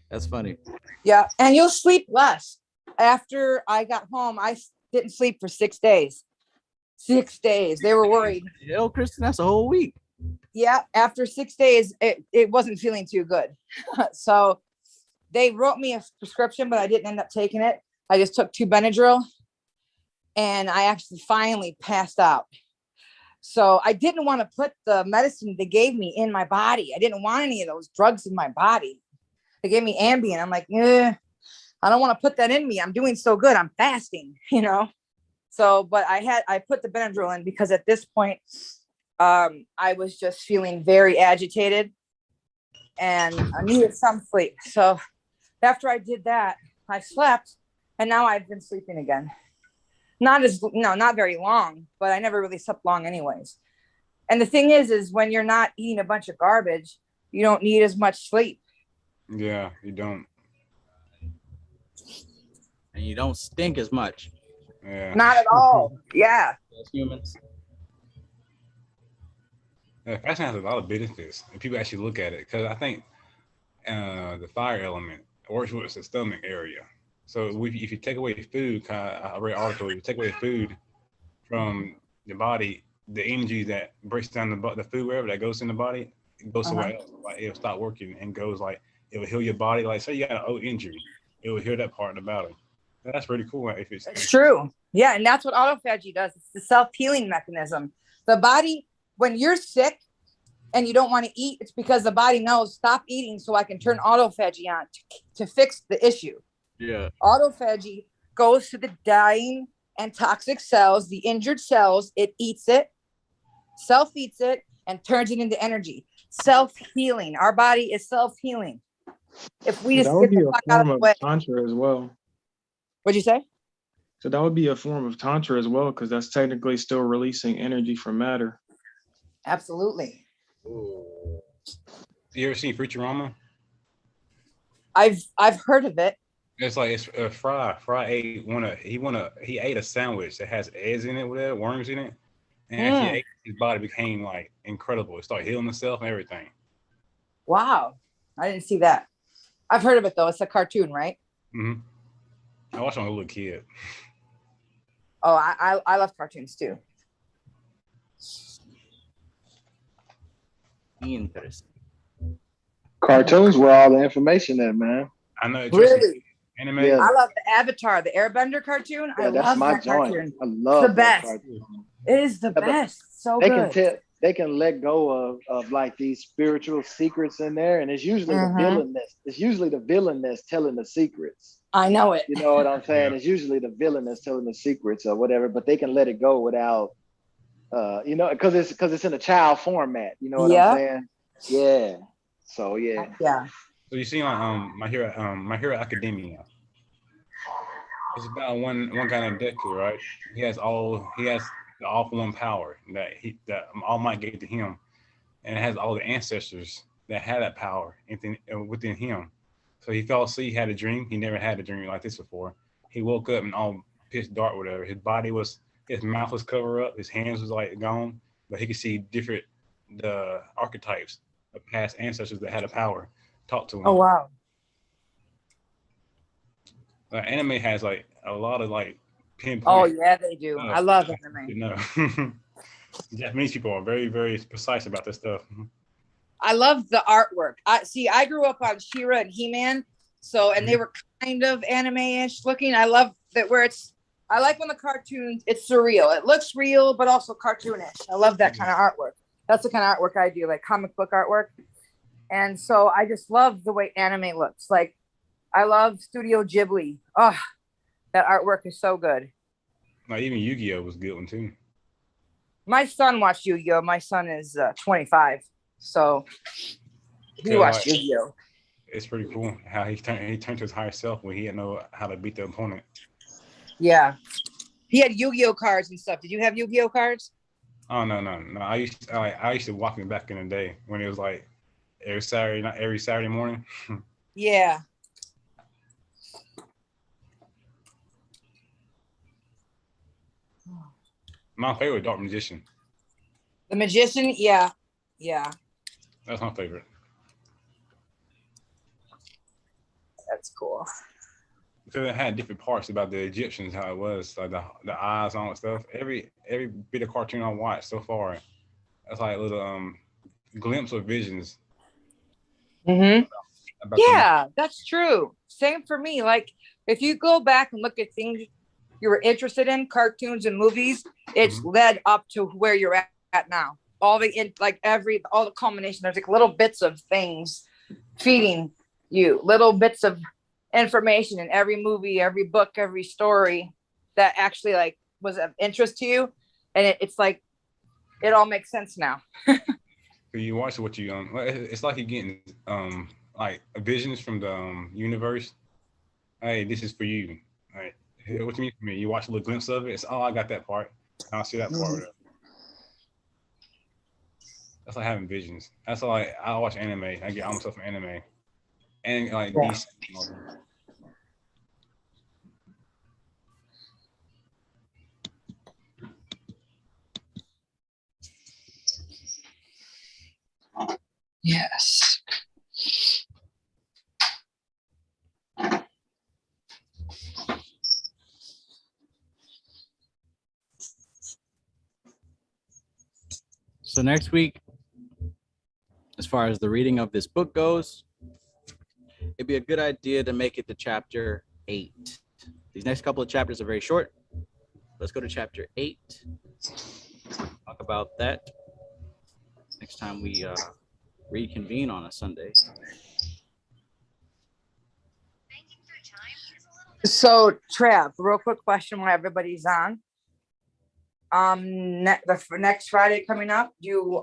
that's funny. Yeah, and you'll sleep less. After I got home, I didn't sleep for 6 days. 6 days. They were worried. Hell, Kristen, that's a whole week. Yeah, after 6 days, it wasn't feeling too good. So they wrote me a prescription, but I didn't end up taking it. I just took 2 Benadryl, and I actually finally passed out. So I didn't want to put the medicine they gave me in my body. I didn't want any of those drugs in my body. They gave me Ambien. I'm like, I don't want to put that in me. I'm doing so good. I'm fasting, So, but I put the Benadryl in because at this point, I was just feeling very agitated and I needed some sleep. So after I did that, I slept and now I've been sleeping again. Not very long, but I never really slept long anyways. And the thing is when you're not eating a bunch of garbage, you don't need as much sleep. Yeah, you don't. And you don't stink as much. Yeah. Not at all. Yeah. As humans. Yeah, fasting has a lot of benefits, and people actually look at it because I think the fire element works with the stomach area. So if you take away food, I read an article, if you take away food from the body, the energy that breaks down the food wherever that goes in the body, it goes somewhere else. Like it'll stop working and goes like it will heal your body. Like say you got an old injury, it will heal that part of the body. That's pretty cool. If it's true. Yeah, and that's what autophagy does. It's the self-healing mechanism. The body, when you're sick and you don't want to eat, it's because the body knows stop eating so I can turn autophagy on to fix the issue. Yeah. Autophagy goes to the dying and toxic cells, the injured cells. It eats it, self-eats it, and turns it into energy. Self-healing. Our body is self-healing. If we just that would get be the a fuck out of form the way. of tantra as well. What'd you say? So that would be a form of tantra as well, because that's technically still releasing energy from matter. Absolutely. You ever seen Futurama? I've heard of it. It's like it's Fry he ate a sandwich that has eggs in it, whatever, worms in it, and after he ate, his body became like incredible. It started healing itself and everything. Wow, I didn't see that. I've heard of it though. It's a cartoon, right? Mm-hmm. I watched it when I was a little kid. Oh, I love cartoons too. Interesting. Cartoons where all the information at, man. I know. Really? Anime. Yeah. I love the Avatar, the Airbender cartoon. Yeah, I that's love my that joint. cartoon. I love the best. that cartoon. It is the best. So they good. They can let go of like these spiritual secrets in there, and it's usually the villain that's telling the secrets. I know it. You know what I'm saying? It's usually the villain that's telling the secrets or whatever, but they can let it go without because it's in a child format. You know what I'm saying? Yeah. So yeah. Yeah. So you see My Hero Academia. It's about one guy named Deku, right? He has the all for one power that All Might gave to him, and it has all the ancestors that had that power within him. So he fell asleep, he had a dream. He never had a dream like this before. He woke up and all pitch dark, whatever. His mouth was covered up, his hands was like gone, but he could see the archetypes of past ancestors that had a power talk to him. Oh wow. Anime has like a lot of like pinpoint. Oh yeah, they do. I love anime. You know, Japanese people are very, very precise about this stuff. I love the artwork. I grew up on She-Ra and He-Man, and they were kind of anime-ish looking. I love that I like when the cartoons, it's surreal. It looks real, but also cartoonish. I love that kind of artwork. That's the kind of artwork I do, like comic book artwork. And so I just love the way anime looks. Like I love Studio Ghibli. Oh, that artwork is so good. Like even Yu-Gi-Oh was a good one too. My son watched Yu-Gi-Oh. My son is 25, so he So, watched like, Yu-Gi-Oh. it's pretty cool how he turned to his higher self when he didn't know how to beat the opponent. Yeah, he had Yu-Gi-Oh cards and stuff. Did you have Yu-Gi-Oh cards? Oh no. I used to walk him back in the day when it was like every Saturday morning. Yeah. My favorite Dark Magician. The Magician, yeah. That's my favorite. That's cool. Because it had different parts about the Egyptians, how it was, like the eyes and all that stuff. Every bit of cartoon I watched so far, that's like a little glimpse of visions. Mm-hmm. About Yeah, that's true. Same for me. Like, if you go back and look at things you were interested in, cartoons and movies, it's led up to where you're at now. All the culmination, there's like little bits of things feeding you, little bits of information in every movie, every book, every story that actually like was of interest to you. And it's like, it all makes sense now. So you watch what you it's like you're getting like visions from the universe. Hey, this is for you. All right, what you mean for me? You watch a little glimpse of it. It's I got that part. I'll see that part. That's like having visions. That's like I watch anime. I get all myself from anime, and like these. Yes. So next week, as far as the reading of this book goes, it'd be a good idea to make it to chapter 8. These next couple of chapters are very short. Let's go to chapter 8. Talk about that next time we reconvene on a Sunday. So, Trav, real quick question while everybody's on. For next Friday coming up, do you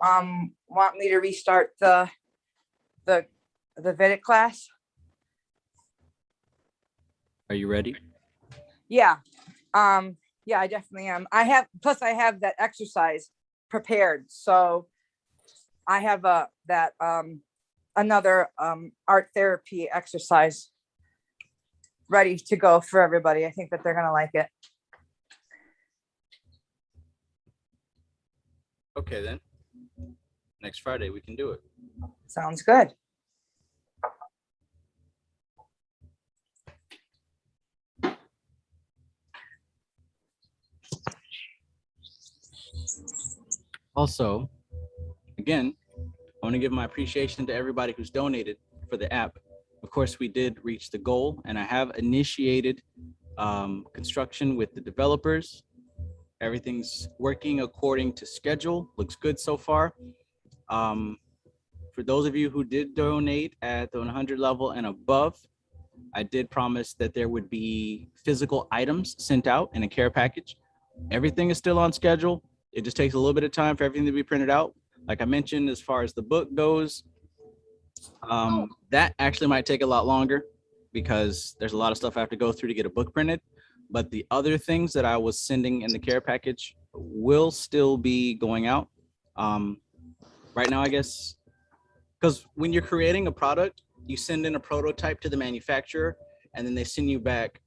want me to restart the Vedic class? Are you ready? Yeah. Yeah, I definitely am. I have that exercise prepared. So I have another art therapy exercise ready to go for everybody. I think that they're gonna like it. Okay, then. Next Friday we can do it. Sounds good. Also, again, I want to give my appreciation to everybody who's donated for the app. Of course, we did reach the goal, and I have initiated construction with the developers. Everything's working according to schedule. Looks good so far. For those of you who did donate at the 100 level and above, I did promise that there would be physical items sent out in a care package. Everything is still on schedule. It just takes a little bit of time for everything to be printed out. Like I mentioned, as far as the book goes, that actually might take a lot longer because there's a lot of stuff I have to go through to get a book printed. But the other things that I was sending in the care package will still be going out. Right now, I guess, because when you're creating a product, you send in a prototype to the manufacturer, and then they send you back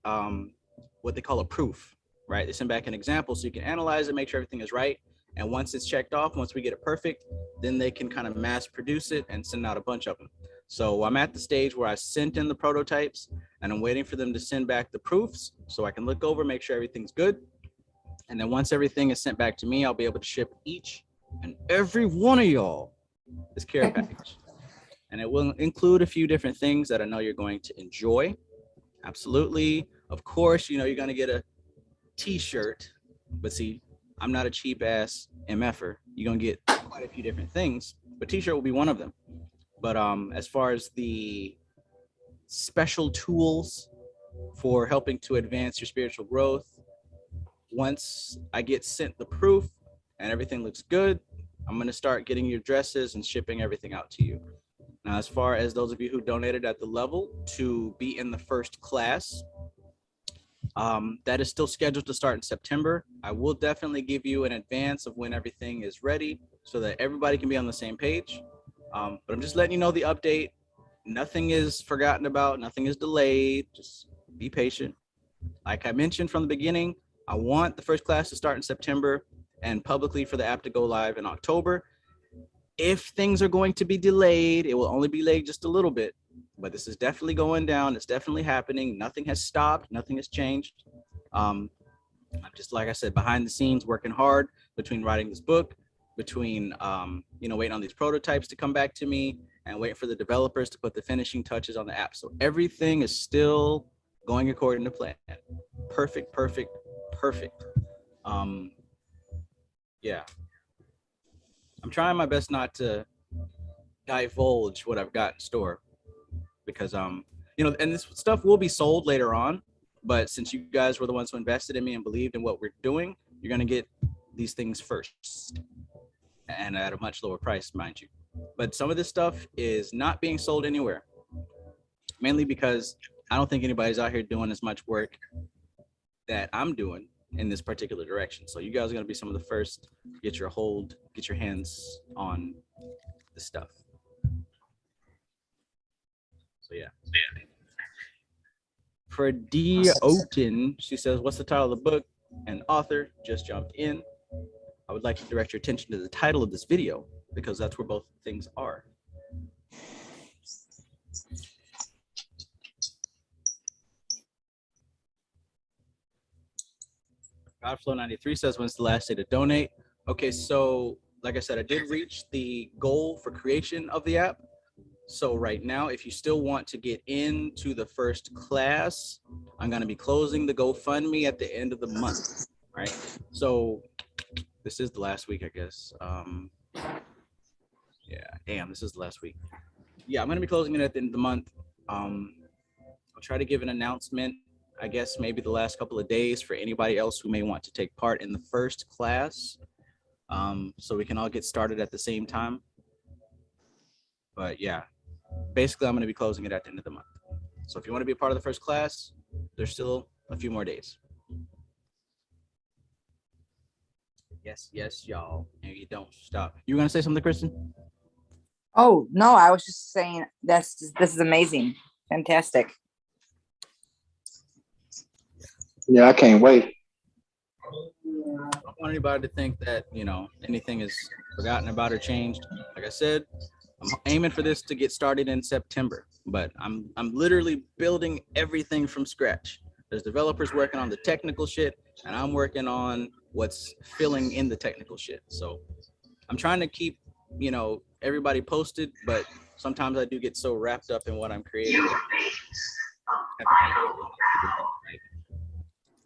what they call a proof, right? They send back an example so you can analyze it, make sure everything is right. And once it's checked off, once we get it perfect, then they can kind of mass produce it and send out a bunch of them. So I'm at the stage where I sent in the prototypes and I'm waiting for them to send back the proofs so I can look over, make sure everything's good. And then once everything is sent back to me, I'll be able to ship each and every one of y'all this care package. And it will include a few different things that I know you're going to enjoy. Absolutely. Of course, you know, you're going to get a t-shirt, but see, I'm not a cheap ass MFer. You're going to get quite a few different things, but t-shirt will be one of them. But as far as the special tools for helping to advance your spiritual growth, once I get sent the proof and everything looks good, I'm going to start getting your addresses and shipping everything out to you. Now, as far as those of you who donated at the level to be in the first class, that is still scheduled to start in September. I will definitely give you an advance of when everything is ready so that everybody can be on the same page. But I'm just letting you know the update. Nothing is forgotten about. Nothing is delayed. Just be patient. Like I mentioned from the beginning, I want the first class to start in September and publicly for the app to go live in October. If things are going to be delayed, it will only be delayed just a little bit, but this is definitely going down. It's definitely happening. Nothing has stopped. Nothing has changed. I'm just, like I said, behind the scenes, working hard between writing this book, between, waiting on these prototypes to come back to me and waiting for the developers to put the finishing touches on the app. So everything is still going according to plan. Perfect, perfect, perfect. Yeah. I'm trying my best not to divulge what I've got in store because, and this stuff will be sold later on, but since you guys were the ones who invested in me and believed in what we're doing, you're going to get these things first and at a much lower price, mind you. But some of this stuff is not being sold anywhere, mainly because I don't think anybody's out here doing as much work that I'm doing in this particular direction. So you guys are going to be some of the first to get your hands on the stuff. So yeah. For D. Oten, she says, what's the title of the book? And author just jumped in. I would like to direct your attention to the title of this video because that's where both things are. Godflow93 says, when's the last day to donate? Okay, so like I said, I did reach the goal for creation of the app. So right now, if you still want to get into the first class, I'm going to be closing the GoFundMe at the end of the month, right? So this is the last week, I guess. Yeah, damn, this is the last week. Yeah, I'm going to be closing it at the end of the month. I'll try to give an announcement, I guess maybe the last couple of days for anybody else who may want to take part in the first class, so we can all get started at the same time. But yeah, basically I'm going to be closing it at the end of the month. So if you want to be a part of the first class, there's still a few more days. Yes, y'all, and you don't stop. You were going to say something, Kristen? Oh, no, I was just saying this is amazing. Fantastic. Yeah, I can't wait. I don't want anybody to think that, anything is forgotten about or changed. Like I said, I'm aiming for this to get started in September, but I'm literally building everything from scratch. There's developers working on the technical shit, and I'm working on what's filling in the technical shit. So I'm trying to keep, everybody posted, but sometimes I do get so wrapped up in what I'm creating. Like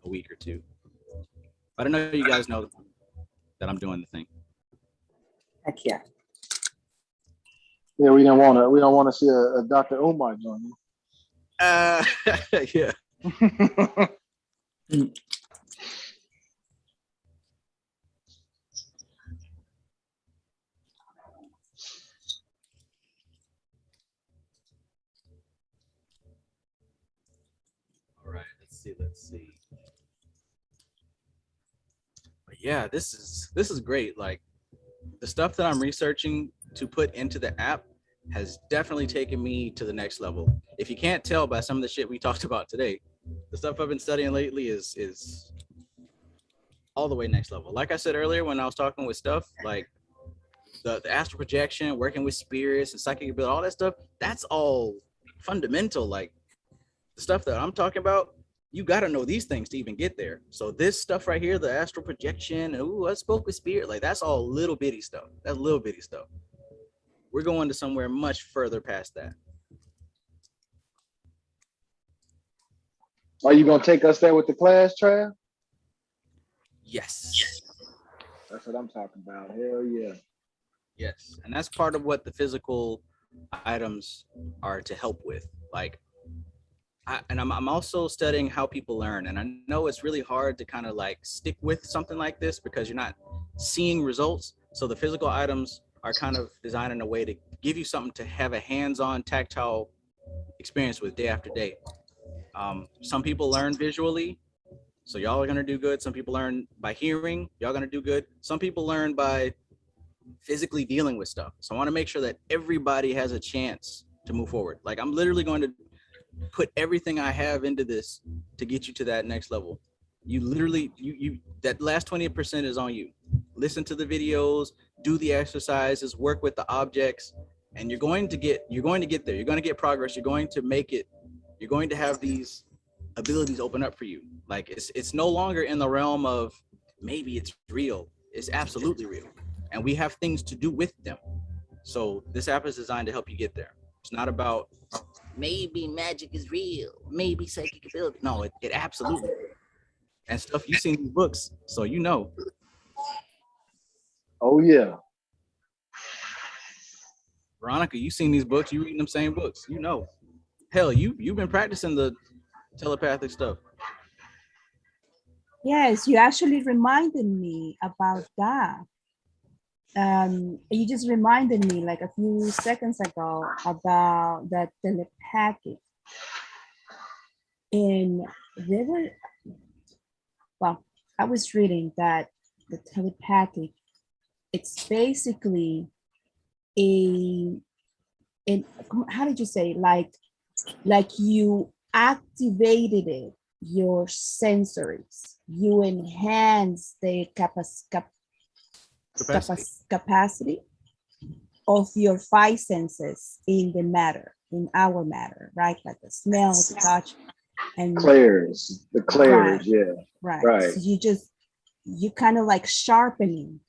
a week or two. But I know you guys know that I'm doing the thing. Heck yeah. Yeah, we don't want to see a Dr. Umar join you. Yeah. All right, let's see. But yeah, this is great. Like the stuff that I'm researching to put into the app has definitely taken me to the next level. If you can't tell by some of the shit we talked about today, the stuff I've been studying lately is all the way next level. Like I said earlier when I was talking with stuff, like the astral projection, working with spirits and psychic ability, all that stuff, that's all fundamental. Like the stuff that I'm talking about, you got to know these things to even get there. So this stuff right here, the astral projection, I spoke with spirit, like that's all little bitty stuff. That's little bitty stuff. We're going to somewhere much further past that. Are you gonna take us there with the class, Trav? Yes. That's what I'm talking about. Hell yeah. Yes, and that's part of what the physical items are to help with. Like I'm also studying how people learn, and I know it's really hard to kind of like stick with something like this because you're not seeing results. So the physical items are kind of designed in a way to give you something to have a hands-on, tactile experience with day after day. Some people learn visually, so y'all are gonna do good. Some people learn by hearing, y'all gonna do good. Some people learn by physically dealing with stuff. So I want to make sure that everybody has a chance to move forward. Like I'm literally going to put everything I have into this to get you to that next level. You literally, you that last 20% is on you. Listen to the videos, do the exercises, work with the objects, and you're going to get there. You're going to get progress. You're going to make it. You're going to have these abilities open up for you. Like it's no longer in the realm of maybe it's real. It's absolutely real. And we have things to do with them. So this app is designed to help you get there. It's not about maybe magic is real, maybe psychic ability. No, it absolutely is. And stuff, you've seen these books, so you know. Oh yeah. Veronica, you've seen these books, you reading them same books, you know. Hell, you've been practicing the telepathic stuff. Yes, you actually reminded me about that. You just reminded me like a few seconds ago about that telepathic. And they were, well, I was reading that the telepathic, it's basically how did you say, like you activated it, your sensories, you enhance the capacity of your five senses in the matter, in our matter, right? Like the smell, the touch, and the clairs, right, yeah. Right. So you kind of like sharpening.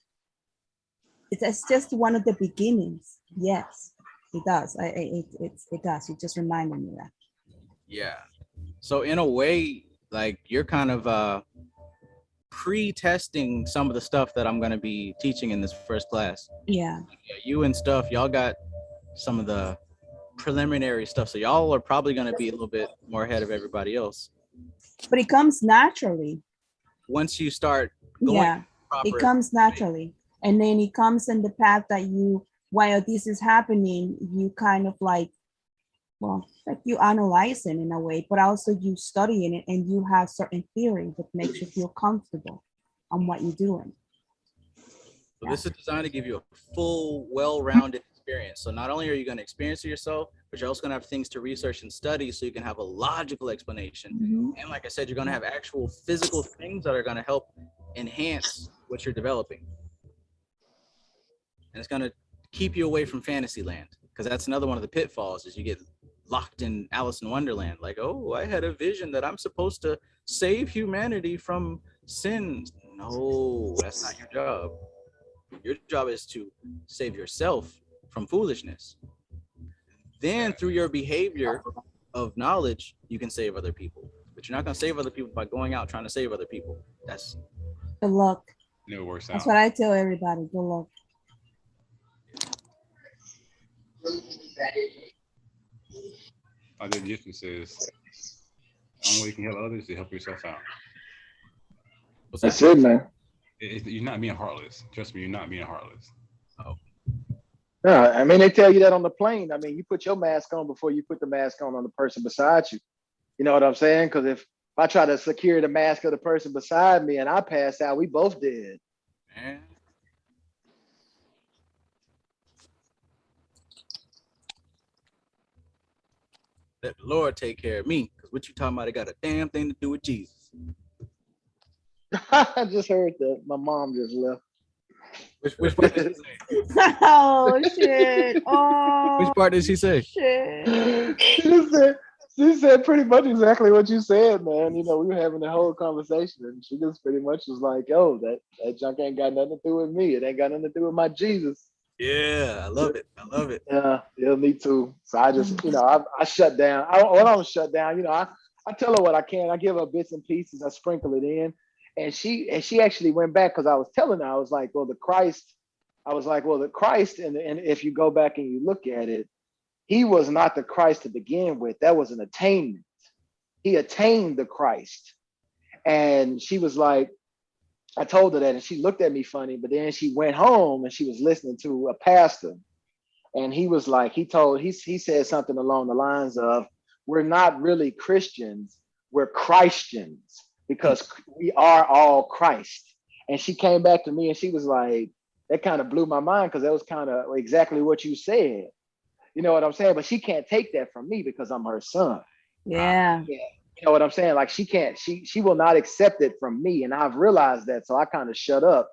It's just one of the beginnings. Yes, it does. It does. You just reminded me that. Yeah. So in a way, like you're kind of pre-testing some of the stuff that I'm going to be teaching in this first class. Yeah. You and stuff, y'all got some of the preliminary stuff, so y'all are probably going to be a little bit more ahead of everybody else. But it comes naturally. Once you start going, it comes naturally. And then it comes in the path that you, while this is happening, you kind of like, well, like you analyzing in a way, but also you studying it and you have certain theory that makes you feel comfortable on what you're doing. So this is designed to give you a full, well-rounded experience. So not only are you going to experience it yourself, but you're also going to have things to research and study so you can have a logical explanation. Mm-hmm. And like I said, you're going to have actual physical things that are going to help enhance what you're developing. And it's going to keep you away from fantasy land, because that's another one of the pitfalls is you get locked in Alice in Wonderland. Like, oh, I had a vision that I'm supposed to save humanity from sin. No, that's not your job. Your job is to save yourself from foolishness. Then through your behavior of knowledge, you can save other people. But you're not going to save other people by going out trying to save other people. That's good luck. No works out. That's what I tell everybody. Good luck. Like the Egyptian says, the only way you can help others is to help yourself out. That's it, man. You're not being heartless. Trust me, you're not being heartless. Oh. Yeah, I mean, they tell you that on the plane. I mean, you put your mask on before you put the mask on the person beside you. You know what I'm saying? Because if I try to secure the mask of the person beside me and I pass out, we both dead. Man. Let the Lord take care of me, because what you talking about, it got a damn thing to do with Jesus. I just heard that. My mom just left. Which part did she say? Oh shit! Oh, which part did she say? Shit. She said pretty much exactly what you said, man. You know, we were having a whole conversation, and she just pretty much was like, "Yo, that junk ain't got nothing to do with me. It ain't got nothing to do with my Jesus." Yeah, I love it. I love it. Yeah, me too. So I just, you know, I shut down. I don't shut down. You know, I tell her what I can. I give her bits and pieces. I sprinkle it in. And she actually went back, because I was telling her, I was like, the Christ, and if you go back and you look at it, he was not the Christ to begin with. That was an attainment. he attained the Christ. And she was like, I told her that, and she looked at me funny, but then she went home and she was listening to a pastor. And he was like, he said something along the lines of, we're not really Christians, we're Christians, because we are all Christ. And she came back to me and she was like, that kind of blew my mind, because that was kind of exactly what you said. You know what I'm saying? But she can't take that from me because I'm her son. Yeah. Yeah. You know what I'm saying? Like, she will not accept it from me. And I've realized that. So I kind of shut up.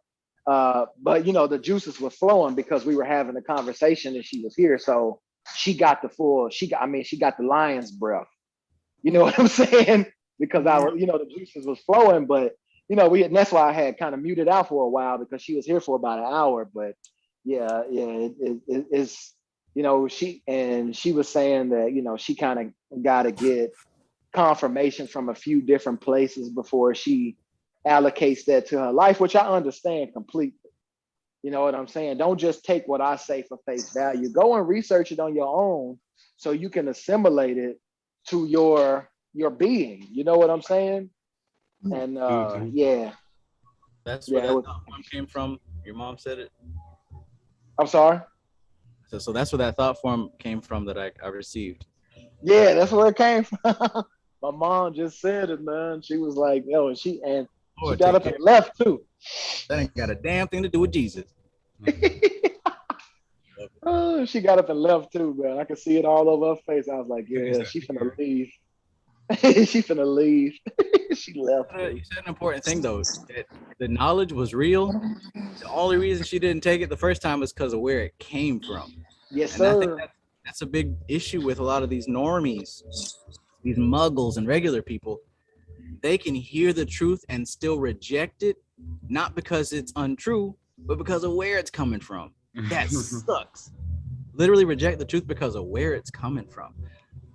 But the juices were flowing because we were having a conversation and she was here. So she got the lion's breath. You know what I'm saying? Because I was, the juices was flowing, but and that's why I had kind of muted out for a while, because she was here for about an hour. But it's she was saying that, she kind of got to get confirmation from a few different places before she allocates that to her life, which I understand completely. You know what I'm saying? Don't just take what I say for face value. Go and research it on your own so you can assimilate it to your being. You know what I'm saying? And That's where that thought form came from. Your mom said it. I'm sorry. So that's where that thought form came from that I received. Yeah, that's where it came from. My mom just said it, man. She was like, and she got up and left too. That ain't got a damn thing to do with Jesus. Oh, she got up and left too, man. I could see it all over her face. I was like, yeah, she finna leave. She finna leave. She left. You said an important thing though. That the knowledge was real. The only reason she didn't take it the first time is because of where it came from. Yes, and sir. I think that's a big issue with a lot of these normies, these muggles and regular people. They can hear the truth and still reject it, not because it's untrue, but because of where it's coming from. That sucks. Literally reject the truth because of where it's coming from.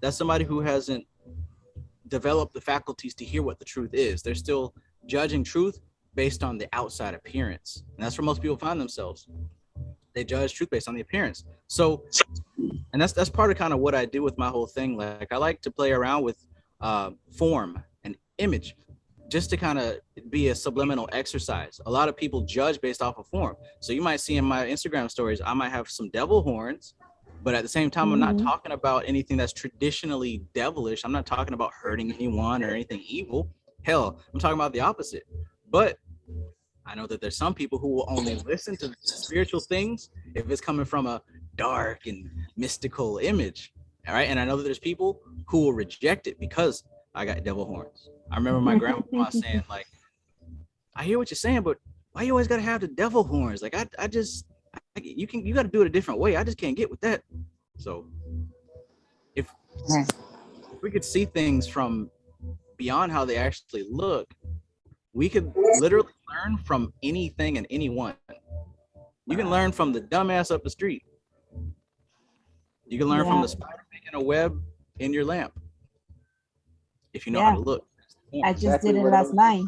That's somebody who hasn't developed the faculties to hear what the truth is. They're still judging truth based on the outside appearance. And that's where most people find themselves. They judge truth based on the appearance. So, and that's part of kind of what I do with my whole thing. Like, I like to play around with form and image, just to kind of be a subliminal exercise. A lot of people judge based off of form. So you might see in my Instagram stories, I might have some devil horns, but at the same time, I'm not talking about anything that's traditionally devilish. I'm not talking about hurting anyone or anything evil. Hell, I'm talking about the opposite. But I know that there's some people who will only listen to spiritual things if it's coming from a dark and mystical image. All right. And I know that there's people who will reject it because I got devil horns. I remember my grandma saying, like, I hear what you're saying, but why you always got to have the devil horns? Like, you got to do it a different way. I just can't get with that. So if we could see things from beyond how they actually look, we could literally learn from anything and anyone. You can learn from the dumbass up the street. You can learn from the spider making a web in your lamp. If you know how to look. I just did it last night.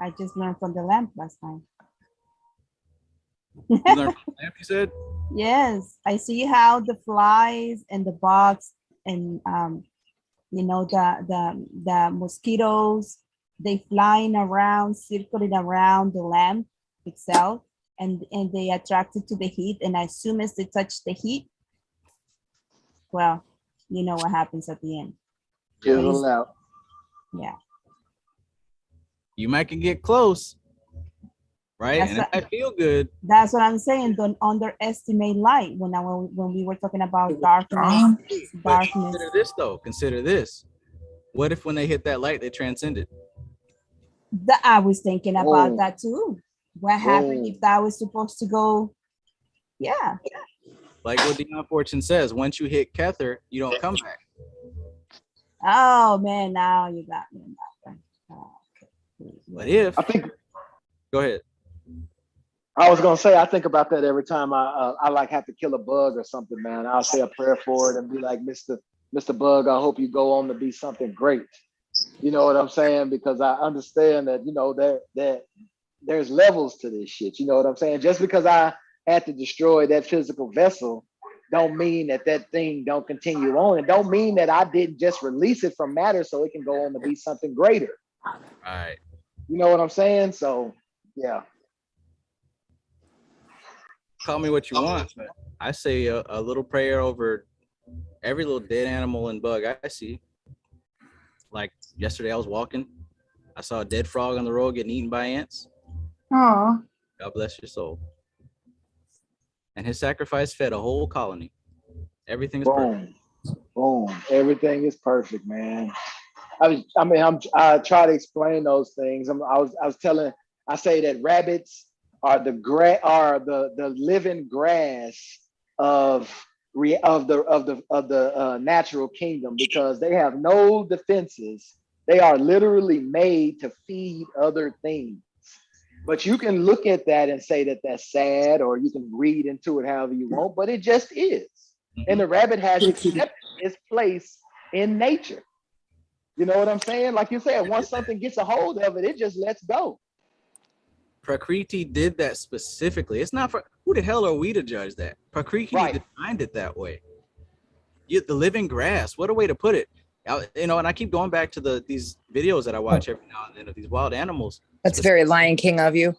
I just learned from the lamp last night. You learned from the lamp, you said? Yes, I see how the flies and the bugs and the mosquitoes, they flying around, circling around the lamp itself, and they attracted to the heat. And as soon as they touch the heat, well, you know what happens at the end. Fizzle out. Yeah. You might can get close, right? And it might feel good. That's what I'm saying. Don't underestimate light. When we were talking about darkness. But consider this though. Consider this. What if when they hit that light, they transcended? I was thinking about that too. What happened if that was supposed to go? Yeah. Like what Dion Fortune says, once you hit Kether, you don't come back. Oh man, now you got me. But if I think, go ahead. I was gonna say I think about that every time I like have to kill a bug or something, man. I'll say a prayer for it and be like, Mr. Bug, I hope you go on to be something great. You know what I'm saying? Because I understand that that there's levels to this shit. You know what I'm saying? Just because I had to destroy that physical vessel don't mean that that thing don't continue on. It don't mean that I didn't just release it from matter so it can go on to be something greater. Right. You know what I'm saying? So yeah. Call me what you want, but I say a little prayer over every little dead animal and bug I see. Like yesterday I was walking, I saw a dead frog on the road getting eaten by ants. Oh, God bless your soul. And his sacrifice fed a whole colony. Everything is perfect. Boom. Everything is perfect, man. I try to explain those things. I say that rabbits are the living grass of the natural kingdom, because they have no defenses. They are literally made to feed other things. But you can look at that and say that that's sad, or you can read into it however you want, but it just is. And the rabbit has accepted its place in nature. You know what I'm saying? Like you said, once something gets a hold of it, it just lets go. Prakriti did that specifically. It's not for, who the hell are we to judge that? Prakriti designed it that way. The living grass, what a way to put it. You know, and I keep going back to these videos that I watch every now and then of these wild animals. That's very Lion King of you.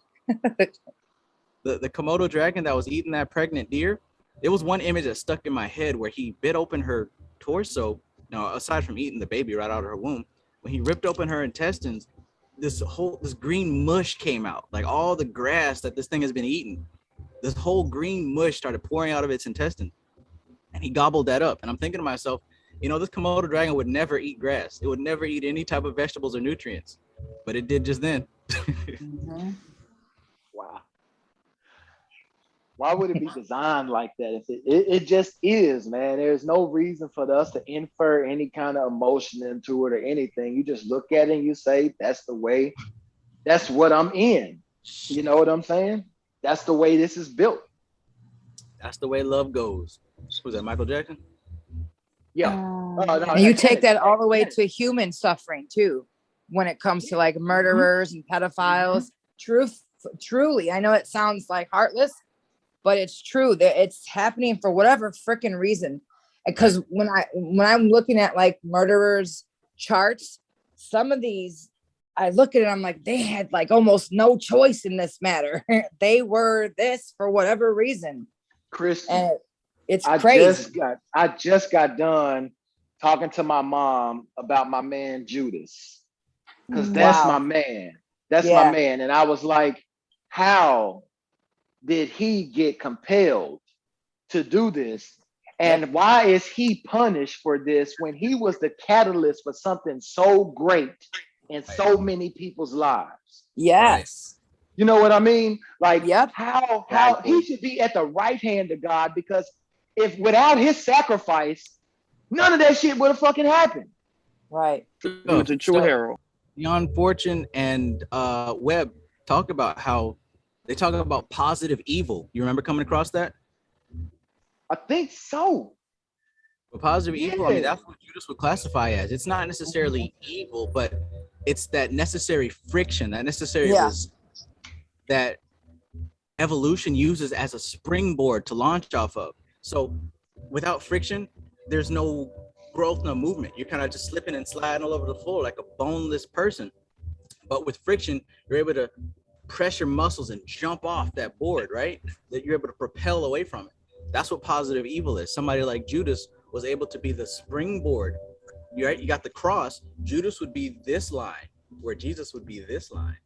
the Komodo dragon that was eating that pregnant deer, there was one image that stuck in my head where he bit open her torso. Now, aside from eating the baby right out of her womb, when he ripped open her intestines, this green mush came out, like all the grass that this thing has been eating. This whole green mush started pouring out of its intestine, and he gobbled that up. And I'm thinking to myself, you know, this Komodo dragon would never eat grass. It would never eat any type of vegetables or nutrients, but it did just then. Mm-hmm. Wow. Why would it be designed like that? If it just is, man. There's no reason for us to infer any kind of emotion into it or anything. You just look at it and you say, that's the way, that's what I'm in. You know what I'm saying? That's the way this is built. That's the way love goes. Was that Michael Jackson? Yeah. And you take that all the way to human suffering too, when it comes to like murderers and pedophiles. Truly, I know it sounds like heartless, but it's true that it's happening for whatever freaking reason. Because when I'm looking at like murderers charts, some of these, I look at it, I'm like, they had like almost no choice in this matter. They were this for whatever reason. Christian, and it's crazy. I just got done talking to my mom about my man Judas, because that's my man. That's my man. And I was like, how did he get compelled to do this? And why is he punished for this when he was the catalyst for something so great in so many people's lives? Yes. You know what I mean? Like, how he should be at the right hand of God, because if without his sacrifice, none of that shit would have fucking happened. Right. It's a true hero. Jan Fortune and Webb talk about how they talk about positive evil. You remember coming across that? I think so. But positive evil, I mean, that's what Judas would classify as. It's not necessarily evil, but it's that necessary friction, that necessary that evolution uses as a springboard to launch off of. So without friction, there's no growth, no movement. You're kind of just slipping and sliding all over the floor like a boneless person. But with friction, you're able to press your muscles and jump off that board, right? That you're able to propel away from it. That's what positive evil is. Somebody like Judas was able to be the springboard. Right? You got the cross. Judas would be this line, where Jesus would be this line.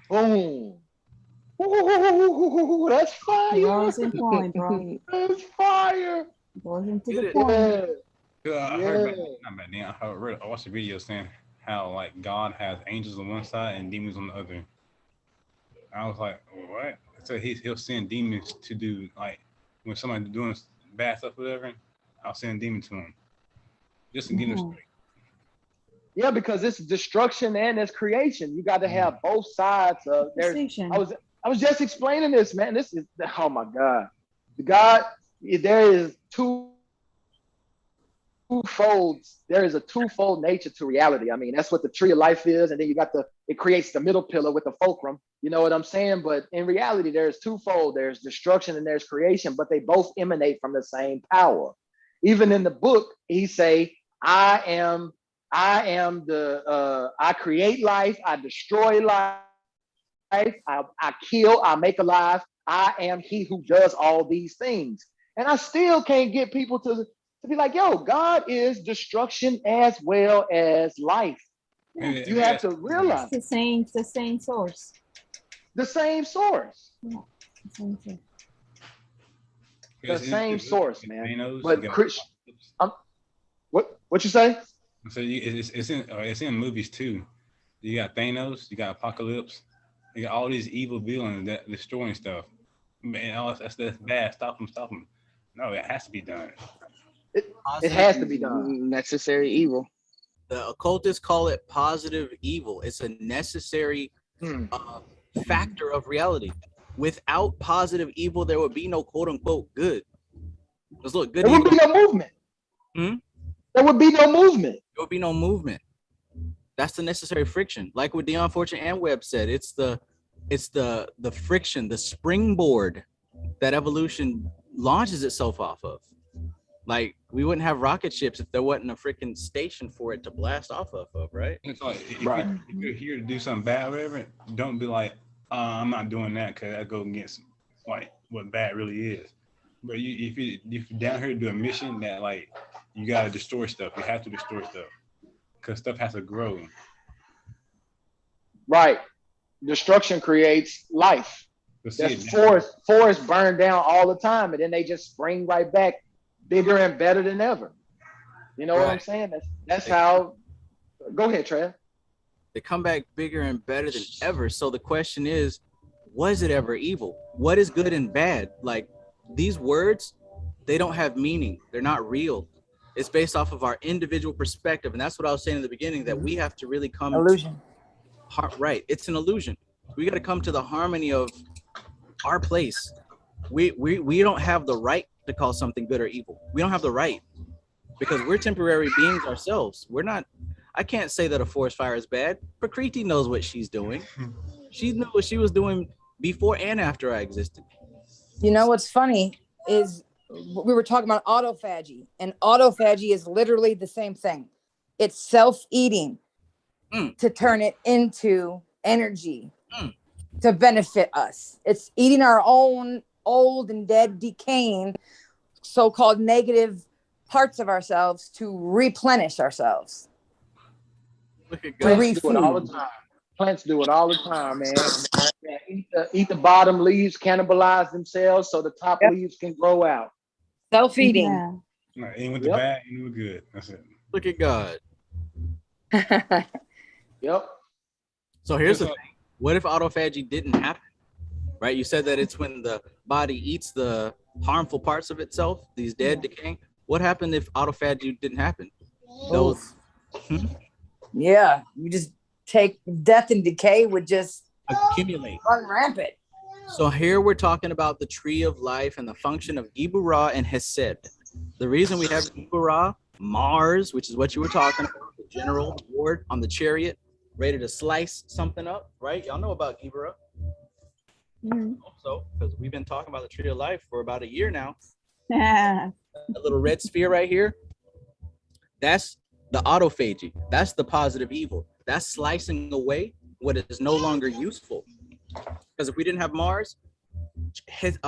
Boom. Ooh, that's fire. Closing point, bro. That's fire. Closing to the point. I heard I watched a video saying how like God has angels on one side and demons on the other. I was like, what? So he'll send demons to do, like, when somebody's doing bad stuff or whatever, I'll send demons to him. Just to get them straight. Yeah, because it's destruction and it's creation. You got to have both sides of there. I was just explaining this, man. This is, oh my God. There is two twofold, there is a twofold nature to reality. I mean, that's what the tree of life is, and then you got it creates the middle pillar with the fulcrum. You know what I'm saying? But in reality, there's twofold. There's destruction and there's creation, but they both emanate from the same power. Even in the book, he say, I am I create life, I destroy life, I kill, I make alive. I am he who does all these things. And I still can't get people to be like, yo, God is destruction as well as life. You have to realize it's the same source. The same source. Yeah, the same source. The same source, man. But what you say? So it's in movies too. You got Thanos, you got Apocalypse, you got all these evil villains that destroying stuff. Man, that's bad. Stop them. No, it has to be done. It has to be done. Necessary evil. The occultists call it positive evil. It's a necessary factor of reality. Without positive evil, there would be no quote unquote good. Because look, good. There would be no movement. There would be no movement. There would be no movement. That's the necessary friction. Like what Dion Fortune and Webb said, it's the friction, the springboard that evolution launches itself off of. Like, we wouldn't have rocket ships if there wasn't a freaking station for it to blast off of, right? It's like, if you're here to do something bad, whatever, don't be like, I'm not doing that because that goes against like what bad really is. But if you're down here to do a mission that like you gotta destroy stuff, you have to destroy stuff because stuff has to grow. Right. Destruction creates life. Forests burn down all the time, and then they just spring right back bigger and better than ever. You know what I'm saying? That's how. Go ahead, Trev. They come back bigger and better than ever. So the question is, was it ever evil? What is good and bad? Like, these words, they don't have meaning. They're not real. It's based off of our individual perspective. And that's what I was saying in the beginning, that we have to really come illusion. Right. It's an illusion. We got to come to the harmony of our place. We don't have the right to call something good or evil. We don't have the right, because we're temporary beings ourselves. I can't say that a forest fire is bad. Prakriti knows what she's doing. She knew what she was doing before and after I existed. You know what's funny is we were talking about autophagy, and autophagy is literally the same thing. It's self-eating to turn it into energy to benefit us. It's eating our own old and dead, decaying, so-called negative parts of ourselves to replenish ourselves. Look at God. Plants do it all the time. Plants do it all the time, man. Eat the bottom leaves, cannibalize themselves so the top leaves can grow out. Self-eating. Yeah. Ain't with the bad, ain't with good. That's it. Look at God. Yep. So here's the thing. What if autophagy didn't happen? Right? You said that it's when the body eats the harmful parts of itself, these dead, decaying. What happened if autophagy didn't happen? Those. Yeah, you just take death and decay would just accumulate, run rampant. So here we're talking about the tree of life and the function of Gibura and Hesed. The reason we have Gibura, Mars, which is what you were talking about, the general ward on the chariot, ready to slice something up, right? Y'all know about Gibura. Also, because we've been talking about the tree of life for about a year now. A little red sphere right here. That's the autophagy. That's the positive evil. That's slicing away what is no longer useful. Because if we didn't have Mars, Hesed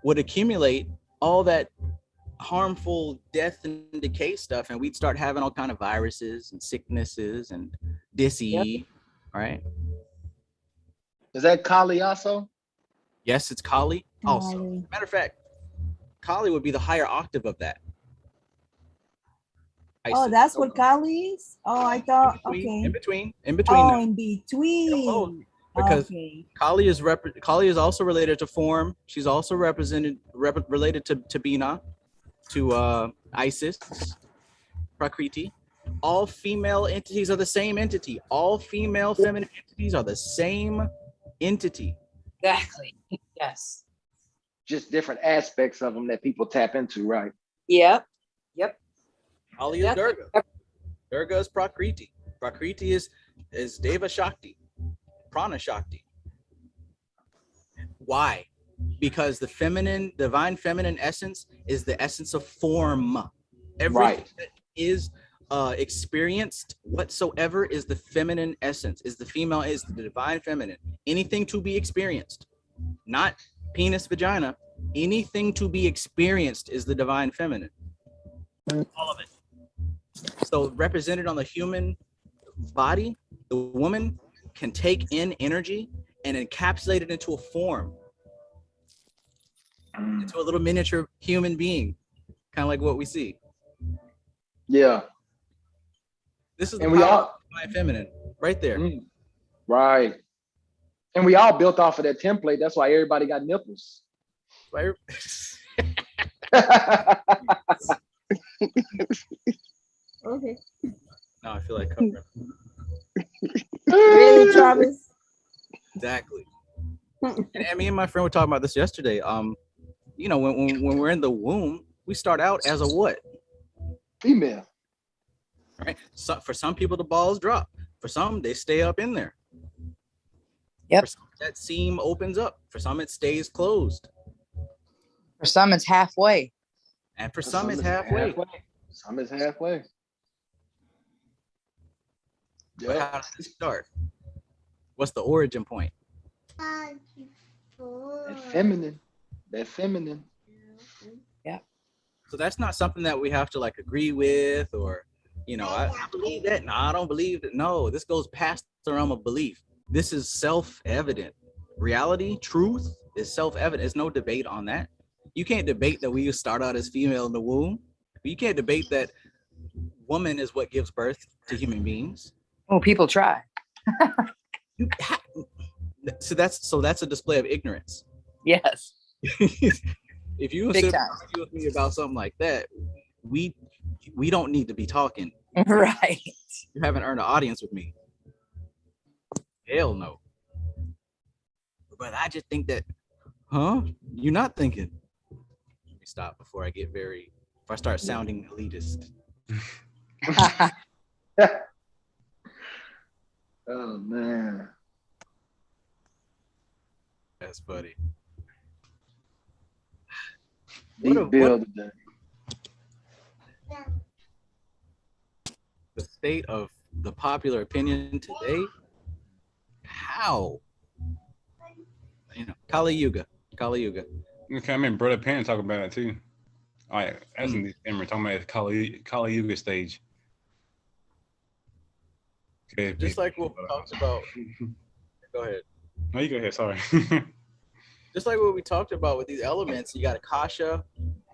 would accumulate all that harmful death and decay stuff, and we'd start having all kind of viruses and sicknesses and disease, right? Is that Kali also? Yes, it's Kali also. Matter of fact, Kali would be the higher octave of that. Oh, that's what Kali is? Oh, I thought, in between. Oh, now. in between. Because Kali is also related to form. She's also related to Bina, to Isis, Prakriti. All female entities are the same entity. All female feminine entities are the same entity. Exactly. Yes. Just different aspects of them that people tap into, right? Yep. Yep. Kali is Durga. Durga is Prakriti. Prakriti is Deva Shakti, Prana Shakti. Why? Because the feminine, divine feminine essence is the essence of form. Everything that is experienced whatsoever is the feminine essence, is the female, is the divine feminine. Anything to be experienced, not penis, vagina, anything to be experienced is the divine feminine. All of it. So represented on the human body, the woman can take in energy and encapsulate it into a form, into a little miniature human being, kind of like what we see. Yeah. This is the power of divine feminine, right there. Right. And we all built off of that template. That's why everybody got nipples. Right. Okay. Now I feel like covering. Really, Travis? Exactly. And me and my friend were talking about this yesterday. You know, when we're in the womb, we start out as a what? Female. Right. So for some people, the balls drop. For some, they stay up in there. Yep. For some, that seam opens up. For some, it stays closed. For some, it's halfway. And for some, it's halfway. Some is halfway. But how does it start? What's the origin point? That feminine. That feminine. Yeah. So that's not something that we have to like agree with, or, you know, I believe that. No, I don't believe that. No, this goes past the realm of belief. This is self-evident. Reality, truth is self-evident. There's no debate on that. You can't debate that we start out as female in the womb. You can't debate that woman is what gives birth to human beings. Oh, people try. So that's a display of ignorance. Yes. If you sit with me about something like that, we don't need to be talking. Right. You haven't earned an audience with me. Hell no. But I just think that, you're not thinking. Let me stop before I get if I start sounding elitist. Oh man. That's funny. Deep build. The state of the popular opinion today. How? You know, Kali Yuga. Okay, I mean, Brother Pan talk about it too. All right, that's in December, talking about the Kali Yuga stage. Okay, just like what we talked about. Go ahead. No, you go ahead. Sorry. Just like what we talked about with these elements, you got Akasha,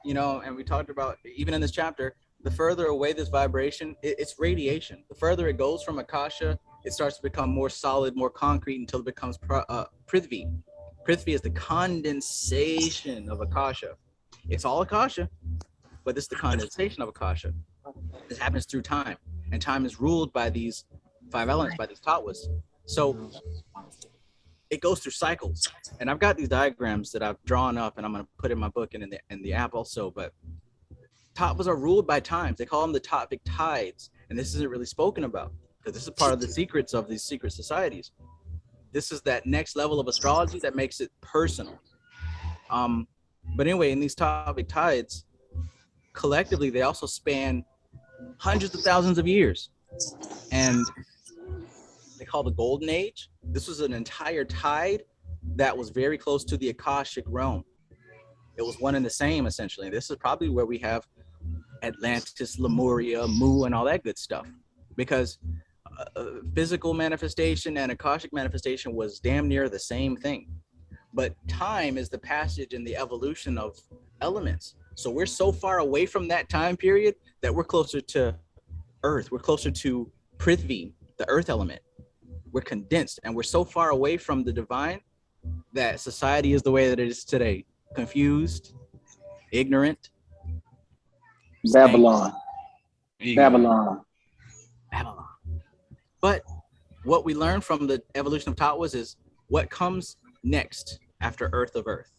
you know, and we talked about even in this chapter, the further away this vibration, it's radiation. The further it goes from Akasha, it starts to become more solid, more concrete until it becomes Prithvi. Prithvi is the condensation of Akasha. It's all Akasha, but this is the condensation of Akasha. This happens through time, and time is ruled by these 5 elements, by these tattvas. So it goes through cycles, and I've got these diagrams that I've drawn up, and I'm going to put in my book and in the app also. But tattvas are ruled by times. They call them the tattvic tides, and this isn't really spoken about because this is part of the secrets of these secret societies. This is that next level of astrology that makes it personal. But anyway, in these tattvic tides, collectively, they also span hundreds of thousands of years, and they call the golden age. This was an entire tide that was very close to the Akashic realm. It was one and the same, essentially. This is probably where we have Atlantis, Lemuria, Mu, and all that good stuff, because physical manifestation and Akashic manifestation was damn near the same thing. But time is the passage and the evolution of elements. So we're so far away from that time period that we're closer to Earth. We're closer to Prithvi, the Earth element. We're condensed, and we're so far away from the divine that society is the way that it is today. Confused, ignorant. Babylon. Babylon. But what we learn from the evolution of tattvas is what comes next after Earth of Earth.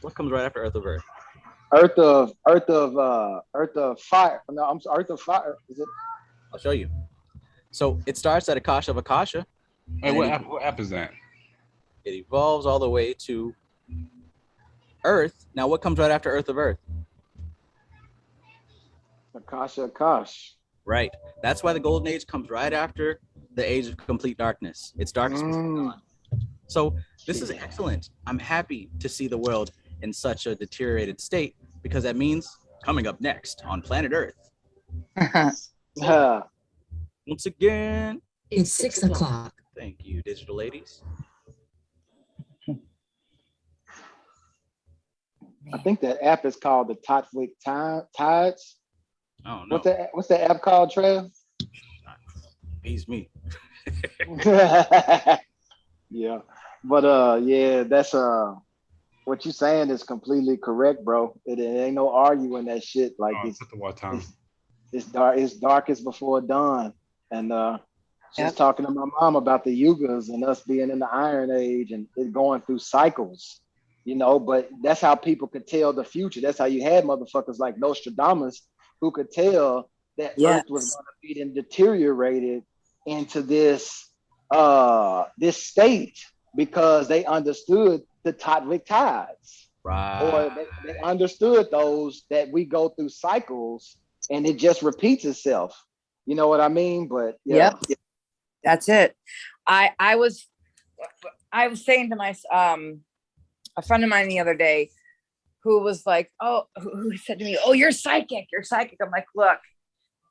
What comes right after Earth of Earth? Earth of Fire. No, I'm sorry, Earth of Fire. Is it? I'll show you. So it starts at Akasha of Akasha. Hey, what app is that? It evolves all the way to Earth. Now, what comes right after Earth of Earth? Akasha Akash. Right. That's why the Golden Age comes right after the Age of Complete Darkness. It's darkness. So this is excellent. I'm happy to see the world in such a deteriorated state, because that means coming up next on planet Earth. Once again, it's 6 o'clock. Thank you, digital ladies. I think that app is called the Totwick Tides. Oh no. What's that app called, Trev? Beats me. Yeah. But yeah, that's what you're saying is completely correct, bro. It ain't no arguing that shit. Like it's dark as before dawn. And just talking to my mom about the yugas and us being in the Iron Age and it going through cycles, you know, but that's how people could tell the future. That's how you had motherfuckers like Nostradamus who could tell that Earth was going to be then deteriorated into this state because they understood the Totwick tides. Right. Or they understood those that we go through cycles and it just repeats itself. You know what I mean? But yeah. Yep. That's it. I was saying to my a friend of mine the other day who was like, who said to me, "Oh, you're psychic. You're psychic." I'm like, look,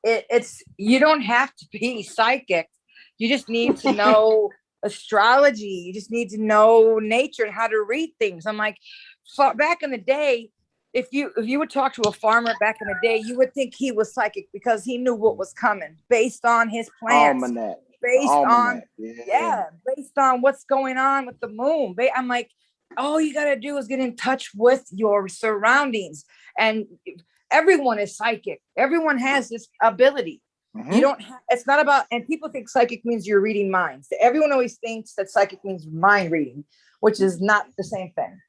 it's you don't have to be psychic. You just need to know astrology. You just need to know nature and how to read things. I'm like, back in the day, if you would talk to a farmer back in the day, you would think he was psychic because he knew what was coming based on his plants. Almanac. Based Almanac. on based on what's going on with the moon. I'm like, all you got to do is get in touch with your surroundings, and everyone is psychic. Everyone has this ability. Mm-hmm. You don't it's not about, and people think psychic means you're reading minds. Everyone always thinks that psychic means mind reading, which is not the same thing.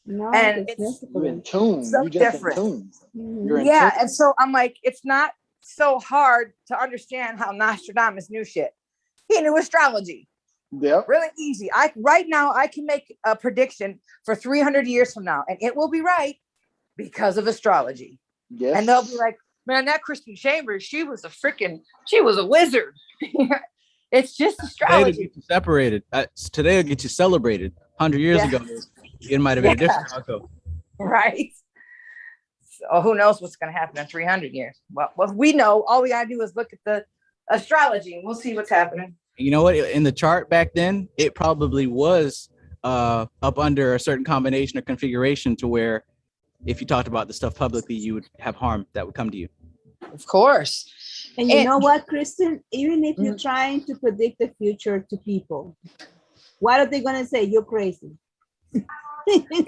No, and you're in tune. So you're just different. In tune. You're in tune. And so I'm like, it's not so hard to understand how Nostradamus knew shit. He knew astrology. Yep. Really easy. Right now I can make a prediction for 300 years from now, and it will be right because of astrology. Yes. And they'll be like, man, that Christine Chambers, she was a wizard. It's just astrology. Today to get you separated. Today will get you celebrated. 100 years ago, it might have been a different outcome. Right. So who knows what's going to happen in 300 years? Well, we know. All we got to do is look at the astrology, and we'll see what's happening. You know what? In the chart back then, it probably was up under a certain combination or configuration to where if you talked about the stuff publicly, you would have harm that would come to you. Of course. And you know what, Kristen? Even if you're trying to predict the future to people, what are they going to say? You're crazy.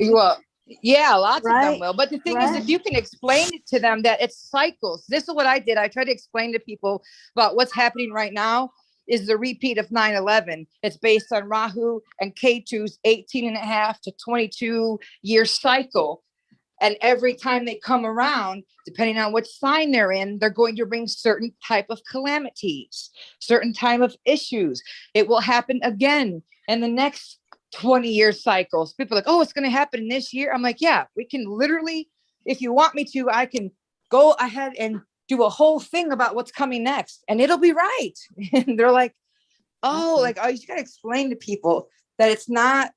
Well, yeah, lots of them will. But the thing is, if you can explain it to them that it's cycles, this is what I did. I tried to explain to people about what's happening right now is the repeat of 9/11. It's based on Rahu and Ketu's 18.5 to 22 year cycle. And every time they come around, depending on which sign they're in, they're going to bring certain type of calamities, certain time of issues. It will happen again in the next 20-year cycles. People are like, oh, it's going to happen in this year. I'm like, yeah, we can literally, if you want me to, I can go ahead and do a whole thing about what's coming next, and it'll be right. And they're like, oh, you got to explain to people that it's not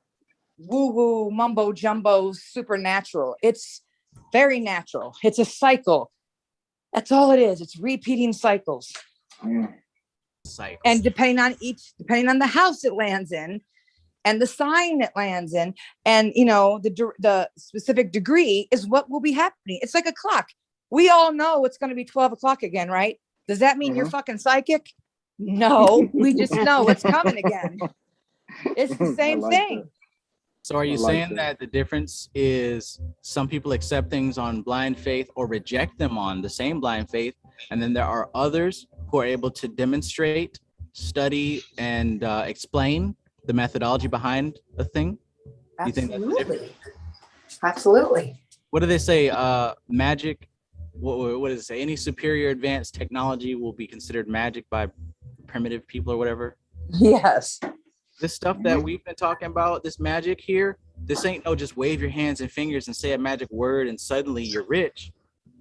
woo-woo, mumbo jumbo, supernatural. It's very natural. It's a cycle. That's all it is. It's repeating cycles. And depending on the house it lands in, and the sign it lands in, and the specific degree is what will be happening. It's like a clock. We all know it's going to be 12 o'clock again, right? Does that mean you're fucking psychic? No, we just know it's coming again. It's the same thing. So are you saying that the difference is some people accept things on blind faith or reject them on the same blind faith, and then there are others who are able to demonstrate, study, and explain the methodology behind a thing? Absolutely. You think that's the difference? Absolutely. what do they say? Magic. What does it say? Any superior advanced technology will be considered magic by primitive people or whatever. Yes. This stuff that we've been talking about, this magic here, this ain't no just wave your hands and fingers and say a magic word and suddenly you're rich.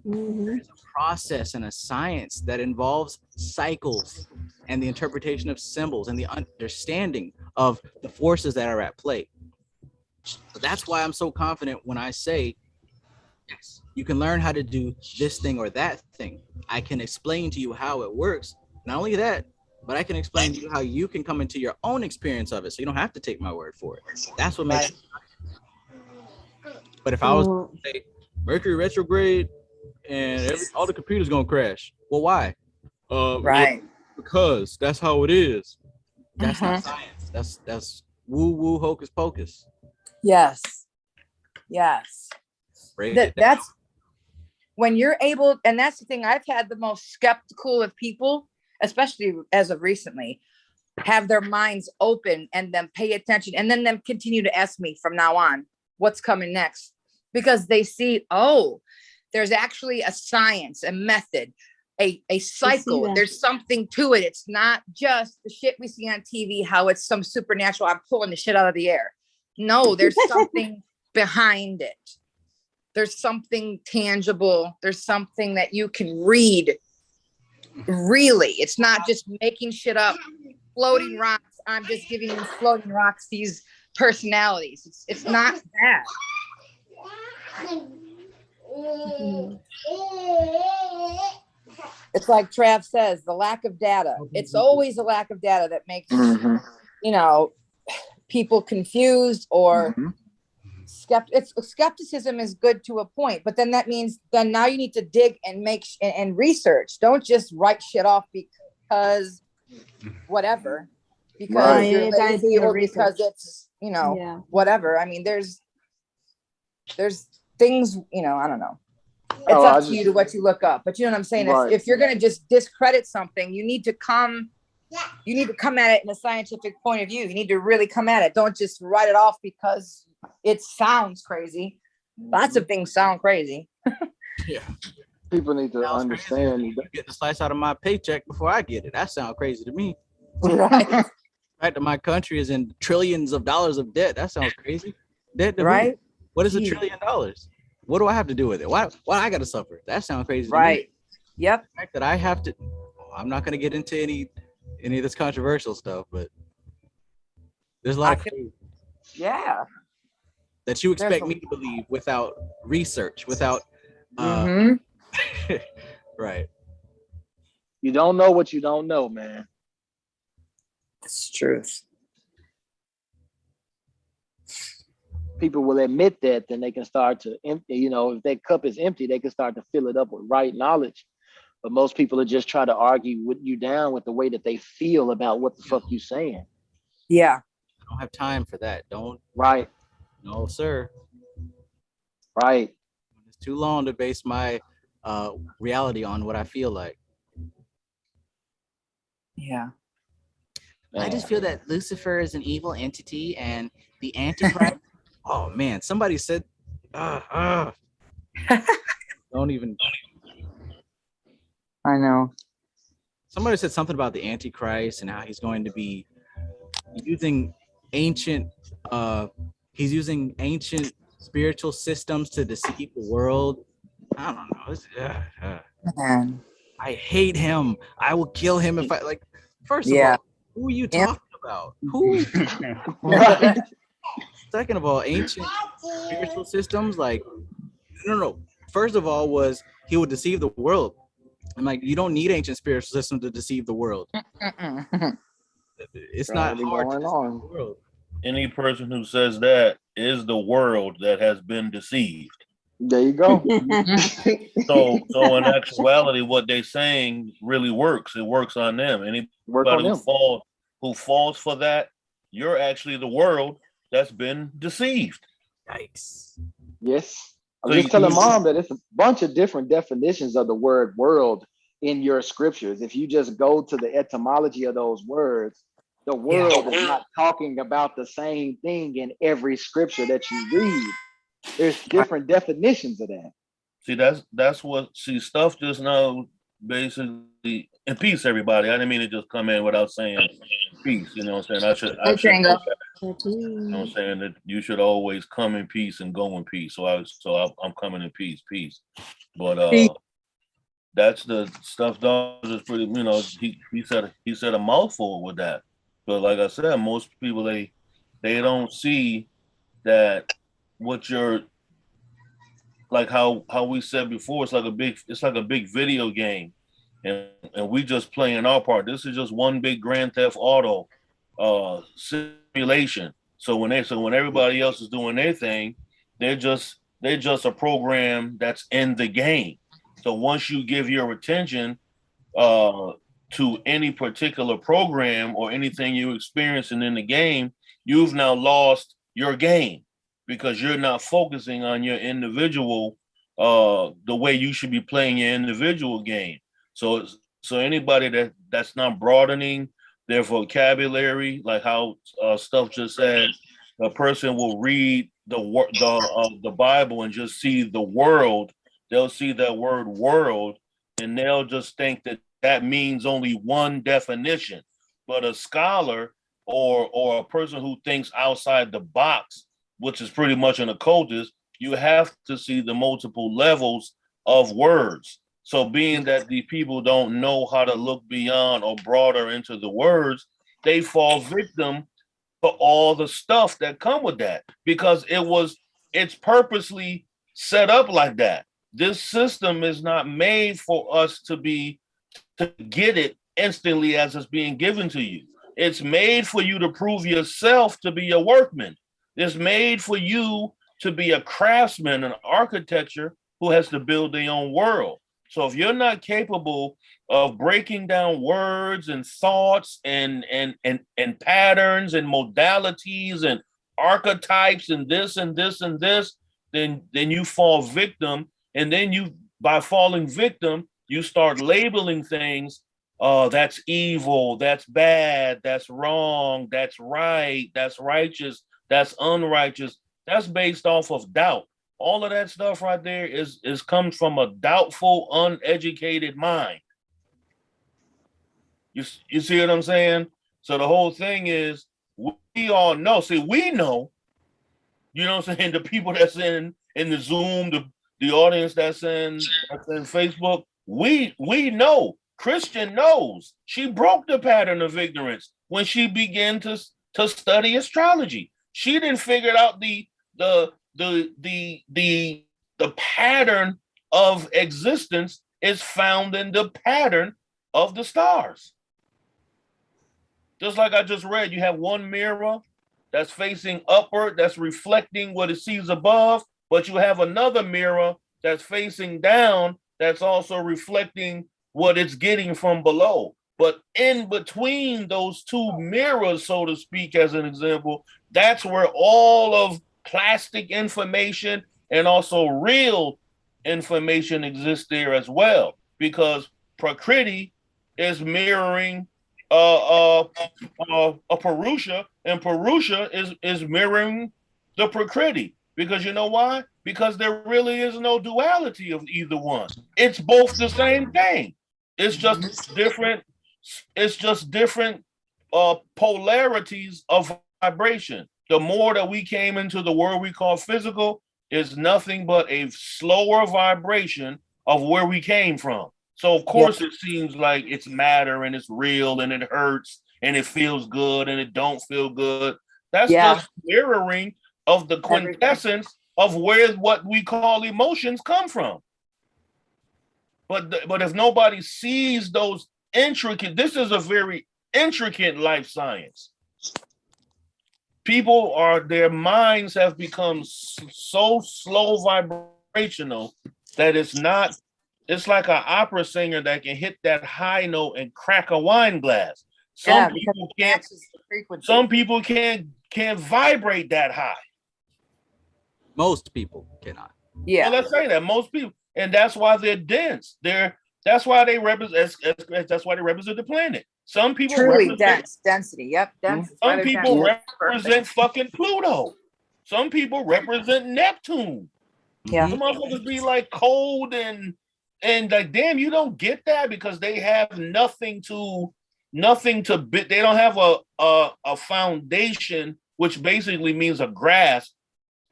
There's a process and a science that involves cycles and the interpretation of symbols and the understanding of the forces that are at play. That's why I'm so confident when I say, yes, you can learn how to do this thing or that thing. I can explain to you how it works. Not only that, but I can explain to you how you can come into your own experience of it. So you don't have to take my word for it. That's what makes it. But if I was to say Mercury retrograde and all the computers gonna crash, well, why? Right. Because that's how it is. That's not science. That's woo woo hocus pocus. Yes. Yes. That's when you're able, and that's the thing. I've had the most skeptical of people, especially as of recently, have their minds open and then pay attention and then them continue to ask me from now on what's coming next, because they see, oh, there's actually a science, a method, a cycle. There's something to it. It's not just the shit we see on TV, how it's some supernatural, I'm pulling the shit out of the air. No, there's something behind it. There's something tangible. There's something that you can read. Really, it's not just making shit up, floating rocks. I'm just giving these floating rocks these personalities. It's not that. It's like Trav says, the lack of data. It's always a lack of data that makes, people confused or skepticism is good to a point, but then that means then now you need to dig and make and research. Don't just write shit off because whatever, because you're lazy or because it's whatever. I mean, there's things, I don't know. It's up to you to what you look up, but you know what I'm saying? If you're going to just discredit something, you need to come at it in a scientific point of view. You need to really come at it. Don't just write it off because it sounds crazy. Lots of things sound crazy. Yeah. People need to understand. You get the slice out of my paycheck before I get it. That sounds crazy to me. Right. The fact that my country is in trillions of dollars of debt. That sounds crazy. Debt to right? Who? What is $1 trillion? What do I have to do with it? Why I got to suffer? That sounds crazy. Right. To me. Yep. The fact that I have to. I'm not going to get into any of this controversial stuff, but there's a lot of that you expect me to believe without research, without right. You don't know what you don't know, man. It's truth. People will admit that, then they can start to empty, if that cup is empty, they can start to fill it up with right knowledge. But most people are just trying to argue with you down with the way that they feel about what the fuck you saying. Yeah. I don't have time for that. Don't. Right. No, sir. Right. It's too long to base my reality on what I feel like. Yeah. I just feel that Lucifer is an evil entity and the Antichrist. Oh man, somebody said, don't even. I know. Somebody said something about the Antichrist and how he's going to be using ancient spiritual systems to deceive the world. I don't know. Man. I hate him. I will kill him if I like. First of all, who are you talking about? Who? Right. Second of all, ancient spiritual systems, like no. First of all, was he would deceive the world. I'm like, you don't need ancient spiritual systems to deceive the world. It's not hard to deceive the world. Any person who says that is the world that has been deceived. There you go. So in actuality, what they're saying really works. It works on them. Anybody who falls for that, you're actually the world that's been deceived. Yikes. Yes. I was just telling Mom that it's a bunch of different definitions of the word world in your scriptures. If you just go to the etymology of those words, the world is not talking about the same thing in every scripture that you read. There's different definitions of that. See, that's what stuff just now basically, and peace, everybody. I didn't mean to just come in without saying peace. You know what I'm saying? I should know that. You know what I'm saying? That you should always come in peace and go in peace. So I'm coming in peace. But that's the stuff. Dog is pretty. You know, he said a mouthful with that. But like I said, most people they don't see that what you're like how we said before. It's like a big video game, and we just playing our part. This is just one big Grand Theft Auto simulation. So when everybody else is doing their thing, they're just a program that's in the game. So once you give your attention to any particular program or anything you're experiencing in the game, you've now lost your game because you're not focusing on your individual the way you should be playing your individual game. So anybody that's not broadening their vocabulary, like how stuff just said, a person will read the Bible and just see the world. They'll see that word world and they'll just think that means only one definition. But a scholar or a person who thinks outside the box, which is pretty much an occultist, you have to see the multiple levels of words. So being that the people don't know how to look beyond or broader into the words, they fall victim to all the stuff that come with that because it's purposely set up like that. This system is not made for us to get it instantly as it's being given to you. It's made for you to prove yourself to be a workman. It's made for you to be a craftsman, an architecture who has to build their own world. So if you're not capable of breaking down words and thoughts and patterns and modalities and archetypes and this and this and this, then you fall victim. And then by falling victim, you start labeling things. That's evil, that's bad, that's wrong, that's right, that's righteous, that's unrighteous. That's based off of doubt. All of that stuff right there is comes from a doubtful, uneducated mind. You see what I'm saying? So the whole thing is we all know. See, we know. You know what I'm saying? The people that's in the Zoom, the audience that's in Facebook, we know. Christian knows. She broke the pattern of ignorance when she began to study astrology. She didn't figure out the pattern of existence is found in the pattern of the stars. Just like I just read, you have one mirror that's facing upward, that's reflecting what it sees above, but you have another mirror that's facing down, that's also reflecting what it's getting from below. But in between those two mirrors, so to speak, as an example, that's where all of plastic information and also real information exists there as well, because Prakriti is mirroring Purusha, and Purusha is mirroring the Prakriti. Because you know why? Because there really is no duality of either one. It's both the same thing. It's just different. It's just different polarities of vibration. The more that we came into the world we call physical is nothing but a slower vibration of where we came from. So of course it seems like it's matter and it's real and it hurts and it feels good and it don't feel good. That's just mirroring of the quintessence of where what we call emotions come from. But if nobody sees those intricate, this is a very intricate life science. Their minds have become so slow vibrational that it's like an opera singer that can hit that high note and crack a wine glass. Some people can't vibrate that high. Most people cannot. Yeah. Well, let's say that most people, and that's why they're dense. That's why they represent. That's why they represent the planet. Some people truly density. Yep, dense. Some people represent fucking Pluto. Some people represent Neptune. Yeah. Some motherfuckers be like cold and like, damn, you don't get that because they have nothing to they don't have a foundation, which basically means a grasp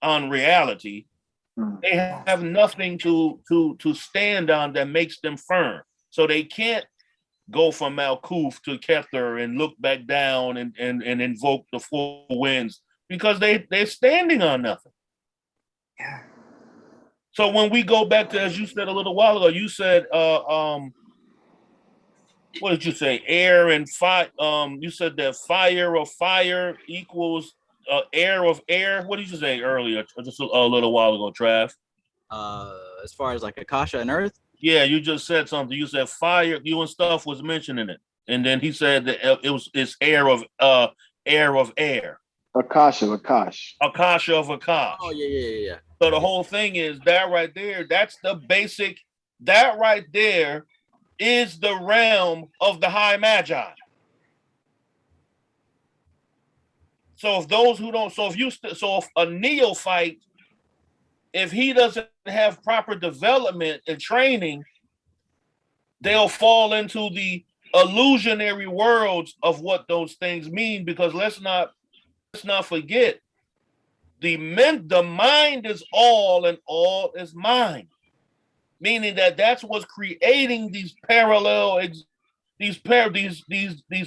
on reality. They have nothing to stand on that makes them firm. So they can't go from Malkuth to Kether and look back down and invoke the four winds because they're standing on nothing. Yeah. So when we go back to, as you said a little while ago, you said what did you say? Air and fire. You said that fire of fire equals air of air. What did you say earlier? Just a little while ago, Trav. As far as like Akasha and Earth. Yeah, you just said something. You said fire. You and stuff was mentioning it, and then he said that it's air of air. Akasha of Akash. Akasha of Akash. Oh yeah. So the whole thing is that right there. That's the basic. That right there is the realm of the high magi. So if those who don't, if a neophyte, if he doesn't have proper development and training, they'll fall into the illusionary worlds of what those things mean. Because let's not forget, the mind is all and all is mind. Meaning that's what's creating these parallel, these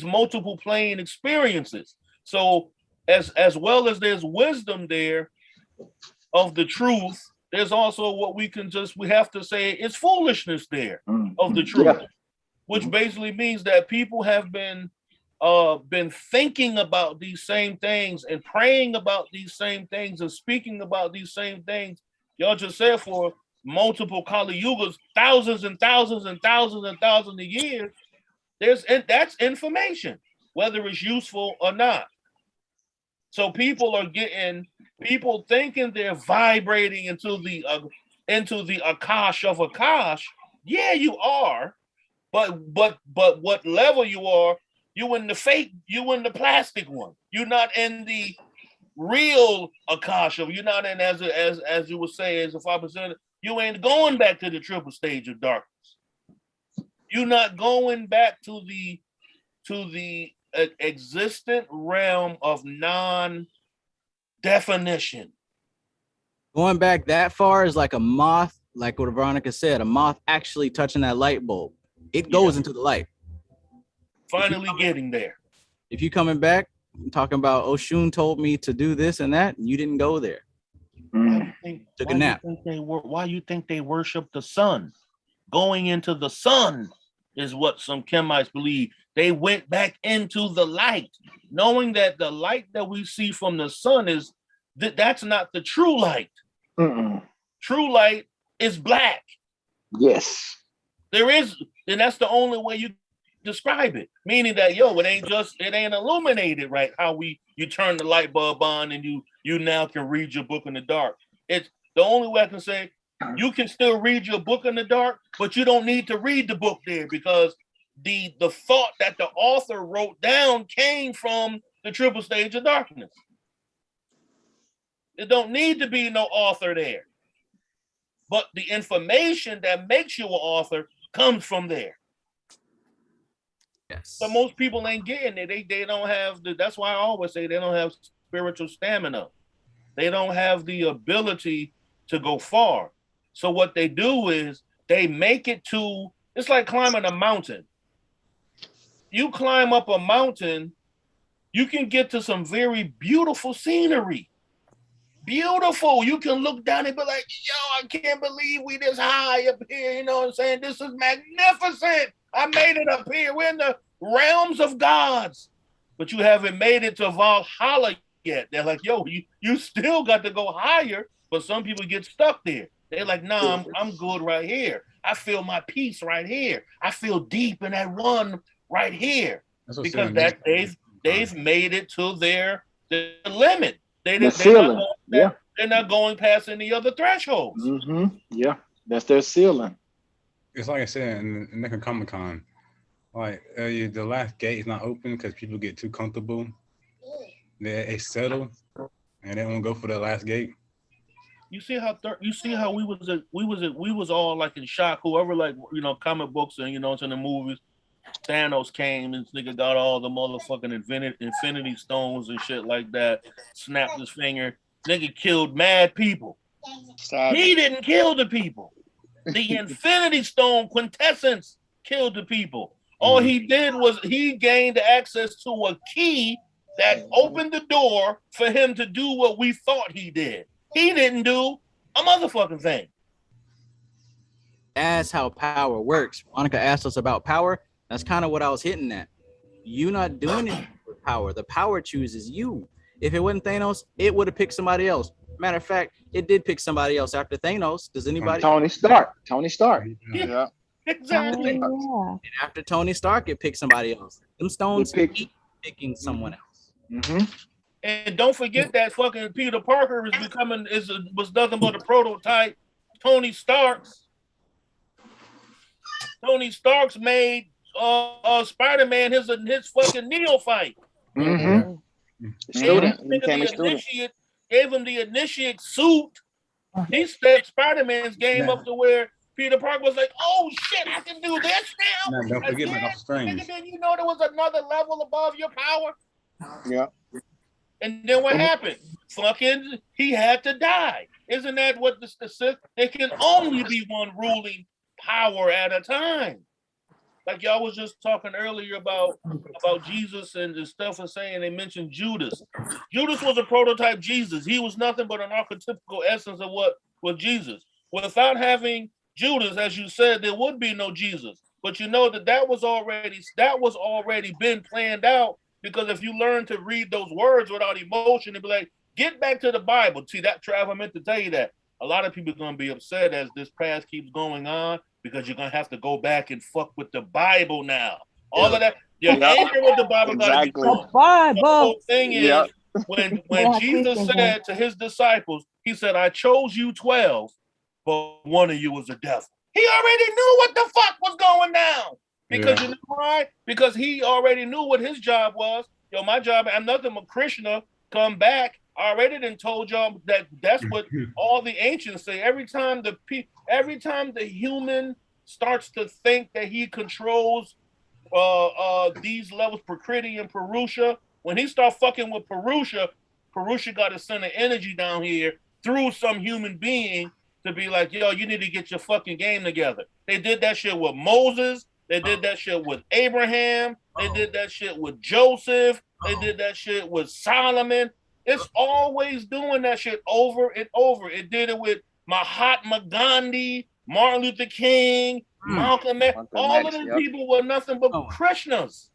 multiple plane experiences. So as well as there's wisdom there of the truth, there's also what we have to say is foolishness there of the truth, which basically means that people have been thinking about these same things and praying about these same things and speaking about these same things. Y'all just said for multiple Kali Yugas, thousands and thousands and thousands and thousands of years. That's information, whether it's useful or not. So people thinking they're vibrating into the Akash of Akash. Yeah, you are, but what level you are? You in the fake? You in the plastic one? You're not in the real Akasha. You're not in as you would say as a 5%. You ain't going back to the triple stage of darkness. You're not going back to the existent realm of non-definition. Going back that far is like a moth, like what Veronica said, a moth actually touching that light bulb. It goes into the light. Finally getting there. If you coming back talking about Oshun told me to do this and that, you didn't go there. Took a nap. Why you think they worship the sun? Going into the sun is what some Kemites believe. They went back into the light, knowing that the light that we see from the sun is that's not the true light. True light is black. Yes. There is, and that's the only way you describe it. Meaning that it ain't illuminated right. How you turn the light bulb on and you now can read your book in the dark. It's the only way I can say you can still read your book in the dark, but you don't need to read the book there because the thought that the author wrote down came from the triple stage of darkness. It don't need to be no author there. But the information that makes you an author comes from there. Yes. So most people ain't getting it. They don't have that's why I always say they don't have spiritual stamina. They don't have the ability to go far. So what they do is they make it to, it's like climbing a mountain. You climb up a mountain, you can get to some very beautiful scenery. Beautiful. You can look down and be like, yo, I can't believe we this high up here. You know what I'm saying? This is magnificent. I made it up here. We're in the realms of gods. But you haven't made it to Valhalla yet. They're like, yo, you still got to go higher. But some people get stuck there. They're like, nah, I'm good right here. I feel my peace right here. I feel deep in that one right here. Because that they've made it to their limit. They're not going past any other thresholds. Yeah, that's their ceiling. It's like I said in the Comic-Con, like the last gate is not open because people get too comfortable. They settle. And they won't go for the last gate. You see how we was all like in shock. Whoever like comic books and it's in the movies. Thanos came and this nigga got all the motherfucking infinity stones and shit like that. Snapped his finger. Nigga killed mad people. He didn't kill the people. The infinity stone quintessence killed the people. All he did was he gained access to a key that opened the door for him to do what we thought he did. He didn't do a motherfucking thing. That's how power works. Monica asked us about power. That's kind of what I was hitting at. You not doing it with power. The power chooses you. If it wasn't Thanos, it would have picked somebody else. Matter of fact, it did pick somebody else after Thanos. Does anybody? Tony Stark. Yeah. Exactly. Yeah. And after Tony Stark, it picked somebody else. Them stones keep picking someone else. Mm-hmm. And don't forget that fucking Peter Parker was nothing but a prototype. Tony Stark's made Spider-Man his fucking neophyte. Mm-hmm. Gave him the initiate suit. He stepped Spider-Man's game up to where Peter Parker was like, "Oh shit, I can do this now." Don't forget about Doctor Strange. Then you know there was another level above your power. Yeah. And then what happened? Fucking, he had to die. Isn't that what the there can only be one ruling power at a time? Like y'all was just talking earlier about Jesus and the stuff and saying they mentioned Judas. Judas was a prototype Jesus. He was nothing but an archetypical essence of what was Jesus. Without having Judas, as you said, there would be no Jesus. But you know that was already been planned out, because if you learn to read those words without emotion and be like, get back to the Bible. See, that Trav, I meant to tell you that. A lot of people are going to be upset as this past keeps going on, because you're going to have to go back and fuck with the Bible now. All of that, your anger with the Bible. Exactly. The Bible. The whole thing is, when Jesus said to his disciples, he said, I chose you 12, but one of you was a devil. He already knew what the fuck was going down. Because you know why? Because he already knew what his job was. Yo, my job, I'm nothing but Krishna, come back. I already done told y'all that's what all the ancients say. Every time the human starts to think that he controls these levels, Prakriti and Purusha, when he start fucking with Purusha got to send an energy down here through some human being to be like, yo, you need to get your fucking game together. They did that shit with Moses. They did that shit with Abraham. They did that shit with Joseph. They did that shit with Solomon. It's always doing that shit over and over. It did it with Mahatma Gandhi, Martin Luther King, Malcolm X. All of them people were nothing but Krishnas.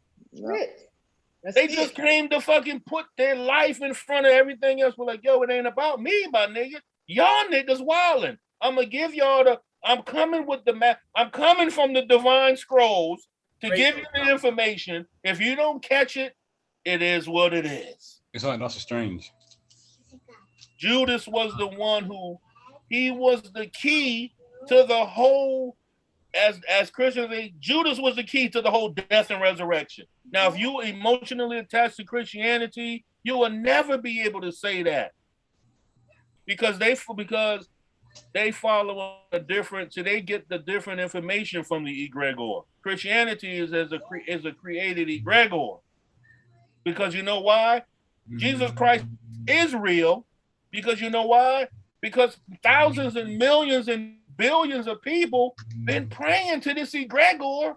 They just came to fucking put their life in front of everything else. We're like, yo, it ain't about me, my nigga. Y'all niggas wildin'. I'm gonna give y'all I'm coming with the map. I'm coming from the divine scrolls to give you the information. If you don't catch it, it is what it is. It's like Doctor Strange. Judas was the one he was the key to the whole, as Christians say, Judas was the key to the whole death and resurrection. Now, if you emotionally attached to Christianity, you will never be able to say that. Because they follow a different, so they get the different information from the egregor. Christianity is a created egregor. Because you know why? Jesus Christ is real. Because you know why? Because thousands and millions and billions of people been praying to this egregor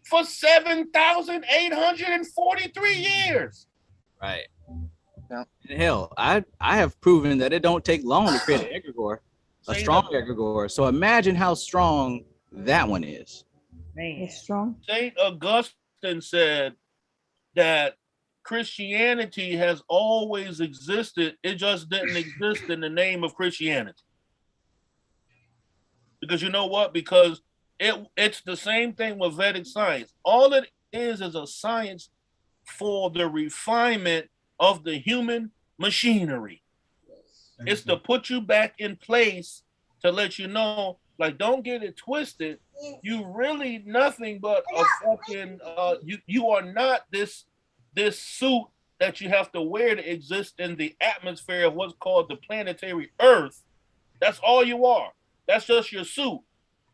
for 7,843 years. Right. Hell, I have proven that it don't take long to create an egregor, a strong egregor. So imagine how strong that one is. It's strong. Saint Augustine said that Christianity has always existed. It just didn't exist in the name of Christianity. Because you know what? Because it's the same thing with Vedic science. All it is a science for the refinement of the human machinery. It's to put you back in place to let you know, like, don't get it twisted. You really nothing but a fucking, you are not this suit that you have to wear to exist in the atmosphere of what's called the planetary Earth. That's all you are. That's just your suit.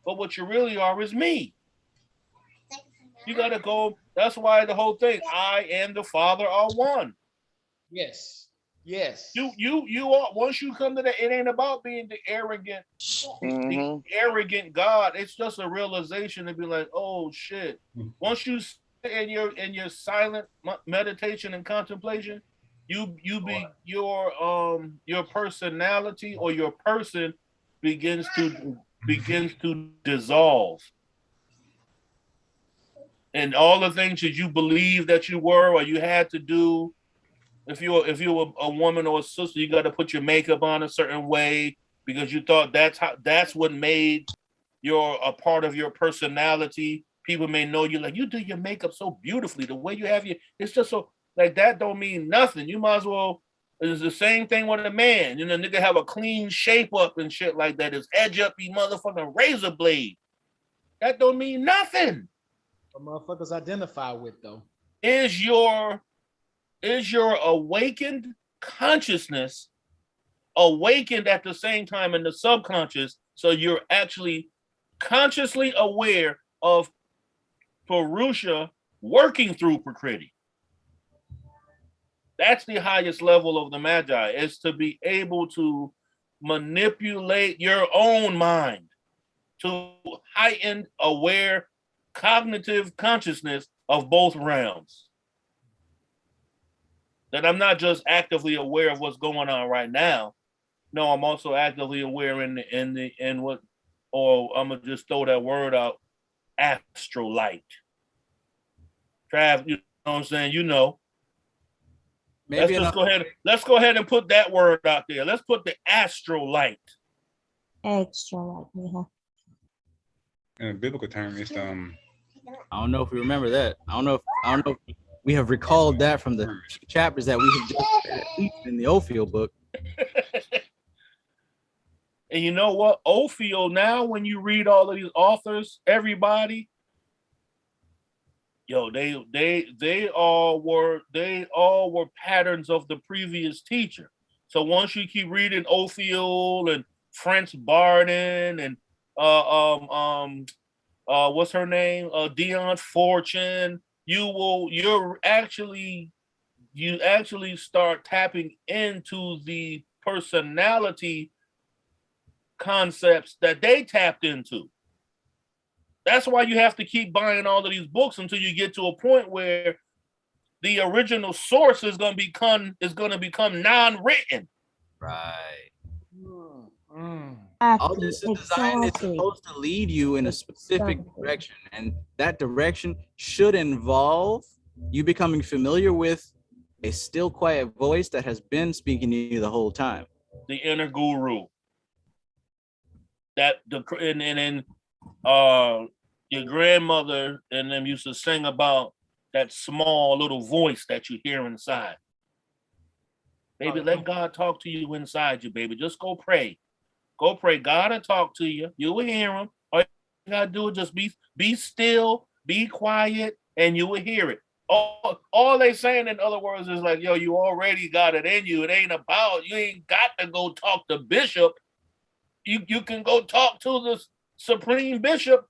But what you really are is me. You gotta go. That's why the whole thing, I and the Father are one. Yes. Yes. You are, once you come to that, it ain't about being the arrogant God. It's just a realization to be like, oh shit. Once you sit in your silent meditation and contemplation, your personality or your person begins to dissolve. And all the things that you believe that you were or you had to do, if you were a woman or a sister, you got to put your makeup on a certain way because you thought that's what made a part of your personality. People may know you like, you do your makeup so beautifully. The way you have it's just so like that don't mean nothing. You might as well. It's the same thing with a man. You know, nigga have a clean shape up and shit like that. His edge up, you motherfucking razor blade. That don't mean nothing. What motherfuckers identify with though is your awakened consciousness awakened at the same time in the subconscious, so you're actually consciously aware of Purusha working through Prakriti. That's the highest level of the Magi, is to be able to manipulate your own mind to heightened, aware, cognitive consciousness of both realms. That I'm not just actively aware of what's going on right now. No, I'm also actively aware in what, or I'm gonna just throw that word out, astral light. Trav, you know what I'm saying? You know. Maybe Let's go ahead and put that word out there. Let's put the astral light. Extra light, yeah. In a biblical term, it's I don't know if we remember that. I don't know if we have recalled that from the chapters that we have just read, at least in the Ophiel book. And you know what? Ophiel, now when you read all of these authors, everybody, yo, they all were patterns of the previous teacher. So once you keep reading Ophiel and French Barden and what's her name? Dion Fortune, you actually start tapping into the personality concepts that they tapped into. That's why you have to keep buying all of these books until you get to a point where the original source is going to become non-written. Right. Exactly, All this is designed, it's supposed to lead you in a specific direction, and that direction should involve you becoming familiar with a still quiet voice that has been speaking to you the whole time. The inner guru. Your grandmother and them used to sing about that small little voice that you hear inside. Baby, let God talk to you inside you, baby. Just go pray. Go pray. God will talk to you. You will hear him. All you gotta do is just be still, be quiet, and you will hear it. All they saying, in other words, is like, yo, you already got it in you. It ain't about, you ain't got to go talk to Bishop. You can go talk to the Supreme Bishop.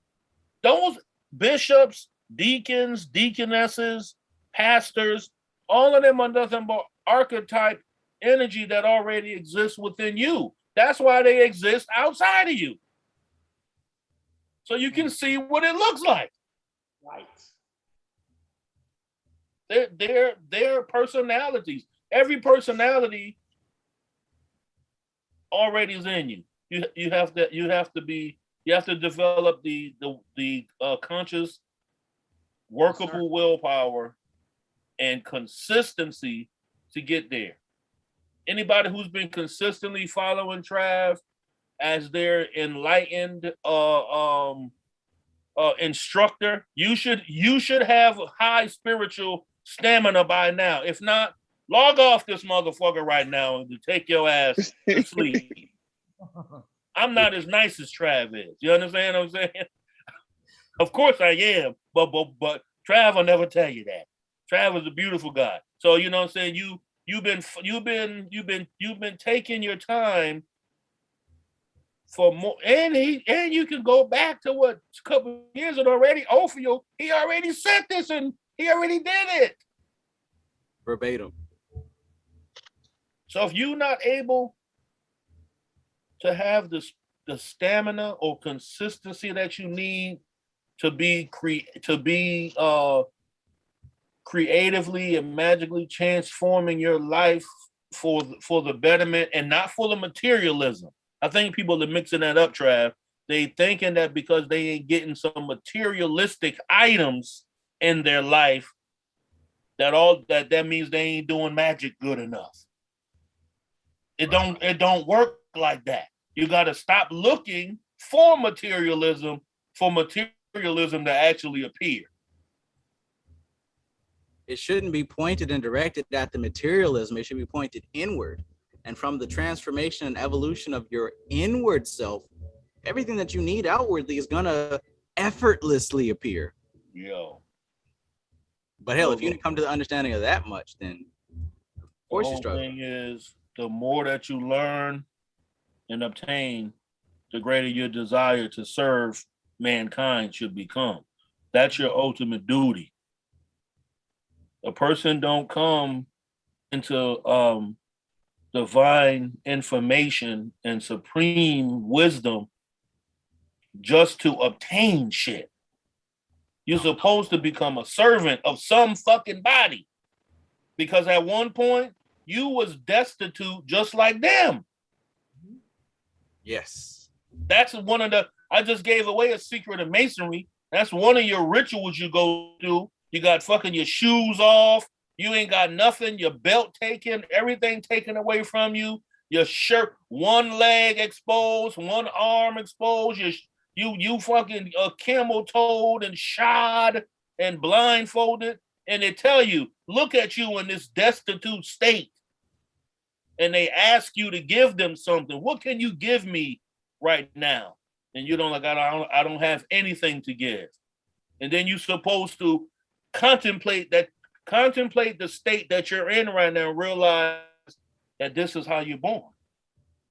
Those bishops, deacons, deaconesses, pastors, all of them are nothing but archetype energy that already exists within you. That's why they exist outside of you. So you can see what it looks like. Right. Their personalities. Every personality already is in you. You have to develop the conscious, workable willpower and consistency to get there. Anybody who's been consistently following Trav as their enlightened instructor, you should have high spiritual stamina by now. If not, log off this motherfucker right now and take your ass to sleep. I'm not as nice as Trav is. You understand what I'm saying? Of course I am, but Trav will never tell you that. Trav is a beautiful guy. So you know what I'm saying? You've been taking your time for more, and you can go back to what a couple of years ago already. Ophiel, he already said this and he already did it. Verbatim. So if you're not able to have the stamina or consistency that you need to be creatively and magically transforming your life for the betterment and not for the materialism. I think people are mixing that up, Trav. They thinking that because they ain't getting some materialistic items in their life, that means they ain't doing magic good enough. It don't work like that. You got to stop looking for materialism to actually appear. It shouldn't be pointed and directed at the materialism. It should be pointed inward. And from the transformation and evolution of your inward self, everything that you need outwardly is going to effortlessly appear. Yo. But hell, if you come to the understanding of that much, then of course you struggle. The thing is, the more that you learn and obtain, the greater your desire to serve mankind should become. That's your ultimate duty. A person don't come into divine information and supreme wisdom just to obtain shit. You're supposed to become a servant of some fucking body, because at one point you was destitute just like them. Yes. That's one of I just gave away a secret of masonry. That's one of your rituals you go through. You got fucking your shoes off. You ain't got nothing. Your belt taken, everything taken away from you. Your shirt, one leg exposed, one arm exposed. You fucking camel-toed and shod and blindfolded. And they tell you, look at you in this destitute state. And they ask you to give them something. What can you give me right now? And you don't I don't have anything to give. And then you're supposed to contemplate the state that you're in right now and realize that this is how you're born.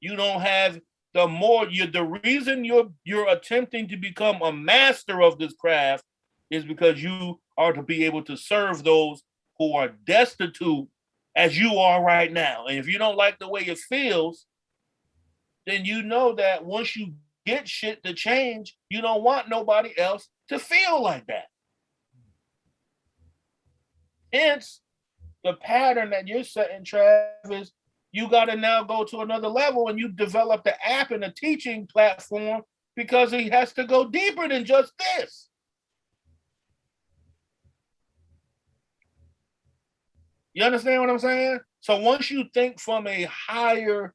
You don't have the reason you're attempting to become a master of this craft is because you are to be able to serve those who are destitute as you are right now. And if you don't like the way it feels, then you know that once you get shit to change, you don't want nobody else to feel like that. Hence, the pattern that you're setting, Travis, you got to now go to another level and you develop the app and a teaching platform because he has to go deeper than just this. You understand what I'm saying? So once you think from a higher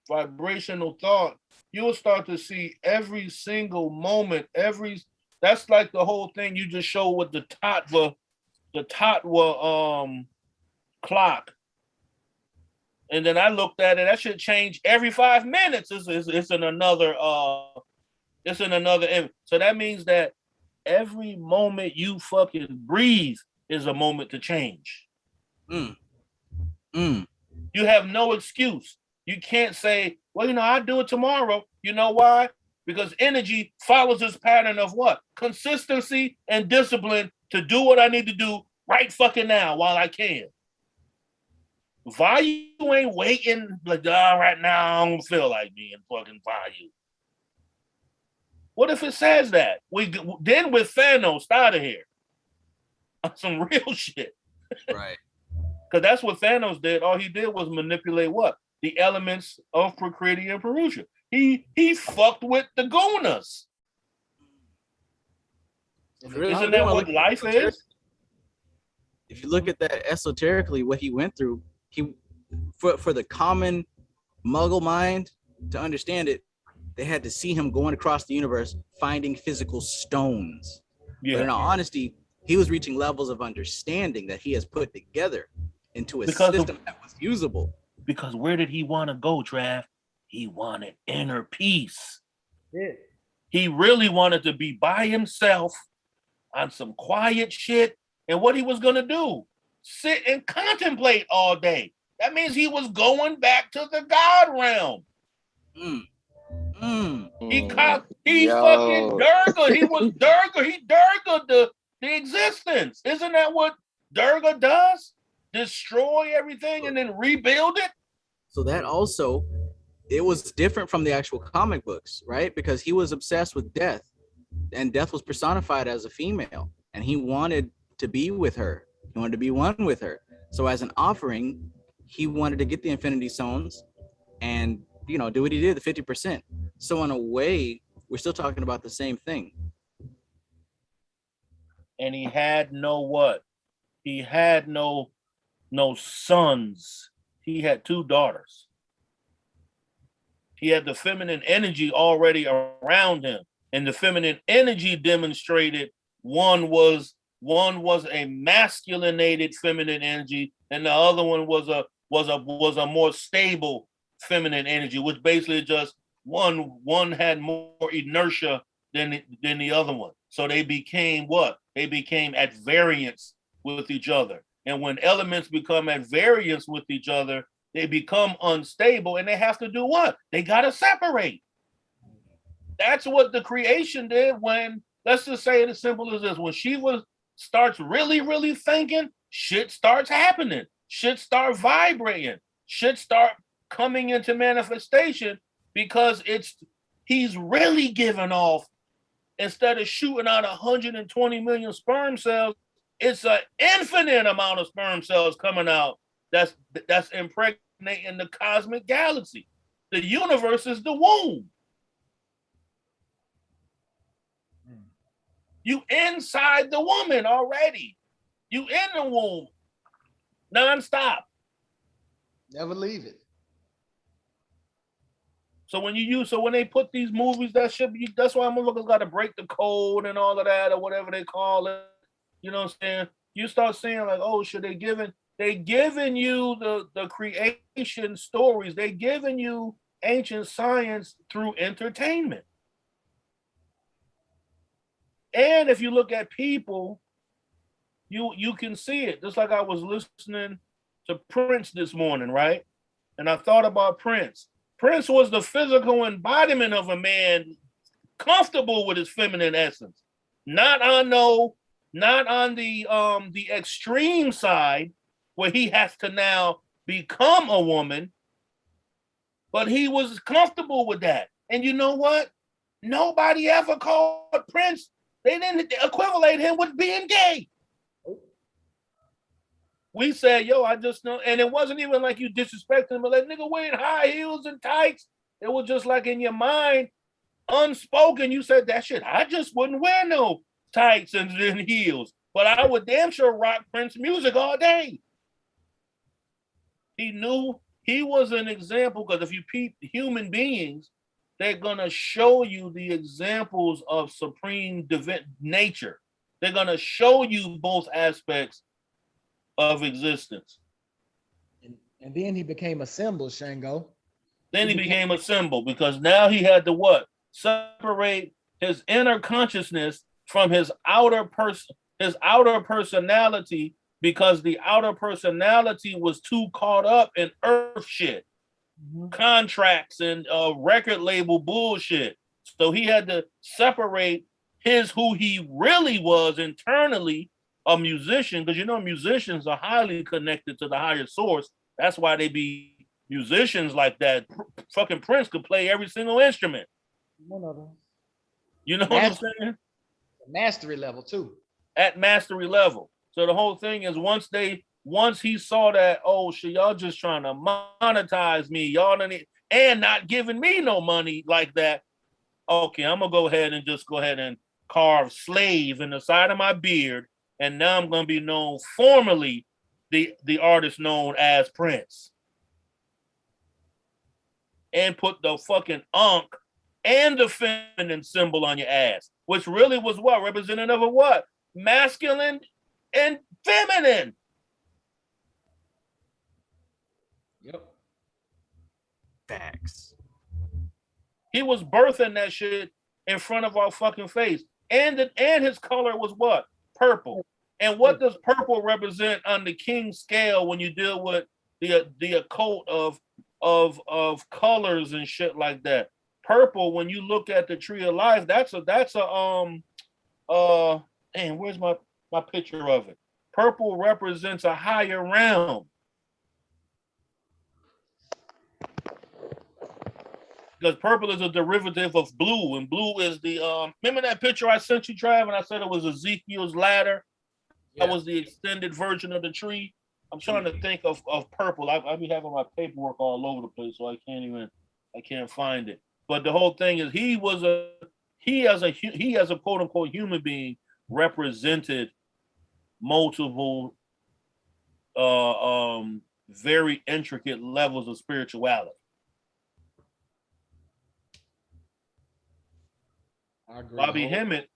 vibrational thought, you'll start to see every single moment, that's like the whole thing you just showed with the Tatwa clock. And then I looked at it, that should change every 5 minutes. It's in another image. So that means that every moment you fucking breathe is a moment to change. You have no excuse. You can't say, well, I'll do it tomorrow. You know why? Because energy follows this pattern of what? Consistency and discipline to do what I need to do right fucking now while I can. Why you ain't waiting like, right now I don't feel like being fucking Vayu. What if it says that? Then with Thanos out of here. On some real shit. Right. Because that's what Thanos did. All he did was manipulate what? The elements of Prakriti and Purusha. He fucked with the Gunas. Isn't that what life is? If you look at that esoterically, what he went through, for the common Muggle mind to understand it, they had to see him going across the universe finding physical stones. Yeah. But in all honesty, he was reaching levels of understanding that he has put together into a system that was usable. Because where did he want to go, Trav? He wanted inner peace. Yeah. He really wanted to be by himself on some quiet shit. And what he was going to do, sit and contemplate all day. That means he was going back to the God realm. He fucking Durga. He was Durga. He Durga the existence. Isn't that what Durga does? Destroy everything and then rebuild it? So that also, it was different from the actual comic books, right? Because he was obsessed with death, and death was personified as a female, and he wanted to be with her. He wanted to be one with her. So as an offering, he wanted to get the infinity stones and, you know, do what he did, the 50%. So in a way, we're still talking about the same thing. And he had no what? He had no sons. He had 2 daughters. He had the feminine energy already around him. And the feminine energy demonstrated one was a masculinated feminine energy, and the other one was a more stable feminine energy, which basically just one had more inertia than the other one. So they became what? They became at variance with each other. And when elements become at variance with each other, they become unstable, and they have to do what? They got to separate. That's what the creation did when, let's just say it as simple as this, when Shiva starts really, really thinking, shit starts happening. Shit start vibrating. Shit start coming into manifestation because he's really giving off, instead of shooting out 120 million sperm cells, it's an infinite amount of sperm cells coming out that's impregnating the cosmic galaxy. The universe is the womb. You inside the woman already. You in the womb nonstop. Never leave it. So when they put these movies, that's why motherfuckers got to break the code and all of that, or whatever they call it. You know what I'm saying? You start saying like, oh shit, they giving you the creation stories. They giving you ancient science through entertainment. And if you look at people, you can see it. Just like I was listening to Prince this morning, right? And I thought about Prince. Prince was the physical embodiment of a man comfortable with his feminine essence. Not on the extreme side where he has to now become a woman, but he was comfortable with that. And you know what? Nobody ever called Prince. They didn't equivalent him with being gay. We said, yo, I just know, and it wasn't even like you disrespecting him, but like, nigga wearing high heels and tights. It was just like in your mind, unspoken, you said that shit. I just wouldn't wear no tights and heels, but I would damn sure rock Prince music all day. He knew he was an example, because if you peep human beings, they're gonna show you the examples of supreme nature. They're gonna show you both aspects of existence. And then he became a symbol, Shango. Then he became a symbol, because now he had to what? Separate his inner consciousness from his outer personality, because the outer personality was too caught up in earth shit, contracts and record label bullshit. So he had to separate who he really was internally, a musician, because you know musicians are highly connected to the higher source. That's why they be musicians like that. Fucking Prince could play every single instrument. One of them. You know what I'm saying? Mastery level too. At mastery level. So the whole thing is once he saw that, oh shit, y'all just trying to monetize me, y'all and not giving me no money like that. Okay, I'm gonna go ahead and carve slave in the side of my beard. And now I'm going to be known formally, the artist known as Prince. And put the fucking Ankh and the feminine symbol on your ass, which really was what? Representative of what? Masculine and feminine. Yep. Facts. He was birthing that shit in front of our fucking face. And his color was what? Purple. And what does purple represent on the king scale when you deal with the occult of colors and shit like that? Purple, when you look at the tree of life, that's a man, where's my picture of it? Purple represents a higher realm. Because purple is a derivative of blue, and blue is the remember that picture I sent you, Trav, and I said it was Ezekiel's ladder? That was the extended version of the tree. I'm trying to think of purple. I be having my paperwork all over the place, so I can't find it. But the whole thing is he as a quote unquote human being represented multiple very intricate levels of spirituality. I agree. Bobby Hemmett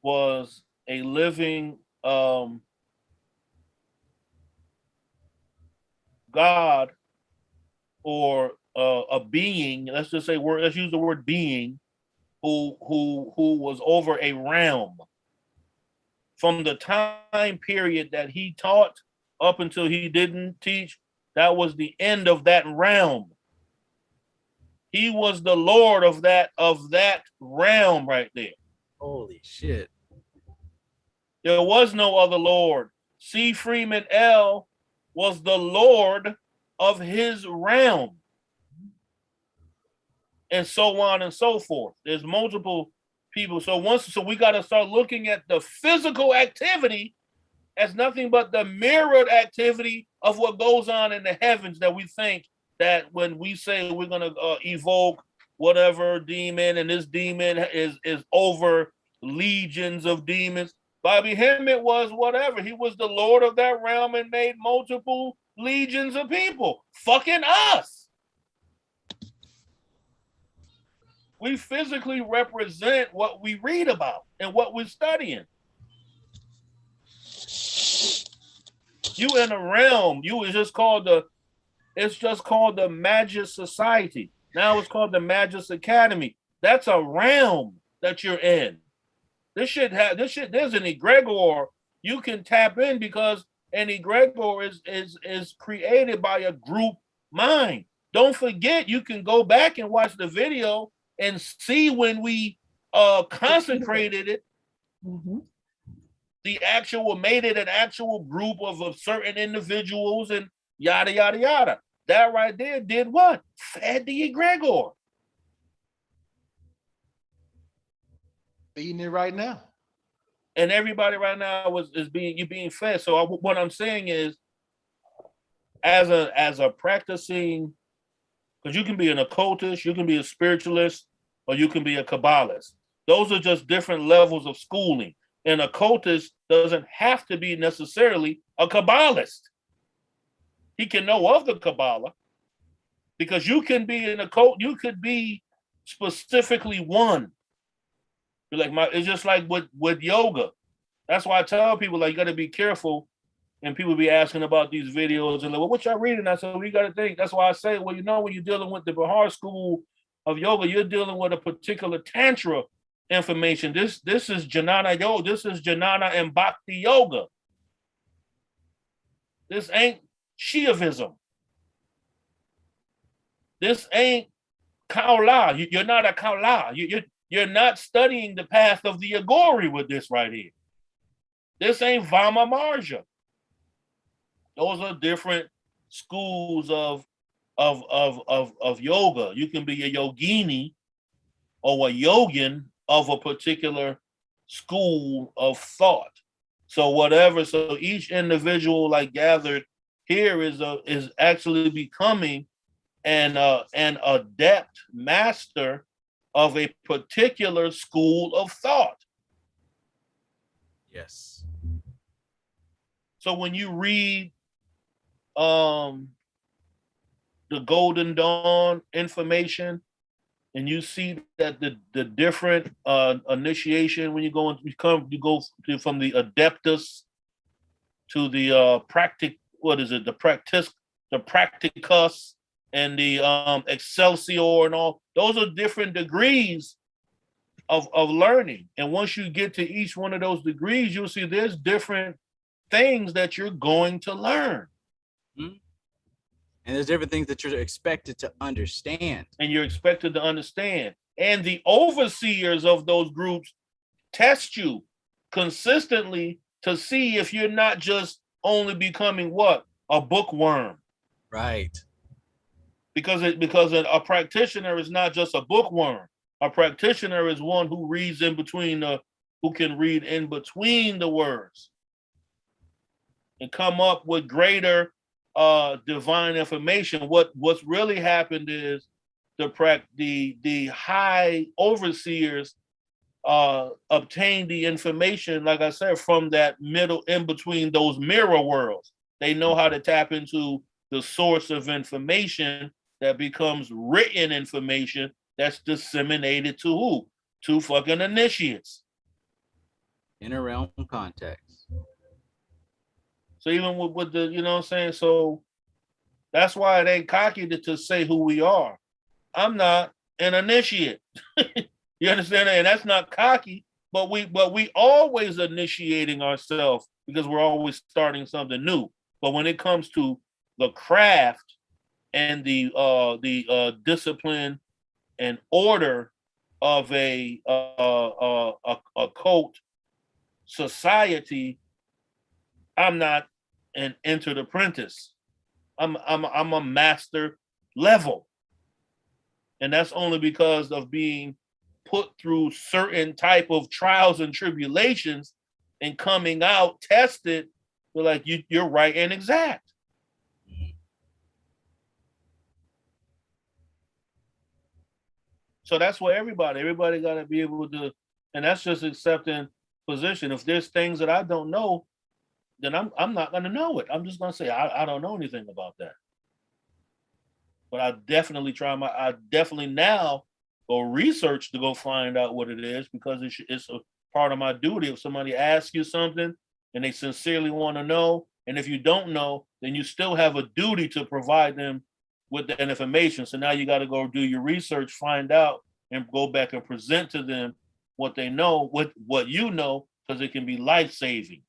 was a living God, or a being. Let's just say let's use the word being, who was over a realm. From the time period that he taught up until he didn't teach, that was the end of that realm. He was the Lord of that realm right there. Holy shit. There was no other Lord. C. Freeman L. was the Lord of his realm. And so on and so forth. There's multiple people. So we got to start looking at the physical activity as nothing but the mirrored activity of what goes on in the heavens, that we think that when we say we're going to evoke whatever demon, and this demon is over legions of demons. Bobby Hemmett was whatever. He was the Lord of that realm and made multiple legions of people. Fucking us. We physically represent what we read about and what we're studying. You in a realm. It's just called the Magic Society. Now it's called the Magic Academy. That's a realm that you're in. There's an egregor you can tap in, because an egregor is created by a group mind. Don't forget, you can go back and watch the video and see when we consecrated it. Mm-hmm. Made it an actual group of certain individuals and yada, yada, yada. That right there did what? Fed the egregor. Eating it right now. And everybody right now is being fed. So what I'm saying is, as a practicing, because you can be an occultist, you can be a spiritualist, or you can be a kabbalist. Those are just different levels of schooling. An occultist doesn't have to be necessarily a kabbalist. He can know of the Kabbalah, because you can be an occult. You could be specifically one. You're like it's just like with yoga. That's why I tell people, like, you got to be careful. And people be asking about these videos and like, well, what y'all reading? I said, well, you got to think. That's why I say, well, when you're dealing with the Bihar school of yoga, you're dealing with a particular tantra information. This is Jnana yoga. This is Jnana and Bhakti yoga. This ain't Shiavism. This ain't Kaula. You're not a Kaula. You're not studying the path of the Agori with this right here. This ain't Vama Marja. Those are different schools of yoga. You can be a yogini or a yogin of a particular school of thought. So each individual like gathered here is actually becoming an adept master of a particular school of thought. Yes. So when you read the Golden Dawn information, and you see that the different initiation, when you go from the adeptus to the the practicus and the excelsior and all, those are different degrees of learning. And once you get to each one of those degrees, you'll see there's different things that you're going to learn. Mm-hmm. And there's different things that you're expected to understand. And you're expected to understand. And the overseers of those groups test you consistently to see if you're not just only becoming what? A bookworm. Right. Because a practitioner is not just a bookworm. A practitioner is one who reads in between who can read in between the words and come up with greater divine information. What's really happened is the high overseers obtain the information, like I said, from that middle in between those mirror worlds. They know how to tap into the source of information that becomes written information that's disseminated to who? To fucking initiates. Inner realm context. So even with the, you know what I'm saying? So that's why it ain't cocky to say who we are. I'm not an initiate. You understand that? And that's not cocky, but we always initiating ourselves because we're always starting something new. But when it comes to the craft and the discipline and order of a cult society, I'm not an entered apprentice. I'm a master level, and that's only because of being put through certain type of trials and tribulations and coming out tested. We're like, you're right and exact. So that's where everybody got to be able to, and that's just accepting position. If there's things that I don't know, then I'm not going to know it. I'm just going to say, I don't know anything about that. But I definitely now go research to go find out what it is, because it's a part of my duty. If somebody asks you something and they sincerely want to know, and if you don't know, then you still have a duty to provide them with that information. So now you got to go do your research, find out, and go back and present to them what they know, what you know, because it can be life-saving.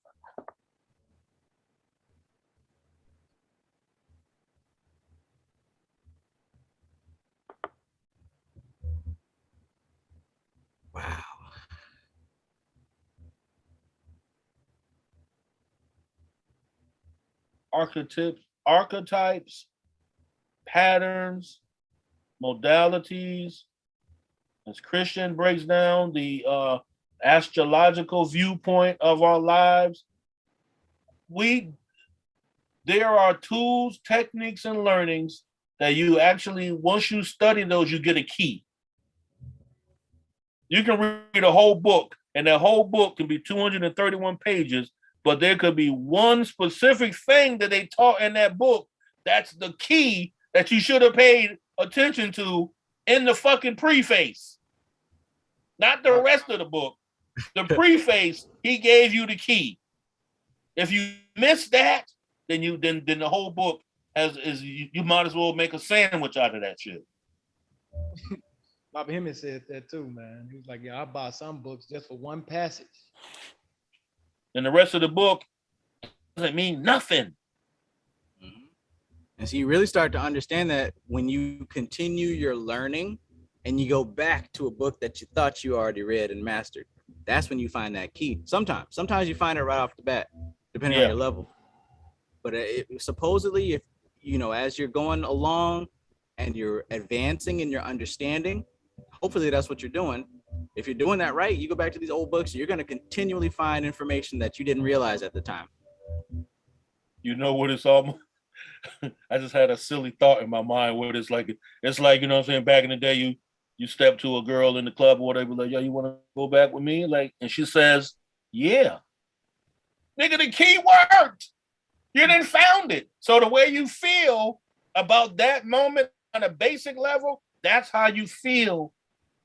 Wow. Archetypes, patterns, modalities. As Christian breaks down the astrological viewpoint of our lives, there are tools, techniques, and learnings that you actually, once you study those, you get a key. You can read a whole book, and that whole book can be 231 pages, but there could be one specific thing that they taught in that book that's the key that you should have paid attention to in the fucking preface. Not the rest of the book. The preface, he gave you the key. If you miss that, then the whole book you might as well make a sandwich out of that shit. Bob Hemming said that too, man. He was like, yeah, I bought some books just for one passage. And the rest of the book doesn't mean nothing. Mm-hmm. And so you really start to understand that when you continue your learning and you go back to a book that you thought you already read and mastered, that's when you find that key. Sometimes you find it right off the bat, depending on your level. But supposedly, if as you're going along and you're advancing in your understanding, hopefully that's what you're doing. If you're doing that right, you go back to these old books, you're going to continually find information that you didn't realize at the time. You know what it's almost? I just had a silly thought in my mind where it's like, you know what I'm saying, back in the day, you step to a girl in the club or whatever, like, yo, you want to go back with me? Like, and she says, yeah. Nigga, the key worked. You didn't found it. So the way you feel about that moment on a basic level, that's how you feel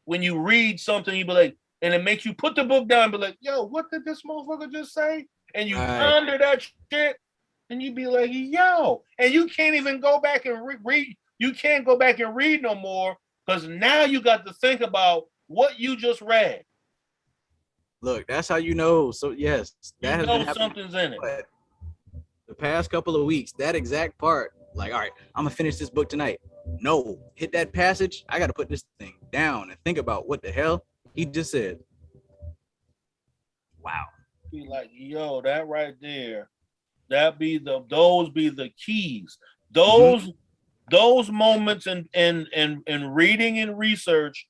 when you read something. You be like, and it makes you put the book down and be like, yo, what did this motherfucker just say? And you ponder that shit, and you be like, yo, and you can't even go back and read. You can't go back and read no more, because now you got to think about what you just read. Look, that's how you know. So yes, that has been happening something's in it. But the past couple of weeks, that exact part, like, all right, I'm gonna finish this book tonight. No, hit that passage. I gotta put this thing down and think about what the hell he just said. Wow. Be like, yo, that right there, those be the keys. Those moments in reading and research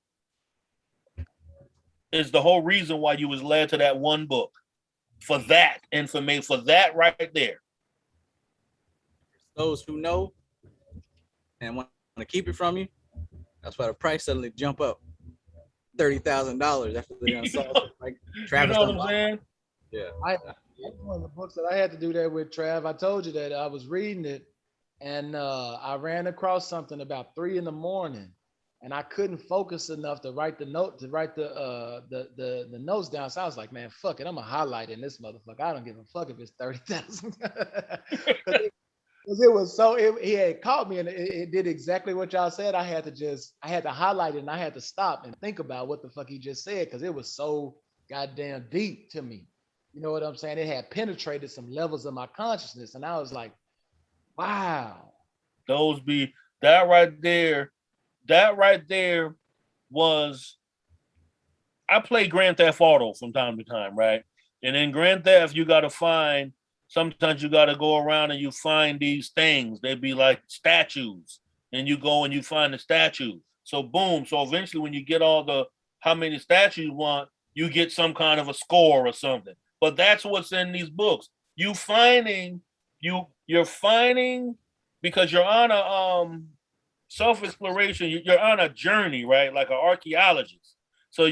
is the whole reason why you was led to that one book. For that information, for that right there. Those who know and want to keep it from you, that's why the price suddenly jump up $30,000 after they done saw it. Like Travis, you know what I'm saying? Yeah. That's one of the books that I had to do that with, Trav. I told you that I was reading it, and I ran across something about 3 a.m, and I couldn't focus enough to write the notes down. So I was like, man, fuck it, I'm gonna highlight in this motherfucker. I don't give a fuck if it's 30,000. Because it was so, he had caught me, and it did exactly what y'all said. I had to highlight it, and I had to stop and think about what the fuck he just said, because it was so goddamn deep to me. You know what I'm saying? It had penetrated some levels of my consciousness, and I was like, wow. That right there was, I play Grand Theft Auto from time to time, right? And in Grand Theft, sometimes you got to go around and you find these things. They'd be like statues, and you go and you find the statue. So boom. So eventually when you get how many statues you want, you get some kind of a score or something. But that's what's in these books. You're finding, because you're on a self-exploration, you're on a journey, right? Like an archaeologist. So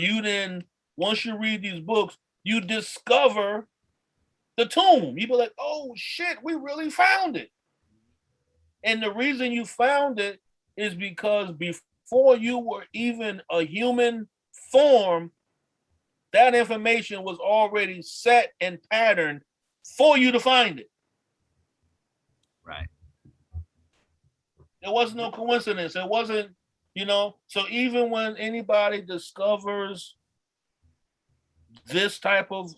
once you read these books, you discover the tomb. You be like, oh shit, we really found it. And the reason you found it is because before you were even a human form, that information was already set and patterned for you to find it. Right. There was no coincidence. It wasn't, so even when anybody discovers this type of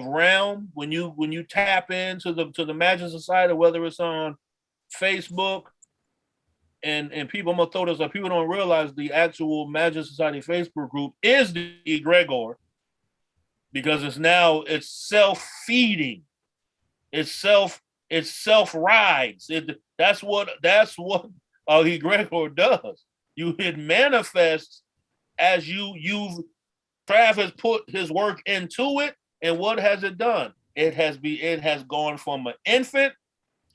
realm, when you tap into the Magic Society, whether it's on Facebook, and people, I'm gonna throw this up, people don't realize the actual Magic Society Facebook group is the egregor, because it's self-feeding, it's self-rides. That's what egregor does. It manifests as Trav has put his work into it, and what has it done? It has gone from an infant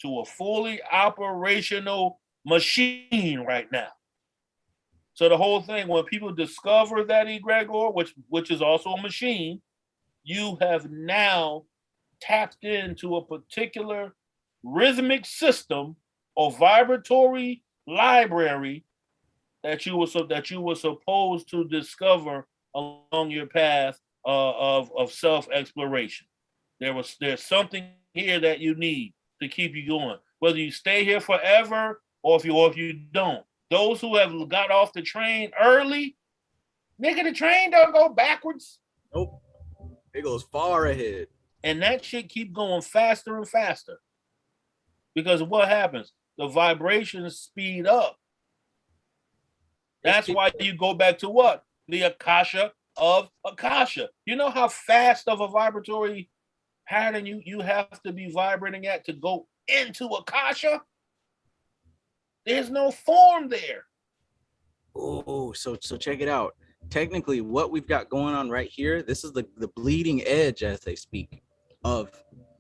to a fully operational machine right now. So the whole thing, when people discover that egregor, which is also a machine, you have now tapped into a particular rhythmic system or vibratory library that you were supposed to discover along your path of self-exploration. There's something here that you need to keep you going, whether you stay here forever or if you don't. Those who have got off the train early, nigga, the train don't go backwards. Nope, it goes far ahead. And that shit keep going faster and faster. Because what happens? The vibrations speed up. That's why you go back to what? The Akasha of Akasha. You know how fast of a vibratory pattern you have to be vibrating at to go into Akasha? There's no form there. Oh, so check it out. Technically, what we've got going on right here, this is the bleeding edge, as they speak, of,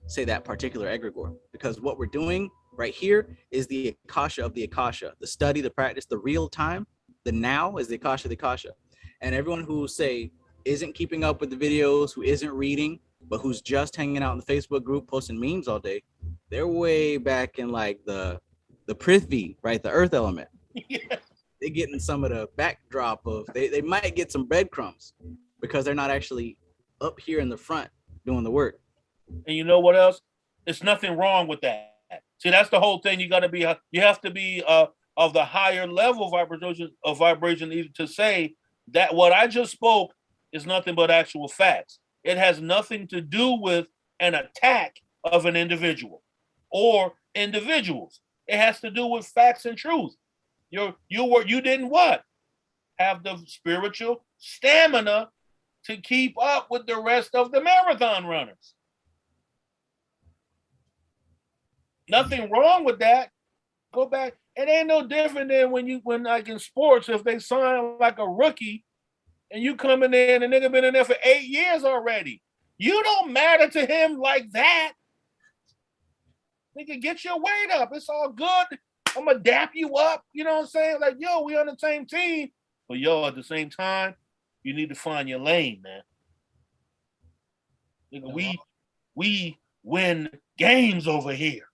say, that particular egregor. Because what we're doing right here is the Akasha of the Akasha, the study, the practice, the real time. The now is the Akasha of the Akasha. And everyone who, say, isn't keeping up with the videos, who isn't reading, but who's just hanging out in the Facebook group posting memes all day, they're way back in like the Prithvi, right? The earth element. Yeah. They're getting some of the backdrop of, they might get some breadcrumbs because they're not actually up here in the front doing the work. And you know what else? There's nothing wrong with that. See, that's the whole thing. You have to be of the higher level vibration to say that what I just spoke is nothing but actual facts. It has nothing to do with an attack of an individual or individuals. It has to do with facts and truth. You didn't what? Have the spiritual stamina to keep up with the rest of the marathon runners. Nothing wrong with that. Go back. It ain't no different than when like in sports, if they sign like a rookie and you come in there and the nigga been in there for 8 years already. You don't matter to him like that. Nigga, get your weight up. It's all good. I'm gonna dap you up. You know what I'm saying? Like, yo, we on the same team. But yo, at the same time, you need to find your lane, man. Nigga, we win games over here.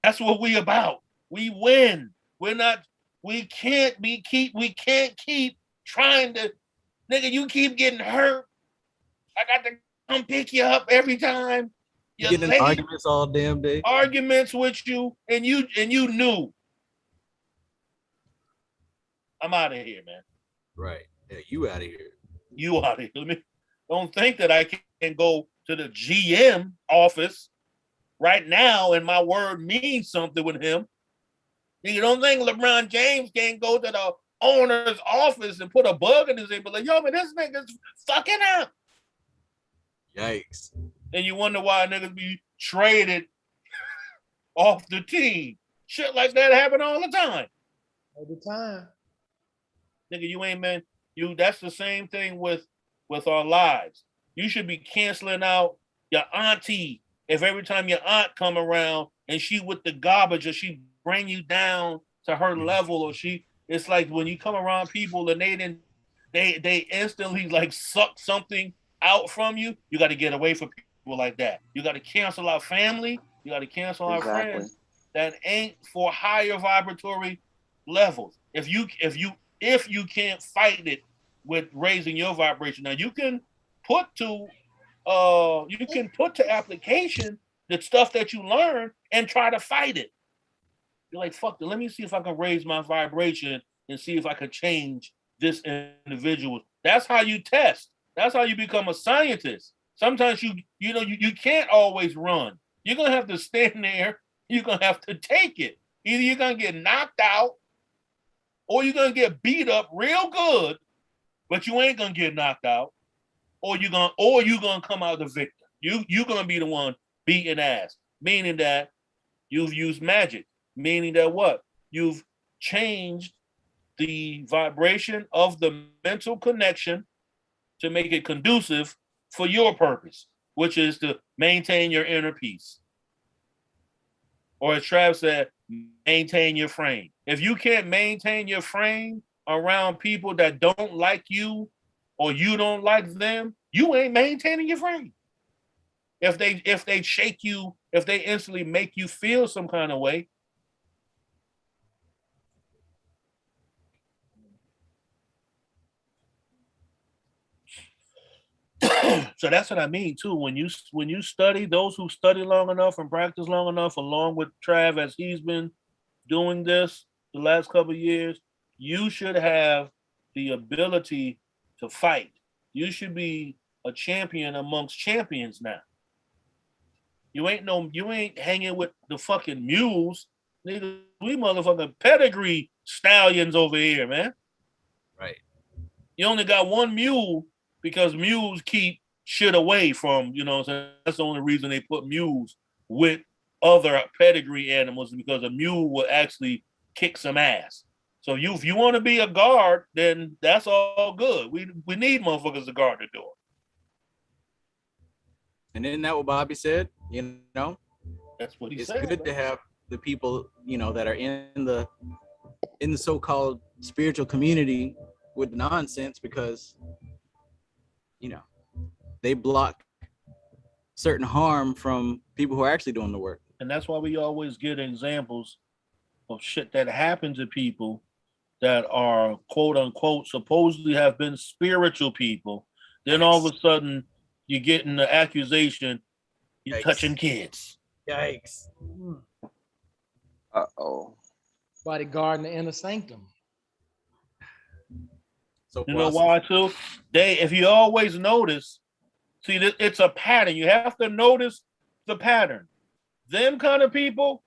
That's what we about. We win. We can't keep trying to, nigga, you keep getting hurt. I got to come pick you up every time. You're getting late. arguments all damn day. Arguments with you, and you knew. I'm out of here, man. Right. Yeah, you out of here. You out of here. Don't think that I can go to the GM office right now and my word means something with him. You don't think LeBron James can go to the owner's office and put a bug in his ear, but like, yo, man, this nigga's fucking up. Yikes. And you wonder why niggas be traded off the team. Shit like that happen all the time. All the time. Nigga, you ain't man. That's the same thing with our lives. You should be canceling out your auntie if every time your aunt come around and she with the garbage or she bring you down to her level, or it's like when you come around people and they instantly like suck something out from you, you got to get away from people like that. You got to cancel out family. You got to cancel out friends that ain't for higher vibratory levels. If you can't fight it with raising your vibration, now you can put to application the stuff that you learn and try to fight it. You're like, fuck it, let me see if I can raise my vibration and see if I can change this individual. That's how you test. That's how you become a scientist. Sometimes you can't always run. You're gonna have to stand there. You're gonna have to take it. Either you're gonna get knocked out or you're gonna get beat up real good, but you ain't gonna get knocked out, or you're gonna come out the victor. You're gonna be the one beating ass, meaning that you've used magic, meaning that what? You've changed the vibration of the mental connection to make it conducive for your purpose, which is to maintain your inner peace. Or as Trav said, maintain your frame. If you can't maintain your frame around people that don't like you or you don't like them, you ain't maintaining your frame. If they shake you, if they instantly make you feel some kind of way, so that's what I mean too. When you study, those who study long enough and practice long enough, along with Trav as he's been doing this the last couple of years, you should have the ability to fight. You should be a champion amongst champions now. You ain't hanging with the fucking mules. Nigga, we motherfucking pedigree stallions over here, man. Right. You only got one mule because mules keep shit away from, so that's the only reason they put mules with other pedigree animals, because a mule will actually kick some ass. So if you want to be a guard, then that's all good. We need motherfuckers to guard the door. And isn't that what Bobby said? That's what he it's said. It's good to have the people, that are in the so-called spiritual community with nonsense, because they block certain harm from people who are actually doing the work. And that's why we always get examples of shit that happened to people that are quote unquote supposedly have been spiritual people. Then all of a sudden you're getting the accusation you're touching kids. Yikes. Uh-oh. Bodyguarding the inner sanctum. So you know why too? If you always notice, see, it's a pattern. You have to notice the pattern. Them kind of people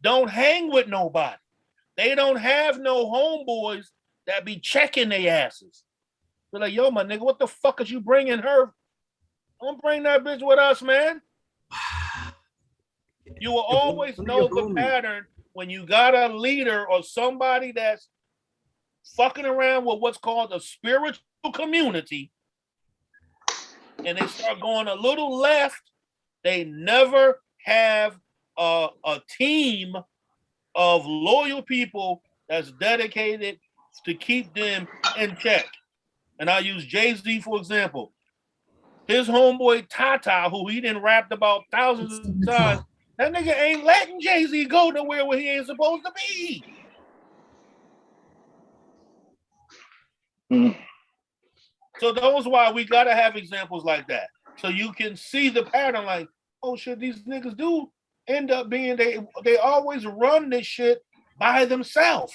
don't hang with nobody. They don't have no homeboys that be checking their asses. They're like, yo, my nigga, what the fuck is you bringing her? Don't bring that bitch with us, man. You will always know the pattern when you got a leader or somebody that's fucking around with what's called a spiritual community, and they start going a little left. They never have a team of loyal people that's dedicated to keep them in check. And I use Jay-Z for example. His homeboy Tata, who he done rapped about thousands of times, that nigga ain't letting Jay-Z go nowhere where he ain't supposed to be. So those why we gotta have examples like that. So you can see the pattern like, oh shit, these niggas do end up being, they always run this shit by themselves.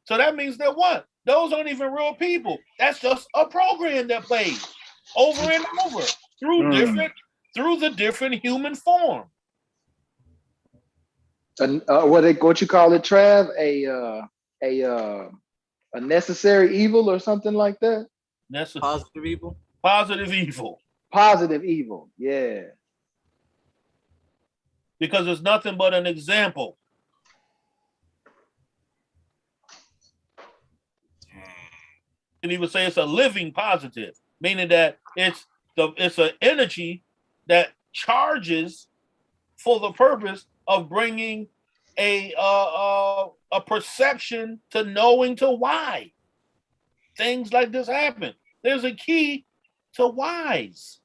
So that means that what? Those aren't even real people. That's just a program that plays over and over through the different human form. What you call it, Trav? A necessary evil or something like that? Positive evil? Positive evil. Positive evil, yeah. Because it's nothing but an example. And he would say it's a living positive, meaning that it's an energy that charges for the purpose of bringing a perception to knowing to why things like this happen. There's a key to whys.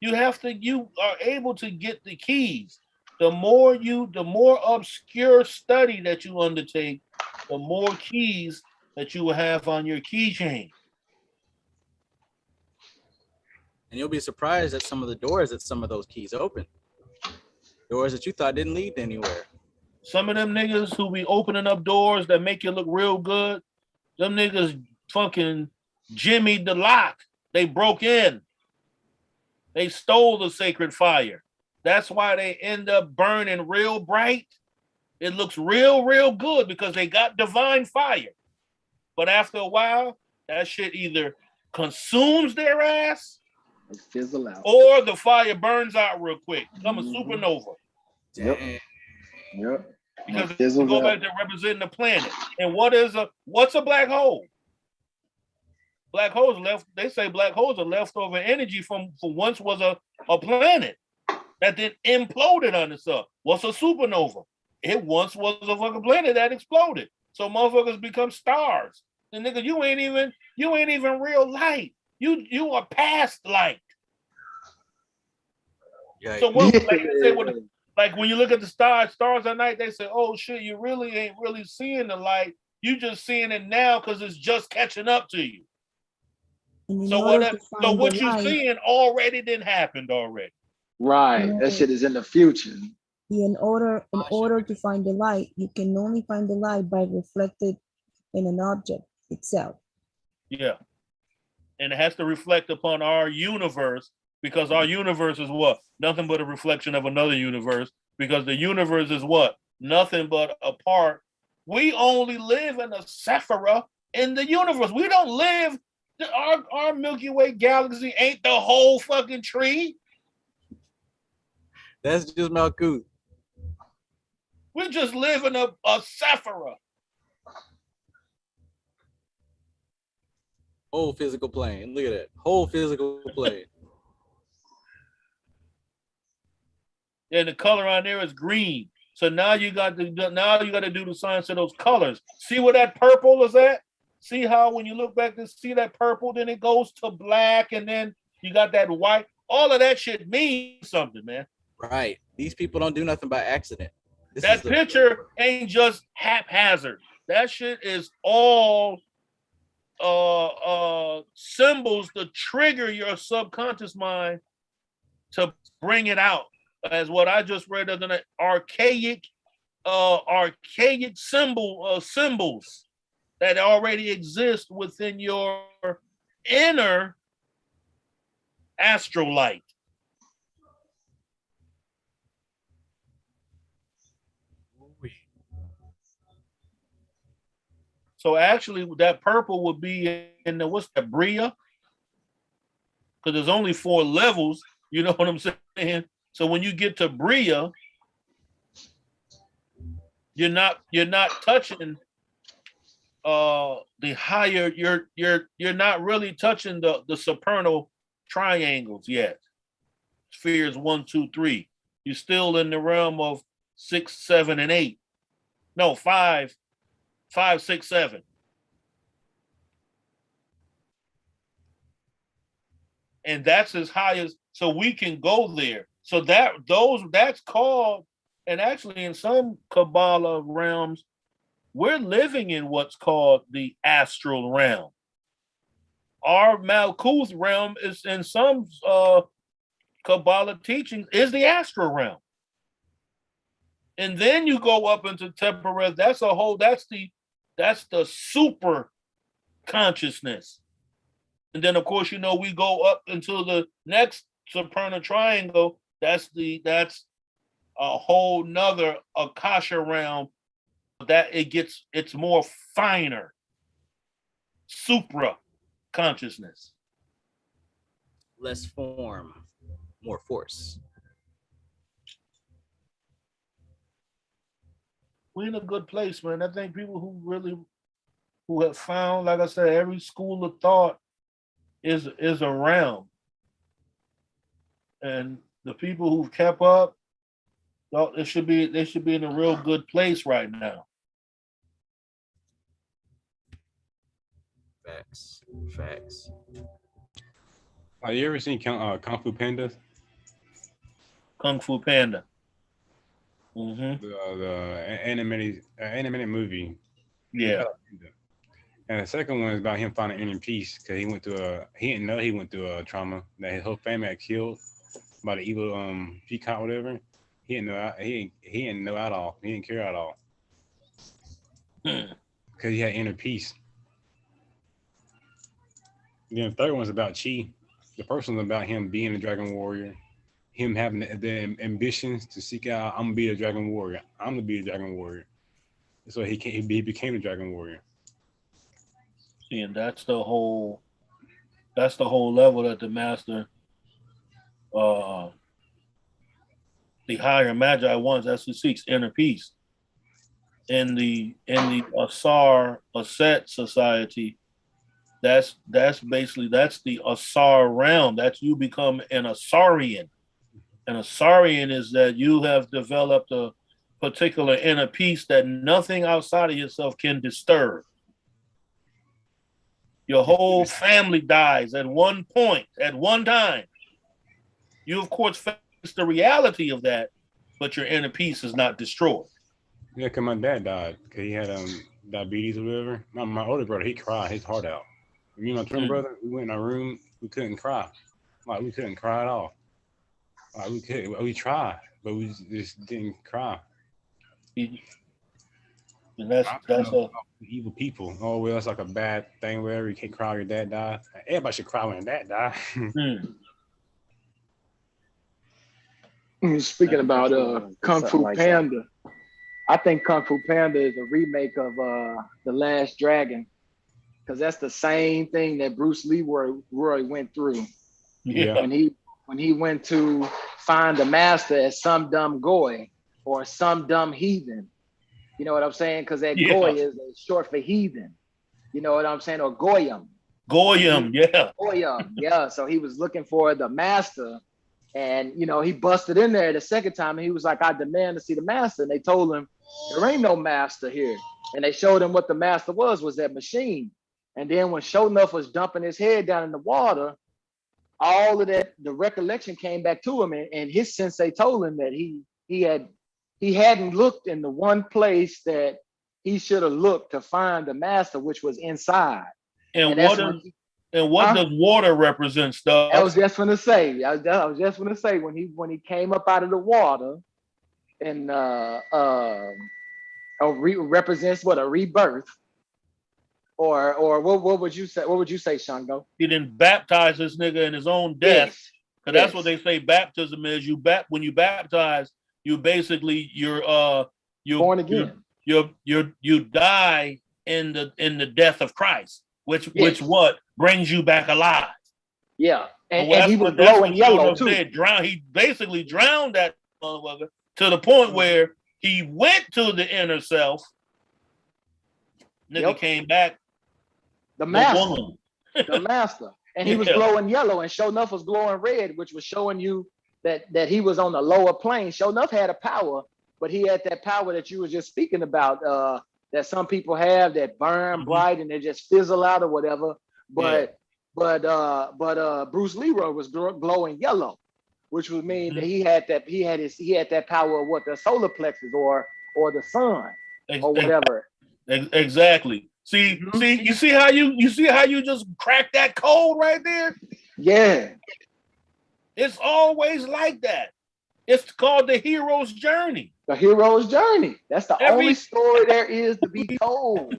You are able to get the keys. The more obscure study that you undertake, the more keys that you will have on your keychain. And you'll be surprised at some of the doors that some of those keys open. Doors that you thought didn't lead anywhere. Some of them niggas who be opening up doors that make you look real good, them niggas fucking jimmied the lock. They broke in. They stole the sacred fire. That's why they end up burning real bright. It looks real, real good because they got divine fire. But after a while, that shit either consumes their ass fizzle out, or the fire burns out real quick. Become a supernova. Yep. Because they go back to representing the planet. And what's a black hole? Black holes they say black holes are leftover energy from once was a planet that then imploded on itself. What's a supernova? It once was a fucking planet that exploded. So motherfuckers become stars. And nigga, you ain't even real light. You are past light. Yeah. So what like when you look at the stars at night, they say, oh shit, you really ain't really seeing the light. You just seeing it now because it's just catching up to you. So what you seeing already didn't happened already. Right. That shit is in the future. In order to find the light, you can only find the light by reflected in an object itself. Yeah. And it has to reflect upon our universe because our universe is what? Nothing but a reflection of another universe because the universe is what? Nothing but a part. We only live in a ch4 in the universe. We don't live, our Milky Way galaxy ain't the whole fucking tree. That's just Malkuth. We just live in a ch4. Whole physical plane. Look at that. Whole physical plane. And the color on there is green. So now you got to do the science of those colors. See where that purple is at? See how when you look back to see that purple, then it goes to black, and then you got that white. All of that shit means something, man. Right. These people don't do nothing by accident. That picture ain't just haphazard. That shit is all symbols to trigger your subconscious mind to bring it out. as what I just read as an archaic symbols that already exist within your inner astral light. So actually, that purple would be in the, what's that, Bria? Because there's only 4 levels. You know what I'm saying? So when you get to Bria, you're not touching the higher. You're not really touching the supernal triangles yet. Spheres 1, 2, 3. You're still in the realm of 6, 7, and 8. No, 5, 6, 7. And that's as high as, so we can go there. So that's called, and actually in some Kabbalah realms, we're living in what's called the astral realm. Our Malkuth realm is, in some Kabbalah teachings, is the astral realm. And then you go up into Tepereth, that's the super consciousness. And then of course, you know, we go up into the next supernal triangle. That's a whole nother Akasha realm that it's more finer, supra consciousness. Less form, more force. We're in a good place, man. I think people who have found, like I said, every school of thought is around. And the people who've kept up, they should be in a real good place right now. Facts. Have you ever seen Kung Fu Panda? Kung Fu Panda. Mm-hmm. The animated movie. Yeah. And the second one is about him finding inner peace because he didn't know he went through a trauma that his whole family had killed by the evil peacock, whatever. He didn't know at all. He didn't care at all because he had inner peace. Then the third one's about Chi. The first one's about him being a dragon warrior, him having the ambitions to seek out, I'm gonna be a dragon warrior. I'm gonna be a dragon warrior. So he became a dragon warrior. See, and that's the whole level that the master, the higher magi wants. That's who seeks inner peace. In the Asset society, that's the Asar realm. That's you become an Asarian. An Asarian is that you have developed a particular inner peace that nothing outside of yourself can disturb. Your whole family dies at one point, at one time. You, of course, face the reality of that, but your inner peace is not destroyed. Yeah, because my dad died because he had diabetes or whatever. My older brother, he cried his heart out. Me and my twin brother, we went in our room, we couldn't cry. Like, we couldn't cry at all. Like, we tried, but we just didn't cry. And that's evil people. Oh, well, that's like a bad thing, wherever you can't cry when your dad died. Everybody should cry when their dad died. Speaking about Kung Fu Panda, I think Kung Fu Panda is a remake of The Last Dragon, because that's the same thing that Bruce Leroy went through. Yeah. When he went to find the master as some dumb goy or some dumb heathen. You know what I'm saying? Because that goy is short for heathen. You know what I'm saying? Or goyim. Goyim, yeah. Goyim, yeah. So he was looking for the master. And, you know, he busted in there the second time. And he was like, I demand to see the master. And they told him, there ain't no master here. And they showed him what the master was that machine. And then when Shonuff was dumping his head down in the water, all of that, the recollection came back to him. And his sensei told him that he hadn't looked in the one place that he should have looked to find the master, which was inside. And And what does water represent, stuff? I was just gonna say. I was just gonna say when he came up out of the water, and represents what, a rebirth, or what would you say? What would you say, Shango? He didn't baptize this nigga in his own death. Yes. Because that's what they say baptism is. When you baptize, you basically you're born again. You die in the death of Christ, which what brings you back alive. Yeah, and he was glowing yellow too. He basically drowned that motherfucker to the point where he went to the inner self. Nigga came back. The master. The master. And he was glowing yellow, and sure enough was glowing red, which was showing you that he was on the lower plane. Sure enough had a power, but he had that power that you were just speaking about, that some people have that burn bright and they just fizzle out or whatever. But Bruce Leroy was glowing yellow, which would mean that he had that power of what, the solar plexus or the sun or whatever. Exactly. You see how you just cracked that code right there? Yeah. It's always like that. It's called the hero's journey. The hero's journey. That's the only story there is to be told.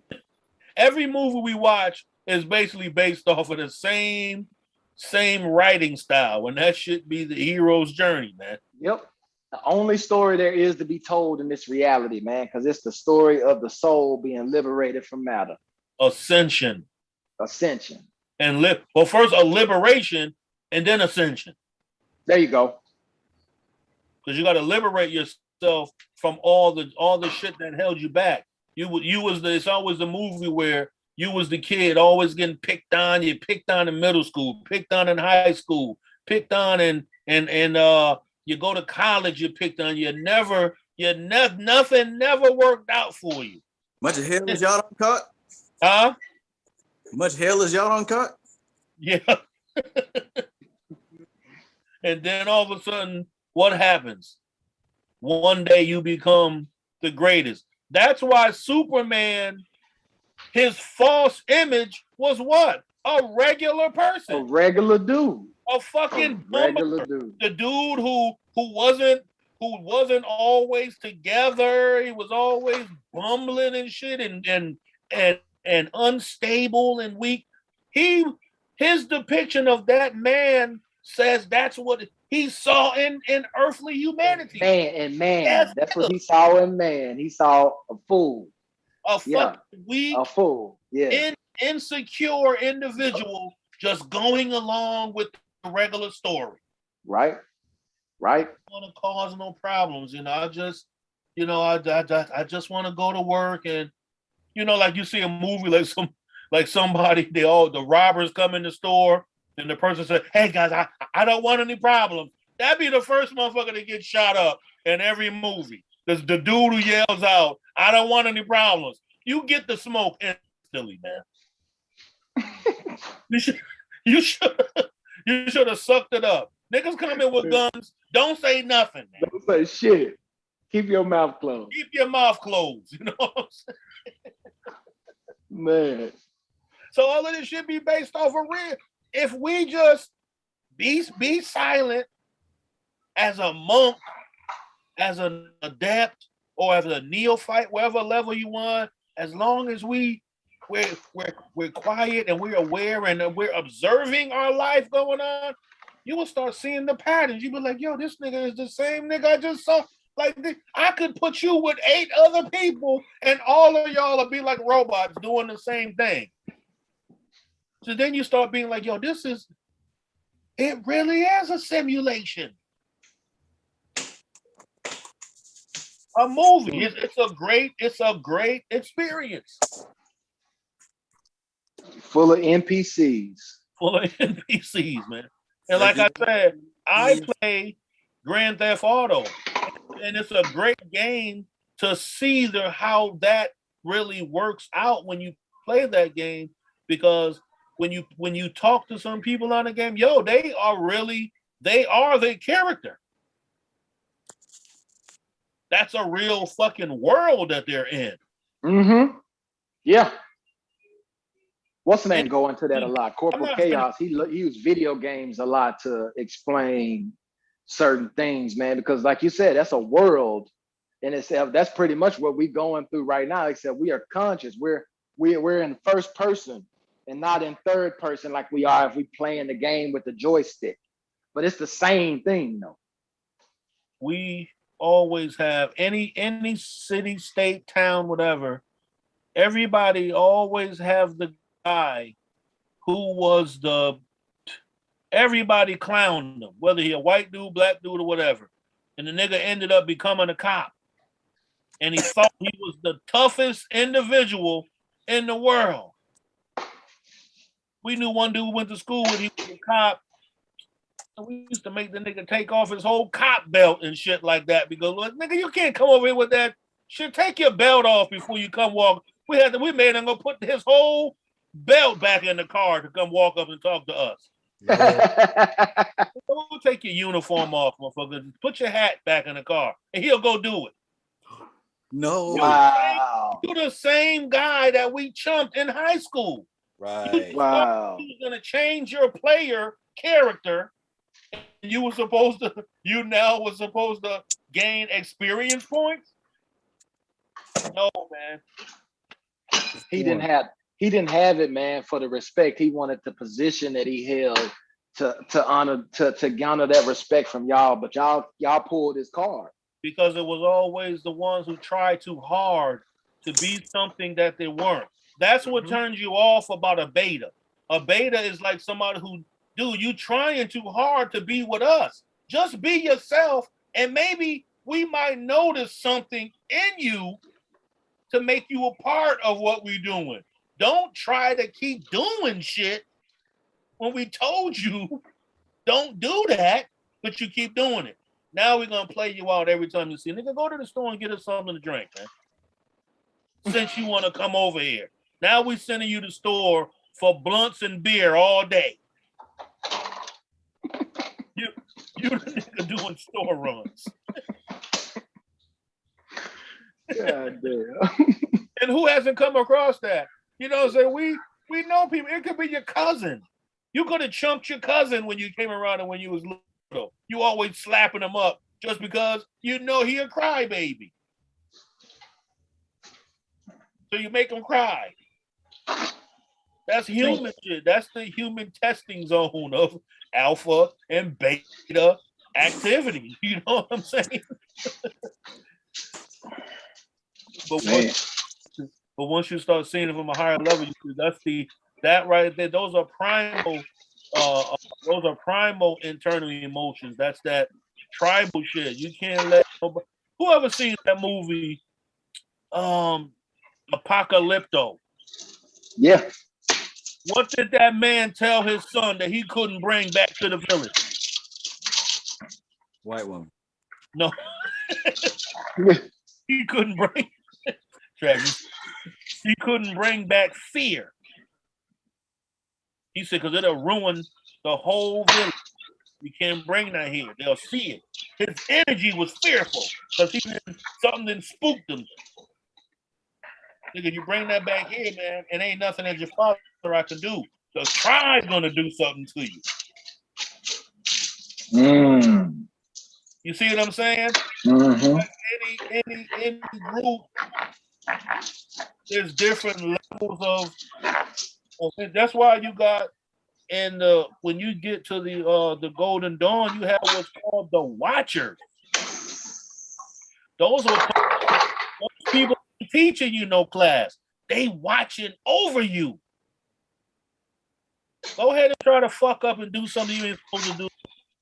Every movie we watch is basically based off of the same writing style, and that should be the hero's journey, man. Yep. The only story there is to be told in this reality, man, because it's the story of the soul being liberated from matter. Ascension. And first a liberation and then ascension. There you go. Because you got to liberate yourself from all the shit that held you back. It's always the movie where you was the kid always getting picked on. You picked on in middle school, picked on in high school, picked on and you go to college, you picked on. Nothing never worked out for you. Much of hell is y'all don't cut? Huh? Much hell is y'all don't cut? Yeah. And then all of a sudden, what happens? One day you become the greatest. That's why Superman, his false image was what? A regular person. A regular dude. A fucking regular dude. The dude who wasn't always together. He was always bumbling and shit and unstable and weak. His depiction of that man says that's what he saw in earthly humanity. Man. That's what he saw in man. He saw a fool. A fucking weak, a fool. Yeah. Insecure individual just going along with the regular story. Right. I don't want to cause no problems, I just want to go to work, and like you see a movie like somebody, the robbers come in the store and the person said, "Hey guys, I don't want any problems." That'd be the first motherfucker to get shot up in every movie. There's the dude who yells out, "I don't want any problems." You get the smoke instantly, man. You should have sucked it up. Niggas come in with guns. Don't say nothing, man. Don't say shit. Keep your mouth closed. Keep your mouth closed. You know what I'm saying? Man. So all of this should be based off of real. If we just be silent as a monk, as an adept, or as a neophyte, whatever level you want, as long as we're quiet and we're aware and we're observing our life going on, you will start seeing the patterns. You be like, yo, this nigga is the same nigga I just saw. Like, I could put you with 8 other people and all of y'all will be like robots doing the same thing. So then you start being like, yo, it really is a simulation. A movie. It's a great experience. Full of NPCs. Full of NPCs, man. And like I said, I play Grand Theft Auto, and it's a great game to see how that really works out when you play that game, because when you talk to some people on the game, yo, they are the character. That's a real fucking world that they're in. Mm-hmm. Yeah. what's the name go into that a lot. I'm Corporal not Chaos, he used video games a lot to explain certain things, man, because like you said, that's a world in itself. That's pretty much what we're going through right now, except we are conscious. We're in first person and not in third person like we are if we playing the game with the joystick. But it's the same thing, though. We always have any city, state, town, whatever. Everybody always have the guy who was everybody clowned him, whether he a white dude, black dude, or whatever. And the nigga ended up becoming a cop. And he thought he was the toughest individual in the world. We knew one dude went to school with, he was a cop. And we used to make the nigga take off his whole cop belt and shit like that because, like, nigga, you can't come over here with that shit. Take your belt off before you come walk. We made him go put his whole belt back in the car to come walk up and talk to us. Don't take your uniform off, motherfucker. Put your hat back in the car, and he'll go do it. No. Wow. You're the same guy that we chumped in high school. Right. Wow. You're gonna change your player character. You now was supposed to gain experience points. No, man. He didn't have it, man, for the respect. He wanted the position that he held to honor that respect from y'all, but y'all pulled his card. Because it was always the ones who tried too hard to be something that they weren't. That's what turns you off about a beta. A beta is like somebody who, dude, you trying too hard to be with us. Just be yourself, and maybe we might notice something in you to make you a part of what we're doing. Don't try to keep doing shit when we told you don't do that, but you keep doing it. Now we're going to play you out every time you see, nigga, go to the store and get us something to drink, man. Since you want to come over here. Now we sending you to the store for blunts and beer all day. You the nigga doing store runs. God damn. And who hasn't come across that? You know what I'm saying? We know people. It could be your cousin. You could have chumped your cousin when you came around and when you was little. You always slapping him up just because you know he a crybaby. So you make him cry. That's human shit. That's the human testing zone of alpha and beta activity. You know what I'm saying? But once you start seeing it from a higher level, that right there. Those are primal internal emotions. That's that tribal shit. You can't let nobody. Whoever seen that movie, Apocalypto? Yeah. What did that man tell his son that he couldn't bring back to the village? White woman. No. He couldn't bring Travis. He couldn't bring back fear. He said, because it'll ruin the whole village. You can't bring that here. They'll see it. His energy was fearful because something didn't spook them. Nigga, you bring that back here, man, and ain't nothing as your father I can do. The tribe's gonna do something to you. You see what I'm saying? Mm-hmm. Any group, there's different levels of. That's why you got when you get to the Golden Dawn, you have what's called the Watchers. Those are people teaching you no class. They watching over you. Go ahead and try to fuck up and do something you ain't supposed to do,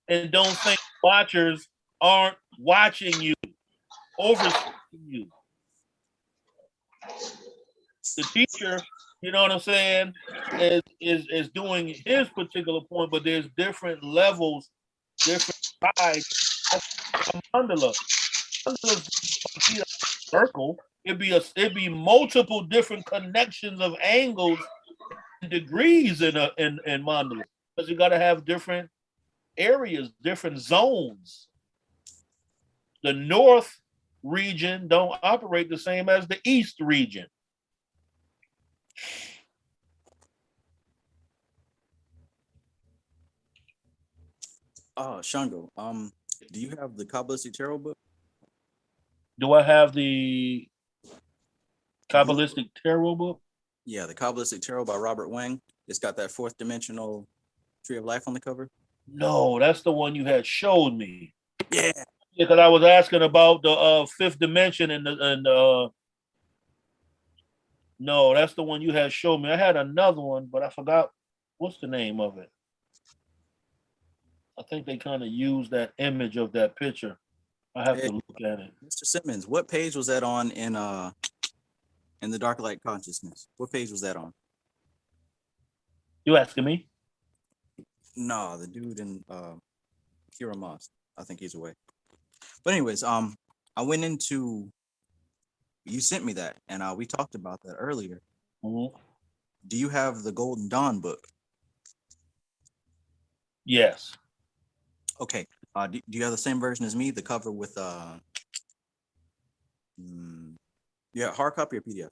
and don't think watchers aren't watching you, overseeing you. The teacher, you know what I'm saying, is doing his particular point, but there's different levels, different sides. That's a mandala. Mandala's be a circle. It'd be multiple different connections of angles and degrees in mandala, because you got to have different areas, different zones. The north region don't operate the same as the east region. Oh, Shango. Do you have the Kabbalistic Tarot book? Do I have the Kabbalistic Tarot book? Yeah, the Kabbalistic Tarot by Robert Wang. It's got that fourth dimensional tree of life on the cover. No, that's the one you had showed me. Yeah. Because I was asking about the fifth dimension and no, that's the one you had showed me. I had another one, but I forgot what's the name of it. I think they kind of used that image of that picture. I have to look at it. Mr. Simmons, what page was that on in the Dark Light Consciousness? What page was that on? You asking me? No, the dude in Kira Moss. I think he's away. But anyways, I went into, you sent me that, and we talked about that earlier. Mm-hmm. Do you have the Golden Dawn book? Yes. Okay. Do you have the same version as me? The cover with yeah, hard copy or PDF?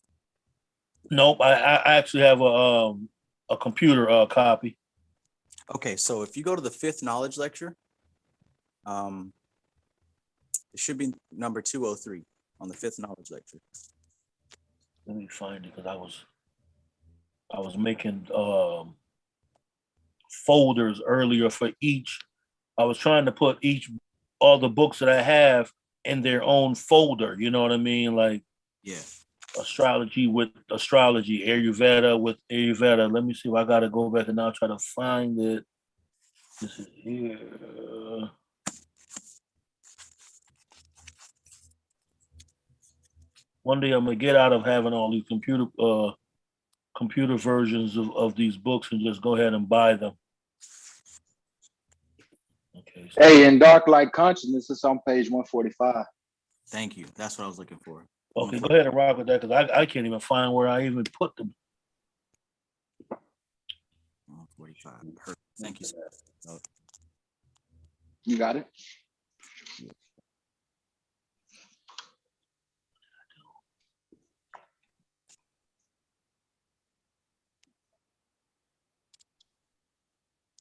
Nope. I actually have a computer copy. Okay, so if you go to the fifth knowledge lecture, it should be number 203 on the fifth knowledge lecture. Let me find it because I was making folders earlier for each. I was trying to put all the books that I have in their own folder. You know what I mean? Like, yeah, astrology with astrology, Ayurveda with Ayurveda. Let me see if I gotta go back and now try to find it. This is here. One day I'm gonna get out of having all these computer versions of these books and just go ahead and buy them. Okay. So. Hey, in Dark Light Consciousness, it's on page 145. Thank you. That's what I was looking for. Okay, go ahead and rock with that because I can't even find where I even put them. 145. Perfect. Thank you, sir. You got it.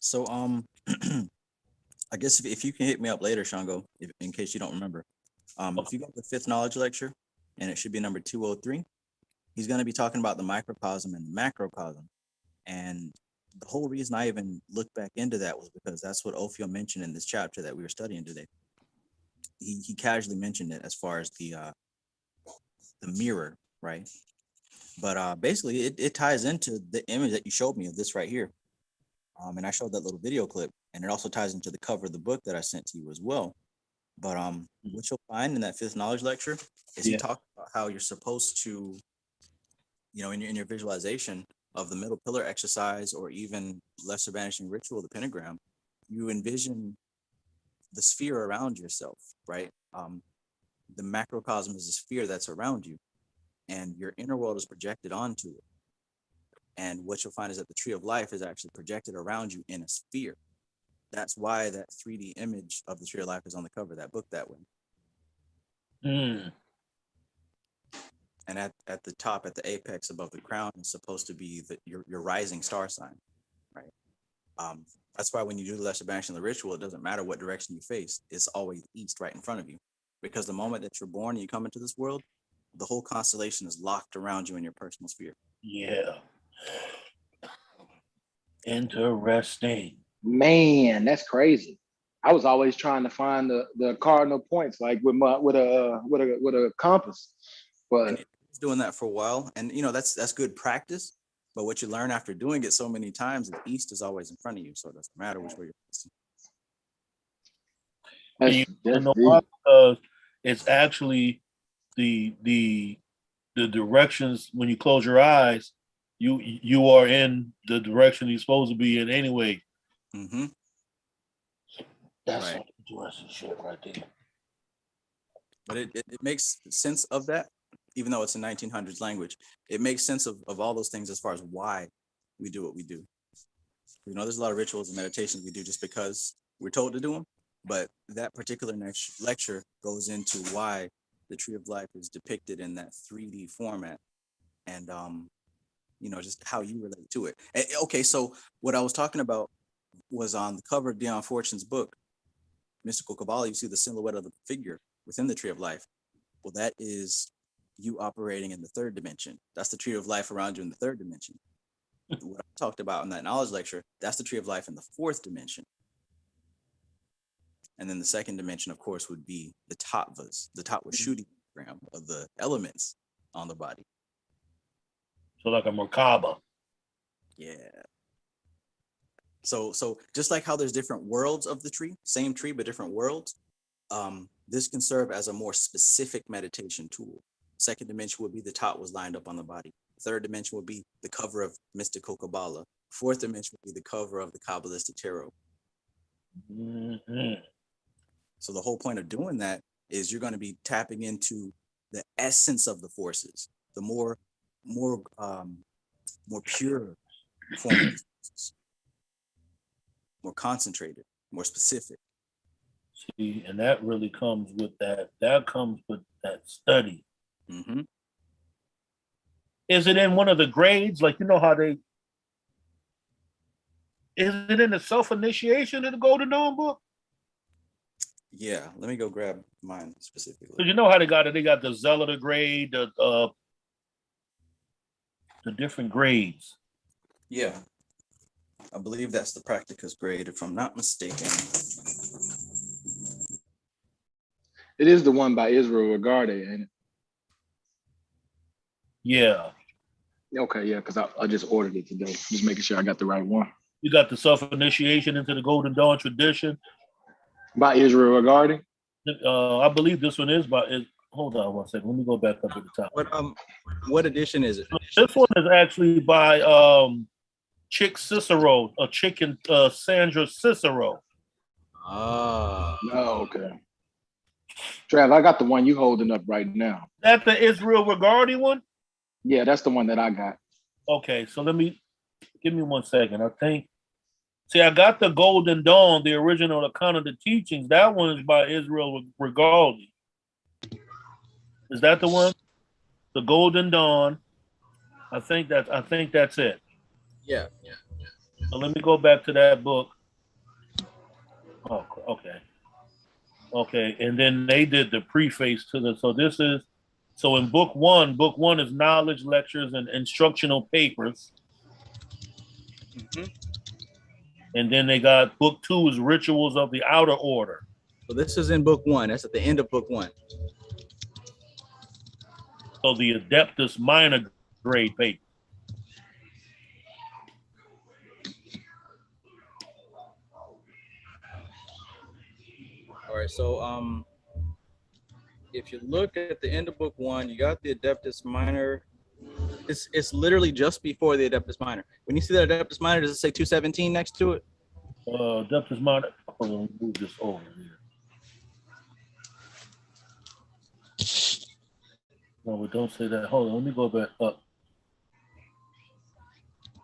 So I guess if you can hit me up later, Shango, in case you don't remember. If you go to the fifth knowledge lecture, and it should be number 203, he's going to be talking about the microcosm and the macrocosm. And the whole reason I even looked back into that was because that's what Ophiel mentioned in this chapter that we were studying today. He casually mentioned it as far as the mirror, right? But basically it ties into the image that you showed me of this right here. And I showed that little video clip, and it also ties into the cover of the book that I sent to you as well. But what you'll find in that fifth knowledge lecture is he talks about how you're supposed to, you know, in your visualization of the middle pillar exercise or even lesser banishing ritual, the pentagram, you envision the sphere around yourself, right? The macrocosm is a sphere that's around you, and your inner world is projected onto it. And what you'll find is that the tree of life is actually projected around you in a sphere. That's why that 3D image of the tree of life is on the cover of that book that way. Mm. And at the top, at the apex above the crown, is supposed to be your rising star sign, right? That's why when you do the lesser banishing the ritual, it doesn't matter what direction you face. It's always east right in front of you. Because the moment that you're born and you come into this world, the whole constellation is locked around you in your personal sphere. Yeah. Interesting. Man, that's crazy. I was always trying to find the cardinal points, like with a compass. But it's doing that for a while, and you know that's good practice. But what you learn after doing it so many times, the east is always in front of you, so it doesn't matter which way you're facing. You know why? Because it's actually the directions when you close your eyes, you are in the direction you're supposed to be in anyway. Mm-hmm. That's some interesting shit right there. But it makes sense of that, even though it's in 1900s language. It makes sense of all those things as far as why we do what we do. You know, there's a lot of rituals and meditations we do just because we're told to do them. But that particular next lecture goes into why the tree of life is depicted in that 3D format, and you know, just how you relate to it. Okay, so what I was talking about was on the cover of Dion Fortune's book. mystical Kabbalah, you see the silhouette of the figure within the tree of life. Well, that is you operating in the third dimension. That's the tree of life around you in the third dimension. What I talked about in that knowledge lecture, that's the tree of life in the fourth dimension. And then the second dimension, of course, would be the tattvas, the tattva shooting program of the elements on the body. So like a Merkaba. Yeah. So just like how there's different worlds of the tree, same tree, but different worlds, this can serve as a more specific meditation tool. Second dimension would be the tattvas lined up on the body. Third dimension would be the cover of mystical Kabbalah. Fourth dimension would be the cover of the Kabbalistic tarot. Mm-hmm. So the whole point of doing that is you're going to be tapping into the essence of the forces, the more pure form of the forces, more concentrated, more specific. See, and that really comes with that. That comes with that study. Mm-hmm. Is it in one of the grades? Like, you know how they, is it in the self-initiation of the Golden Dawn book? Yeah, let me go grab mine specifically. Because you know how they got it. They got the Zealot grade, the different grades. Yeah, I believe that's the Practicus grade, if I'm not mistaken. It is the one by Israel Regarde, ain't it? Yeah. Okay, yeah, because I just ordered it today. Just making sure I got the right one. You got the self-initiation into the Golden Dawn tradition. By Israel Regarde? I believe this one is by, hold on one second. Let me go back up to the top. What edition is it? This one is actually by Chick Cicero, or Chick and Sandra Cicero. Oh, okay. Trav, I got the one you holding up right now. That's the Israel Regarde one? Yeah, that's the one that I got. Okay, so give me 1 second. I think, see, I got the Golden Dawn, the original account of the teachings. That one is by Israel Regarde. Is that the one? The Golden Dawn. I think that's it. Yeah. So let me go back to that book. Oh, okay. Okay, and then they did the preface to the, so in book one is knowledge, lectures, and instructional papers. Mm-hmm. And then they got book 2 is rituals of the outer order. So this is in book 1. That's at the end of book 1. So the Adeptus minor grade paper. All right, so if you look at the end of book 1, you got the Adeptus minor. It's literally just before the Adeptus minor. When you see that Adeptus minor, does it say 217 next to it? Adeptus minor. Hold on, move this over here. No, we don't say that. Hold on, let me go back up.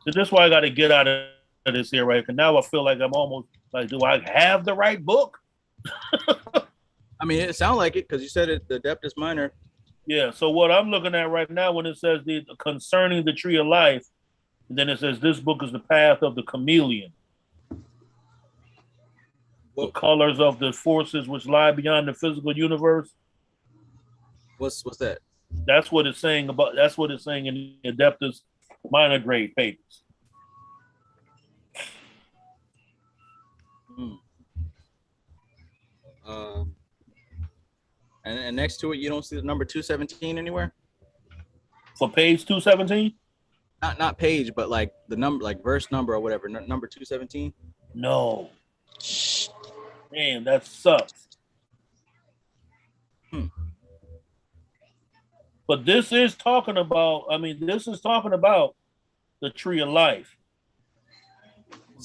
So this is why I got to get out of this here, right? Because now I feel like I'm almost like, do I have the right book? I mean, it sounds like it because you said it, the Adeptus minor. Yeah. So what I'm looking at right now, when it says concerning the tree of life, and then it says this book is the path of the chameleon. The colors of the forces which lie beyond the physical universe. What's that? That's what it's saying about. That's what it's saying in the Adeptus minor grade papers. And next to it, you don't see the number 217 anywhere? For page 217? Not page, but like the number, like verse number or whatever, number 217? No. Damn, that sucks. But this is talking about, this is talking about the tree of life.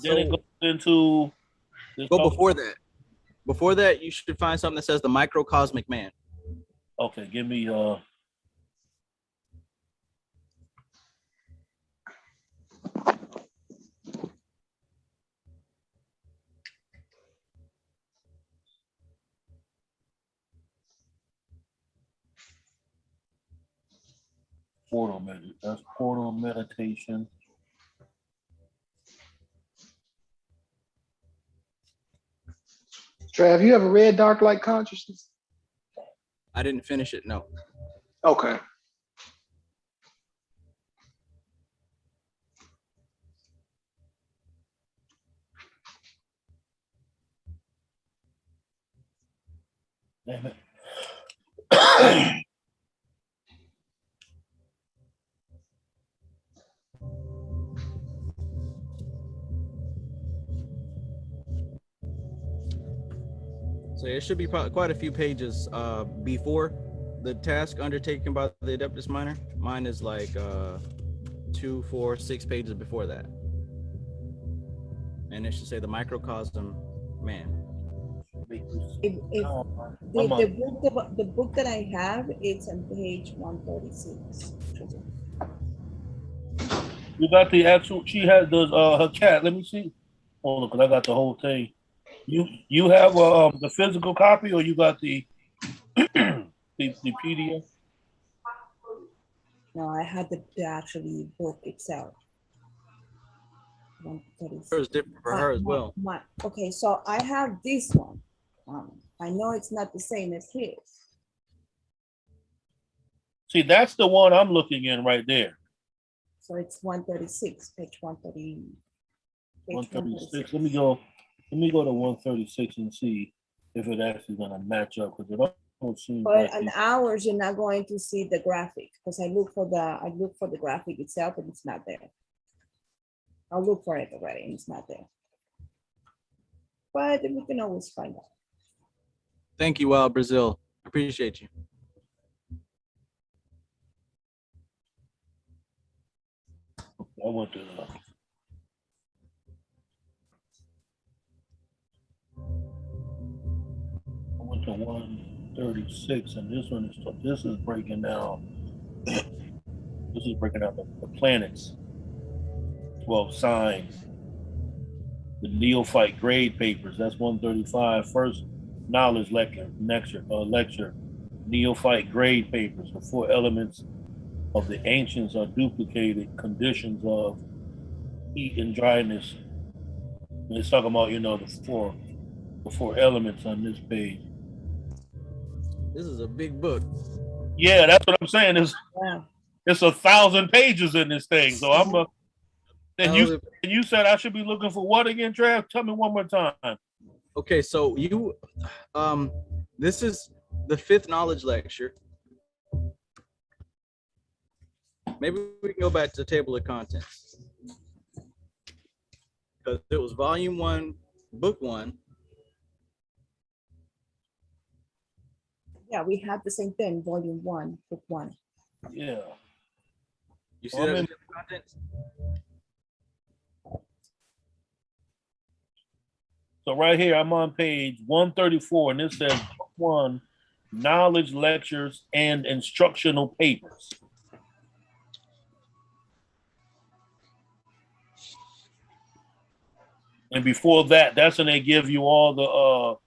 Then it goes into... before that. Before that, you should find something that says the microcosmic man. Okay, give me portal meditation. Trav, you ever read Dark Light Consciousness? I didn't finish it. No. Okay. Damn it. So it should be probably quite a few pages before the task undertaken by the Adeptus Minor. Mine is like 2, 4, 6 pages before that. And it should say the microcosm man. The book that I have, it's on page 136. You got the actual, she has the her cat. Let me see. Hold on, because I got the whole thing. You have the physical copy, or you got the the PDF? No, I had the actually book itself. 136. Hers different for her as well. Okay, so I have this one. I know it's not the same as his. See, that's the one I'm looking in right there. So it's 136, page 130. 136. Let me go to 136 and see if it actually gonna match up, because it don't seem But like in hours, you're not going to see the graphic, because I look for the graphic itself and it's not there. I'll look for it already and it's not there. But we can always find out. Thank you, Wild Brazil. I appreciate you. I went to I went to 136, and this is breaking down. This is breaking down the planets, 12 signs, the neophyte grade papers. That's 135. First knowledge lecture, neophyte grade papers. The 4 elements of the ancients are duplicated conditions of heat and dryness. And it's talking about, the four elements on this page. This is a big book. Yeah, that's what I'm saying. Wow. It's 1,000 pages in this thing. So and you said I should be looking for what again, Trav? Tell me one more time. Okay, so this is the 5th knowledge lecture. Maybe we can go back to the table of contents, because it was volume 1, book 1. Yeah, we have the same thing, volume 1, book 1. Yeah. You see that in the table of contents? So right here, I'm on page 134, and it says book 1, knowledge lectures and instructional papers. And before that, that's when they give you all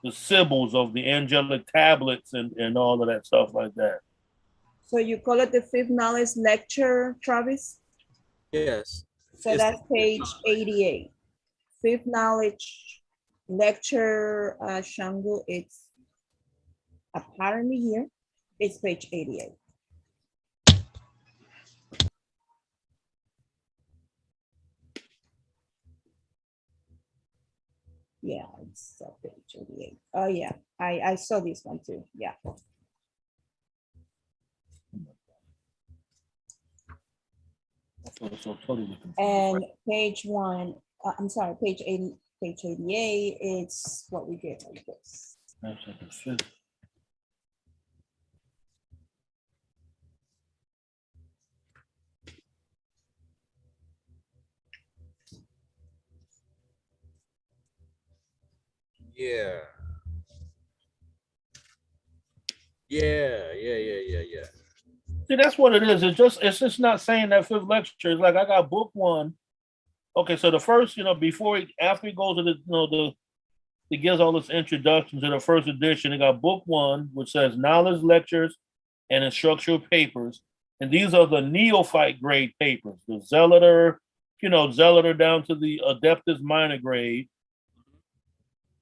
the symbols of the angelic tablets and all of that stuff like that. So you call it the 5th knowledge lecture, Travis? Yes. So that's page 88. 5th knowledge lecture, Shangu, it's apparently here. It's page 88. Yeah, it's page 88. Oh yeah, I saw this one too. Yeah. So totally And page 1, I'm sorry, page 80, page 88, it's what we get like this. That's like the 5th. Yeah. See, that's what it is. It's just not saying that 5th lecture. It's like I got book 1. Okay, so the first, after he goes to the he gives all this introduction to the first edition. He got book 1, which says knowledge lectures and instructional papers. And these are the neophyte grade papers, the zealoter, zealoter down to the adeptus minor grade.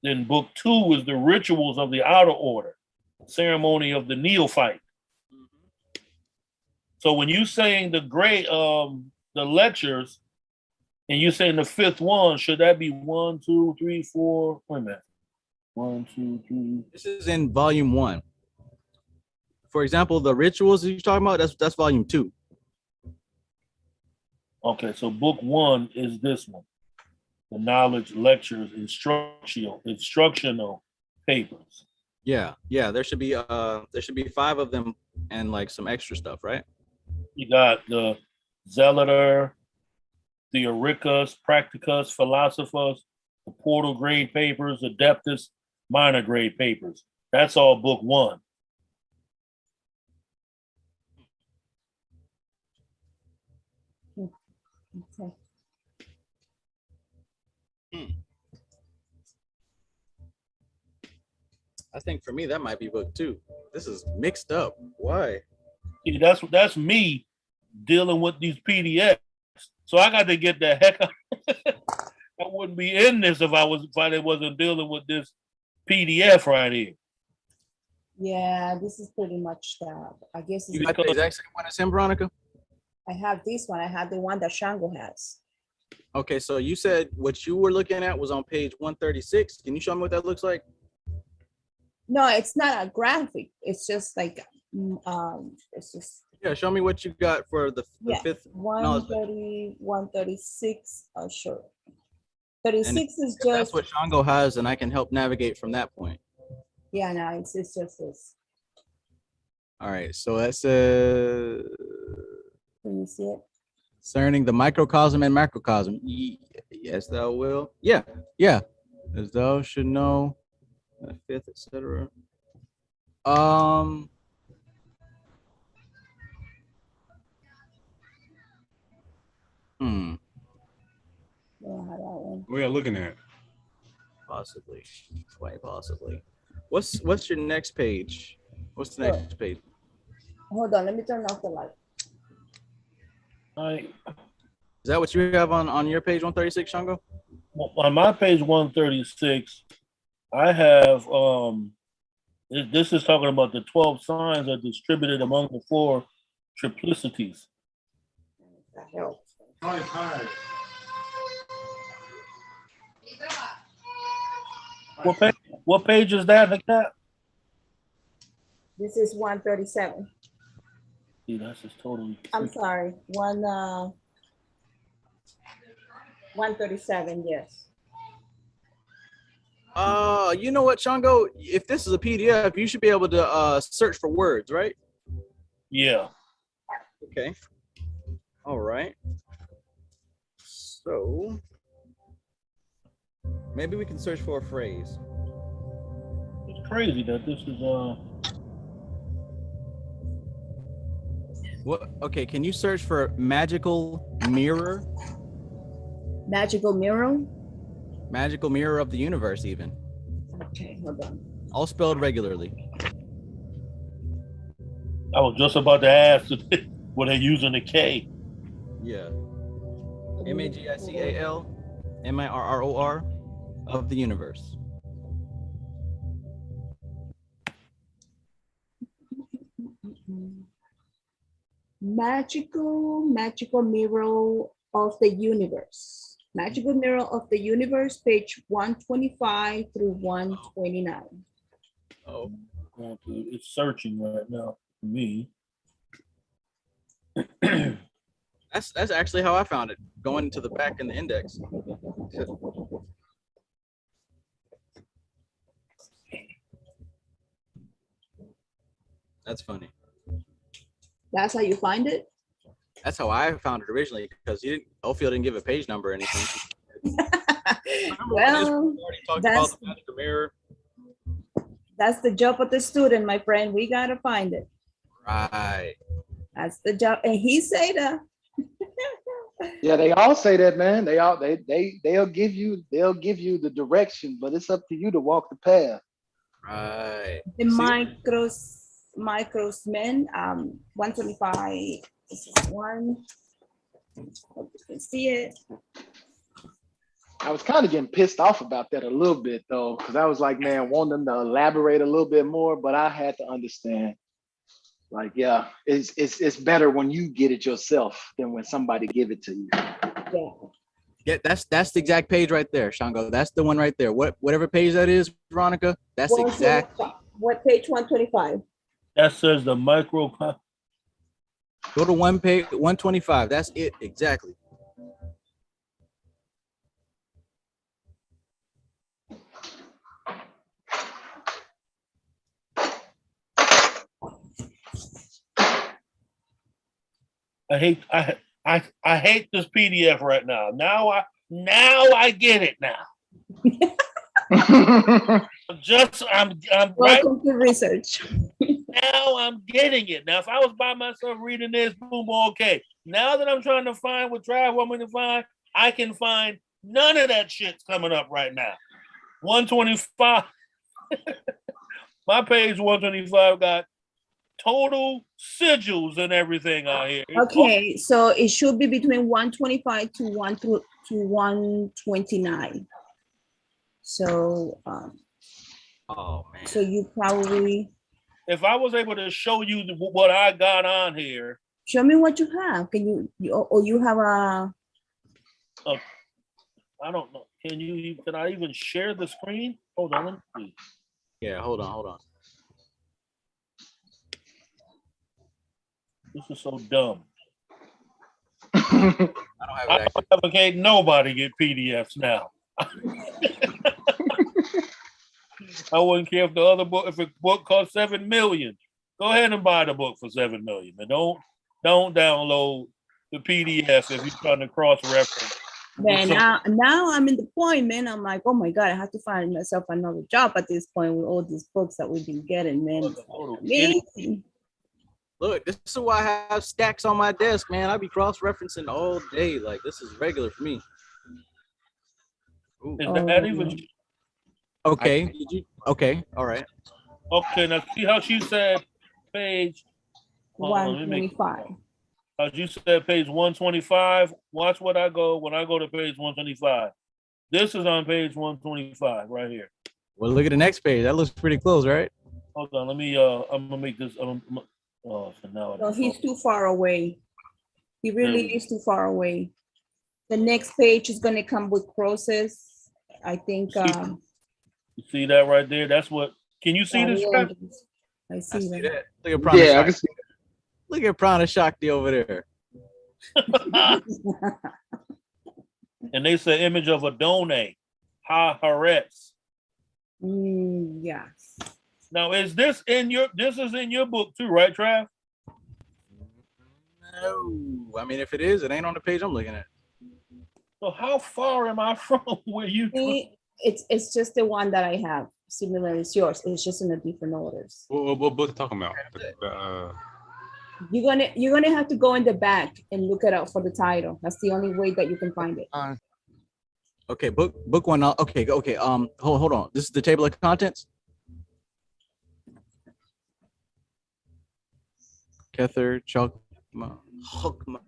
Then book 2 is the rituals of the outer order, ceremony of the neophyte. So when you saying the lectures, and you saying the 5th one, should that be 1, 2, 3, 4? Wait a minute. 1, 2, 3. This is in volume 1. For example, the rituals that you're talking about, that's volume 2. Okay, so book 1 is this one. The knowledge lectures, instructional papers. Yeah, there should be 5 of them and like some extra stuff, right? You got the Zealiter, Theoricus, Practicus, Philosophus, the Portal grade papers, Adeptus, minor grade papers. That's all book 1. Okay. I think for me that might be book 2. This is mixed up. Why? See, that's me dealing with these PDFs. So I got to get the heck out. I wouldn't be in this if I wasn't dealing with this PDF right here. Yeah, this is pretty much that. I guess You got the exact same one as him, Veronica? I have this one. I have the one that Shango has. Okay, so you said what you were looking at was on page 136. Can you show me what that looks like? No, it's not a graphic. It's just like it's just Yeah, show me what you got for the yeah, 5th. 130, 136. Oh, sure. 36 is If that's just what Shango has, and I can help navigate from that point. yeah, no, it's just this. All right, so that says Can you see it? concerning the microcosm and macrocosm. Yes, thou will. Yeah, as thou should know, the 5th, etc. We are looking at. Possibly, quite possibly. What's your next page? What's the next page? Hold on, let me turn off the light. Right. Is that what you have on your page 136, Shango? On my page 136, I have this is talking about the 12 signs are distributed among the 4 triplicities. That helps. What page is that, Cat? This is 137. See, that's just totally. I'm sorry, 137. Yes. You know what, Shango? If this is a PDF, you should be able to search for words, right? Yeah. Okay. All right. So maybe we can search for a phrase. It's crazy that this is What? Okay, can you search for magical mirror? Magical mirror? Magical mirror of the universe, even. Okay, hold on. All spelled regularly. I was just about to ask were they using the K? Yeah. MAGICAL MIRROR of the universe. Magical mirror of the universe. Magical mirror of the universe, page 125 through 129. Oh, it's searching right now for me. That's actually how I found it, going to the back in the index. That's funny. That's how you find it? That's how I found it originally, because Ophiel didn't give a page number or anything. Well, that's about the magical mirror. That's the job of the student, my friend. We gotta find it. Right. That's the job, and he say that. Yeah, they all say that, man. They'll give you the direction, but it's up to you to walk the path. Right. The micros men 125. This is one. Hope you can see it. I was kind of getting pissed off about that a little bit though, because I was like, man, wanting them to elaborate a little bit more, but I had to understand. Like, yeah, it's better when you get it yourself than when somebody give it to you. Yeah. Yeah, that's the exact page right there, Shango. That's the one right there. Whatever page that is, Veronica, that's exact. What page 125? That says the micro. Go to one page 125. That's it exactly. I hate this PDF right now. Now I get it now. I'm Welcome to research. Now I'm getting it. Now, if I was by myself reading this, boom, okay. Now that I'm trying to find what Drive want me to find, I can find none of that shit's coming up right now. 125. My page 125 got total sigils and everything out here. Okay, so it should be between 125 to 129. So, oh man. So you probably. If I was able to show you what I got on here. Show me what you have. Can you have a. I don't know. Can I even share the screen? Hold on, let me see. Yeah, hold on. This is so dumb. I don't advocate nobody get PDFs now. I wouldn't care if the other book, if a book cost $7 million, go ahead and buy the book for $7 million. And don't download the PDF if you're trying to cross-reference. Man, now I'm in the point, man. I'm like, oh my God, I have to find myself another job at this point with all these books that we've been getting, man. Amazing. Look, this is why I have stacks on my desk, man. I be cross-referencing all day. Like, this is regular for me. Is that even? Okay. Okay. All right. Okay. Now see how she said page 125. How you said page 125. Watch what I go when I go to page 125. This is on page 125 right here. Well, look at the next page. That looks pretty close, right? Hold on. Let me. I'm gonna make this. So now. No, he's too far away. He really is too far away. The next page is gonna come with crosses. I think. You see that right there? That's what. Can you see this? I see that. Look at Prana. Yeah, I can see that. Look at Prana Shakti over there. And they say image of Adonai, Ha Haaretz. Yes. Now, is this in your? This is in your book too, right, Trav? No, I mean, if it is, it ain't on the page I'm looking at. So how far am I from where you? It's just the one that I have. Similar as yours. It's just in a different orders. What book are you talking about? You're gonna have to go in the back and look it up for the title. That's the only way that you can find it. Okay, book one. Okay. Hold on. This is the table of contents. Kether, Chokma, Hokma,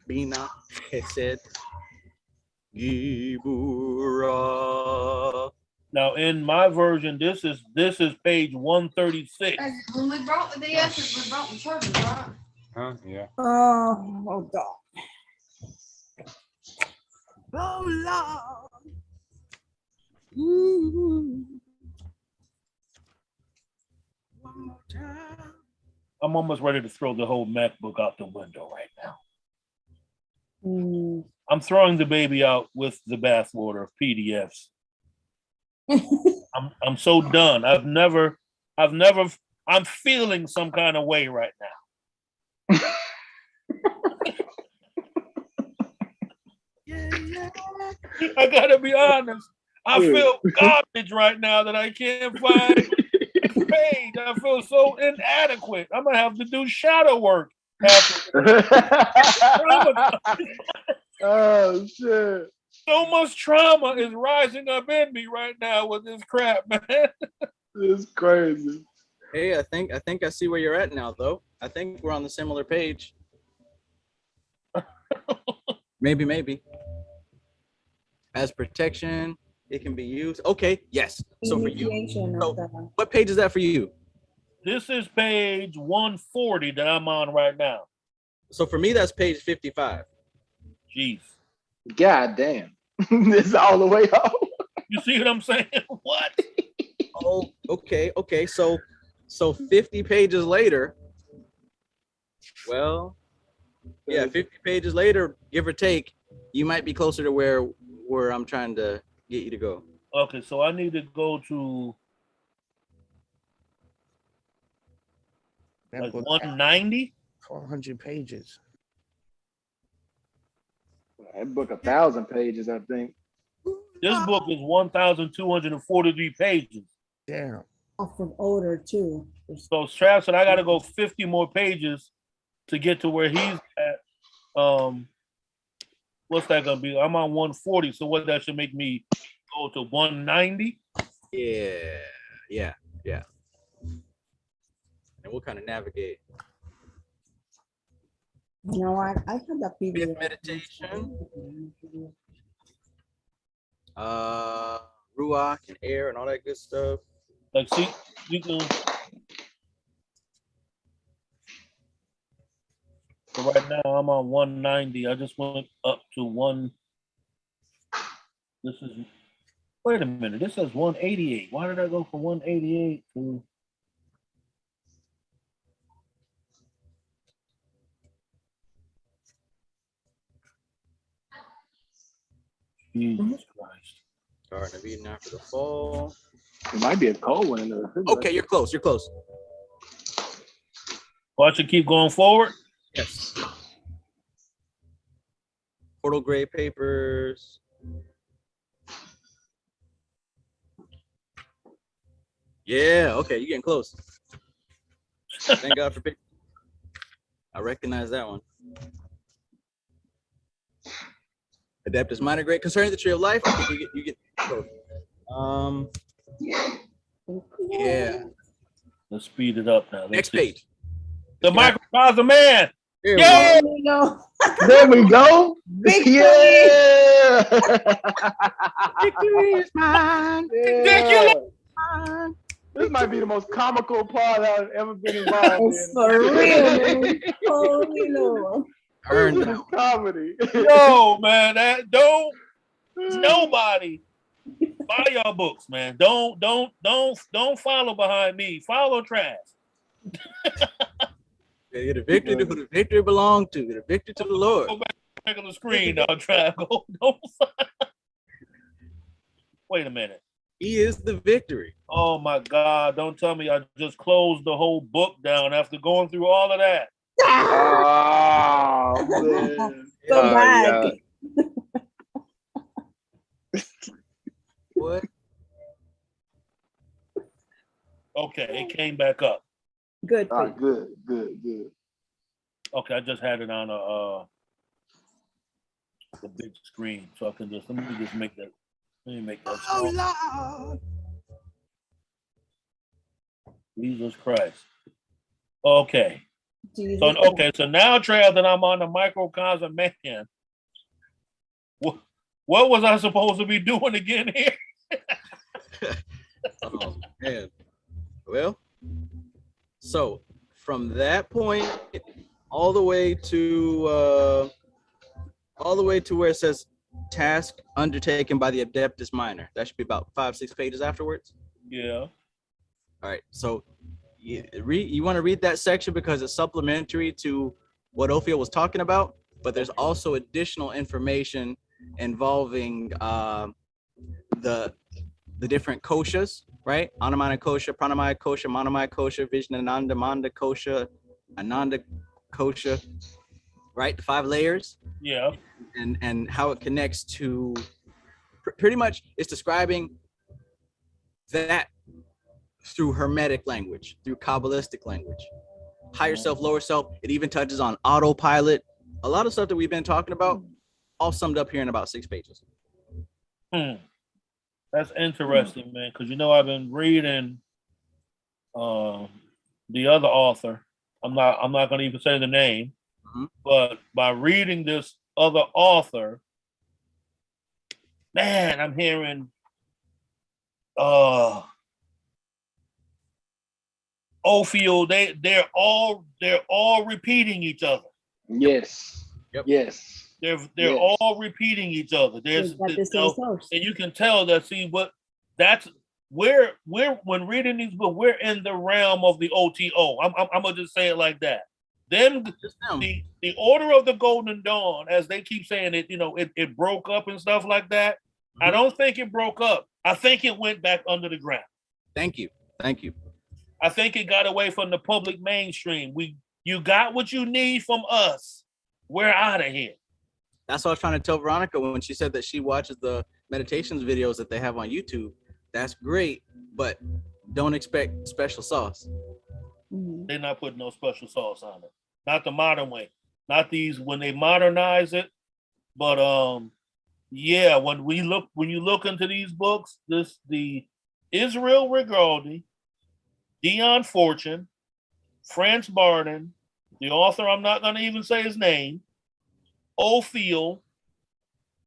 Bina, Chesed, Gibura. Now, in my version, this is page 136. When we brought the DSs, we brought the chargers, right? Huh? Yeah. Oh God. Oh Lord. One more time. I'm almost ready to throw the whole MacBook out the window right now. I'm throwing the baby out with the bathwater of PDFs. I'm so done. I'm feeling some kind of way right now. I gotta be honest. I feel garbage right now that I can't find this page. I feel so inadequate. I'm gonna have to do shadow work. Oh shit. So much trauma is rising up in me right now with this crap, man. It's crazy. Hey, I think I see where you're at now, though. I think we're on the similar page. Maybe. as protection. It can be used. Okay, yes. So for you, Initiation so of the what page is that for you? This is page 140 that I'm on right now. So for me, that's page 55. Jeez. God damn. This is all the way up. You see what I'm saying? What? Oh, okay. So 50 pages later. Well, yeah, 50 pages later, give or take, you might be closer to where I'm trying to get you to go. Okay, so I need to go to That like book, 190. 400 pages. That book 1,000 pages, I think. This book is 1,243 pages. Damn. off of odor too. So Trav said I got to go 50 more pages to get to where he's at. What's that gonna be? I'm on 140. So what that should make me go to 190? Yeah. And we'll kind of navigate. You know what? I had that Fifth PDF. meditation. Ruach and air and all that good stuff. Like, see, you can. So right now I'm on 190. I just went up to one. This is. Wait a minute. This says 188. Why did I go from 188 to? Jesus Christ. Starting to read now for the fall. It might be a cold one in the refrigerator. Okay, you're close. You're close. Well, I should keep going forward. Yes. Portal gray papers. Yeah, okay, you're getting close. Thank God for picking. I recognize that one. Adeptus minor grade concerning the tree of life. I think you get close. Yeah. Let's speed it up now. Next page. The microcosm man. Here Yeah. There we go. There we go. Victory. Yeah. Victory is mine. Yeah. This might be the most comical part I've ever been involved It's in. for real, man. Holy Lord. Earned This that is one. comedy. No, man, that don't nobody buy y'all books, man. Don't follow behind me. Follow Trash. Get a victory to who the victory belonged to. Get a victory to the Lord. Go back on the screen now, Trash. Don't. Wait a minute. He is the victory. Oh my God! Don't tell me I just closed the whole book down after going through all of that. Oh, man. Go back. What? Okay, it came back up. Good. Ah, good. Okay, I just had it on the big screen, so I can just let me make that. Let me make that. Oh small. Lord. Jesus Christ. Okay. Jesus. So now, Trail, that I'm on the microcosm man, what was I supposed to be doing again here? Oh man. Well, so from that point all the way to where it says task undertaken by the Adeptus Minor. That should be about 5-6 pages afterwards. Yeah. All right. So you want to read that section because it's supplementary to what Ophiel was talking about, but there's also additional information involving the different koshas, right? Anamana kosha, pranamaya kosha, manamaya kosha, vijnananda manda kosha, ananda kosha, right? The 5 layers. Yeah. And how it connects to pretty much it's describing that through Hermetic language, through Kabbalistic language. Higher self, lower self. It even touches on autopilot. A lot of stuff that we've been talking about, all summed up here in about 6 pages. That's interesting, man, because I've been reading the other author. I'm not going to even say the name, but by reading this other author, man, I'm hearing Ophiel, they're all repeating each other. Yes. Yep. Yes. They're Yes. all repeating each other. There's Got the you same know, source. and you can tell that. See, what that's we're when reading these books, we're in the realm of the OTO. I'm gonna just say it like that. Then the Order of the Golden Dawn, as they keep saying it, you know, it broke up and stuff like that. I don't think it broke up. I think it went back under the ground. Thank you. Thank you. I think it got away from the public mainstream. You got what you need from us. We're out of here. That's what I was trying to tell Veronica when she said that she watches the meditations videos that they have on YouTube. That's great, but don't expect special sauce. They're not putting no special sauce on it. Not the modern way. Not these when they modernize it. But yeah, when you look into these books, the Israel Rigaldi, Dion Fortune, France Barden, the author, I'm not gonna even say his name, Ophiel,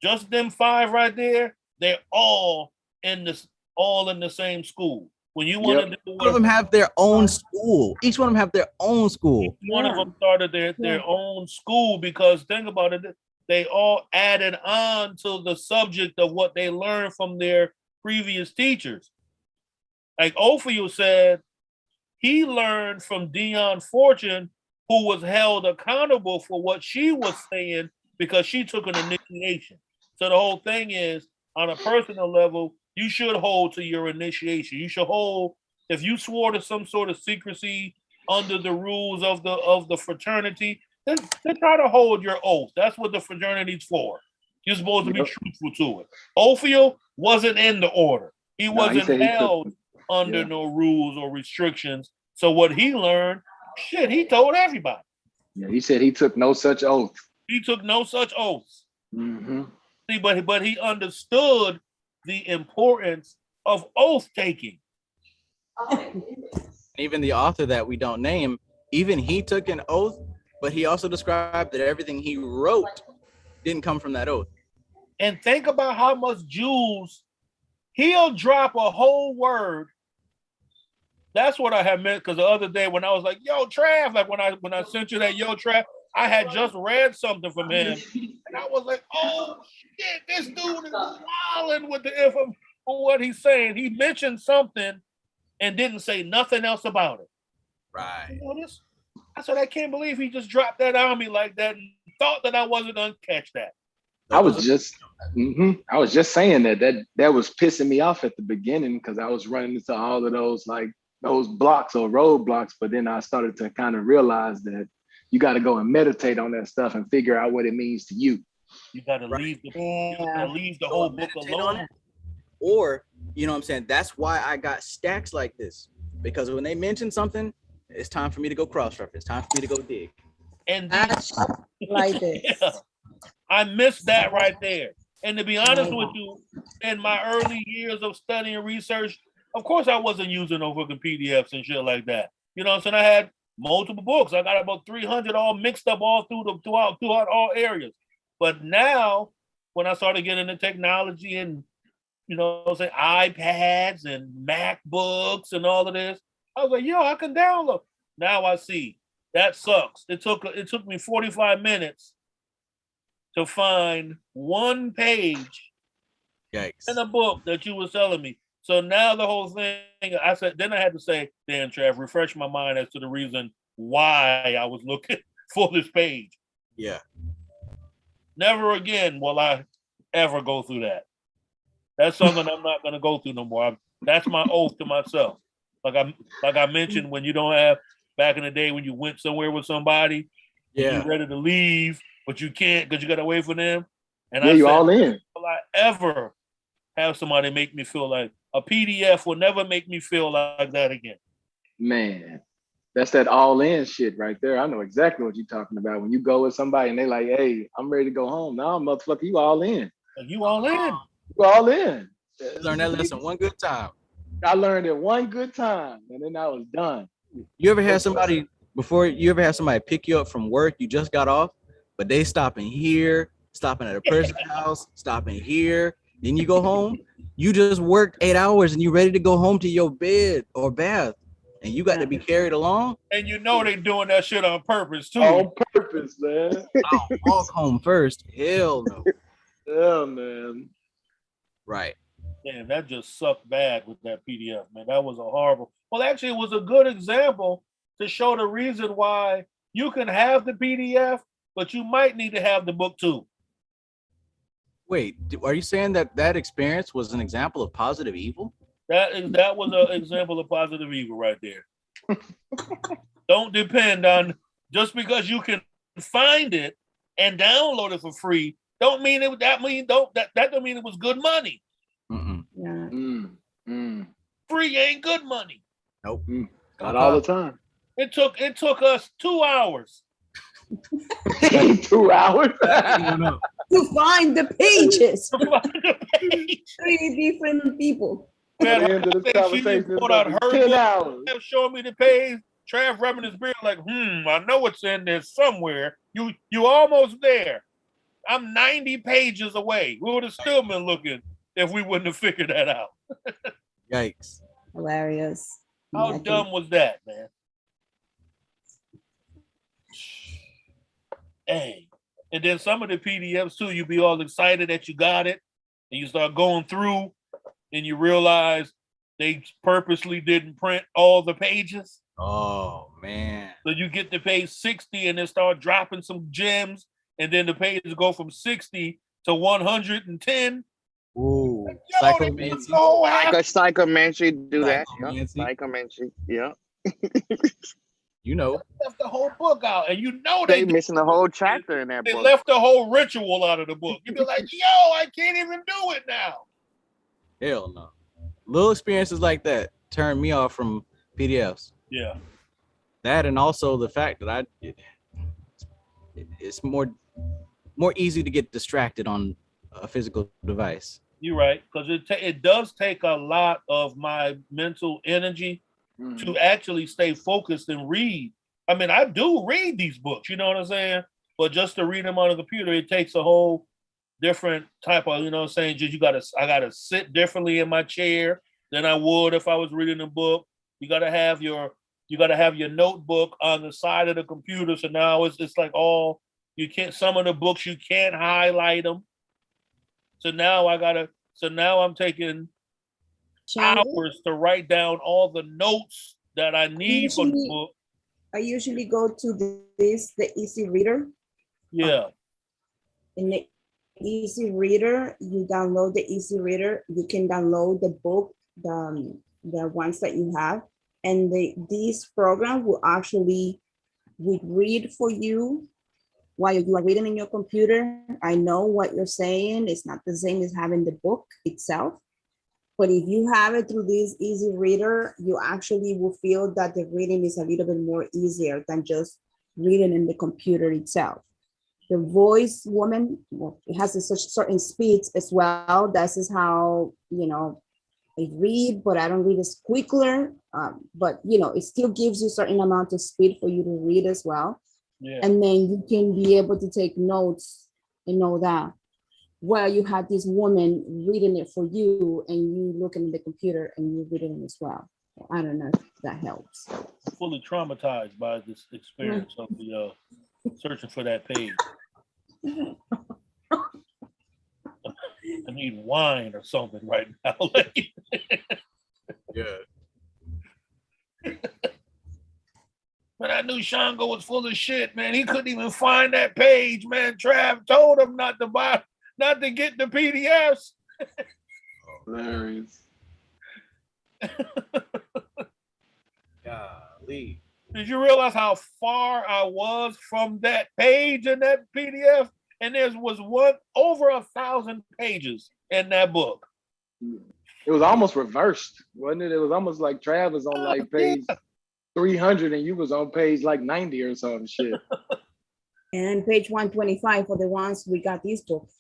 just them five right there, they're all in the same school. When you want to do All of them have their own school. Each one of them have their own school. Each one of them started their own school because think about it, they all added on to the subject of what they learned from their previous teachers. Like Ophiel said, he learned from Dion Fortune, who was held accountable for what she was saying because she took an initiation. So the whole thing is, on a personal level, you should hold to your initiation. You should hold, if you swore to some sort of secrecy under the rules of the fraternity, then try to hold your oath. That's what the fraternity's for. You're supposed to be truthful to it. Ophiel wasn't in the order. He wasn't held under no rules or restrictions. So what he learned, shit, he told everybody. Yeah, he said he took no such oath. He took no such oaths. See, but he understood the importance of oath taking. Even the author that we don't name, even he took an oath, but he also described that everything he wrote didn't come from that oath. And think about how much jewels he'll drop a whole word. That's what I had meant, because the other day when I was like, yo, Trav, like when I sent you that yo, Trav, I had just read something from him, and I was like, oh shit, this dude is wilding with the info for what he's saying. He mentioned something and didn't say nothing else about it. Right. You know, I said, I can't believe he just dropped that on me like that and thought that I wasn't gonna catch that. I was just saying that was pissing me off at the beginning because I was running into all of those blocks or roadblocks, but then I started to kind of realize that you got to go and meditate on that stuff and figure out what it means to you. You got to leave the whole book alone. Or, you know what I'm saying? That's why I got stacks like this, because when they mention something, it's time for me to go cross-reference. It's time for me to go dig. And like this. Yeah, I missed that right there. And to be honest with you, in my early years of studying and research, of course I wasn't using no fucking PDFs and shit like that. You know what I'm saying? I had multiple books. I got about 300 all mixed up all throughout all areas. But now, when I started getting into technology and, you know, say iPads and MacBooks and all of this, I was like, yo, I can download. Now I see that sucks. It took me 45 minutes to find one page in a book that you were telling me. So now the whole thing, I had to say, Dan Trav, refresh my mind as to the reason why I was looking for this page. Yeah. Never again will I ever go through that. That's something I'm not going to go through no more. That's my oath to myself. Like I mentioned, when you don't have, back in the day when you went somewhere with somebody, and you're ready to leave, but you can't because you got to wait for them. And I said, all in. will I ever have somebody make me feel like a PDF will never make me feel like that again. Man, that's that all in shit right there. I know exactly what you're talking about. When you go with somebody and they like, hey, I'm ready to go home. Now, motherfucker, you all in. You all in. You all in. Learn that lesson one good time. I learned it one good time and then I was done. You ever had somebody pick you up from work, you just got off, but they stopping here, stopping at a person's house, stopping here, Then you go home. You just worked 8 hours and you ready to go home to your bed or bath, and you got to be carried along. And you know they doing that shit on purpose too. On purpose, man. I'll walk home first. Hell no. Yeah, man. Right. Damn, that just sucked bad with that PDF, man. That was a horrible. Well, actually, it was a good example to show the reason why you can have the PDF, but you might need to have the book too. Wait, are you saying that that experience was an example of positive evil? That was an example of positive evil right there. Don't depend on just because you can find it and download it for free. Don't mean it. That don't mean it was good money. Yeah. Free ain't good money. Nope. Not all the time. It took us 2 hours. 2 hours. To find the pages. 3 different people. Man, At the end of this conversation, it's gonna be 10 hours. Showing me the page. Trav rubbing his beard like, I know it's in there somewhere. You almost there. I'm 90 pages away. We would have still been looking if we wouldn't have figured that out. Yikes. Hilarious. How dumb was that, man? Hey. And then some of the PDFs too, you be all excited that you got it, and you start going through, and you realize they purposely didn't print all the pages. Oh man. So you get to page 60 and then start dropping some gems, and then the pages go from 60 to 110. Ooh, psychomancy. Psychomancy do that. Yeah. Psychomancy. Yeah. You know. They left the whole book out, and you know they missing the whole chapter in that book. They left the whole ritual out of the book. You'd be like, yo, I can't even do it now. Hell no. Little experiences like that turn me off from PDFs. Yeah. That, and also the fact that it's more easy to get distracted on a physical device. You're right, because it does take a lot of my mental energy to actually stay focused and read. I mean, I do read these books, you know what I'm saying? But just to read them on a computer, it takes a whole different type of, you know what I'm saying? Just I gotta sit differently in my chair than I would if I was reading a book. You gotta have your notebook on the side of the computer. So now it's like some of the books you can't highlight them. So now I'm taking hours to write down all the notes that I need for the book. I usually go to the easy reader. Yeah. In the easy reader, you download the easy reader. You can download the book, the ones that you have, and this program will actually read for you while you are reading in your computer. I know what you're saying. It's not the same as having the book itself. But if you have it through this easy reader, you actually will feel that the reading is a little bit more easier than just reading in the computer itself. The voice woman, it has such certain speeds as well. This is how, I read, but I don't read as quicker. But, it still gives you a certain amount of speed for you to read as well. Yeah. And then you can be able to take notes and know that. Well, you had this woman reading it for you and you looking at the computer and you reading it as well. I don't know if that helps. I'm fully traumatized by this experience of the searching for that page. I need wine or something right now. Yeah. But I knew Shango was full of shit, man. He couldn't even find that page, man. Trav told him not to get the PDFs. Hilarious. Golly. Did you realize how far I was from that page in that PDF? And there was over 1,000 pages in that book. It was almost reversed, wasn't it? It was almost like Trav was on like page 300 and you was on page like 90 or some shit. And page 125 for the ones we got these books.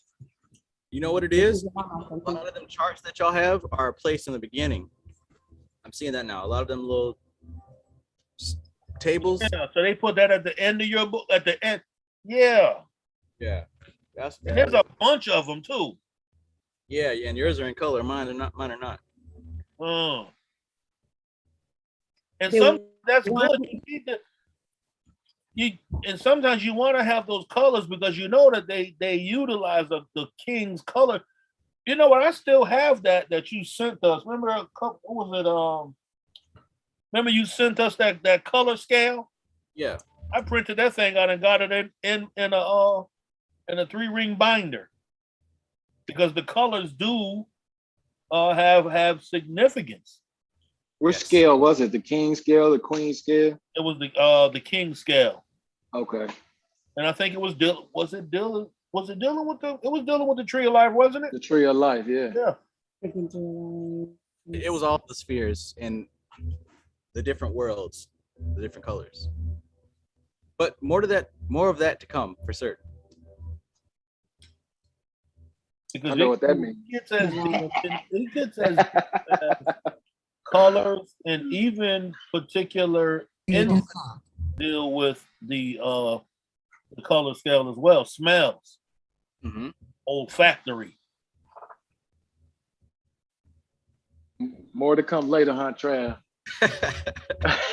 You know what it is? A lot of them charts that y'all have are placed in the beginning. I'm seeing that now. A lot of them little tables. Yeah, so they put that at the end of your book, at the end. Yeah. Yeah. And there's a bunch of them too. Yeah, and yours are in color. Mine are not. Mine are not. And The some that's one- good. You need to, and sometimes you want to have those colors because you know that they utilize the king's color. You know what? I still have that you sent us. Remember a couple? What was it? Remember you sent us that color scale? Yeah. I printed that thing out and got it in a 3-ring binder because the colors do have significance. Which scale was it? The king scale, the queen scale? It was the king scale. Okay. And I think it was dealing with the tree of life, wasn't it? The tree of life, yeah. Yeah. It was all the spheres and the different worlds, the different colors. But more of that to come for certain. Because I know what that means. It gets as colors and even particular deal with the color scale as well. Smells, olfactory. More to come later, huh, Trav?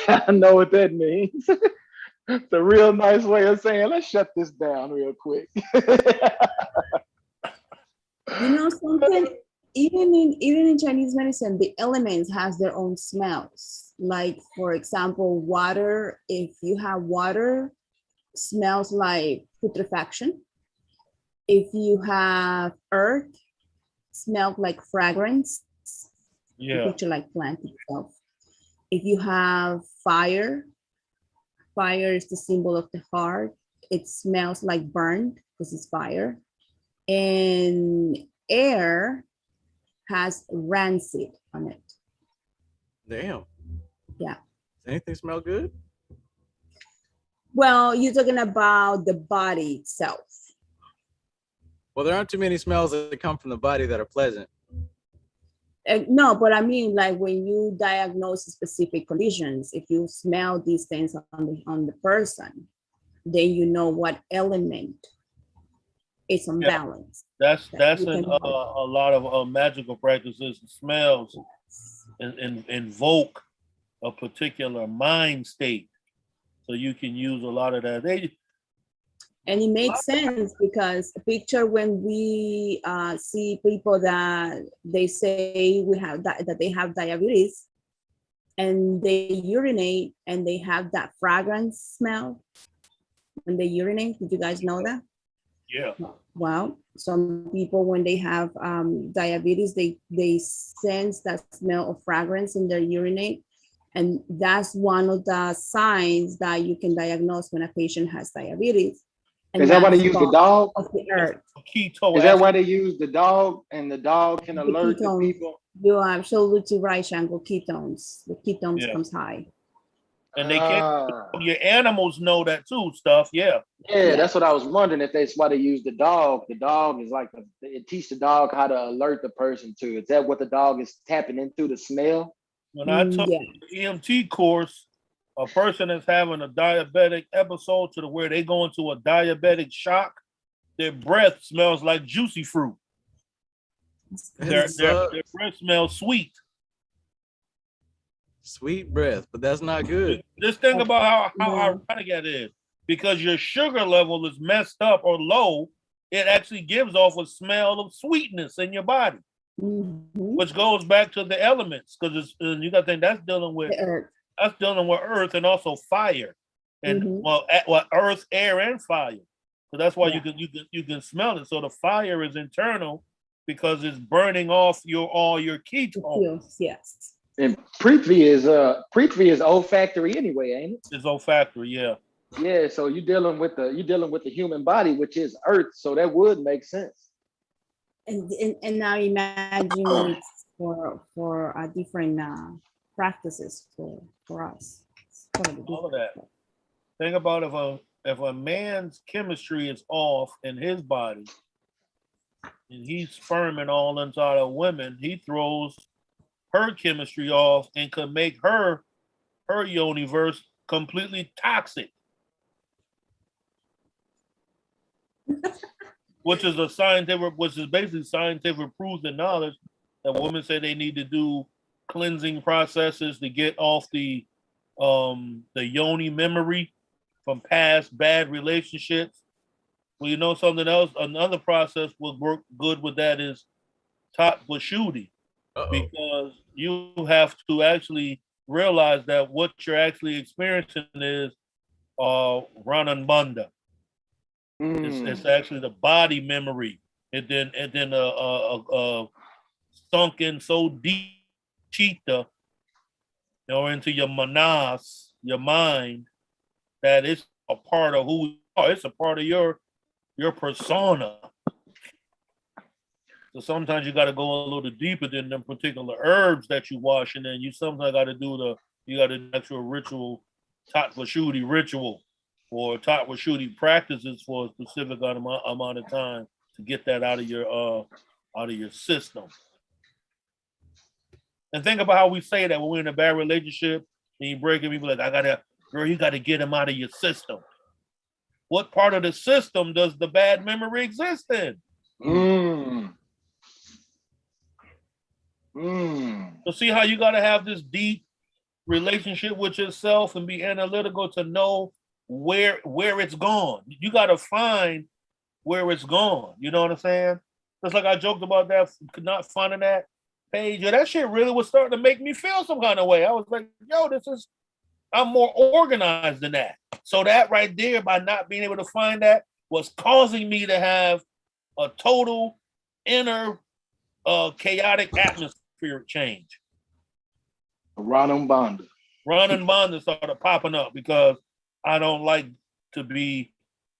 I know what that means. It's a real nice way of saying, let's shut this down real quick. You know something? Even in Chinese medicine, the elements has their own smells. Like, for example, water. If you have water, smells like putrefaction. If you have earth, smells like fragrance. Yeah. Picture like plant itself. If you have fire, fire is the symbol of the heart. It smells like burned because it's fire. And air has rancid on it. Damn. Yeah. Does anything smell good? Well, you're talking about the body itself. Well, there aren't too many smells that come from the body that are pleasant. No, but I mean, like when you diagnose specific conditions, if you smell these things on the person, then you know what element is unbalanced. That's in a lot of magical practices. Smells and invoke a particular mind state, so you can use a lot of that. And it makes sense because picture when we see people that they say that they have diabetes and they urinate and they have that fragrance smell when they urinate. Did you guys know that? Yeah. Well, some people when they have diabetes, they sense that smell of fragrance in their urinate. And that's one of the signs that you can diagnose when a patient has diabetes. And is that why they use the dog? Of the earth. Is that why they use the dog and the dog can alert the people? You are absolutely right, Shango. Ketones. The ketones comes high. And they can't, your animals know that too, stuff. Yeah. Yeah, that's what I was wondering if that's why they use the dog. The dog is like, it teach the dog how to alert the person to. Is that what the dog is tapping into, the smell? When I took the EMT course, a person is having a diabetic episode to the where they go into a diabetic shock, their breath smells like juicy fruit. Their breath smells sweet. Sweet breath, but that's not good. Just think about how ironic that is. Because your sugar level is messed up or low, it actually gives off a smell of sweetness in your body, which goes back to the elements. Because you got to think that's dealing with earth and also fire, and earth, air, and fire. So that's why you can smell it. So the fire is internal because it's burning off all your ketones. Yes. And Prithvi is olfactory anyway, ain't it? It's olfactory, yeah. Yeah, so you're dealing with the human body, which is earth, so that would make sense. And now imagine it's for different practices for us. All of that. Think about if a man's chemistry is off in his body and he's sperming all inside of women, he throws her chemistry off and could make her universe completely toxic. which is a scientific, which is basically scientific proof and knowledge that women say they need to do cleansing processes to get off the yoni memory from past bad relationships. Well, you know something else, another process would work good with that is tat vashuddhi, because you have to actually realize that what you're actually experiencing is rananbandha. It's actually the body memory, and then sunk in so deep, chitta, or into your manas, your mind, that it's a part of who you are. It's a part of your persona. So sometimes you got to go a little deeper than the particular herbs that you wash, and then you sometimes got to do actual ritual, tat vashuddhi ritual, or tat vashuddhi practices for a specific amount of time to get that out of your system. And think about how we say that when we're in a bad relationship and you break it, people like, girl, you got to get him out of your system. What part of the system does the bad memory exist in? So see how you got to have this deep relationship with yourself and be analytical to know where it's gone. You got to find where it's gone. You know what I'm saying? Just like I joked about that, not finding that page. Yeah, that shit really was starting to make me feel some kind of way. I was like, yo, I'm more organized than that. So that right there, by not being able to find that, was causing me to have a total inner chaotic atmosphere change. Rananbandha started popping up because I don't like to be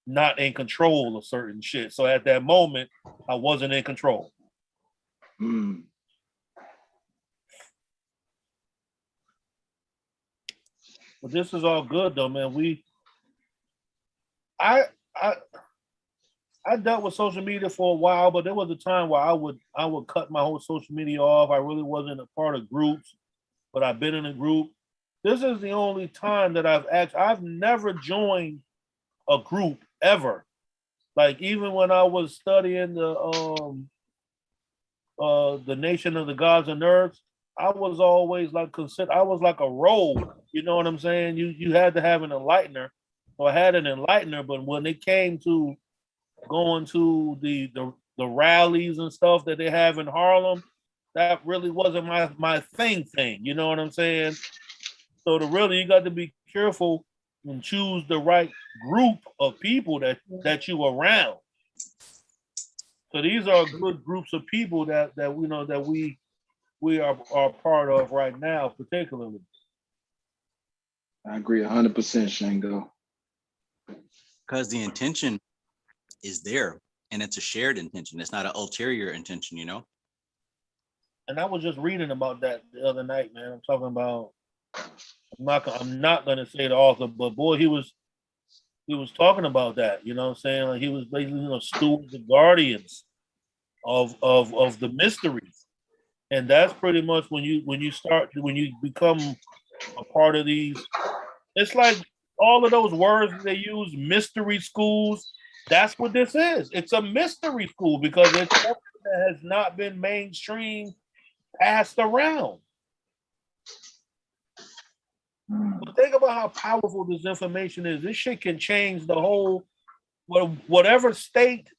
not in control of certain shit. So at that moment, I wasn't in control. But this is all good though, man. I dealt with social media for a while, but there was a time where I would cut my whole social media off. I really wasn't a part of groups, but I've been in a group. This is the only time that I've never joined a group ever. Like even when I was studying the Nation of the Gods and Earths, I was always I was like a rogue. You know what I'm saying? You had to have an enlightener. So I had an enlightener, but when it came to going to the rallies and stuff that they have in Harlem, that really wasn't my thing. You know what I'm saying? So you got to be careful and choose the right group of people that you around. So these are good groups of people that we know that we are part of right now, particularly. I agree 100%, Shango. Because the intention is there, and it's a shared intention. It's not an ulterior intention, you know? And I was just reading about that the other night, man. I'm talking about, I'm not gonna say the author, but boy, he was talking about that, you know what I'm saying? Like he was basically, stewards and guardians of the mysteries. And that's pretty much when you become a part of these, it's like all of those words they use, mystery schools. That's what this is. It's a mystery school because it's something that has not been mainstream passed around. But think about how powerful this information is. This shit can change the whole, whatever state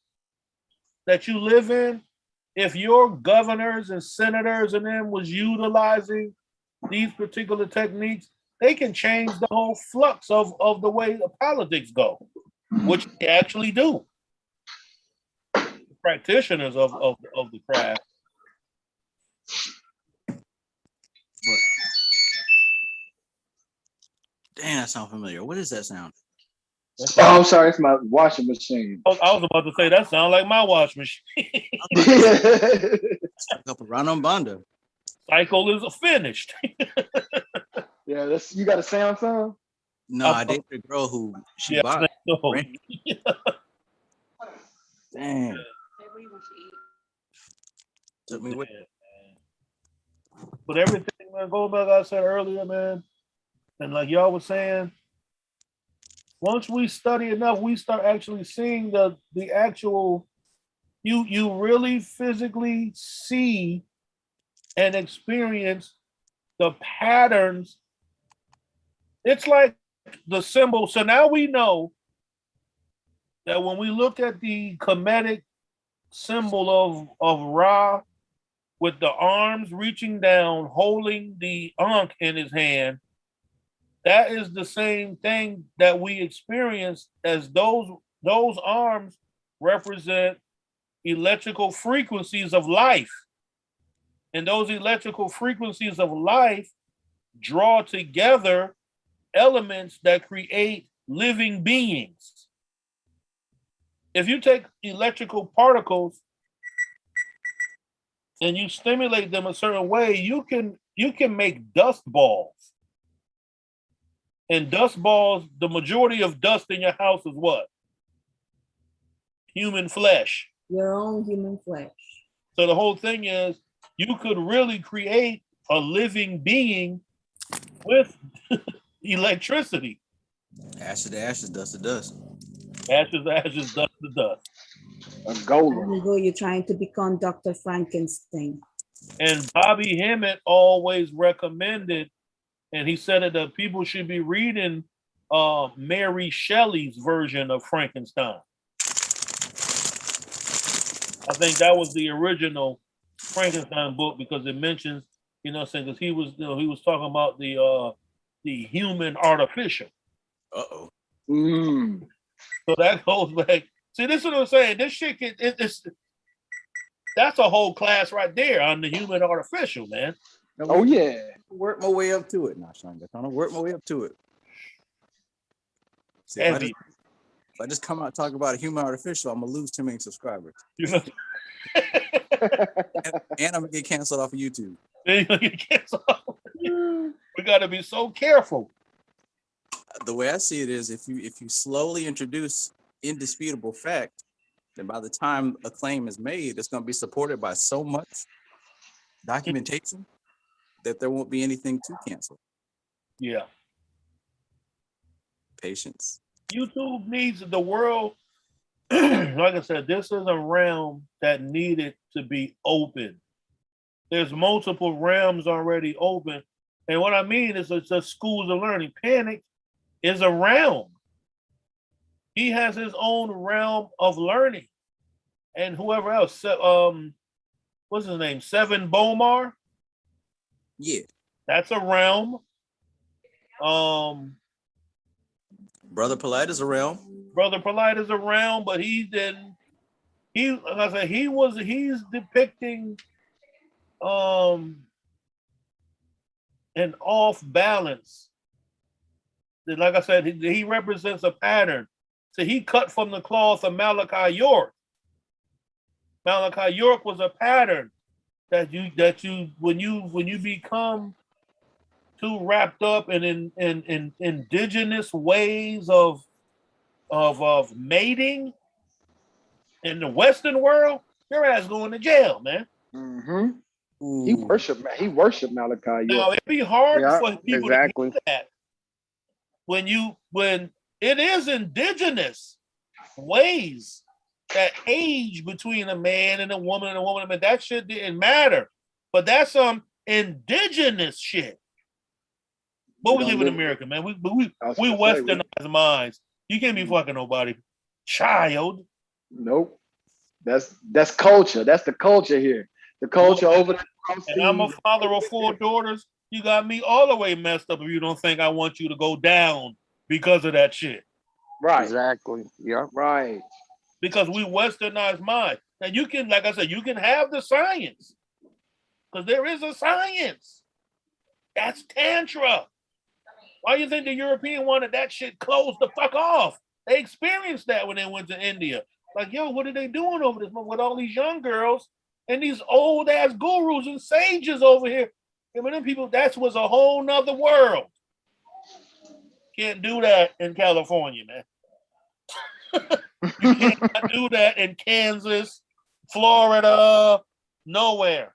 that you live in. If your governors and senators and them was utilizing these particular techniques, they can change the whole flux of the way the politics go, which they actually do. The practitioners of the craft. But, damn, that sounds familiar. What is that sound? I'm sorry, it's my washing machine. I was about to say that sounds like my washing machine. Up around on Banda. Cycle is finished. Yeah, you got a Samsung? No, I dated a girl who she bought. Damn. Took me with it. But everything, man, go back, I said earlier, man, and like y'all was saying, once we study enough, we start actually seeing the actual You really physically see and experience the patterns. It's like the symbol. So now we know that when we look at the Kemetic symbol of Ra with the arms reaching down, holding the Ankh in his hand, that is the same thing that we experience as those arms represent electrical frequencies of life. And those electrical frequencies of life draw together elements that create living beings. If you take electrical particles and you stimulate them a certain way, you can make dust balls. And dust balls, the majority of dust in your house is what? Human flesh. Your own human flesh. So the whole thing is you could really create a living being with electricity. Ashes to ashes, dust to dust. Ashes to ashes, dust to dust. A golem. You go, you're trying to become Dr. Frankenstein. And Bobby Hemmett always recommended, and he said that people should be reading Mary Shelley's version of Frankenstein. I think that was the original Frankenstein book because it mentions, you know, saying because he was talking about the human artificial. Uh-oh. So that goes back. See, this is what I'm saying. This shit that's a whole class right there on the human artificial, man. Oh yeah. Work my way up to it. Now, Sean, I'm trying to work my way up to it. See, if I just come out and talk about a human artificial, I'm gonna lose too many subscribers. You know? and I'm gonna get canceled off of YouTube. We gotta be so careful. The way I see it is if you slowly introduce indisputable fact, then by the time a claim is made, it's gonna be supported by so much documentation that there won't be anything to cancel. Yeah. Patience. YouTube needs the world. Like I said, this is a realm that needed to be open. There's multiple realms already open. And what I mean is it's just schools of learning. Panic is a realm. He has his own realm of learning. And whoever else, what's his name? Seven Bomar? Yeah. That's a realm. Brother Polite is a realm. Brother Polite is a realm, but he's depicting an off balance. Like I said, he represents a pattern. So he cut from the cloth of Malachi York. Malachi York was a pattern that you when you become too wrapped up in indigenous ways of mating in the Western world, your ass going to jail, man. Mm-hmm. He worshiped Malachi York. Now it'd be hard for people to hear that when it is indigenous ways that age between a man and a woman and a woman, but that shit didn't matter. But that's some indigenous shit. But we live in America, man. We westernized minds. You can't be fucking nobody. Child. Nope. That's culture. That's the culture here. The culture over the and I'm a father of 4 daughters. You got me all the way messed up if you don't think I want you to go down because of that shit. Right. Exactly. Yeah. Right. Because we westernized minds. Now you can, like I said, you can have the science. Because there is a science. That's Tantra. Why do you think the European wanted that shit closed the fuck off? They experienced that when they went to India. Like, yo, what are they doing over this with all these young girls and these old ass gurus and sages over here? I mean, them people, that was a whole nother world. Can't do that in California, man. You can't do that in Kansas, Florida, nowhere.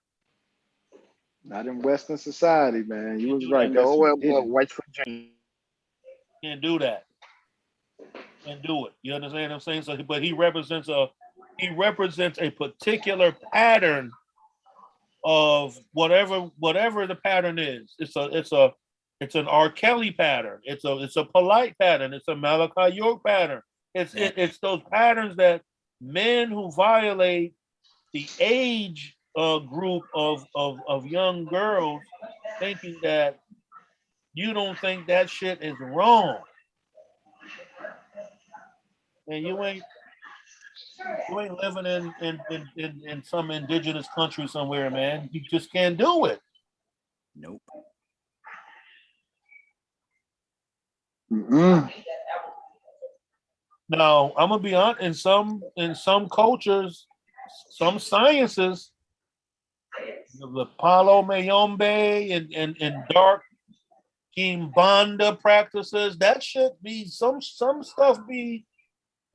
Not in Western society, man. You was right. Nowhere but West Virginia. Can't do that. Can't do it. You understand what I'm saying? So, but he represents a He represents a particular pattern of whatever the pattern is. It's an R. Kelly pattern. It's a polite pattern. It's a Malachi York pattern. It's those patterns that men who violate the age group of young girls, thinking that you don't think that shit is wrong, and you ain't living in some indigenous country somewhere, man. You just can't do it. Nope. Now, I'm gonna be honest. In some cultures, some sciences, the Palo Mayombe and dark Kimbanda practices, that shit be some stuff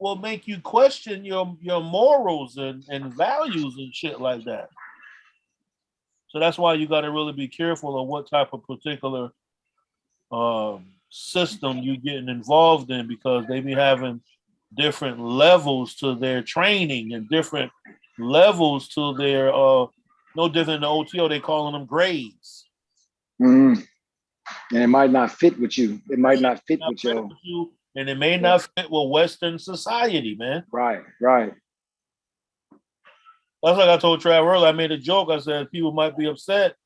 will make you question your morals and values and shit like that. So that's why you got to really be careful of what type of particular system you're getting involved in, because they be having different levels to their training and different levels to their no different than the OTO, they calling them grades. And it might not fit with you. It might not fit with you, and it may not fit with Western society, man. Right. That's like I told Trav earlier. I made a joke. I said people might be upset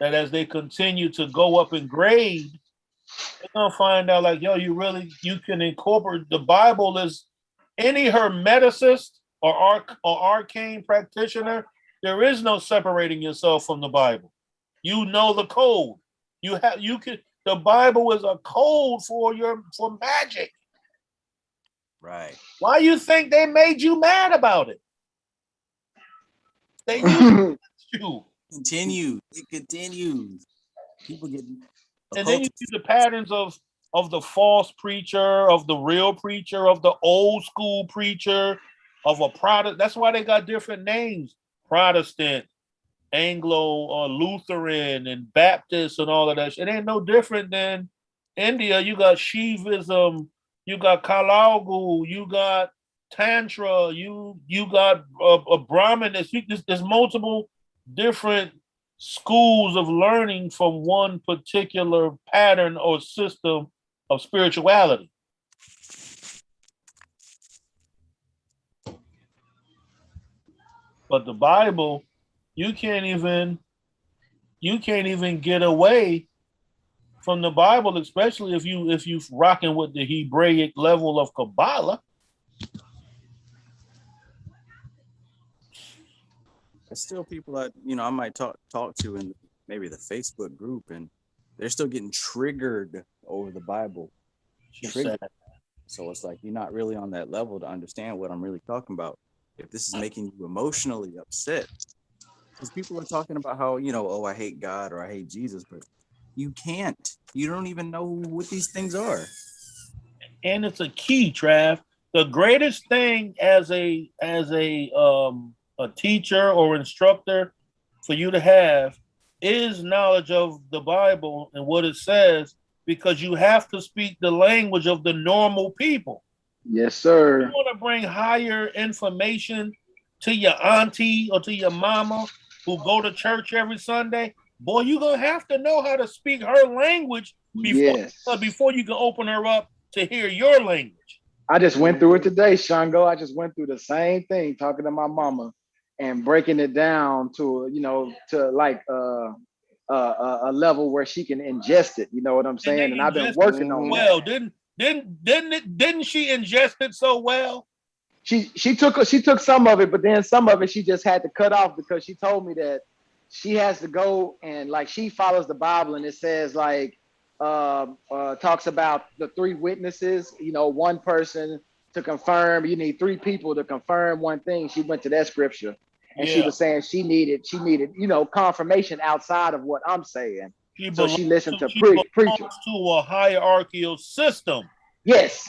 that as they continue to go up in grade, they're gonna find out like, yo, you can incorporate the Bible as any hermeticist or arcane practitioner. There is no separating yourself from the Bible. You know the code. The Bible is a code for magic. Right. Why you think they made you mad about it? They use you. It continues. People get, and then you see the patterns of the false preacher, of the real preacher, of the old school preacher, of a Protestant. That's why they got different names: Protestant, Anglo, or Lutheran, and Baptist, and all of that. It ain't no different than India. You got Shivism, you got Kalagu, you got Tantra, you got a Brahminist. There's multiple different schools of learning from one particular pattern or system of spirituality. But the Bible, you can't even get away from the Bible, especially if you rocking with the Hebraic level of Kabbalah. There's still people that I might talk to in maybe the Facebook group, and they're still getting triggered over the Bible. So it's like you're not really on that level to understand what I'm really talking about. If this is making you emotionally upset, because people are talking about how I hate God or I hate Jesus, but you can't. You don't even know what these things are. And it's a key, Trav. The greatest thing as a teacher or instructor for you to have is knowledge of the Bible and what it says, because you have to speak the language of the normal people. Yes, sir. You want to bring higher information to your auntie or to your mama who go to church every Sunday, boy, you're going to have to know how to speak her language before you can open her up to hear your language. I just went through it today, Shango. I just went through the same thing, talking to my mama and breaking it down to, to like a level where she can ingest it. You know what I'm saying? And I've been working on that. Didn't she ingest it so well? She took some of it, but then some of it she just had to cut off, because she told me that she has to go and like she follows the Bible, and it says like talks about the three witnesses, one person to confirm. You need three people to confirm one thing. She went to that scripture, and she was saying she needed confirmation outside of what I'm saying. So she listened to preachers to a hierarchical system. Yes,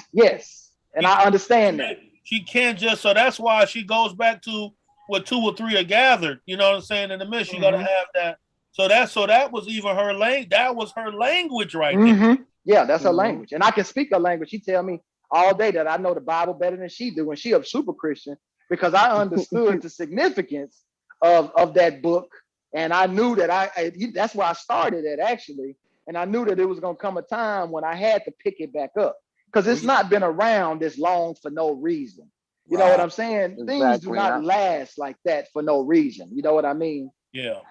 and I understand that. She can't just, so that's why she goes back to what 2 or 3 are gathered. You know what I'm saying? In the midst, you gotta have that. So that was even her language. That was her language right there. Yeah, that's her language. And I can speak her language. She tell me all day that I know the Bible better than she do. And she a super Christian. because I understood the significance of that book. And I knew that that's where I started at actually. And I knew that it was going to come a time when I had to pick it back up because it's not been around this long for no reason. You know what I'm saying? Exactly. Things do not last like that for no reason. You know what I mean? Yeah.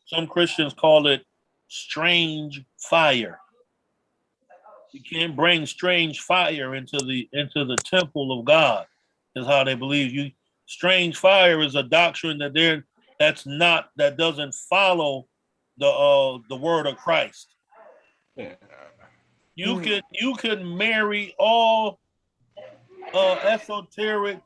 Some Christians call it strange fire. You can't bring strange fire into the temple of God, is how they believe. You strange fire is a doctrine that doesn't follow the word of Christ. Yeah. You can marry all esoteric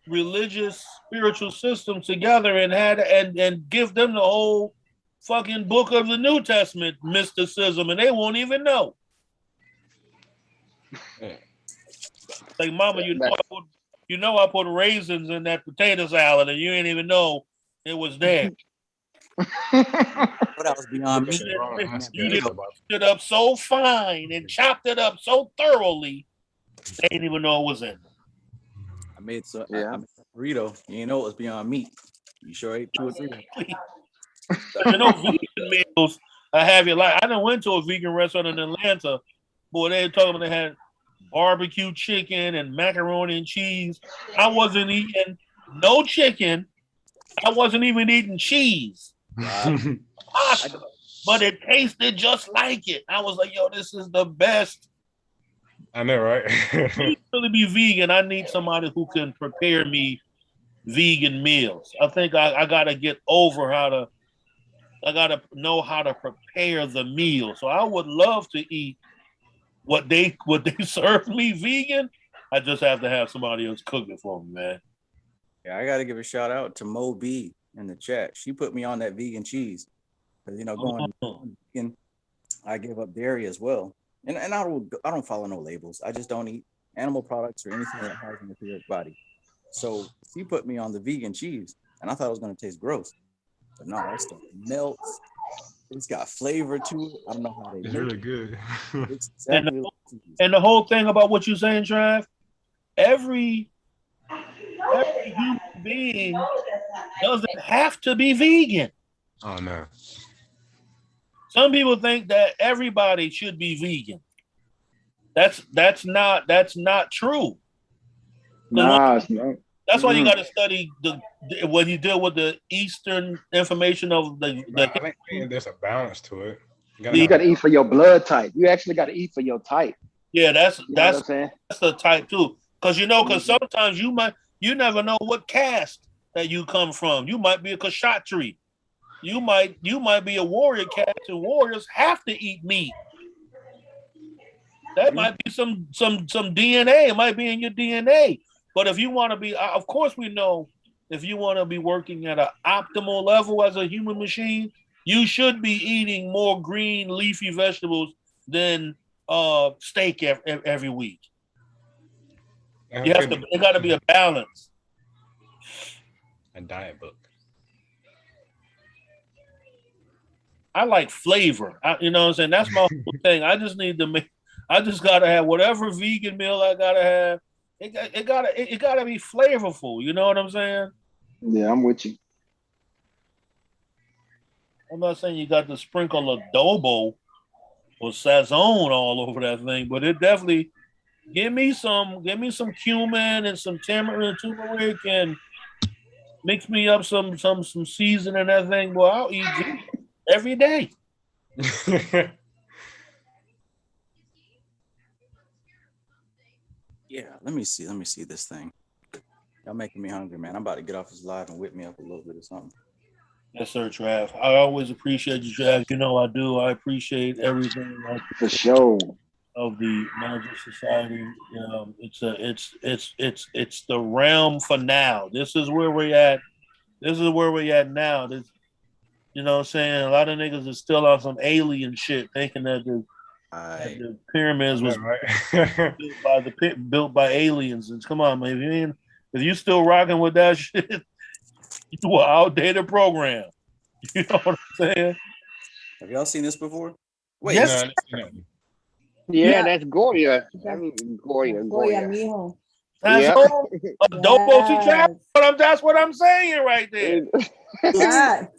religious spiritual systems together and give them the whole fucking book of the New Testament mysticism, and they won't even know. Like, mama, I put raisins in that potato salad, and you ain't even know it was there. What else beyond me? You did it up so fine and chopped it up so thoroughly, they didn't even know it was in there. I made a burrito. You ain't know it was beyond meat. You sure ate 2 or 3? You know, vegan meals, I have your life. I done went to a vegan restaurant in Atlanta. Boy, they told me they had barbecue chicken and macaroni and cheese. I wasn't eating no chicken. I wasn't even eating cheese. But it tasted just like it. I was like, yo, this is the best. I know, right? To really be vegan, I need somebody who can prepare me vegan meals. I think I gotta get over I gotta know how to prepare the meal. So I would love to eat what they serve me vegan. I just have to have somebody else cook it for me, man. Yeah, I gotta give a shout out to Mo B in the chat. She put me on that vegan cheese. Because going vegan, I give up dairy as well. And I don't follow no labels. I just don't eat animal products or anything that has an etheric body. So she put me on the vegan cheese, and I thought it was gonna taste gross. But no, that stuff melts. It's got flavor to it. I don't know how they It's make really it. good. It's exactly and the whole thing about what you're saying, Trav, every human being doesn't have to be vegan. Oh no. Some people think that everybody should be vegan. That's not true. Nah, it's not. That's why you got to study when you deal with the Eastern information of the. I think there's a balance to it. You got to eat for your blood type. You actually got to eat for your type. Yeah, that's saying? That's the type too. Because sometimes you never know what caste that you come from. You might be a kshatri. You might be a warrior caste, and warriors have to eat meat. That might be some DNA. It might be in your DNA. But if you want to be, of course we know, if you want to be working at an optimal level as a human machine, you should be eating more green leafy vegetables than steak every week. It got to be a balance. A diet book. I like flavor. You know what I'm saying? That's my whole thing. I just need to make. I just gotta have whatever vegan meal I gotta have. It gotta be flavorful. You know what I'm saying? Yeah, I'm with you. I'm not saying you got to sprinkle adobo or sazon all over that thing, but it definitely give me some cumin and some tamarind, turmeric, and mix me up some seasoning and that thing. Boy, I'll eat it every day. Yeah, let me see this thing. Y'all making me hungry, man. I'm about to get off this live and whip me up a little bit or something. Yes, sir, Trav. I always appreciate you, Trav. You know I do. I appreciate everything. For sure. Of the Magic Society. It's the realm for now. This is where we're at. This is where we're at now. This, you know what I'm saying? A lot of niggas are still on some alien shit, thinking that the pyramids was built by aliens. And come on, man. If you still rocking with that shit, you are outdated program. You know what I'm saying? Have y'all seen this before? Wait, yes. Yeah, that's Goya. I mean, Goya. Mijo. That's Yep. all. A dopo to travel. Yes. That's what I'm saying right there. That.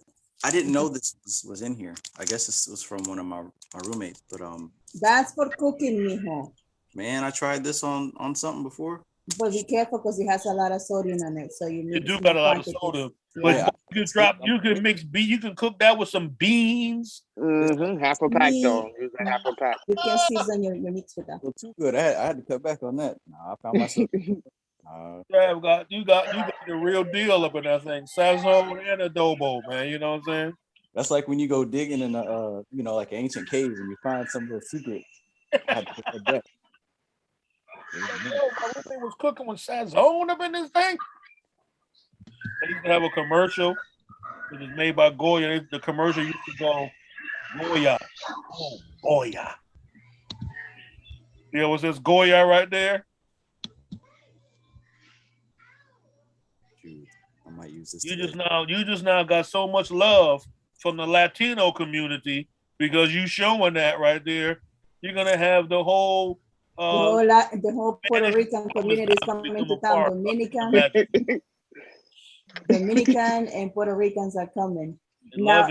I didn't know this was in here. I guess this was from one of my roommates, but That's for cooking, mijo. man, I tried this on something before. But be careful because it has a lot of sodium in it. So you You need do small got a lot of quantities. soda, Yeah. but you can mix you can cook that with some beans. Half a pack Me- though. Use a half a pack. You can season your mix with that. Well, too good. I had to cut back on that. Nah, I found myself. Yeah, you got the real deal up in that thing. Sazon and adobo, man. You know what I'm saying? That's like when you go digging in like ancient caves and you find some little secret. I had to put that back. Yo, my roommate was cooking with Sazon up in this thing. They used to have a commercial. It was made by Goya. The commercial used to go, Goya. Oh, Goya. Yeah, was this Goya right there? I might use this. You just now got so much love from the Latino community because you showing that right there. You're gonna have the whole the whole Puerto Rican community is coming to town. Dominican and Puerto Ricans are coming. Now,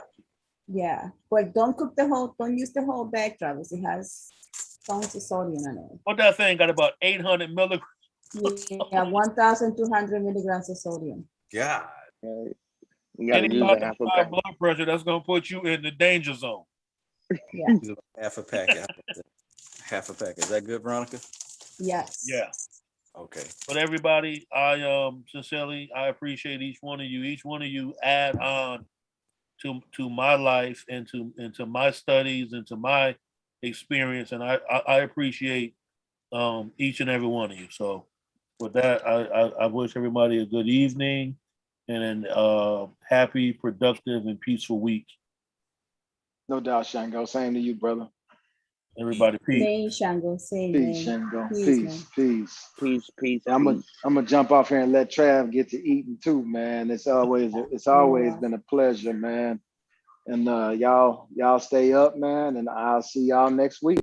yeah, but don't use the whole bag, Travis. It has tons of sodium in it. What that thing got about 800 milligrams? Yeah, 1,200 milligrams of sodium. God. You gotta use a half a High pack. blood pressure, that's gonna put you in the danger zone. Yeah. Half a pack. Half a pack. Is that good, Veronica? Yes. Yeah. Okay. But everybody, I sincerely I appreciate each one of you. Each one of you add on to my life and into my studies and to my experience, and I appreciate each and every one of you. So with that, I wish everybody a good evening and an happy, productive, and peaceful week. No doubt, Shango. Same to you, brother. Everybody, peace. Same, Shango. Same, Peace, man. Shango. Peace, man. Peace. I'm gonna jump off here and let Trav get to eating too, man. It's always been a pleasure, man. And y'all stay up, man. And I'll see y'all next week.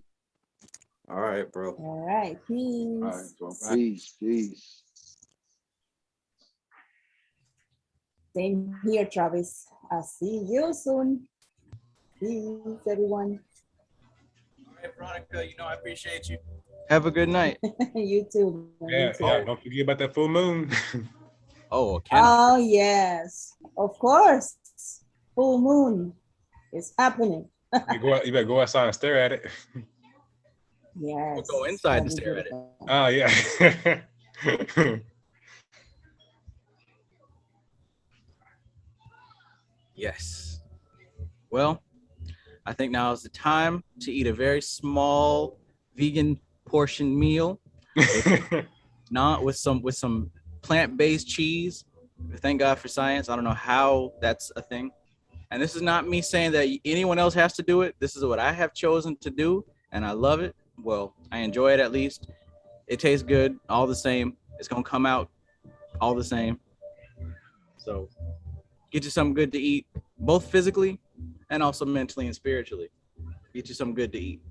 All right, bro. All right. Peace. All right, bro. Peace. Same here, Travis. I'll see you soon. Peace, everyone. All right, Veronica, I appreciate you. Have a good night. You too. Yeah, don't forget about that full moon. Oh, yes. Of course. Full moon is happening. You better go outside and stare at it. Yes. We'll go inside and stare at it. Oh, yeah. Yes. Well, I think now is the time to eat a very small vegan portion meal, not with some plant-based cheese. Thank God for science. I don't know how that's a thing. And this is not me saying that anyone else has to do it. This is what I have chosen to do, and I love it. Well, I enjoy it at least. It tastes good all the same. It's gonna come out all the same. So get you something good to eat, both physically and also mentally and spiritually. Get you something good to eat.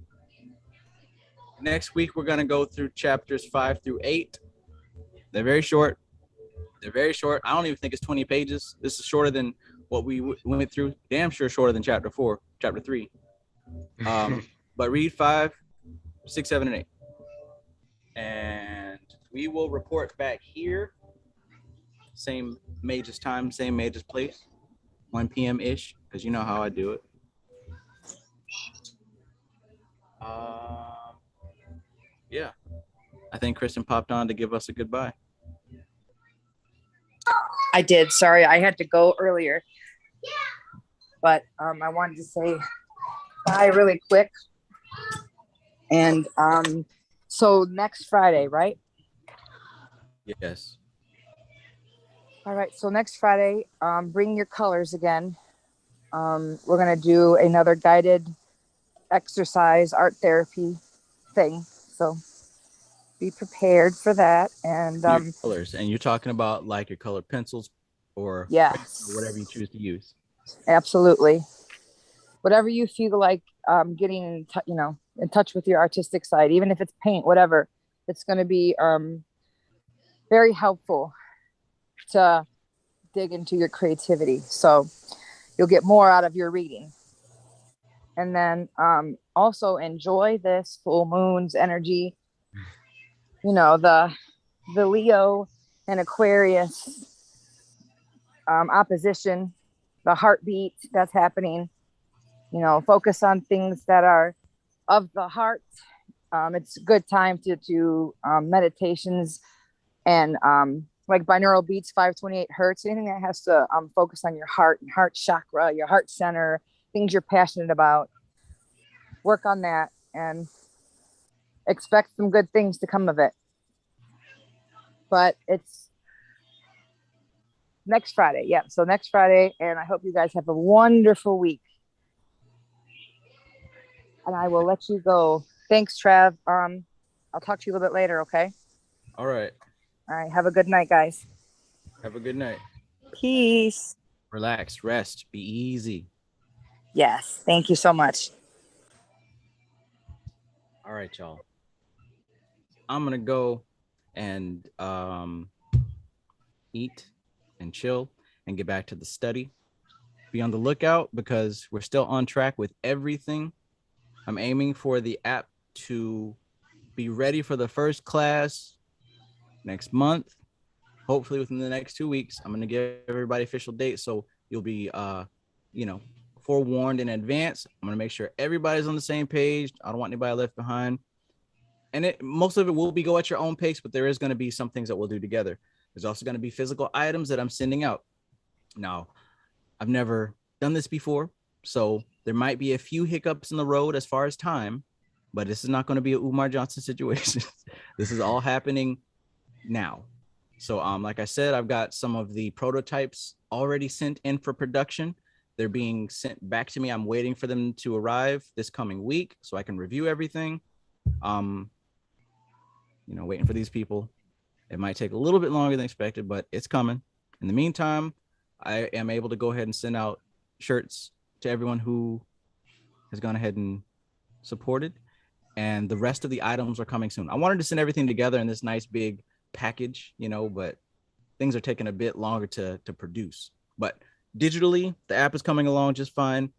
Next week, we're gonna go through chapters 5 through 8. They're very short. I don't even think it's 20 pages. This is shorter than what we went through. Damn sure shorter than chapter 3. But read 5, 6, 7, and 8. And we will report back here. Same Mage's time, same Mage's place. 1 p.m.-ish, because you know how I do it. Yeah. I think Kristen popped on to give us a goodbye. I did. Sorry, I had to go earlier. But I wanted to say bye really quick. And so next Friday, right? Yes. All right. So next Friday, bring your colors again. We're going to do another guided exercise, art therapy thing. So be prepared for that. And Your colors, and you're talking about like your colored pencils or yes, or whatever you choose to use. Absolutely. Whatever you feel like getting in touch with your artistic side, even if it's paint, whatever. It's going to be very helpful to dig into your creativity. So you'll get more out of your reading. And then also enjoy this full moon's energy. You know, the Leo and Aquarius opposition, the heartbeat that's happening. You know, focus on things that are of the heart. It's a good time to do meditations and like binaural beats, 528 hertz, anything that has to focus on your heart and heart chakra, your heart center, things you're passionate about. Work on that and expect some good things to come of it. But it's next Friday. Yeah. So next Friday. And I hope you guys have a wonderful week. And I will let you go. Thanks, Trav. I'll talk to you a little bit later. Okay. All right. All right. Have a good night, guys. Have a good night. Peace. Relax, rest, be easy. Yes. Thank you so much. All right, y'all. I'm gonna go and eat and chill and get back to the study. Be on the lookout because we're still on track with everything. I'm aiming for the app to be ready for the first class next month, hopefully within the next 2 weeks. I'm going to give everybody official dates, so you'll be forewarned in advance. I'm going to make sure everybody's on the same page. I don't want anybody left behind. And most of it will be go at your own pace, but there is going to be some things that we'll do together. There's also going to be physical items that I'm sending out. Now, I've never done this before, so there might be a few hiccups in the road as far as time, but this is not going to be a Umar Johnson situation. This is all happening now. So like I said, I've got some of the prototypes already sent in for production. They're being sent back to me. I'm waiting for them to arrive this coming week so I can review everything. Waiting for these people. It might take a little bit longer than expected, but it's coming. In the meantime, I am able to go ahead and send out shirts to everyone who has gone ahead and supported, and the rest of the items are coming soon. I wanted to send everything together in this nice big package, but things are taking a bit longer to produce. But digitally, the app is coming along just fine.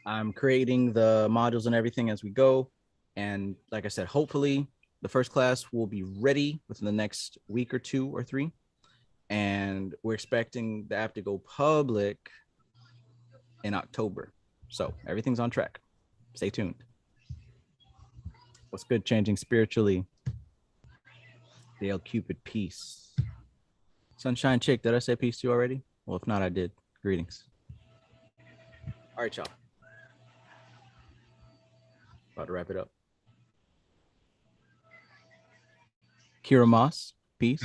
I'm creating the modules and everything as we go. And like I said, hopefully the first class will be ready within the next week or 2 or 3. And we're expecting the app to go public in October. So everything's on track. Stay tuned. What's good, changing spiritually? Dale Cupid, peace. Sunshine Chick, did I say peace to you already? Well, if not, I did. Greetings. All right, y'all. About to wrap it up. Kira Moss, peace.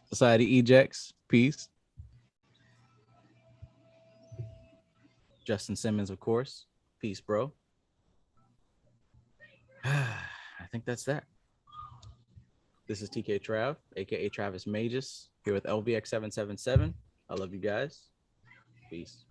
Society Ejects, peace. Justin Simmons, of course. Peace, bro. I think that's that. This is TK Trav, aka Travis Magus, here with LVX777. I love you guys. Peace.